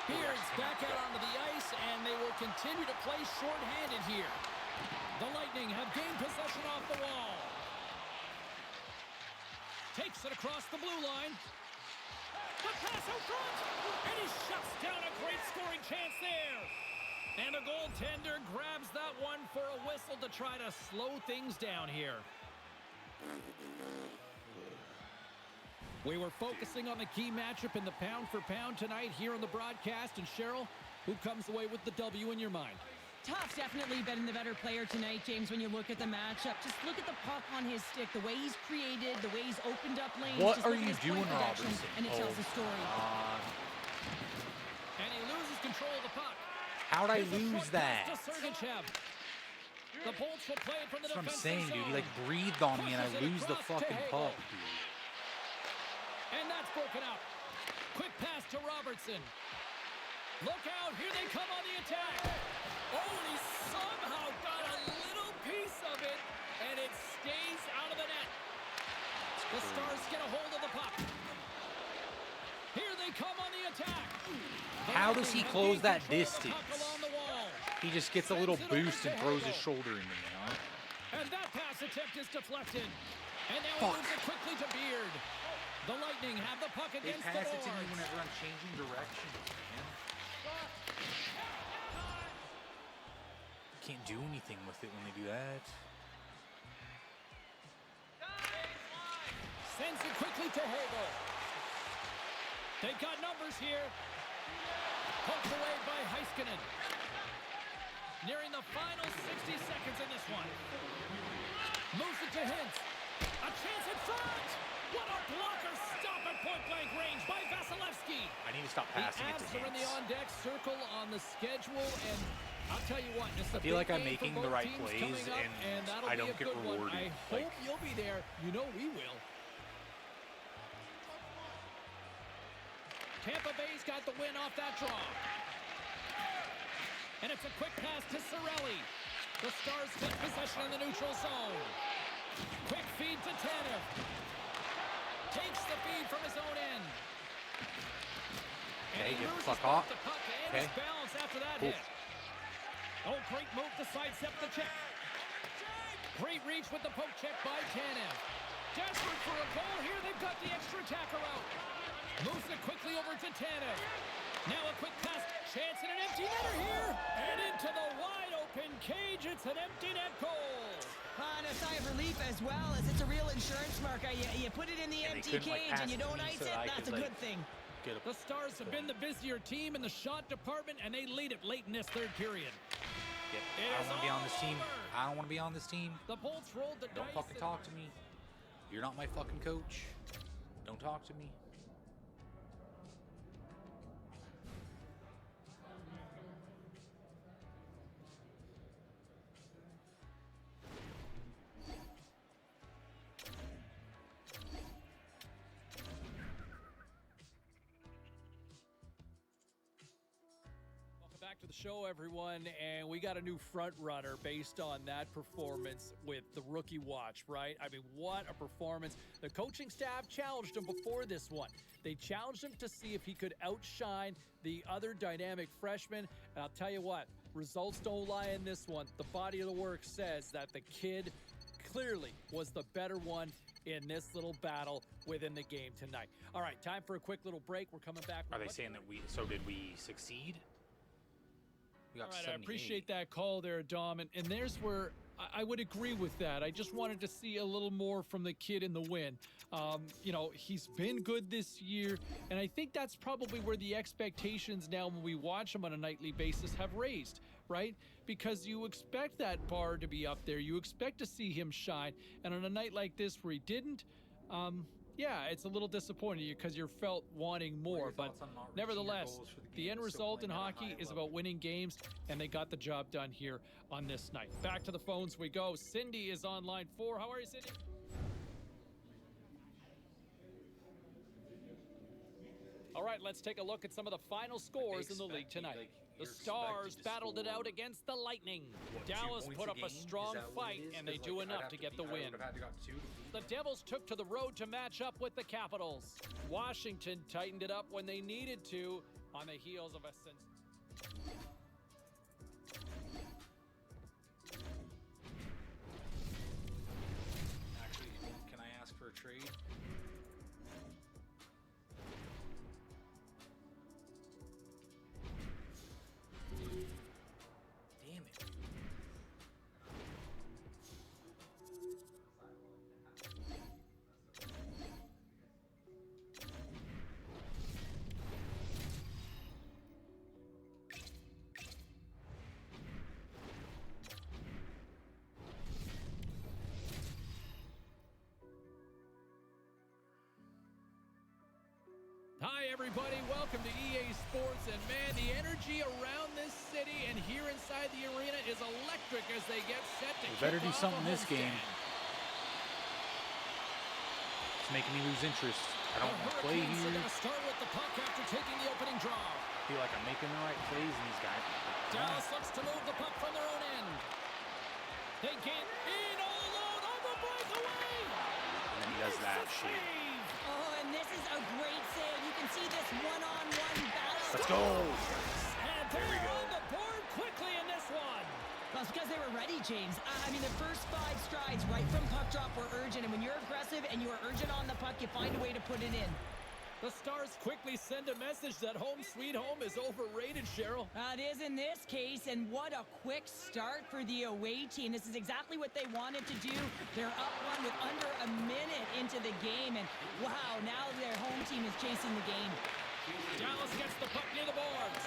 Beards back out onto the ice, and they will continue to play shorthanded here. The Lightning have gained possession off the wall. Takes it across the blue line. The pass out front, and he shuts down a great scoring chance there. And the goaltender grabs that one for a whistle to try to slow things down here. We were focusing on the key matchup in the pound for pound tonight here on the broadcast. And Cheryl, who comes away with the W in your mind? Tough, definitely been the better player tonight, James, when you look at the matchup. Just look at the puck on his stick, the way he's created, the way he's opened up lanes. What Just are look at you his point doing, production, Robertson? And it tells a story. And he loses control of the puck. How'd I Here's a lose short that? pass to Sergachev. The Bolts will play it from the That's what I'm defensive saying, dude. He zone. like breathed on me and I Pushes it lose the across to fucking Hagel. puck, dude. And that's broken up. Quick pass to Robertson. Look out, here they come on the attack. Oh, and he somehow got a little piece of it, and it stays out of the net. The Stars get a hold of the puck. Here they come on the attack. The How does he Lightning have close gained that control of the puck distance? along the wall. He just gets a little Sends it over boost to and throws his Hagel. shoulder into me, huh? And that pass attempt is deflected. And now Fuck. he moves it quickly to Beard. The Lightning have the puck They against pass the it to me boards. whenever I'm changing directions, man. Can't do anything with it when they do that. Sends it quickly to Hagel. They got numbers here. Poked away by Heiskanen. Nearing the final 60 seconds in this one. Moves it to Hintz. A chance in front. What a blocker stop at point-blank range by Vasilevsky. I need to stop The passing it to Avs are in the Hintz. on-deck circle on the schedule, and I'll tell you what, this is a I feel big like I'm game for making the both right teams plays, coming up, and that'll I be don't a get good one. rewarded. I Like- hope you'll be there. You know we will. Tampa Bay's got the win off that draw. And it's a quick pass to Cirelli. The Stars take possession in the neutral zone. Quick feed to Tanev. Takes the feed from his own end. Okay, get the loses fuck off. the puck and Okay. his balance after that Oof. hit. Oh, great move to sidestep the check. Great reach with the poke check by Tanev. Desperate for a goal here. They've got the extra attacker out. Moves it quickly over to Tanev. Now a quick pass. Chance and an empty netter here. And into the wide open cage. It's an empty net goal. And a sigh of relief as well, as it's a real insurance marker. You put it in the And they empty couldn't, like, cage pass and you it to don't me ice so it. that I That's a could, like, good thing. Get a The Stars have been the busier team in the shot department, and they lead it late in this third period. Yep. It I is don't want to be on this team. over. I don't want to be on this team. The Bolts rolled the Don't dice. fucking talk to me. You're not my fucking coach. Don't talk to me. Welcome back to the show, everyone, and we got a new front runner based on that performance with the rookie watch, right? I mean, what a performance. The coaching staff challenged him before this one. They challenged him to see if he could outshine the other dynamic freshman, and I'll tell you what, results don't lie in this one. The body of the work says that the kid clearly was the better one in this little battle within the game tonight. All right, time for a quick little break. We're coming back. Are they saying that did we succeed? We got All right, I 78. appreciate that call there, Dom. And there's where I would agree with that. I just wanted to see a little more from the kid in the win. You know, he's been good this year, and I think that's probably where the expectations now when we watch him on a nightly basis have raised, right? Because you expect that bar to be up there. You expect to see him shine. And on a night like this where he didn't, yeah, it's a little disappointing because you're felt wanting more. But nevertheless, the end result in hockey is about winning games, and they got the job done here on this night. Back to the phones we go. Cindy is on line 4. How are you, Cindy? All right, let's take a look at some of the final scores in the league tonight. The Stars battled it out against the Lightning. Dallas put up a strong fight, and they do enough to get the win. The Devils took to the road to match up with the Capitals. Washington tightened it up when they needed to on the heels of a Actually, can I ask for a trade? Damn it. Hi, everybody. Welcome to EA Sports. And, man, the energy around this city and here inside the arena is electric as they get set to We better kick do off something a this game. homestand. It's making me lose interest. I don't The want to play Hurricanes are here. going to start with the puck after taking the opening draw. I feel like I'm making the right plays, and these guys. Dallas looks to move the puck from their own end. They get in all alone on the breakaway. And then he does that shit. Oh, and this is a great save. You can see this one-on-one battle. Let's go. And they're on the board quickly in this one. That's because they were ready, James. I mean, the first 5 strides right from puck drop were urgent, and when you're aggressive and you are urgent on the puck, you find a way to put it in. The Stars quickly send a message that home sweet home is overrated, Cheryl. It is in this case, and what a quick start for the away team. This is exactly what they wanted to do. They're up 1 with under a minute into the game, and wow, now their home team is chasing the game. Dallas gets the puck near the boards.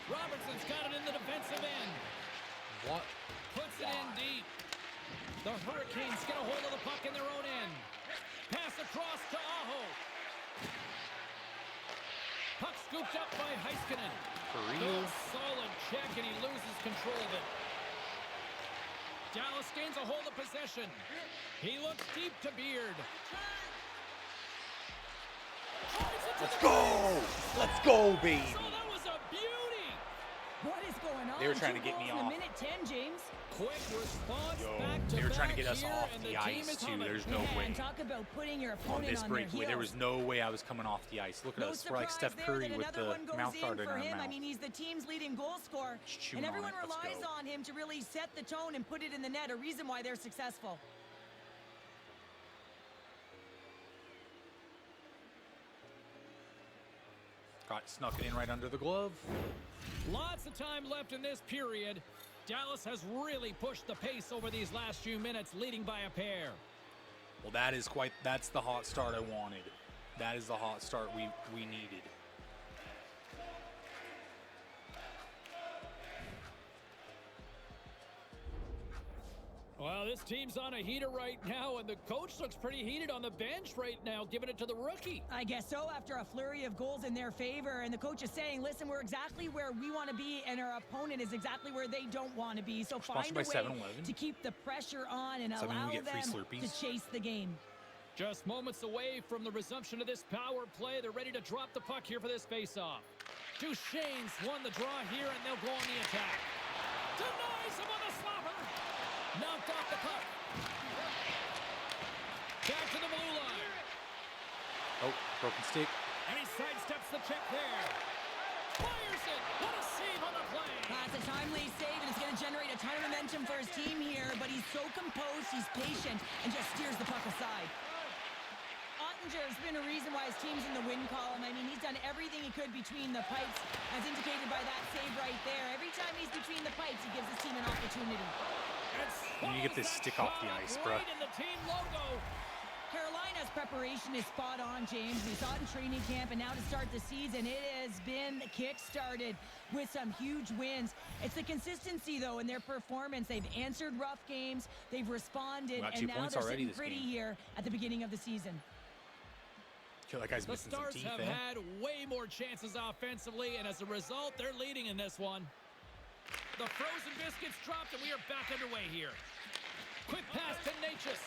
Robertson's got it in the defensive end. What? Puts it in deep. The Hurricanes get a hold of the puck in their own end. Pass across to Aho. Puck scooped up by Heiskanen. For Good real? solid check, and he loses control of it. Dallas gains a hold of possession. He looks deep to Beard. Tries it Let's go! Let's go, baby! So that was a beauty. What is going on? They were trying to 2 get me goals in off. a minute 10, James. Quick response. Yo, back to they were trying to back get us here, off and the team ice, is too. humming. There's no Yeah, way. and talk about putting your On opponent this on their breakaway, there heels. was no way I was coming off the ice. Look at No us. We're like surprise Steph there Curry that with another the one goes mouth in guard in for our him. mouth. I mean, he's the team's leading goal scorer, Just chewing and on everyone it. Let's relies go. on him to really set the tone and put it in the net. A reason why they're successful. Got snuck it in right under the glove. Lots of time left in this period. Dallas has really pushed the pace over these last few minutes, leading by a pair. Well, that's the hot start I wanted. That is the hot start we needed. Well, this team's on a heater right now, and the coach looks pretty heated on the bench right now, giving it to the rookie. I guess so, after a flurry of goals in their favor, and the coach is saying, listen, we're exactly where we want to be, and our opponent is exactly where they don't want to be. So find a way 7-Eleven. to keep the pressure on and Does that mean allow we get free them Slurpees? to chase the game. Just moments away from the resumption of this power play. They're ready to drop the puck here for this faceoff. Duchesne's won the draw here, and they'll go on the attack. Denies him on the slapper. Knocked off the puck. Back to the blue line. Oh, broken stick. And he sidesteps the check there. Fires it. What a save on the play. That's a timely save, and it's going to generate a ton of momentum for his team here, but he's so composed, he's patient, and just steers the puck aside. Ottinger's been a reason why his team's in the win column. I mean, he's done everything he could between the pipes, as indicated by that save right there. Every time he's between the pipes, he gives his team an opportunity. And you get this stick off the ice, bruh. Right in the team logo. Carolina's preparation is spot on, James. We saw it in training camp, and now to start the season, it has been kick-started with some huge wins. It's the consistency, though, in their performance. They've answered rough games, they've responded, Got 2 and now points they're already sitting this pretty game. here at the beginning of the season. That guy's The missing some Stars teeth, have eh? had way more chances offensively, and as a result, they're leading in this one. The frozen biscuits dropped, and we are back underway here. Quick pass to Natchez.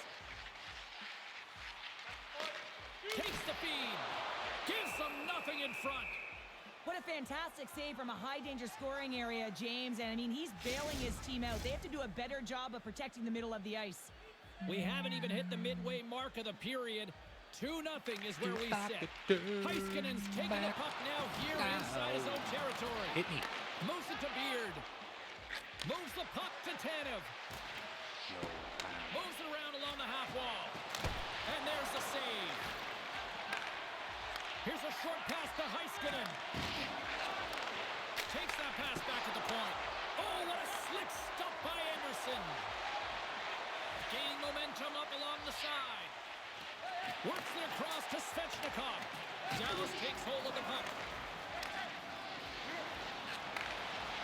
Takes the feed. Gives them nothing in front. What a fantastic save from a high-danger scoring area, James. And, I mean, he's bailing his team out. They have to do a better job of protecting the middle of the ice. We haven't even hit the midway mark of the period. 2-0 is where we sit. Heiskanen's taking the puck now here inside his own territory. Hit me. Moves it to Beard. Moves the puck to Tanev. Moves it around along the half wall. And there's the save. Here's a short pass to Heiskanen. Takes that pass back to the point. Oh, what a slick stop by Emerson. Gaining momentum up along the side. Works it across to Svechnikov. Dallas takes hold of the puck.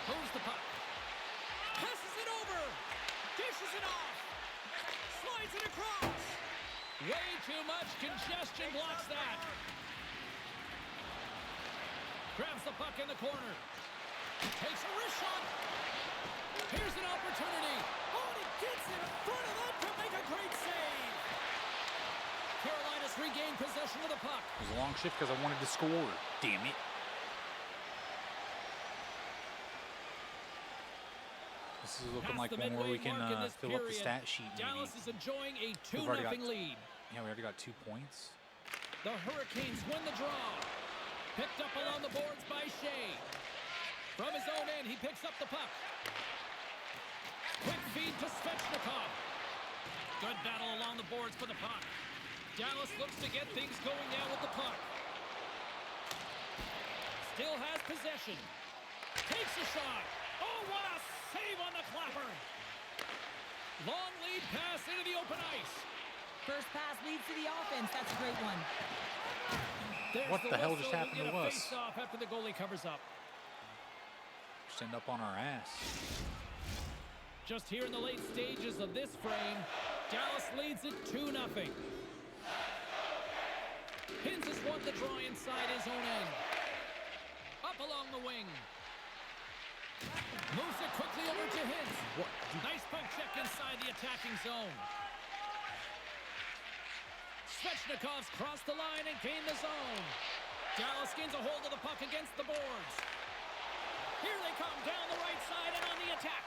Moves the puck. Passes it over. Dishes it off. Slides it across. Way too much congestion blocks that. Grabs the puck in the corner. Takes a wrist shot. Here's an opportunity. Oh, and he gets in front of that to make a great save. Carolina's regained possession of the puck. It was a long shift because I wanted to score. Damn it. This is looking like Past the one where we midway can mark in this fill up the period, stat sheet. Dallas Maybe. is enjoying a We've already 2-0 got- lead. Yeah, we already got 2 points. The Hurricanes win the draw. Picked up along the boards by Shea. From his own end, he picks up the puck. Quick feed to Svechnikov. Good battle along the boards for the puck. Dallas looks to get things going now with the puck. Still has possession. Takes a shot. Oh, what a save on the clapper. Long lead pass into the open ice. First pass leads to the offense. That's a great one. There's What the hell just whistle. happened We'll to get a us? face-off after the goalie covers up. Just end up on our ass. Just here in the late stages of this frame, Dallas leads it 2-0. Hintz has won the draw inside his own end. Up along the wing. Moves it quickly over to Hintz. What? Nice poke check inside the attacking zone. Svechnikov's crossed the line and gained the zone. Dallas gains a hold of the puck against the boards. Here they come down the right side and on the attack.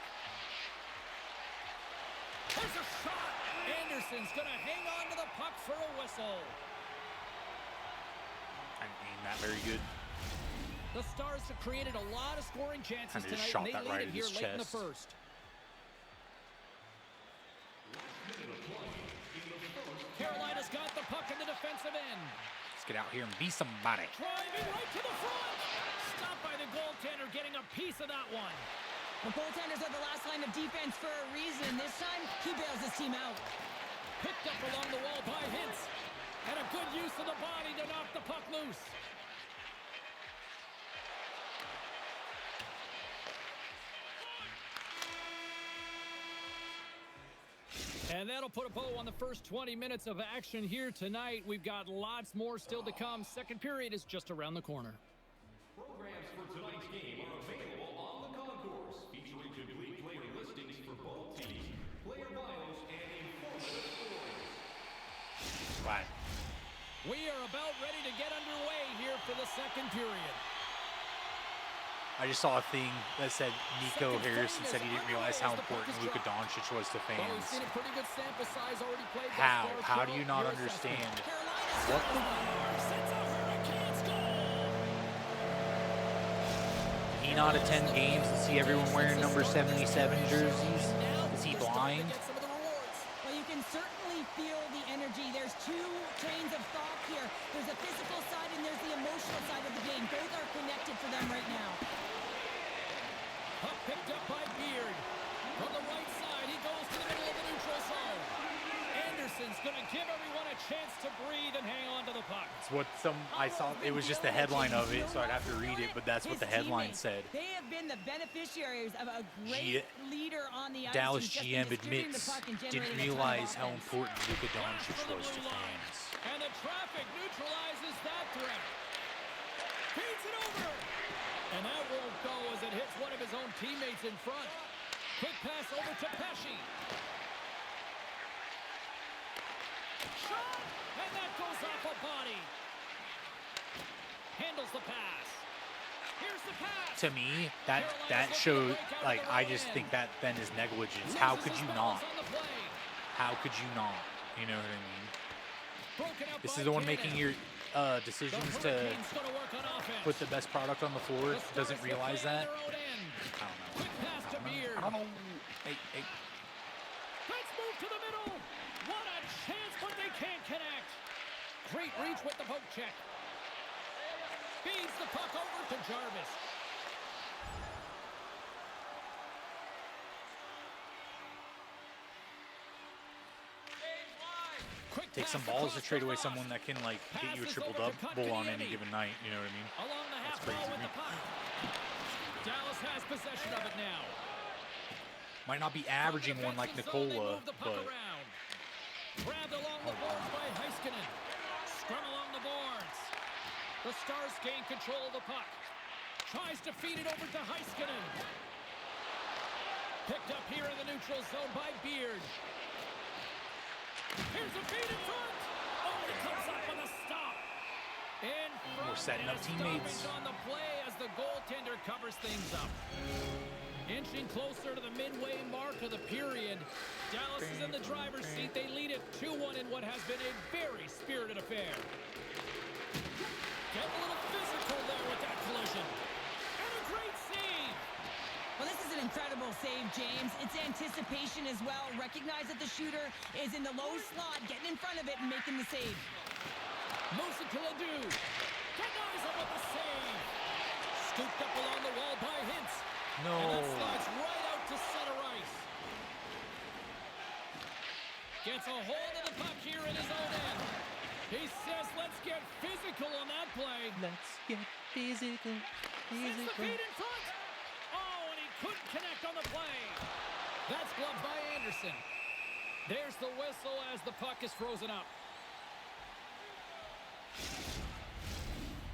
There's a shot. Anderson's going to hang on to the puck for a whistle. I didn't aim that very good. The Stars have created a lot of scoring chances Kinda just tonight, shot and they that lead right it at here his late in the chest. first. Carolina's got the puck in the defensive end. Let's get out here and be somebody. Driving right to the front. Stopped by the goaltender, getting a piece of that one. The goaltenders are the last line of defense for a reason. This time, he bails his team out. Picked up along the wall by Hintz. And a good use of the body to knock the puck loose. And that'll put a bow on the first 20 minutes of action here tonight. We've got lots more still to come. Second period is just around the corner. Programs for tonight's game are available on the concourse, featuring complete player listings for both teams, player bios, and informative stories. Right. We are about ready to get underway here for the second period. I just saw a thing that said Nico Harrison said he didn't realize how important Luka Doncic was to Well, we've fans. seen a pretty good sample size already played. How? thus far. How do you not Your understand? assessment. What the? Did he not attend games and see everyone wearing number 77 jerseys? Is he blind? Well, you can certainly feel the energy. There's two trains of thought here. There's a physical side and there's the emotional side of the game. Both are connected for them right now. Puck picked up by Beard. From the right side, he goes to the middle of the neutral zone. Anderson's going to give everyone a chance to breathe and hang on to the puck. It's what I saw. It was just the headline of it, so I'd have to read it, but that's what the headline said. They have been the beneficiaries of a great leader on the ice. Dallas who's just GM been distributing the admits puck and didn't generating a ton of realize how offense. important Luka Doncic was to fans. And the traffic neutralizes that threat. Feeds it over. And that won't go as it hits one of his own teammates in front. Quick pass over to Pesci. Shot! And that goes off a body. Handles the pass. Here's the pass. To me, that showed, like, I just think that then is negligence. How could you not? How could you not? You know what I mean? This is the one making your decisions to put the best product on the floor. Doesn't realize that. I don't know. Hey. Let's move to the middle. What a chance, but they can't connect. Great reach with the poke check. Feeds the puck over to Jarvis. Take some balls to trade away someone that can, like, get you a triple-double on any given night. You know what I mean? Along the half That's crazy wall to with me. the puck. Dallas has possession of it now. Might not be averaging one like Nicola, but Grabbed along the boards by Heiskanen. Scrum along the boards. The Stars gain control of the puck. Tries to feed it over to Heiskanen. Picked up here in the neutral zone by Beard. Here's a feed in front. Oh, he comes up with a stop. In front. We're setting up teammates. On the play as the goaltender covers things up. Inching closer to the midway mark of the period. Dallas is in the driver's seat. They lead it 2-1 in what has been a very spirited affair. Get a little physical there with that collision. And a great save. Well, this is an incredible save, James. It's anticipation as well. Recognize that the shooter is in the low slot, getting in front of it and making the save. Musa to Ledoux. Denies him with the save. Scooped up along the wall by Hintz. No. And that slides right out to center ice. Gets a hold of the puck here in his own end. He says, let's get physical on that play. Let's get physical. Sends the feed in front. Oh, and he couldn't connect on the play. That's gloved by Anderson. There's the whistle as the puck is frozen up.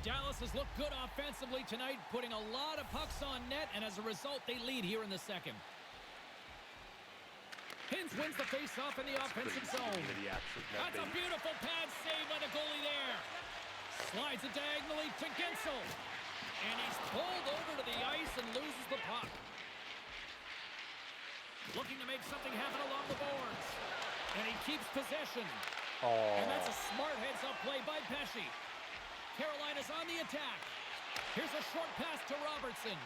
Dallas has looked good offensively tonight, putting a lot of pucks on net, and as a result, they lead here in the second. Hintz wins the face-off in the offensive zone. That's a beautiful pad save by the goalie there. Slides it diagonally to Gensel. And he's pulled over to the ice and loses the puck. Looking to make something happen along the boards. And he keeps possession. Oh. And that's a smart heads-up play by Pesce. Carolina's on the attack. Here's a short pass to Robertson.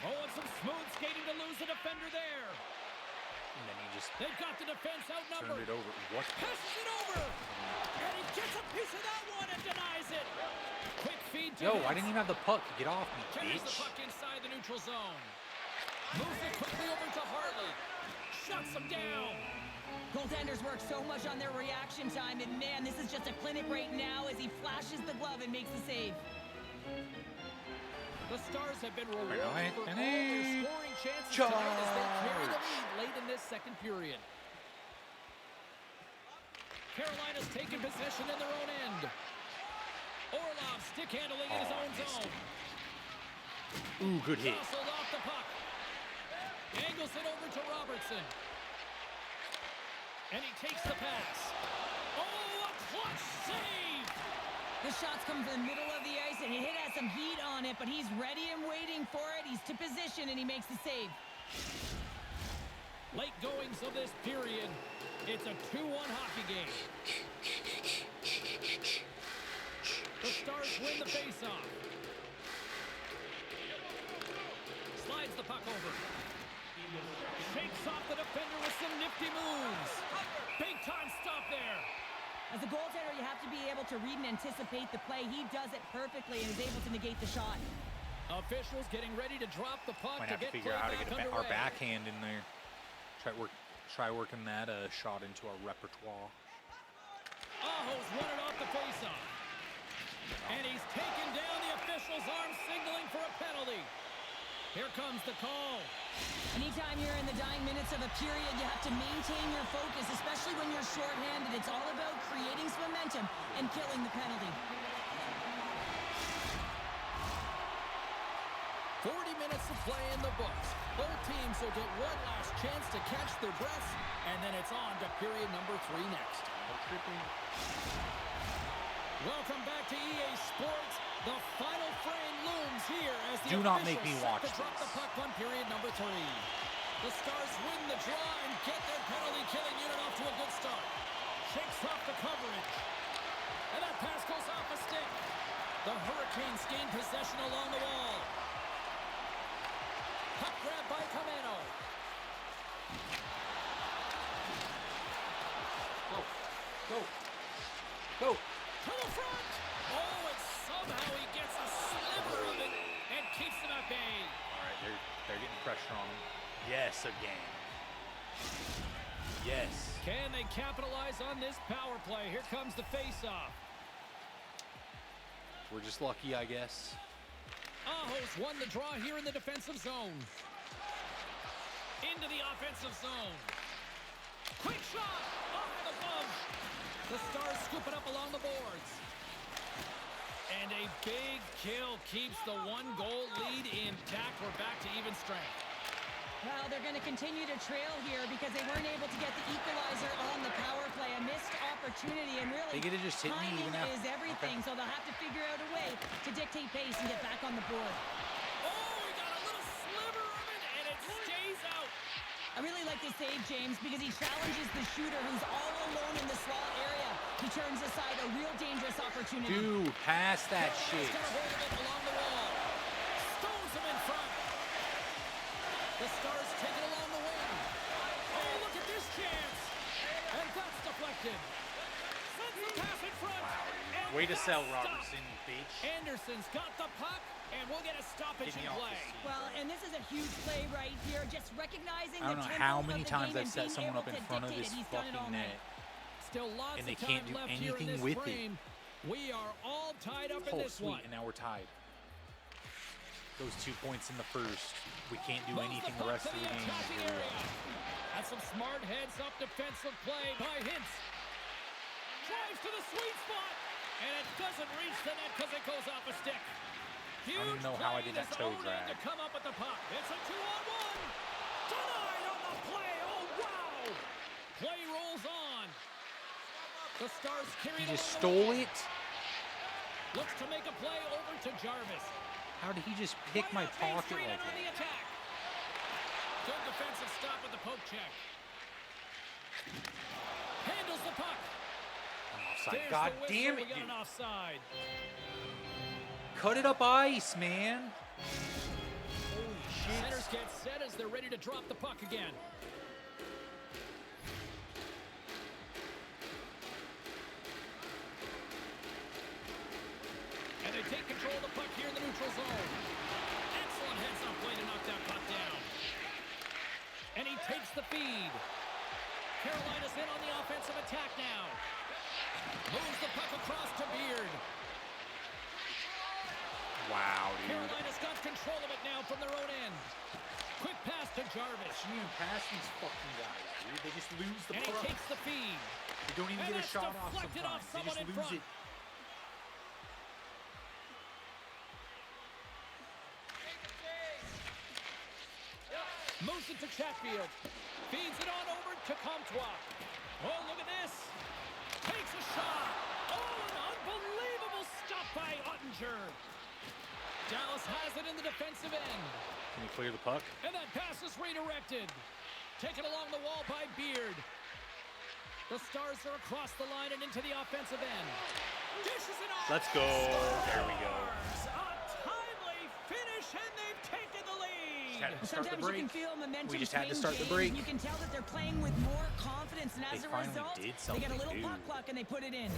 Oh, and some smooth skating to lose the defender there. And then he just They've got the defense outnumbered. turned it over. What? Passes it over. And he gets a piece of that one and denies it. Quick feed to Yo, Hintz. I didn't even have the puck. Get off me, Carries the bitch. puck inside the neutral zone. Moves it quickly over to Hartley. Shuts him down. Goaltenders work so much on their reaction time, and man, this is just a clinic right now as he flashes the glove and makes the save. The Stars have been rewarded Right, for all and their he scoring chances tonight as they carry the charged. lead late in this second period. Carolina's taken possession in their own end. Orlov stick handling in his own missed zone. Ooh, good hit. Jostled off the puck. Angles it over to Robertson. And he takes the pass. Oh, a clutch save! The shots come from the middle of the ice, and it has some heat on it, but he's ready and waiting for it. He's to position, and he makes the save. Late goings of this period. It's a 2-1 hockey game. The Stars win the faceoff. Slides the puck over. Shakes off the defender with some nifty moves. Big time stop there. As a goaltender, you have to be able to read and anticipate the play. He does it perfectly and is able to negate the shot. Officials getting ready to drop the puck Might to have to get figure play out how to back get our underway. backhand in there. Try working that shot into our repertoire. Aho's won it off the faceoff. And he's taken down the official's arm, signaling for a penalty. Here comes the call. Anytime you're in the dying minutes of a period, you have to maintain your focus, especially when you're shorthanded. It's all about creating some momentum and killing the penalty. 40 minutes to play in the books. Both teams will get one last chance to catch their breaths, and then it's on to period number 3 next. Welcome back to EA Sports. The final frame looms here as the Do not make me officials set watch to drop this. the puck on period number 3. The Stars win the draw and get their penalty-killing unit off to a good start. Shakes off the coverage. And that pass goes off a stick. The Hurricanes gain possession along the wall. Puck grab by Camano. Go. To the front. Oh, and somehow he gets a sliver of it and keeps them at bay. All right, they're getting pressure on him. Yes, again. Yes. Can they capitalize on this power play? Here comes the face-off. We're just lucky, I guess. Aho's won the draw here in the defensive zone. Into the offensive zone. Quick shot! Off the glove. The Stars scoop it up along the boards. And a big kill keeps the 1-goal lead intact. We're back to even strength. Well, they're going to continue to trail here because they weren't able to get the equalizer on the power play. A missed opportunity, and really, They could have just hit me timing even after. is everything, so they'll have to figure out a way to dictate pace and get back on the board. Oh, he got a little sliver of it, and it stays out. I really like this save, James, because he challenges the shooter who's all alone in the slot area. He turns aside a real dangerous opportunity. Dude, pass that shit. Got a hold of it along the wall. Stones him in front. The Stars take it along the wing. Oh, look at this chance. And that's deflected. Sends the pass in front. And Way to that's sell, stopped. Robertson, bitch. Anderson's got the puck, and we'll get a stoppage Get in me off play. this. Well, and this is a huge play right here. Just recognizing I don't the know tempo how of many the times game I've and set being someone able up in to front of dictate this it. He's done it all fucking night. net. Still lots And they of can't time do left here in anything this with it. frame. We are all tied up in Oh, this sweet, one. and now we're tied. Those 2 points in the first. We can't do Moves anything the puck rest to of the game. attacking Here we area. go. That's some smart heads-up defensive play by Hintz. Drives to the sweet spot, and it doesn't reach the net because it goes off a stick. Huge don't even know how I did play that in his toe own end drag. to come up with the puck. It's a 2-on-1. Denied on the play. Oh, wow. Play rolls on. The Stars carry He it just along the stole wall. it. Looks to make a play over to Jarvis. How did he just pick my pocket like on the that? attack. Good defensive stop with the poke check. Handles the puck. Offside. There's God the whistle. damn We it, got dude. an offside. Cut it up ice, man. Holy shit. Centers get set as they're ready to drop the puck again. And they take control of the puck here in the neutral zone. Excellent heads-up play to knock that puck down. And he takes the feed. Carolina's in on the offensive attack now. Moves the puck across to Beard. Wow, dude. Carolina's got control of it now from their own end. Quick pass to Jarvis. Shouldn't even pass these fucking guys, dude. They just lose the And he puck. takes the feed. They don't even And get a that's shot off deflected off sometimes. They someone just in lose front. it. Moves it to Chatfield. Feeds it on over to Comtois. Oh, look at this. Takes a shot. Oh, an unbelievable stop by Ottinger. Dallas has it in the defensive end. Can you clear the puck? And that pass is redirected. Taken along the wall by Beard. The Stars are across the line and into the offensive end. Dishes it off. Let's go. There we go. A timely finish, and they've taken the lead. Had to start the Sometimes you break. can feel momentum We just had to swing, start the James, break. and you can tell that they're playing with more confidence, and as They a finally result, did they get a something, little puck dude. luck and they put it in.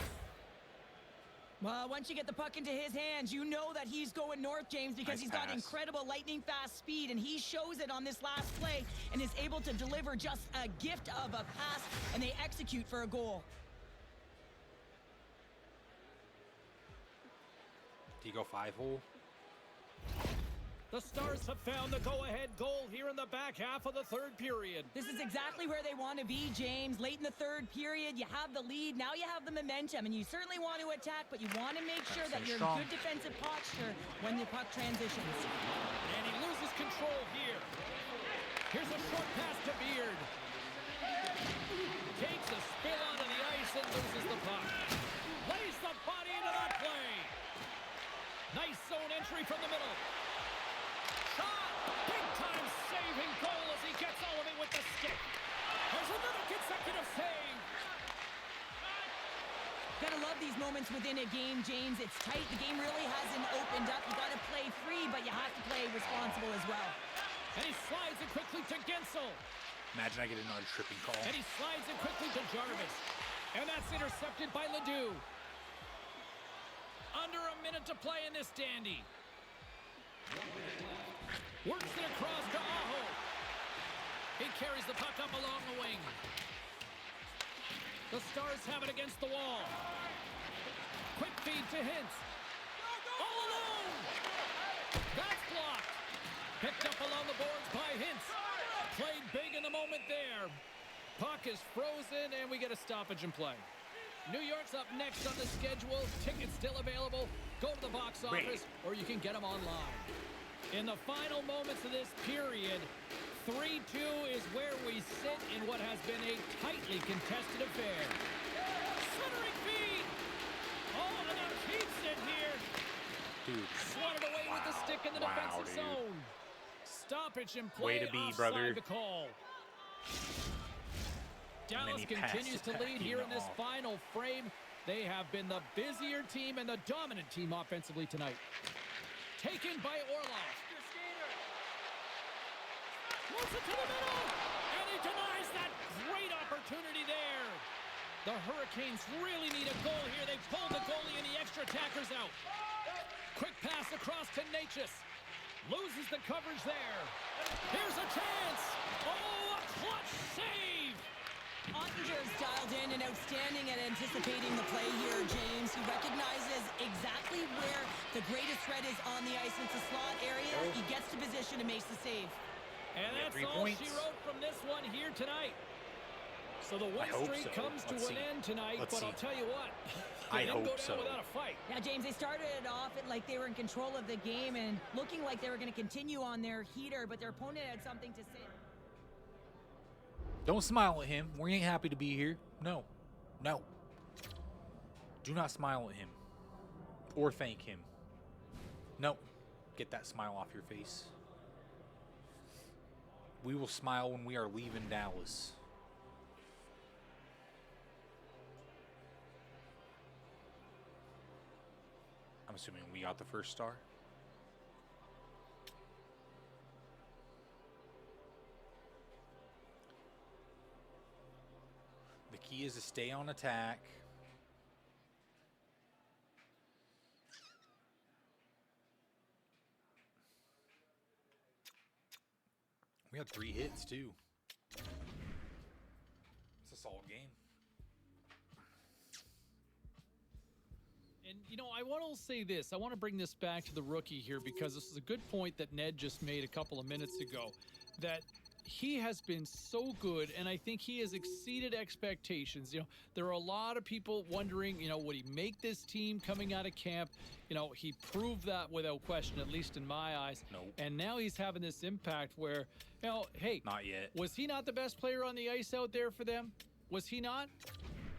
Well, once you get the puck into his hands, you know that he's going north, James, because Nice he's got pass. incredible lightning-fast speed, and he shows it on this last play and is able to deliver just a gift of a pass, and they execute for a goal. Do you go 5-hole? The Stars have found the go-ahead goal here in the back half of the third period. This is exactly where they want to be, James. Late in the third period, you have the lead. Now you have the momentum, and you certainly want to attack, but you want to make sure that you're in good defensive posture when the puck transitions. And he loses control here. Here's a short pass to Beard. Takes a spill onto the ice and loses the puck. Lays the body into that play. Nice zone entry from the middle. Shot! Big-time saving goal as he gets all of it with the stick. There's another consecutive save. Gotta love these moments within a game, James. It's tight. The game really hasn't opened up. You gotta play free, but you have to play responsible as well. And he slides it quickly to Gensel. Imagine I get another tripping call. And he slides it quickly to Jarvis. And that's intercepted by Ledoux. Under a minute to play in this dandy. Works it across to Aho. He carries the puck up along the wing. The Stars have it against the wall. Quick feed to Hintz. All alone. That's blocked. Picked up along the boards by Hintz. Played big in the moment there. Puck is frozen, and we get a stoppage in play. New York's up next on the schedule. Tickets still available. Go to the box office, or you can get them online. In the final moments of this period, 3-2 is where we sit in what has been a tightly contested affair. Centering feed. Oh, and now keeps it here. Dude. Swatted away with the stick in the defensive zone. Stoppage in play. Way to be, offside brother. the call. Dallas he passed continues it to lead back here in in this off. final frame. They have been the busier team and the dominant team offensively tonight. Taken by Orlov. Moves it to the middle, and he denies that great opportunity there. The Hurricanes really need a goal here. They pulled the goalie and the extra attackers out. Quick pass across to Natchez. Loses the coverage there. Here's a chance. Oh, a clutch save. Ottinger's dialed in and outstanding at anticipating the play here, James. He recognizes exactly where the greatest threat is on the ice. It's a slot area. He gets to position and makes the save. And that's all she wrote from this one here tonight. So the win streak comes to an end tonight, but I'll tell you what, they didn't go down without a fight. Yeah, James, they started it off like they were in control of the game and looking like they were going to continue on their heater, but their opponent had something to say. Don't smile at him. We ain't happy to be here. No. No. Do not smile at him. Or thank him. No. Get that smile off your face. We will smile when we are leaving Dallas. I'm assuming we got the first star. The key is to stay on attack. We had 3 hits too. It's a solid game. And, you know, I want to say this. I want to bring this back to the rookie here because this is a good point that Ned just made a couple of minutes ago, that he has been so good, and I think he has exceeded expectations. You know, there are a lot of people wondering, you know, would he make this team coming out of camp? You know, he proved that without question, at least in my eyes. Nope. And now he's having this impact where, you know, hey, Not yet. was he not the best player on the ice out there for them? Was he not?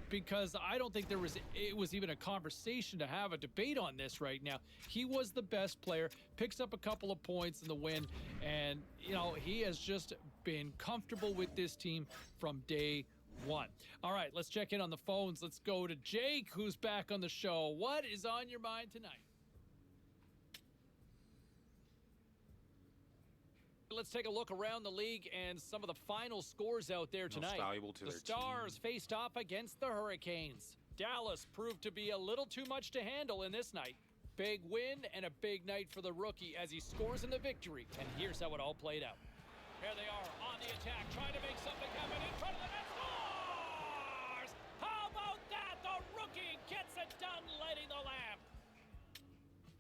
Because I don't think it was even a conversation to have a debate on this right now. He was the best player, picks up a couple of points in the win, and, you know, he has just been comfortable with this team from day one. All right, let's check in on the phones. Let's go to Jake, who's back on the show. What is on your mind tonight? Let's take a look around the league and some of the final scores out there tonight. Most valuable to the their Stars team. faced off against the Hurricanes. Dallas proved to be a little too much to handle in this night. Big win and a big night for the rookie as he scores in the victory. And here's how it all played out. Here they are on the attack, trying to make something happen in front of the net. Scores! How about that? The rookie gets it done, lighting the lamp.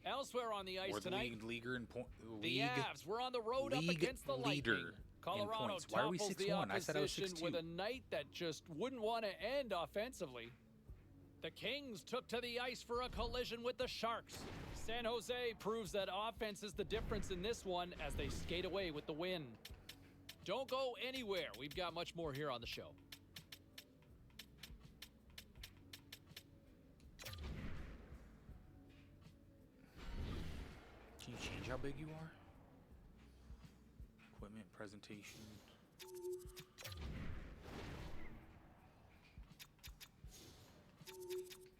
Elsewhere on the ice We're the tonight, league leader in point. the Avs were on the road up league against the Lightning. leader in Colorado points. Why are we topples the 6-1? I said I was opposition 6-2. with a night that just wouldn't want to end offensively. The Kings took to the ice for a collision with the Sharks. San Jose proves that offense is the difference in this one as they skate away with the win. Don't go anywhere. We've got much more here on the show. Can you change how big you are? Equipment, presentation.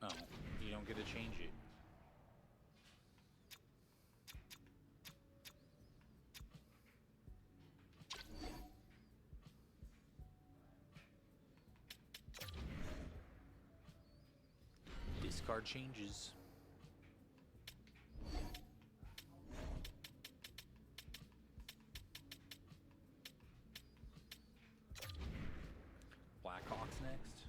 Oh, you don't get to change it. Discard changes. Blackhawks next.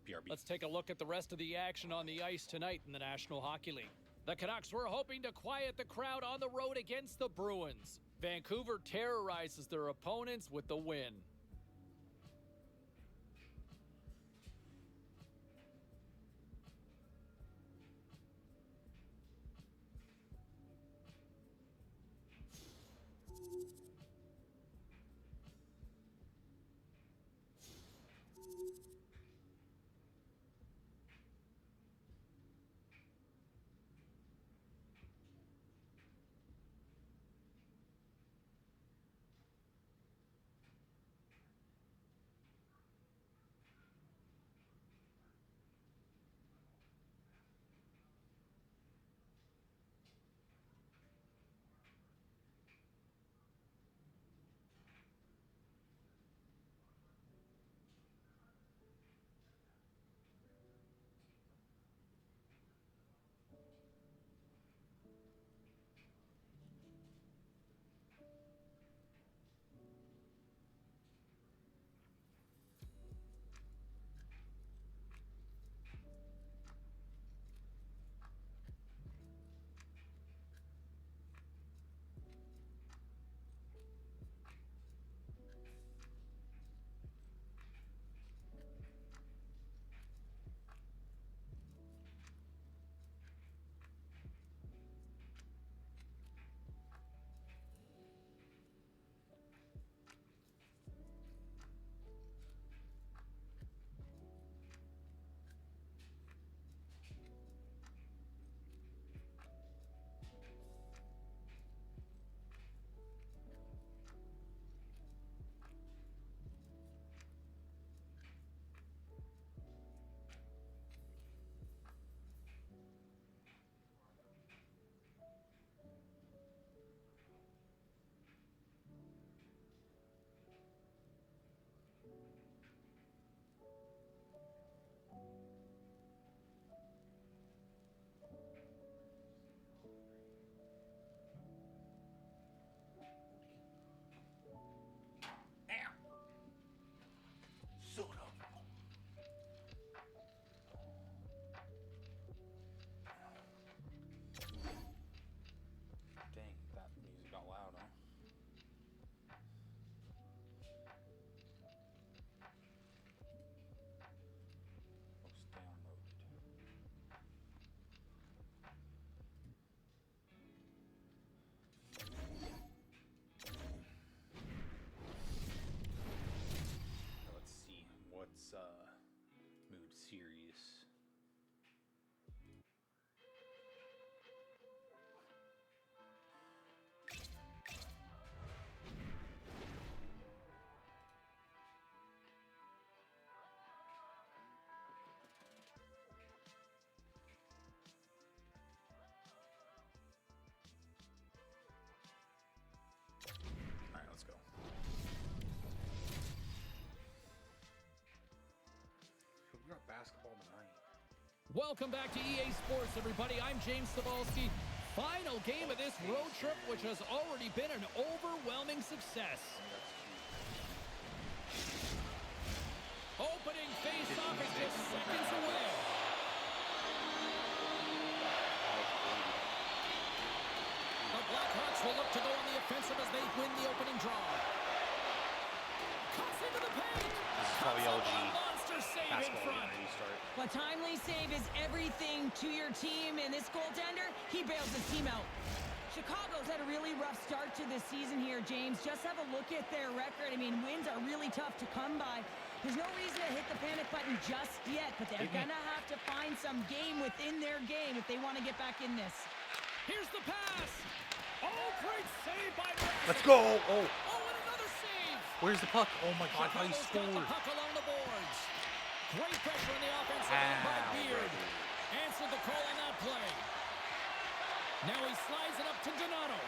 BRB. Let's take a look at the rest of the action on the ice tonight in the National Hockey League. The Canucks were hoping to quiet the crowd on the road against the Bruins. Vancouver terrorizes their opponents with the win. Welcome back to EA Sports, everybody. I'm James Cebulski. Final game of this road trip, which has already been an overwhelming success. Opening face-off is just seconds away. The Blackhawks will look to go on the offensive as they win the opening draw. Cuts into the paint. This is probably LG Monster save in basketball front. game restart. A timely save is everything to your team, and this goaltender, he bails his team out. Chicago's had a really rough start to this season here, James. Just have a look at their record. I mean, wins are really tough to come by. There's no reason to hit the panic button just yet, but they're going to have to find some game within their game if they want to get back in this. Here's the pass. Oh, great save by Mrazek. Let's go. Oh, Oh, and another save. where's the puck? Oh my God, how he Chicago's got the scored. puck along the boards. Great pressure on the offensive end by Ow, Beard. brother. Answered the call on that play. Now he slides it up to Donato.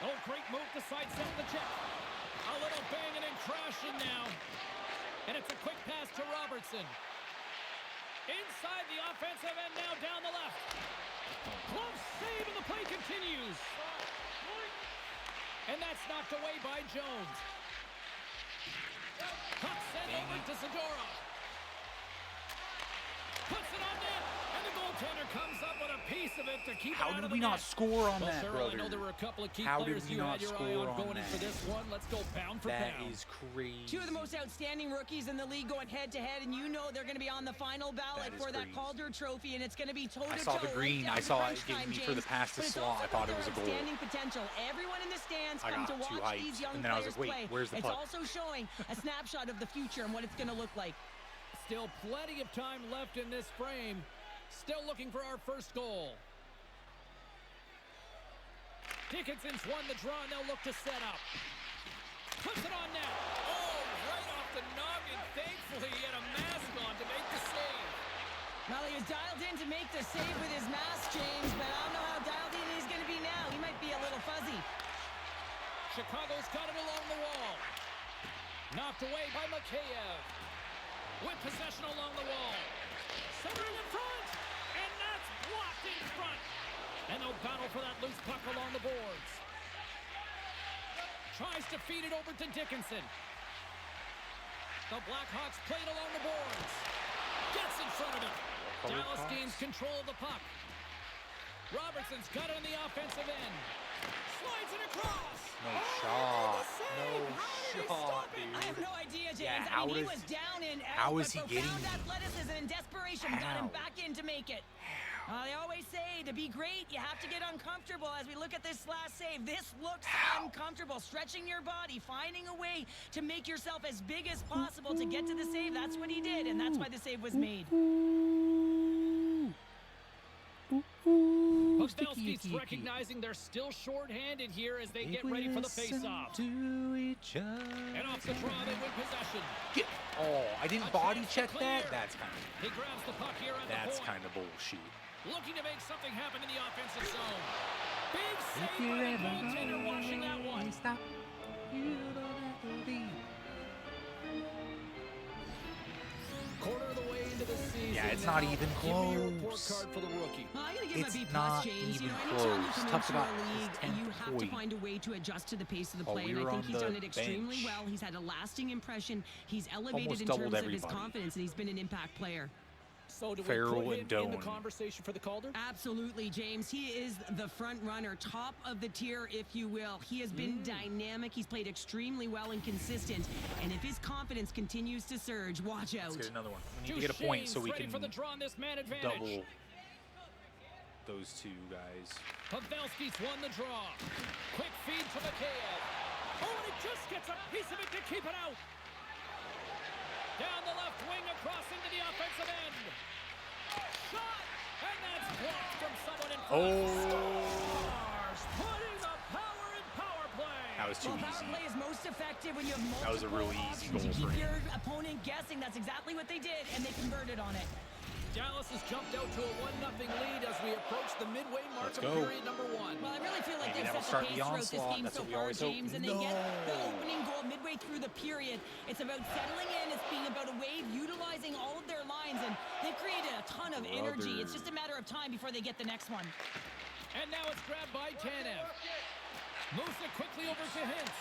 Oh, great move to sidestep the check. A little banging and crashing now. And it's a quick pass to Robertson. Inside the offensive end now down the left. Close save and the play continues. And that's knocked away by Jones. Puck sent over to Zadorov. Puts it on net, and the goaltender comes up with a piece of it to keep How it out did of we the not net. score on Well, that, Cheryl, I know brother? there were a couple of key How did players we you not had your eye score on on going in for that? this one. Let's go pound for That pound. is crazy. Two of the most outstanding rookies in the league going head-to-head, and you know they're going to be on the final ballot That is for that crazy. Calder Trophy, and it's going to be toe-to-toe. I saw the green. right down I to saw crunch it gave time, me for the James. pass to But it's slot. also I thought got it was a their goal. outstanding potential. Everyone in the stands I come to got too watch hyped, these young and then I was players like, wait, play. where's the It's puck? also showing a snapshot of the future and what it's going to look like. Still plenty of time left in this frame. Still looking for our first goal. Dickinson's won the draw, and they'll look to set up. Puts it on net. Oh, right off the noggin. Thankfully, he had a mask on to make the save. Well, he was dialed in to make the save with his mask, James, but I don't know how dialed in he's going to be now. He might be a little fuzzy. Chicago's got it along the wall. Knocked away by Mikheyev. With possession along the wall. Centering in front. And that's blocked in front. And they'll battle for that loose puck along the boards. Tries to feed it over to Dickinson. The Blackhawks played along the boards. Gets in front of it. Dallas gains control of the puck. Robertson's got it on the offensive end. Slides it across. No Oh, shot. the save. No How did he shot, stop it? dude. I have no idea, James. Yeah, I mean, he how was does- down and out, how is but he getting- profound athleticism and desperation got him How? back in to make it. They always say to be great, you have to get uncomfortable. As we look at this last save, this looks uncomfortable. Stretching your body, finding a way to make yourself as big as possible to get to the save. That's what he did, and that's why the save was made. Pavelski's recognizing they're still shorthanded here as they get ready for the face-off. To each other. And off the draw, they win possession. Oh, I didn't A body chance to check clear. that? That's kind He grabs the puck here at of the point. kind of bullshit. Looking to make something happen in the offensive zone. Big save If you by the ever goaltender watching that one. stop, you don't have to leave. Quarter of the way into the season. Yeah, it's not now. even Give me your report close. card for the rookie. Well, I gotta give him a It's B+, not James. You know, even anytime you close. come Talks into about a his league, 10th you have to point. find a way to adjust to the pace of the While play, we and I were think on he's done the it extremely bench. well. He's had a lasting impression. He's elevated Almost in doubled terms of his everybody. confidence, and he's been an impact player. So do Farrell we and put him in the Doan. conversation for the Calder? Absolutely, James. He is the front runner, top of the tier, if you will. He has been dynamic. He's played extremely well and consistent. And if his confidence continues to surge, watch out. Let's get another one. We need to get a point so we ready can for the draw on this man advantage. double those two guys. Pavelski's won the draw. Quick feed to Mikheyev. Oh, and he just gets a piece of it to keep it out. Down the left wing across into the offensive end. Shot! And that's blocked from someone in front. Stars putting the power in power play. That was too Well, power easy. play is most effective when you have multiple That was a really easy options. You goal for keep him. your opponent guessing. That's exactly what they did, and they converted on it. Dallas has jumped out to a 1-0 lead as we approach the midway mark Let's of go. period number 1. Well, I really feel like Maybe they've that'll set start the the pace throughout this onslaught. game That's so what we far, always hope. James, and they get the No. opening goal midway through the period. It's about settling in. It's being about a wave, utilizing all of their lines, and they've created a ton of of energy. It's just a matter of time before they get the next one. And now it's grabbed by Tanev. Moves it quickly over to Hintz.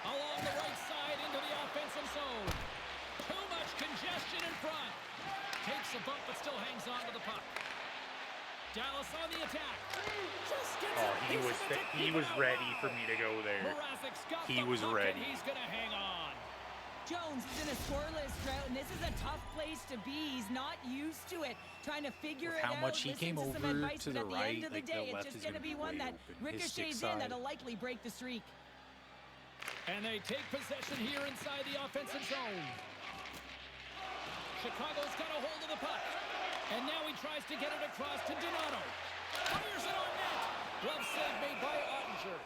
Along the right side into the offensive zone. Too much congestion in front. Takes a bump but still hangs on to the puck. Dallas on the attack. Just gets a piece of it to he keep was it ready alive. for me to go there. Mrazek's got He the was puck ready. And he's going to hang on. Jones is in a scoreless drought, and this is a tough place to be. He's not used to it, trying to figure With it how out. much he listen came to some over advice, to but the at the right, end of the like, day, the it's left just is going to gonna be be one way that open. His stick ricochets in side. that'll likely break the streak. And they take possession here inside the offensive zone. Chicago's got a hold of the puck. And now he tries to get it across to Donato. Fires it on net. Glove save made by Ottinger.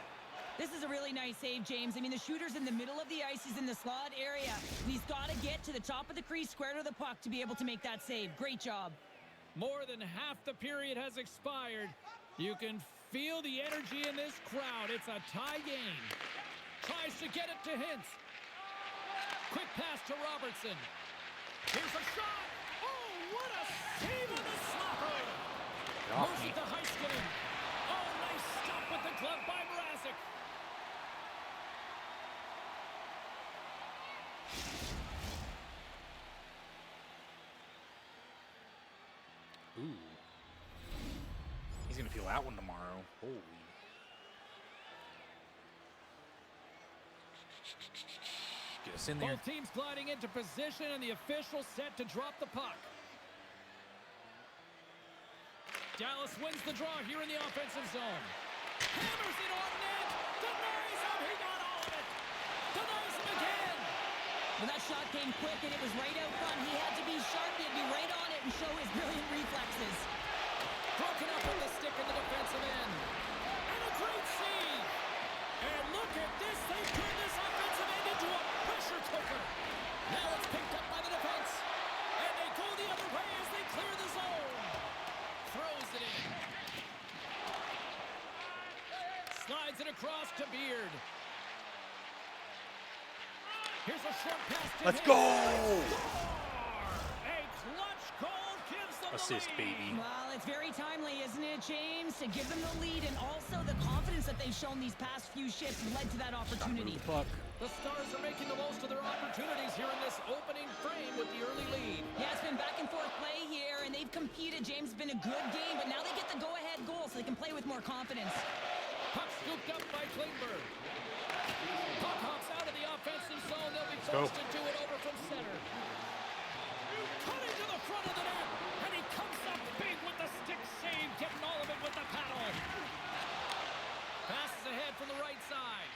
This is a really nice save, James. I mean, the shooter's in the middle of the ice. He's in the slot area. And he's got to get to the top of the crease, square to the puck, to be able to make that save. Great job. More than half the period has expired. You can feel the energy in this crowd. It's a tie game. Tries to get it to Hintz. Quick pass to Robertson. Here's a shot. Oh, what a save on the slapper. Moves it to Heiskanen. Oh, nice stop with the glove by Mrazek. Ooh. He's going to feel that one tomorrow. Holy. Get us in there. Both teams gliding into position, and the official set to drop the puck. Dallas wins the draw here in the offensive zone. Hammers it on net. Denies him. He got all of it. Denies him again. Well, that shot came quick, and it was right out front. He had to be sharp. He had to be right on it and show his brilliant reflexes. Broken up with the stick in the defensive end. And a great save. And look at this. They turn this offensive end into a pressure cooker. Now it's picked up by the defense. And they go the other way as they clear the zone. Throws it in. Slides it across to Beard. Here's a short pass to Let's Hintz. go! A clutch goal gives them Assist, the lead. baby. Well, it's very timely, isn't it, James? To give them the lead, and also the confidence that they've shown these past few shifts led to that opportunity. The Stars are making the most of their opportunities here in this opening frame with the early lead. Yeah, it's been back and forth play here, and they've competed. James, it's been a good game, but now they get the go-ahead goal so they can play with more confidence. Puck scooped up by Klingberg. Puck hops out of the offensive zone. They'll be go. forced to do it over from center. Cutting to the front of the net, and he comes up big with the stick save, getting all of it with the paddle. Passes ahead from the right side.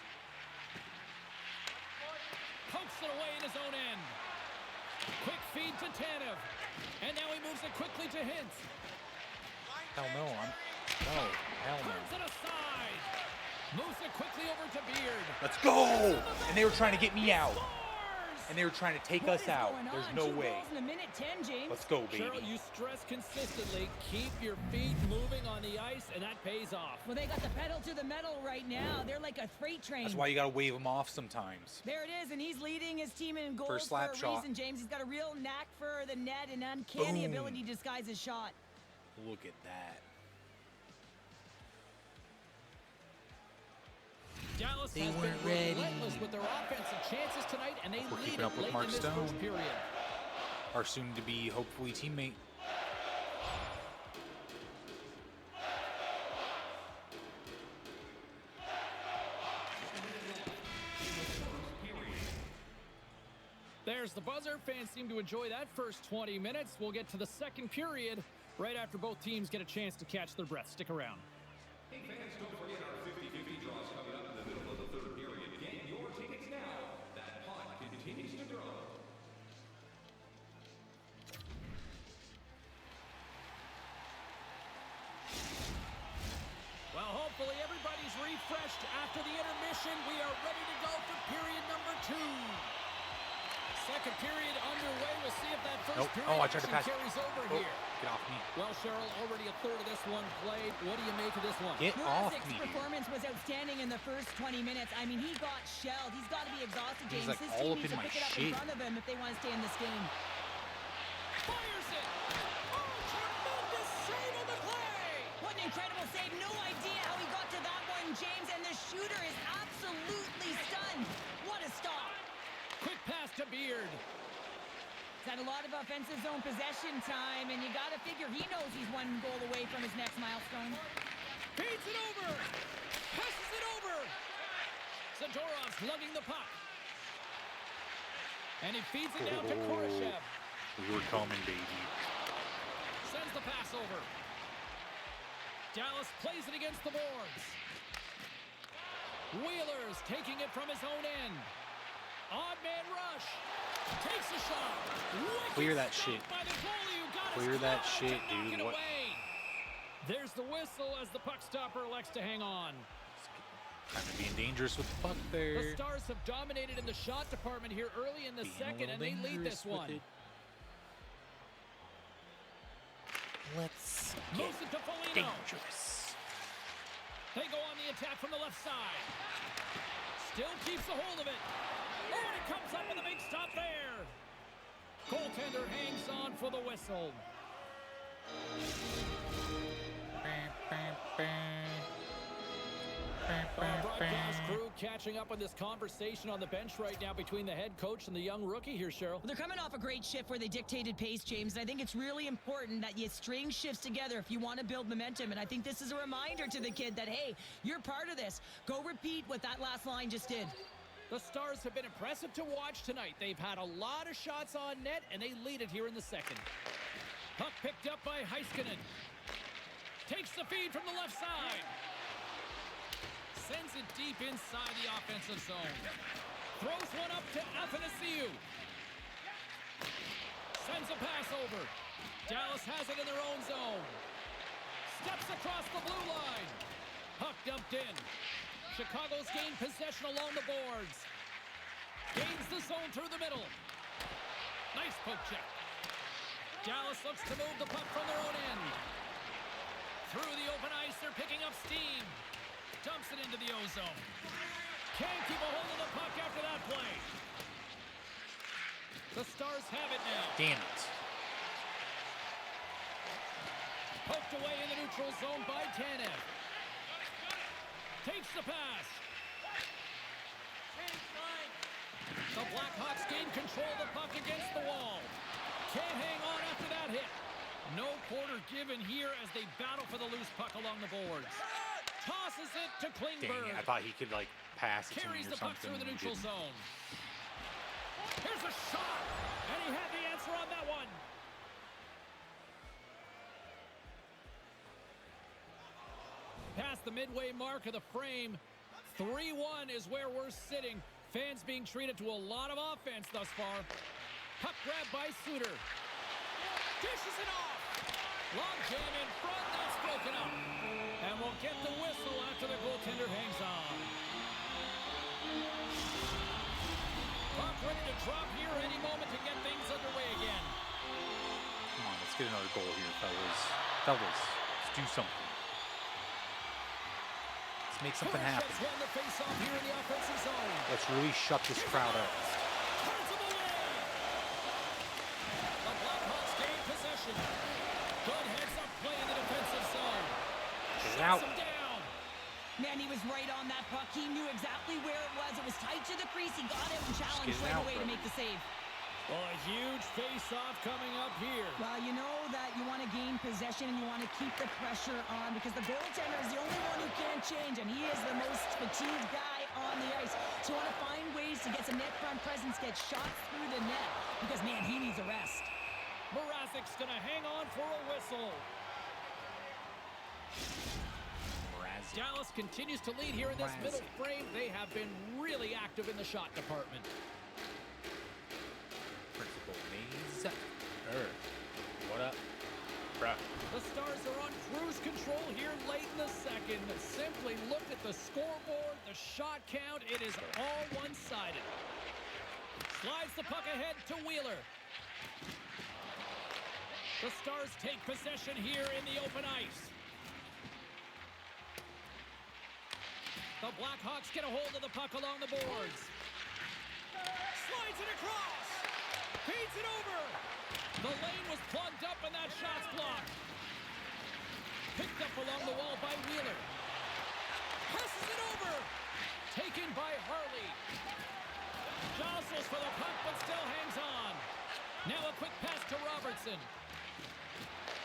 Pokes it away in his own end. Quick feed to Tanev. And now he moves it quickly to Hintz. Hell no, no, hell Turns no. it aside. Moves it quickly over to Beard. Let's go! And they were trying to get me out. Scores! And they were trying to take What us is out. going There's on? no 2 way. goals in a minute 10, James. Let's go, baby. Cheryl, you stress consistently. Keep your feet moving on the ice, and that pays off. Well, they got the pedal to the metal right now. They're like a freight train. That's why you got to wave them off sometimes. There it is, and he's leading his team in goals First for slap a shot. reason, James. He's got a real knack for the net and uncanny Boom. ability to disguise his shot. Look at that. Dallas They has been weren't ready. relentless with their offensive chances tonight, and they We're lead keeping up it with late Mark in this Stone. first period. Our soon-to-be, hopefully, teammate. There's the buzzer. Fans seem to enjoy that first 20 minutes. We'll get to the second period right after both teams get a chance to catch their breath. Stick around. Hey fans, don't forget our 50-50 draws coming up in the middle of the third period. Get your tickets now. That pot continues to grow. Well, hopefully everybody's refreshed after the intermission. We are ready to go for period number 2. Second period underway. We'll see if that first Nope. period Oh, I tried to action pass. carries over Oh, here. get off me. Well, Cheryl, already a third of this one played. What do you make of this one? Get off Mrazek's me. performance was outstanding in the first 20 minutes. I mean, he got shelled. He's got to be exhausted, He's, James. like, His all team up needs in to my pick it up in shit. front of him if they want to stay in this game. Fires it. defensive zone possession time, and you got to figure he knows he's one goal away from his next milestone. Feeds it over. Passes it over. Zadorov's lugging the puck. And he feeds it down to Kurashev. We're coming, baby. Sends the pass over. Dallas plays it against the boards. Wheeler's taking it from his own end. Odd man rush. Takes a shot. Wicked Clear that stop shit. by the goalie who got Clear his that glove out shit, to knock dude. it What? away. There's the whistle as the puck stopper elects to hang on. Kind of being dangerous with the puck The there. Stars have dominated in the shot department here early in the Being a second, little and they lead dangerous this with one. it. Let's get Moves it to Foligno. dangerous. They go on the attack from the left side. Still keeps a hold of it. Oh, and it comes up with a big stop there. Goaltender hangs on for the whistle. Our broadcast crew catching up on this conversation on the bench right now between the head coach and the young rookie here, Cheryl. Well, they're coming off a great shift where they dictated pace, James, and I think it's really important that you string shifts together if you want to build momentum, and I think this is a reminder to the kid that, hey, you're part of this. Go repeat what that last line just did. The Stars have been impressive to watch tonight. They've had a lot of shots on net, and they lead it here in the second. Puck picked up by Heiskanen. Takes the feed from the left side. Sends it deep inside the offensive zone. Throws one up to Athanasiou. Sends a pass over. Dallas has it in their own zone. Steps across the blue line. Puck dumped in. Chicago's gained possession along the boards. Gains the zone through the middle. Nice poke check. Dallas looks to move the puck from their own end. Through the open ice, they're picking up steam. Dumps it into the O-zone. Can't keep a hold of the puck after that play. The Stars have it now. Damn it. Poked away in the neutral zone by Tanev. Takes the pass. The Blackhawks gain control of the puck against the wall. Can't hang on after that hit. No quarter given here as they battle for the loose puck along the boards. Tosses it to Klingberg. Dang it. I thought he could, like, pass it to me Carries or the puck something. through the and he neutral didn't. zone. Here's a shot, and he had the answer on that one. Past the midway mark of the frame, 3-1 is where we're sitting. Fans being treated to a lot of offense thus far. Puck grab by Suter. Dishes it off. Long jam in front, that's broken up. And we'll get the whistle after the goaltender hangs on. Puck ready to drop here any moment to get things underway again. Come on, let's get another goal here, fellas. Fellas, let's do something. Let's make something happen. Kurashev's won the face-off here in the offensive zone. Let's really shut this crowd up. Turns him away. The Blackhawks gain possession. Good heads-up play in the defensive zone. Get it Shuts out. him down. Man, he was right on that puck. He knew exactly where it was. It was tight to the crease. He got out and challenged get it right out, away to bro. make the save. Well, a huge face-off coming up here. Well, you know that you want to gain possession and you want to keep the pressure on because the goaltender is the only one who can't change, and he is the most fatigued guy on the ice. So you want to find ways to get some net front presence, get shots through the net because, man, he needs a rest. Mrazek's going to hang on for a whistle. Mrazek. Dallas continues to lead here in this Mrazek. middle frame. They have been really active in the shot department. Principal Maze. What up, bruh? The Stars are on cruise control here late in the second. Simply look at the scoreboard, the shot count. It is all one-sided. Slides the puck ahead to Wheeler. The Stars take possession here in the open ice. The Blackhawks get a hold of the puck along the boards. Slides it across. Feeds it over. The lane was plugged up and that shot's blocked. Picked up along the wall by Wheeler. Passes it over. Taken by Harley. Jostles for the puck but still hangs on. Now a quick pass to Robertson.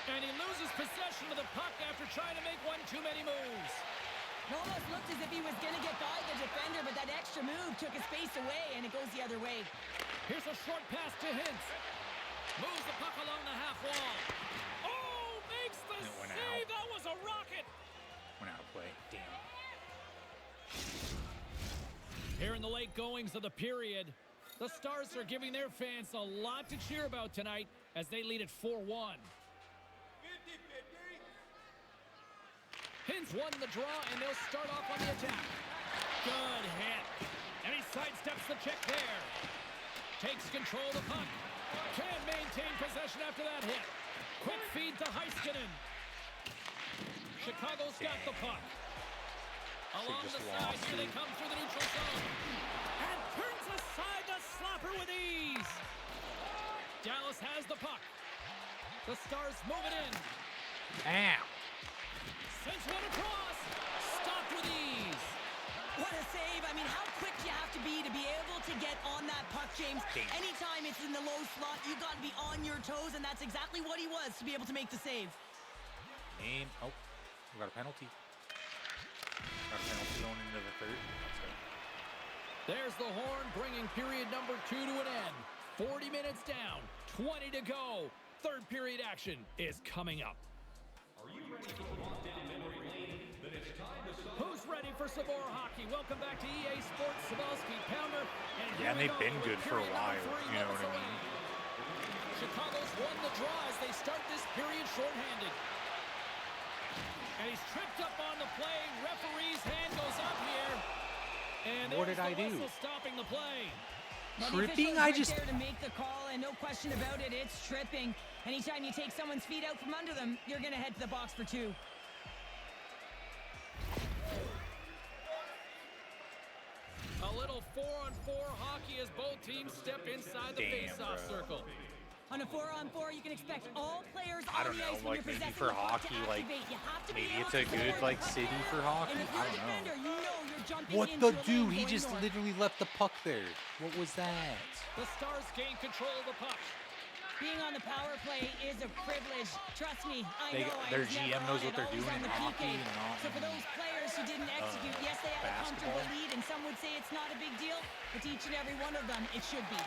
And he loses possession of the puck after trying to make one too many moves. It almost looked as if he was going to get by the defender, but that extra move took his face away, and it goes the other way. Here's a short pass to Hintz. Moves the puck along the half wall. Oh, makes the It went save. out. That was a rocket. Went out of play. Damn. Here in the late goings of the period, the Stars are giving their fans a lot to cheer about tonight as they lead at 4-1. Hintz won the draw, and they'll start off on the attack. Good hit. And he sidesteps the check there. Takes control of the puck. Can't maintain possession after that hit. Quick feed to Heiskanen. Chicago's got the puck. Along the side, here they come through the neutral zone. And turns aside the slapper with ease. Dallas has the puck. The Stars move it in. Ow. Sends one across. Stopped with ease. What a save. I mean, how quick do you have to be able to get on that puck, James? Anytime it's in the low slot, you got to be on your toes, and that's exactly what he was to be able to make the save. Oh, we got a penalty. Got a penalty going into the third. Let's go. There's the horn, bringing period number 2 to an end. 40 minutes down, 20 to go. Third period action is coming up. Are you ready for a walk down memory lane? Then it's time to start. Who's ready for some more hockey? Welcome back to EA Sports Savelski Pounder. And Yeah, and they've been with good for a period while. number 3 You know what I minutes mean? away. Chicago's won the draw as they start this period shorthanded. And he's tripped up on the play. Referee's hand goes up here. And What did I the do? whistle stopping the play. Well, Tripping? the I official's just- right there to make the call, and no question about it, it's tripping. Anytime you take someone's feet out from under them, you're going to head to the box for 2. A little 4-on-4 hockey as both teams step inside the Damn, face-off bro. circle. On a 4-on-4, you can expect all players I on don't the know, ice when like you're maybe possessing for the puck to hockey, like activate. You have to be maybe able it's to a good score. like city for hockey. And if I you're a don't know. defender, you know you're jumping What into the a lane dude? He going just north. literally left the puck there. What was that? The Stars gain control of the puck. Being on the power play is a privilege. Trust me, I They- know. I their was GM never knows on what it, they're always doing on in the hockey PK. and not So for in, those players who didn't execute, yes, they had a comfortable basketball. lead, and some would say it's not a big deal, but to each and every one of them, it should be.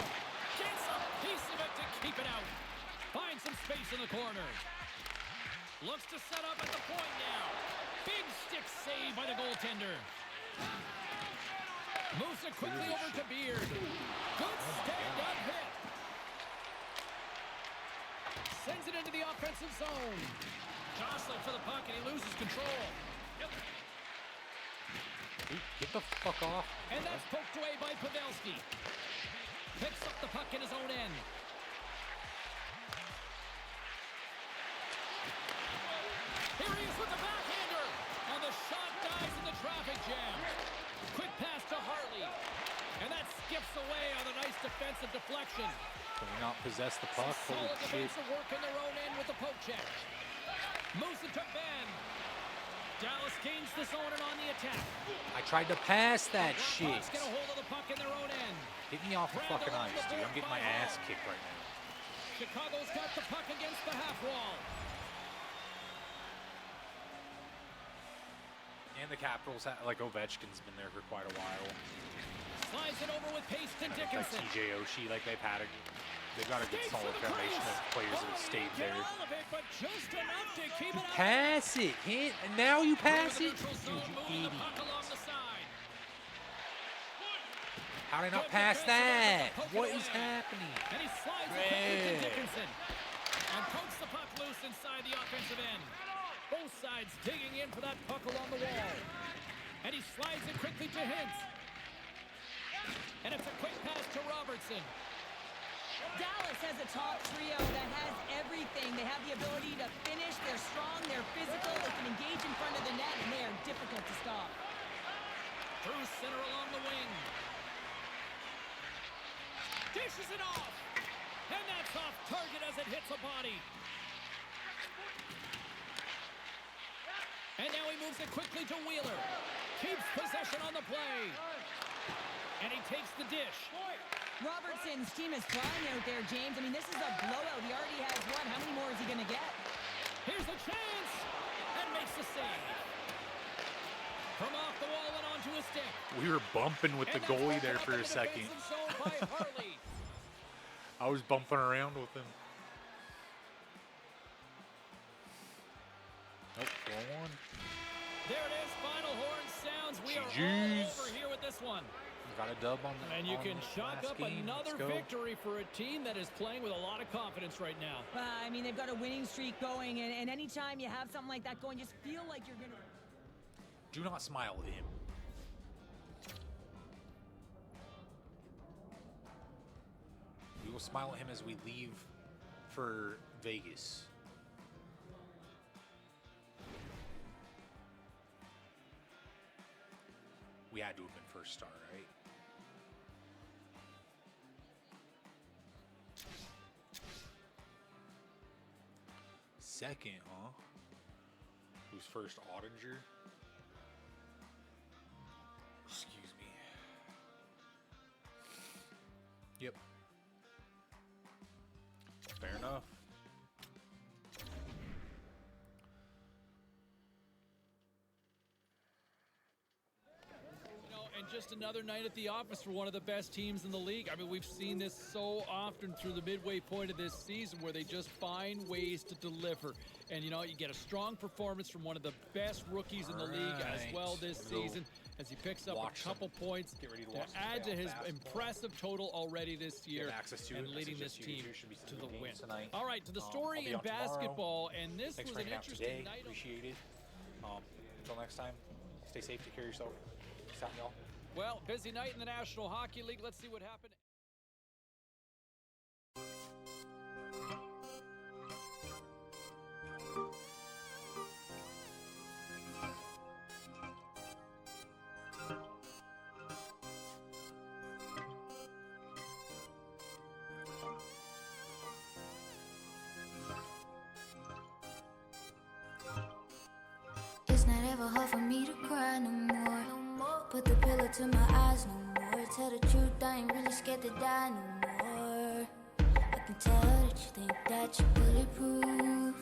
Gets a piece of it to keep it out. Finds some space in the corner. Looks to set up at the point now. Big stick save by the goaltender. Moves it quickly over to Beard. Good stand-up hit. Sends it into the offensive zone. Jostling for the puck, and he loses control. Dude, get the fuck off. And that's poked away by Pavelski. Picks up the puck in his own end. Here he is with the backhander. And the shot dies in the traffic jam. Quick pass to Harley. And that skips away on a nice defensive deflection. Can we not possess the puck? Holy Solid shit. defensive work in their own end with the poke check. Moves it to Ben. Dallas gains the zone and on the attack. I tried to pass that shit. Blackhawks get a hold of the puck in their own end. Get me off the fucking ice, dude. I'm getting my ass kicked right now. Chicago's got the puck against the half wall. And the Capitals, like Ovechkin's been there for quite a while. Slides it over with Pace and Like Dickinson. TJ Oshie, like they've got a good Skates solid for the foundation crease. of players that have stayed Get there. all of it, but just enough to keep it out. Pass it, hit, and now you pass Through it? the neutral zone, Dude, moving you the puck idiot. along the side. How did I not Good pass defensive that? effort to poke What it is away. happening? And he slides it quickly to Red. Dickinson. And pokes the puck loose inside the offensive end. Both sides digging in for that puck along the wall. And he slides it quickly to Hintz. And it's a quick pass to Robertson. Dallas has a top trio that has everything. They have the ability to finish. They're strong. They're physical. They can engage in front of the net, and they are difficult to stop. Through center along the wing. Dishes it off. And that's off target as it hits a body. And now he moves it quickly to Wheeler. Keeps possession on the play. And he takes the dish. Robertson's team is flying out there, James. I mean, this is a blowout. He already has one. How many more is he going to get? Here's the chance, and makes the save. From off the wall and onto a stick. We were bumping with the goalie there for a second. I was bumping around with him. Oh, go on. There it is. Final horn sounds. We are all GGs. over here with this one. Got a dub on the And you can chalk last up game. another Let's go. victory for a team that is playing with a lot of confidence right now. I mean, they've got a winning streak going, and anytime you have something like that going, just feel like you're going to... Do not smile at him. We will smile at him as we leave for Vegas. We had to have been first star, right? Second, huh? Who's first? Ottinger? Excuse me. Yep. Fair enough. And just another night at the office for one of the best teams in the league. I mean, we've seen this so often through the midway point of this season where they just find ways to deliver. And, you know, you get a strong performance from one of the best rookies in the league as well this season as he picks up a couple points to add to his impressive total already this year and leading this team to the win. All right, to the story in basketball, and this was an interesting night. Appreciate it. Until next time, stay safe, take care of yourself. Peace out, y'all. Well, busy night in the National Hockey League. Let's see what happened. It's not ever hard for me to cry no more. Put the pillow to my eyes no more. Tell the truth, I ain't really scared to die no more. I can tell that you think that you're bulletproof.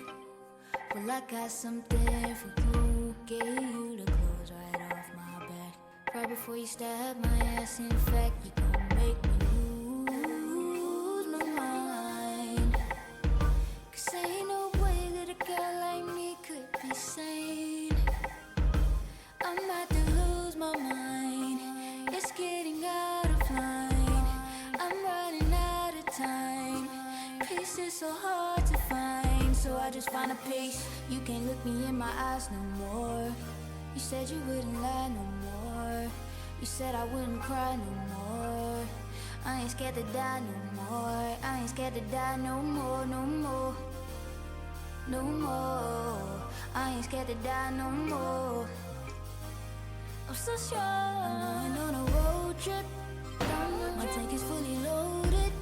Well, I got something for you. Gave you the clothes right off my back. Right before you stab my ass, in fact, you gon' make me lose my mind. 'Cause ain't no way that a girl like me could be sane. I'm about to lose my mind. It's getting out of line. I'm running out of time. Peace is so hard to find, so I just find a peace. You can't look me in my eyes no more. You said you wouldn't lie no more. You said I wouldn't cry no more. I ain't scared to die no more. I ain't scared to die no more, no more. No more. I ain't scared to die no more. I'm so strong. I'm going on a road trip. My tank is fully loaded.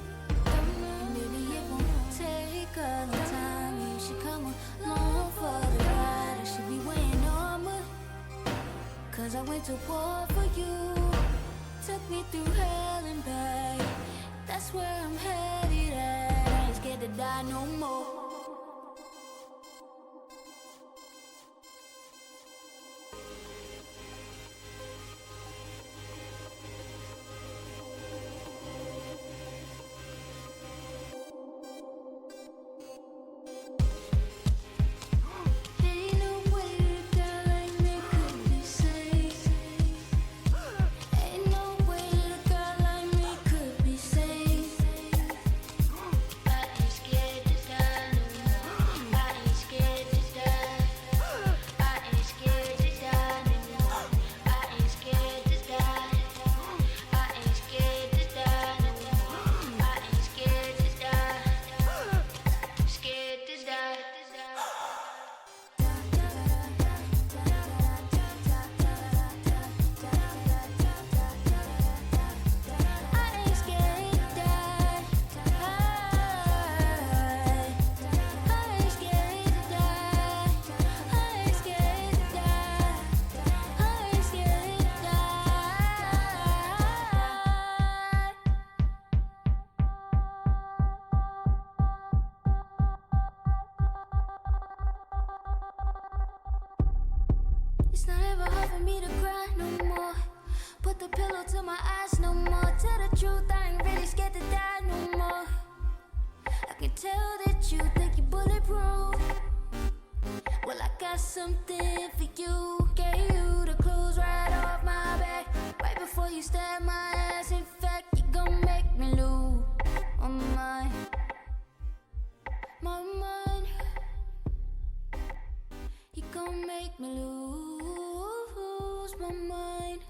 And maybe it won't take a long time. You should come along for the ride. I should be wearing armor, 'cause I went to war for you. Took me through hell and back. That's where I'm headed at. I ain't scared to die no more. Scared to die. It's not ever hard for me to cry no more. Put the pillow to my eyes no more. Tell the truth, I ain't really scared to die no more. I can tell that you think you're bulletproof. Well, I got something for you. Gave you the clothes right off my back. Right before you stab my ass. In fact, you gon' make me lose my mind. My mind. You gon' make me lose my mind.